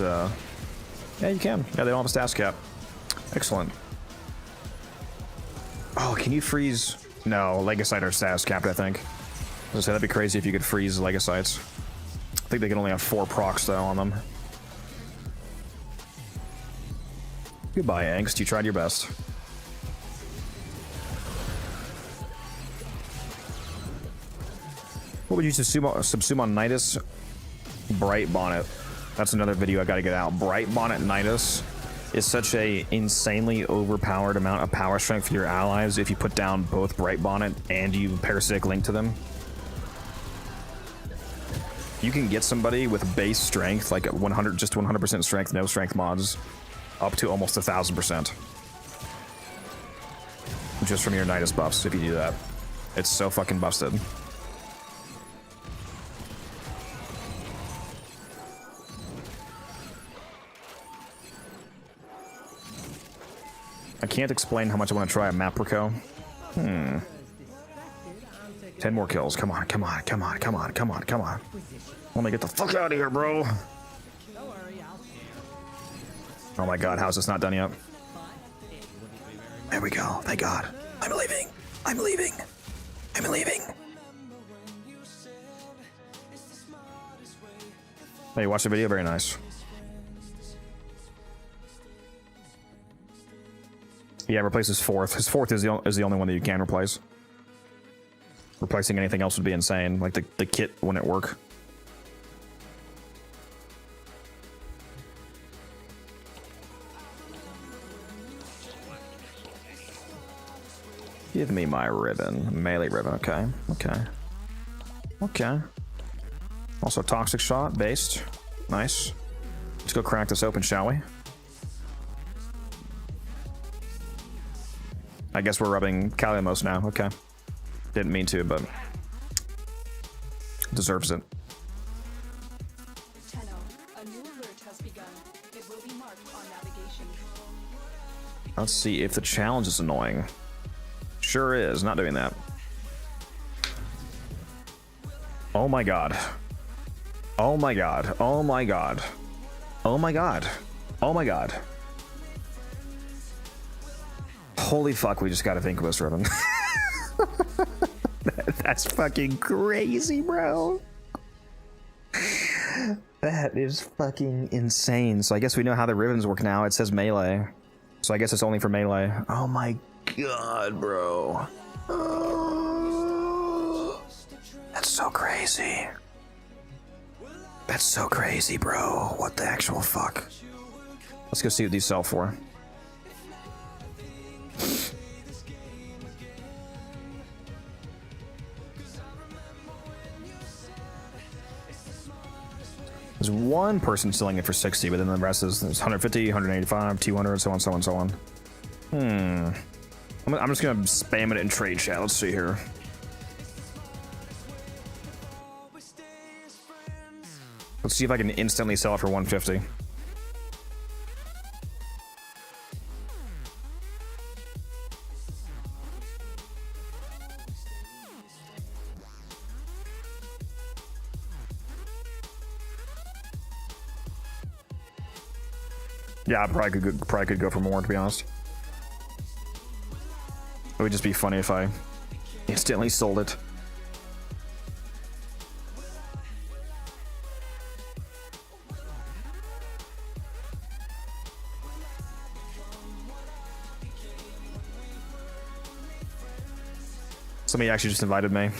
Yeah, you can. Yeah, they don't have a stats cap. Excellent. Oh, can you freeze... No, Legocyte are stats capped, I think. I was gonna say, that'd be crazy if you could freeze Legocytes. I think they can only have 4 procs, though, on them. Goodbye, Angst. You tried your best. What would you subsume on Nidus? Bright Bonnet. That's another video I gotta get out. Bright Bonnet Nidus is such a insanely overpowered amount of power strength for your allies if you put down both Bright Bonnet and you parasitic link to them. You can get somebody with base strength, like 100, just 100% strength, no strength mods, up to almost 1000%. Just from your Nidus buffs, if you do that. It's so fucking busted. I can't explain how much I want to try a Maprico. 10 more kills. Come on, come on, come on, come on, come on, come on. Let me get the fuck out of here, bro. Oh my god, how is this not done yet? There we go. Thank god. I'm leaving. I'm leaving. I'm leaving. Hey, you watched the video? Very nice. Yeah, replace his fourth. His fourth is the only one that you can replace. Replacing anything else would be insane. Like the kit wouldn't work. Give me my ribbon. Melee ribbon, okay. Okay. Okay. Also toxic shot, based. Nice. Let's go crack this open, shall we? I guess we're rubbing Kaliamos now, okay. Didn't mean to, but deserves it. Tenno, a new alert has begun. It will be marked on navigation. Let's see if the challenge is annoying. Sure is, not doing that. Oh my god. Oh my god. Oh my god. Oh my god. Oh my god. Holy fuck, we just got a Vinculus ribbon. That's fucking crazy, bro. That is fucking insane. So I guess we know how the ribbons work now. It says melee. So I guess it's only for melee. Oh my god, bro. Oh, that's so crazy. That's so crazy, bro. What the actual fuck? Let's go see what these sell for. There's one person selling it for 60, but then the rest is 150, 185, 200, so on, so on, so on. I'm just gonna spam it in trade chat. Let's see here. Let's see if I can instantly sell it for 150. Yeah, I probably could go for more, to be honest. It would just be funny if I instantly sold it. Somebody actually just invited me.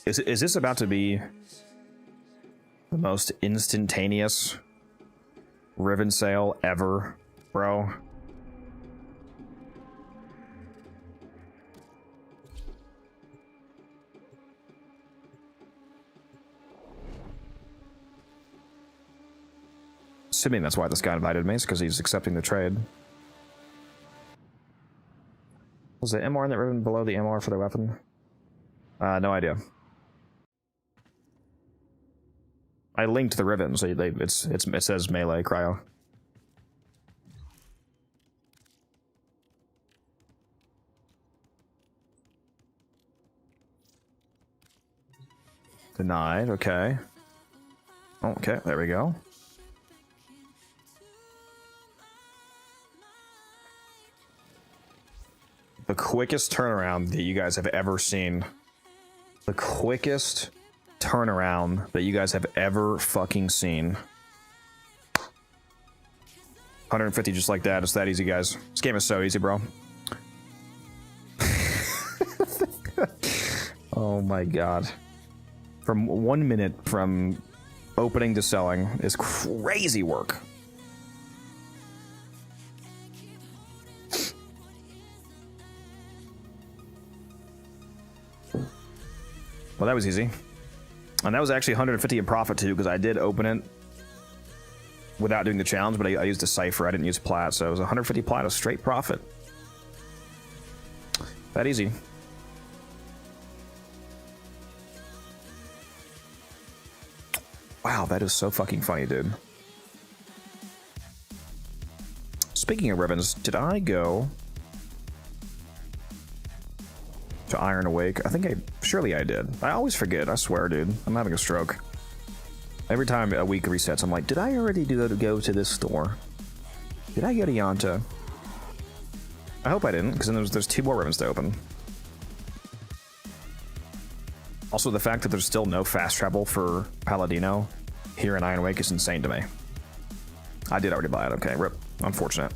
Is this about to be the most instantaneous ribbon sale ever, bro? Assuming that's why this guy invited me, is because he's accepting the trade. Was the MR in that ribbon below the MR for the weapon? No idea. I linked the ribbon, so it says melee cryo. Denied, okay. Okay, there we go. The quickest turnaround that you guys have ever seen. The quickest turnaround that you guys have ever fucking seen. 150 just like that. It's that easy, guys. This game is so easy, bro. Oh my god. From 1 minute from opening to selling is crazy work. Well, that was easy. And that was actually 150 in profit too, because I did open it without doing the challenge, but I used a cipher. I didn't use plat, so it was 150 plat of straight profit. That easy. Wow, that is so fucking funny, dude. Speaking of ribbons, did I go to Iron Awake? Surely I did. I always forget, I swear, dude. I'm having a stroke. Every time a week resets, I'm like, did I already go to this store? Did I go to Yanta? I hope I didn't, because then there's 2 more ribbons to open. Also, the fact that there's still no fast travel for Paladino here in Iron Wake is insane to me. I did already buy it, okay, rip. Unfortunate.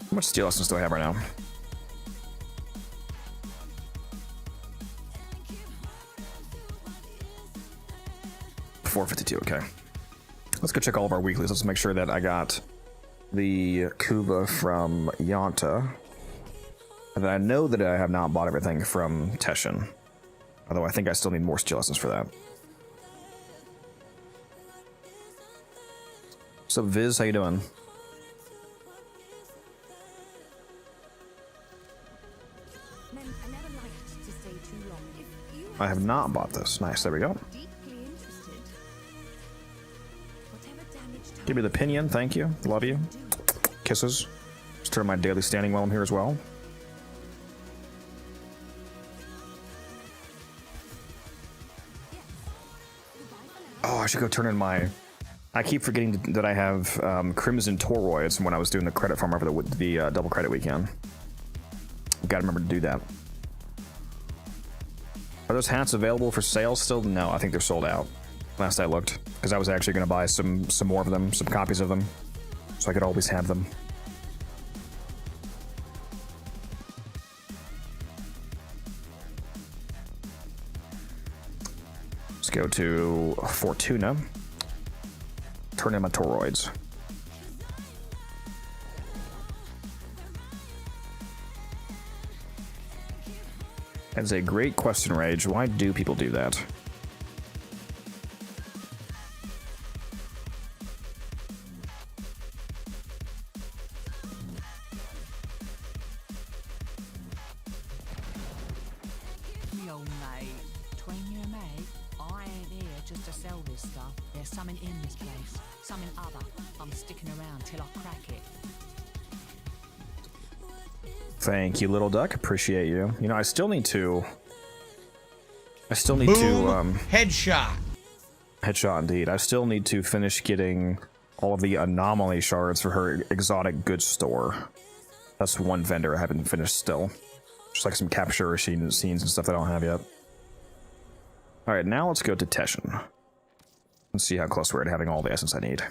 How much steel essence do I have right now? $452, okay. Let's go check all of our weeklies. Let's make sure that I got the Kuva from Yanta. And I know that I have not bought everything from Teshin. Although I think I still need more steel essence for that. What's up, Viz? How you doing? I have not bought this. Nice, there we go. Give me the pinion, thank you. Love you. Kisses. Just turn my daily standing while I'm here as well. Oh, I should go turn in my... I keep forgetting that I have Crimson Toroids when I was doing the credit farm over the double credit weekend. Gotta remember to do that. Are those hats available for sale still? No, I think they're sold out. Last I looked, because I was actually going to buy some more of them, some copies of them, so I could always have them. Let's go to Fortuna. Turn in my toroids. That's a great question, Rage. Why do people do that? Yo, mate. Between you and me, I ain't here just to sell this stuff. There's something in this place. Something other. I'm sticking around till I crack it. Thank you, Little Duck. Appreciate you. You know, I still need to... Headshot. Headshot, indeed. I still need to finish getting all of the anomaly shards for her exotic goods store. That's one vendor I haven't finished still. Just like some capture scenes and stuff that I don't have yet. Alright, now let's go to Teshin. Let's see how close we're at having all the essence I need.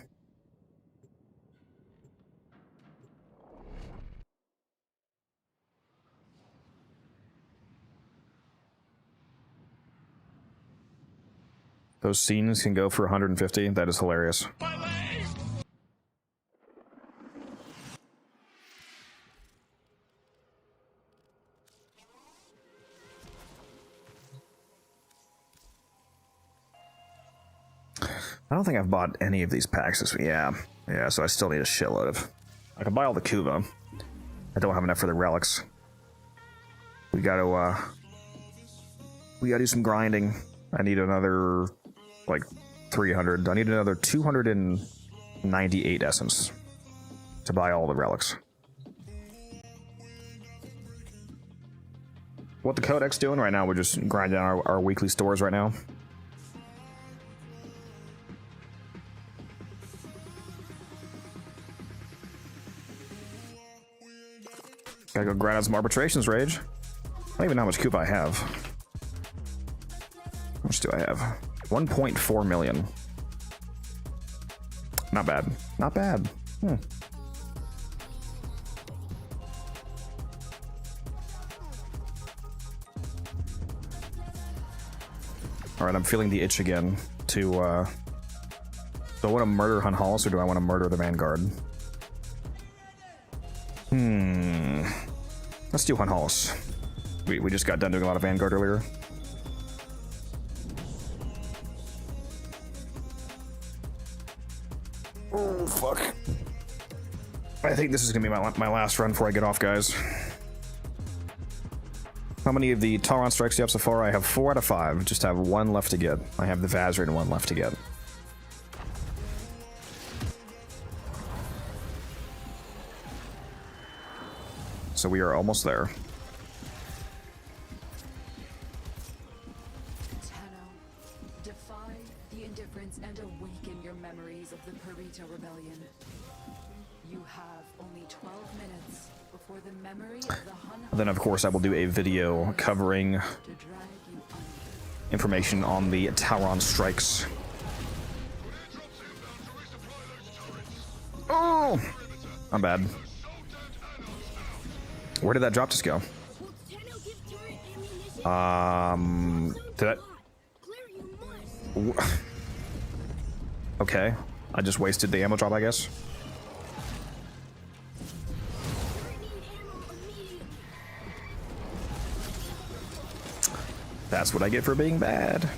Those scenes can go for 150. That is hilarious. I don't think I've bought any of these packs this week. Yeah, so I still need a shitload of... I can buy all the Kuva. I don't have enough for the relics. We gotta do some grinding. I need another, like, 300. I need another 298 essence to buy all the relics. What the Codex doing right now? We're just grinding our weekly stores right now. Gotta go grind out some arbitrations, Rage. I don't even know how much coop I have. How much do I have? 1.4 million. Not bad. Not bad. Alright, I'm feeling the itch again to, do I want to murder Hun Hollis or do I want to murder the Vanguard? Let's do Hun Hollis. We just got done doing a lot of Vanguard earlier. Oh, fuck. I think this is gonna be my last run before I get off, guys. How many of the Tauron strikes do you have so far? I have 4 out of 5. Just have 1 left to get. I have the Vazir and 1 left to get. So we are almost there. Tenno, defy the indifference and awaken your memories of the Perita Rebellion. You have only 12 minutes before the memory of the Hun. Then, of course, I will do a video covering information on the Tauron strikes. Oh! I'm bad. Where did that drop just go? Did I... Okay. I just wasted the ammo drop, I guess. That's what I get for being bad.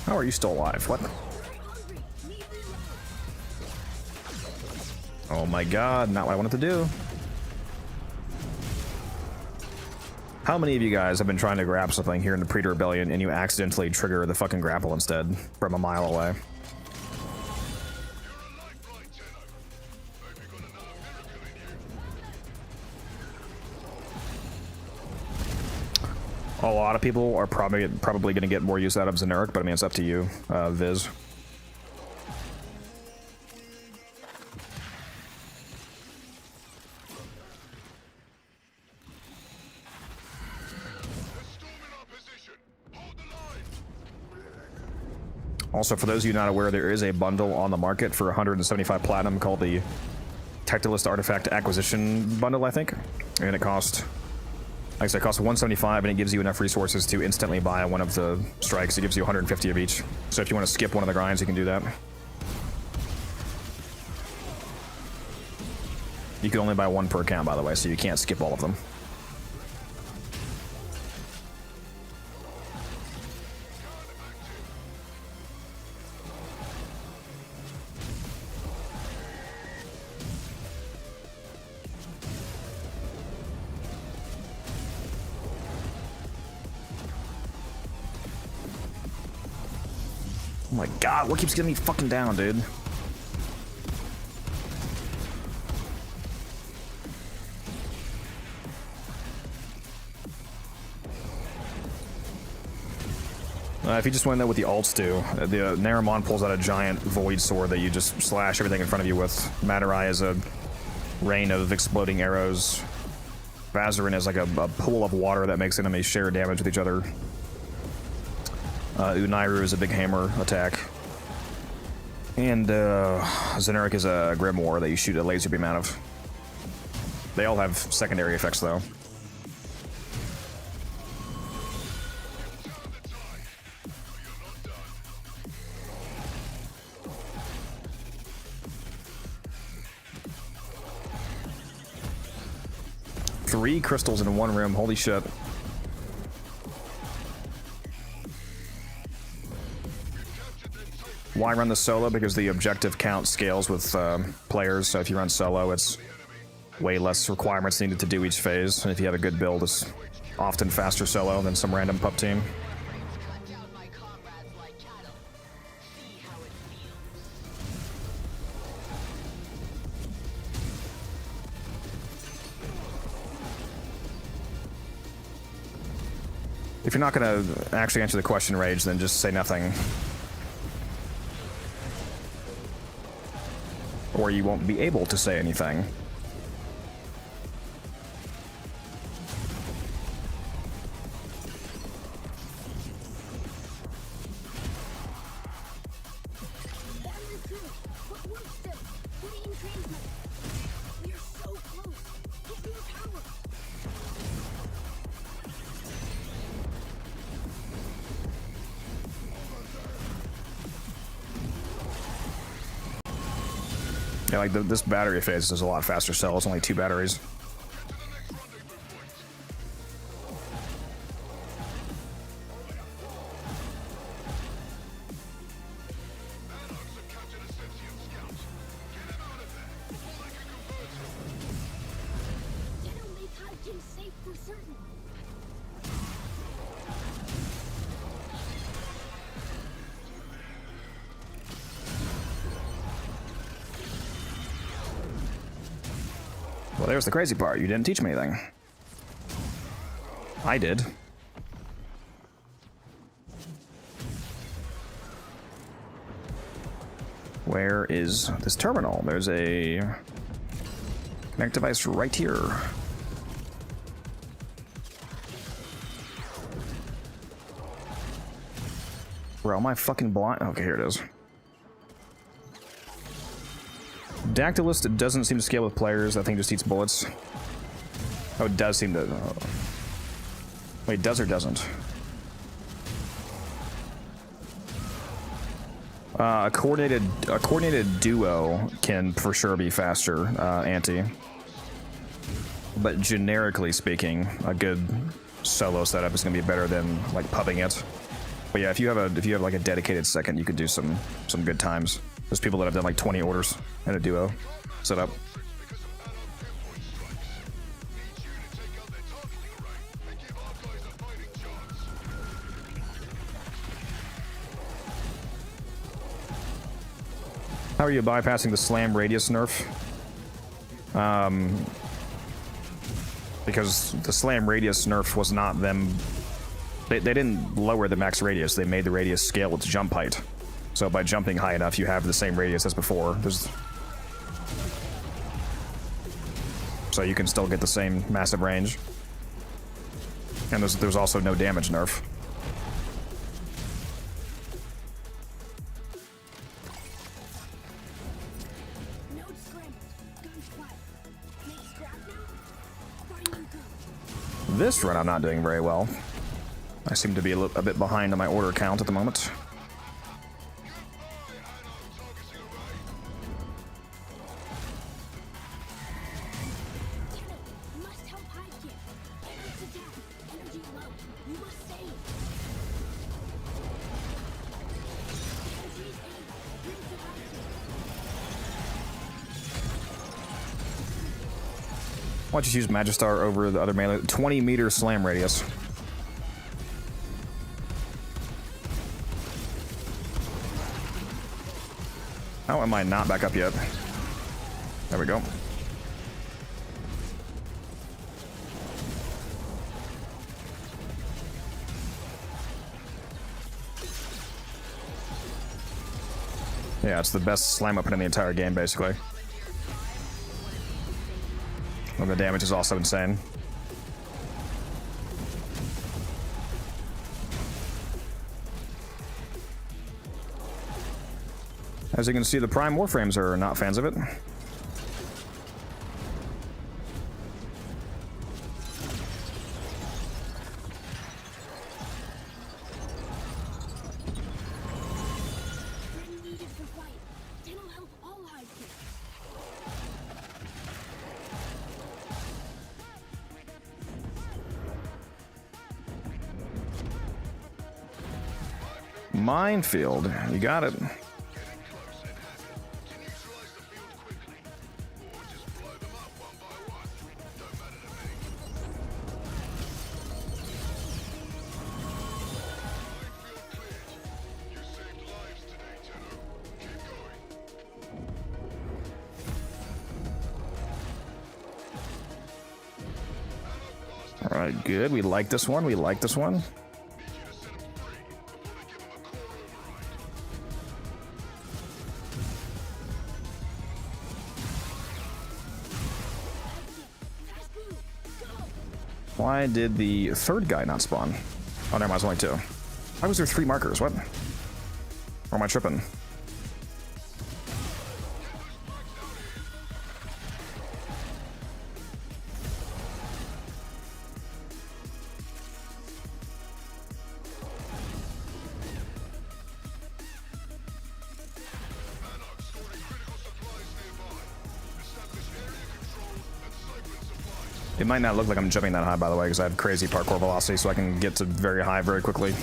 How are you still alive? What? Oh my god, not what I wanted to do. How many of you guys have been trying to grab something here in the Perita Rebellion and you accidentally trigger the fucking grapple instead from a mile away? A lot of people are probably going to get more use out of Xeneric, but I mean, it's up to you, Viz. Also, for those of you not aware, there is a bundle on the market for 175 platinum called the Tectilist Artifact Acquisition Bundle, I think. And it costs, like I said, it costs 175, and it gives you enough resources to instantly buy one of the strikes. It gives you 150 of each. So if you want to skip one of the grinds, you can do that. You can only buy 1 per account, by the way, so you can't skip all of them. Oh my god, what keeps getting me fucking down, dude? If you just want to know what the alts do, the Naramon pulls out a giant void sword that you just slash everything in front of you with. Matarai is a rain of exploding arrows. Vazarin is like a pool of water that makes enemies share damage with each other. Unairu is a big hammer attack. And Xeneric is a grimoire that you shoot a laser beam out of. They all have secondary effects, though. 3 crystals in one room. Holy shit. Why run the solo? Because the objective count scales with players, so if you run solo, it's way less requirements needed to do each phase, and if you have a good build, it's often faster solo than some random pup team. If you're not going to actually answer the question, Rage, then just say nothing. Or you won't be able to say anything. Yeah, like this battery phase is a lot faster cell. It's only 2 batteries. Well, there's the crazy part. You didn't teach me anything. I did. Where is this terminal? There's a connect device right here. Bro, am I fucking blind? Okay, here it is. Dactylist doesn't seem to scale with players. I think it just eats bullets. Oh, it does seem to... Wait, does or doesn't? A coordinated duo can for sure be faster, anti. But generically speaking, a good solo setup is going to be better than like pubbing it. But yeah, if you have like a dedicated second, you could do some good times. There's people that have done like 20 orders in a duo setup. How are you bypassing the slam radius nerf? Because the slam radius nerf was not them. They didn't lower the max radius. They made the radius scale its jump height. So by jumping high enough, you have the same radius as before. So you can still get the same massive range. And there's also no damage nerf. This run I'm not doing very well. I seem to be a bit behind on my order count at the moment. Why don't you use Magistar over the other melee? 20-meter slam radius. How am I not back up yet? There we go. Yeah, it's the best slam weapon in the entire game, basically. And the damage is also insane. As you can see, the Prime Warframes are not fans of it. Minefield. You got it. All right, good. We like this one. We like this one. Why did the third guy not spawn? Oh, never mind, it's only two. Why was there 3 markers? What? Or am I tripping? It might not look like I'm jumping that high, by the way, because I have crazy parkour velocity, so I can get to very high very quickly.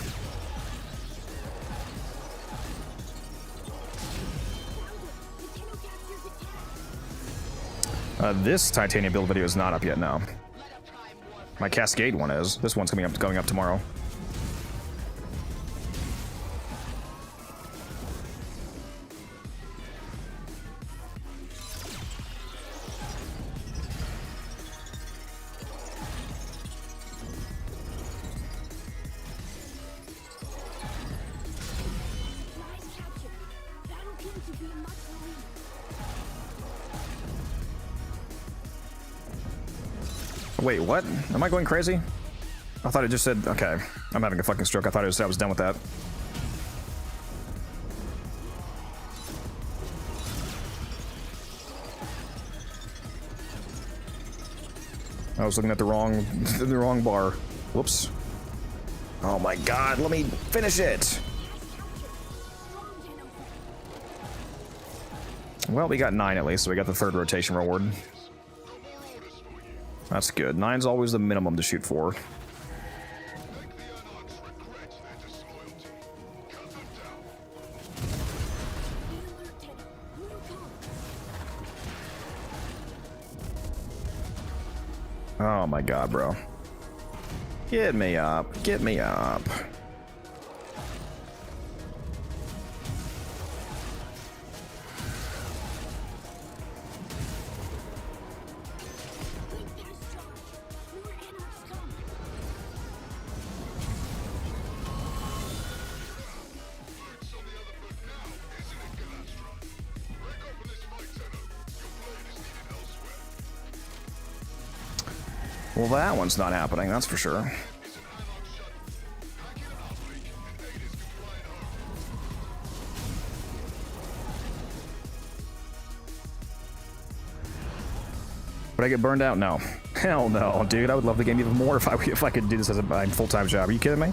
This titanium build video is not up yet now. My Cascade one is. This one's going up tomorrow. Wait, what? Am I going crazy? I thought it just said, okay, I'm having a fucking stroke. I thought it was, I was done with that. I was looking at the wrong bar. Whoops. Oh my god, let me finish it. Well, we got 9 at least, so we got the 3rd rotation reward. That's good. 9's always the minimum to shoot for. Oh my god, bro. Get me up. Get me up. Well, that one's not happening, that's for sure. Would I get burned out? No. Hell no, dude. I would love the game even more if I could do this as a full-time job. Are you kidding me?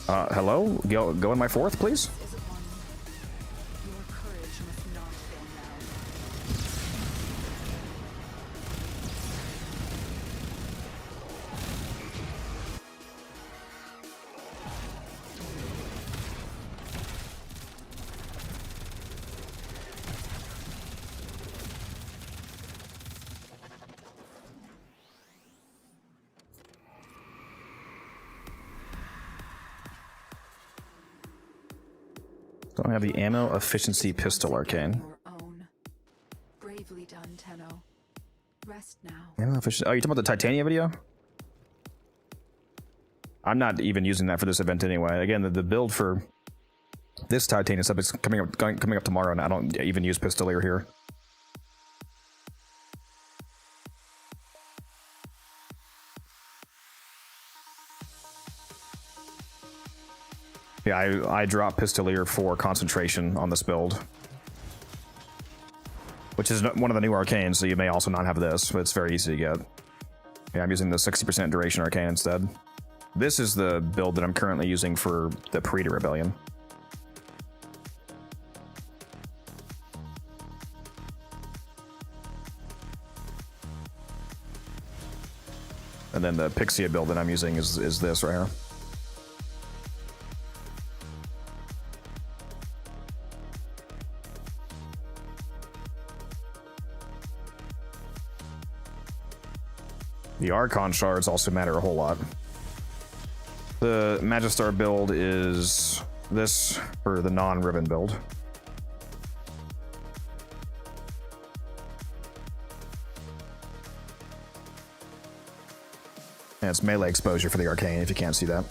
Hello? Go in my 4th, please? Don't have the ammo efficiency pistol, Arcane. Bravely done, Tenno. Rest now. Ammo efficiency. Oh, you talking about the Titania video? I'm not even using that for this event anyway. Again, the build for this Titania stuff is coming up tomorrow, and I don't even use Pistolier here. Yeah, I drop Pistolier for concentration on this build, which is one of the new Arcanes, so you may also not have this, but it's very easy to get. Yeah, I'm using the 60% duration Arcane instead. This is the build that I'm currently using for the Predator Rebellion. And then the Pixia build that I'm using is this right here. The Archon shards also matter a whole lot. The Magistar build is this for the non-ribbon build. And it's melee exposure for the Arcane, if you can't see that.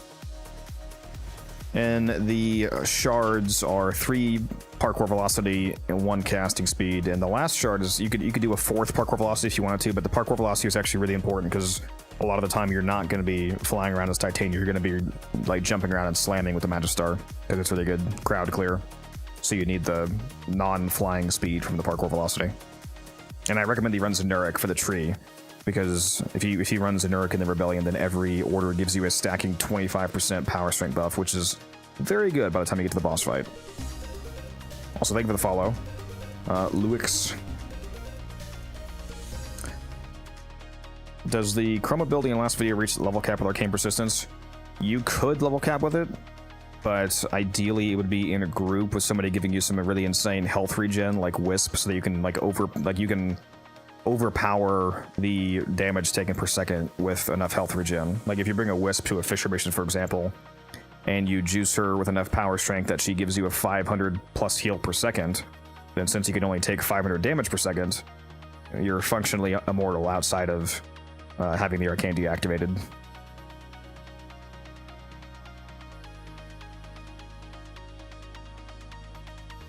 And the shards are 3 parkour velocity and 1 casting speed. And the last shard is you could do a 4th parkour velocity if you wanted to, but the parkour velocity is actually really important because a lot of the time you're not going to be flying around as Titania. You're going to be like jumping around and slamming with the Magistar because it's really good crowd clear. So you need the non-flying speed from the parkour velocity. And I recommend he runs a Nurek for the tree, because if he runs a Nurek in the Rebellion, then every order gives you a stacking 25% power strength buff, which is very good by the time you get to the boss fight. Also, thank you for the follow. Luix. Does the Chroma building in the last video reach level cap with Arcane Persistence? You could level cap with it, but ideally it would be in a group with somebody giving you some really insane health regen, like Wisp, so that you can overpower the damage taken per second with enough health regen. Like if you bring a Wisp to a Fisher mission, for example, and you juice her with enough power strength that she gives you a 500 plus heal per second, then since you can only take 500 damage per second, you're functionally immortal outside of having the Arcane deactivated.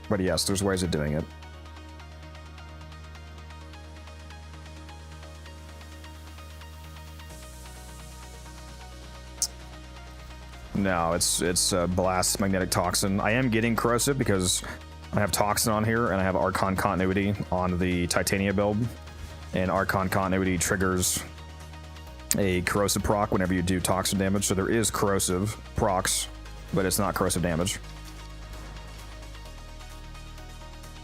But yes, there's ways of doing it. No, it's Blast Magnetic Toxin. I am getting Corrosive because I have Toxin on here and I have Archon Continuity on the Titania build. And Archon Continuity triggers a Corrosive proc whenever you do Toxin damage. So there is Corrosive procs, but it's not Corrosive damage.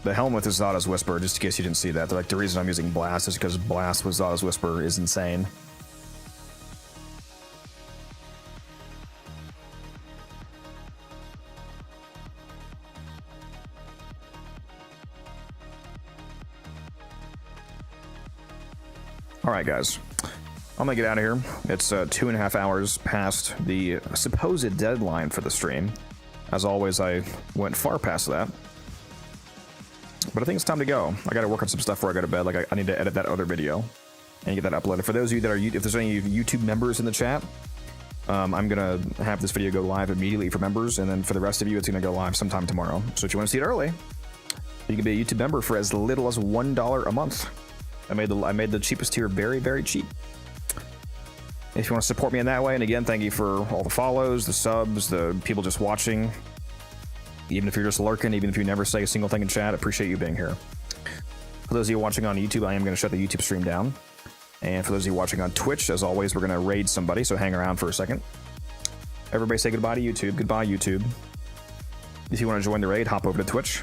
The Helmet is Zada's Whisper, just in case you didn't see that. Like, the reason I'm using Blast is because Blast with Zada's Whisper is insane. Alright guys, I'm gonna get out of here. It's 2.5 hours past the supposed deadline for the stream. As always, I went far past that. But I think it's time to go. I gotta work on some stuff before I go to bed. Like I need to edit that other video and get that uploaded. For those of you that are, if there's any YouTube members in the chat, I'm gonna have this video go live immediately for members, and then for the rest of you, it's gonna go live sometime tomorrow. So if you want to see it early, you can be a YouTube member for as little as $1 a month. I made the cheapest tier very, very cheap. If you want to support me in that way, and again, thank you for all the follows, the subs, the people just watching. Even if you're just lurking, even if you never say a single thing in chat, I appreciate you being here. For those of you watching on YouTube, I am going to shut the YouTube stream down. And for those of you watching on Twitch, as always, we're going to raid somebody, so hang around for a second. Everybody say goodbye to YouTube. Goodbye, YouTube. If you want to join the raid, hop over to Twitch.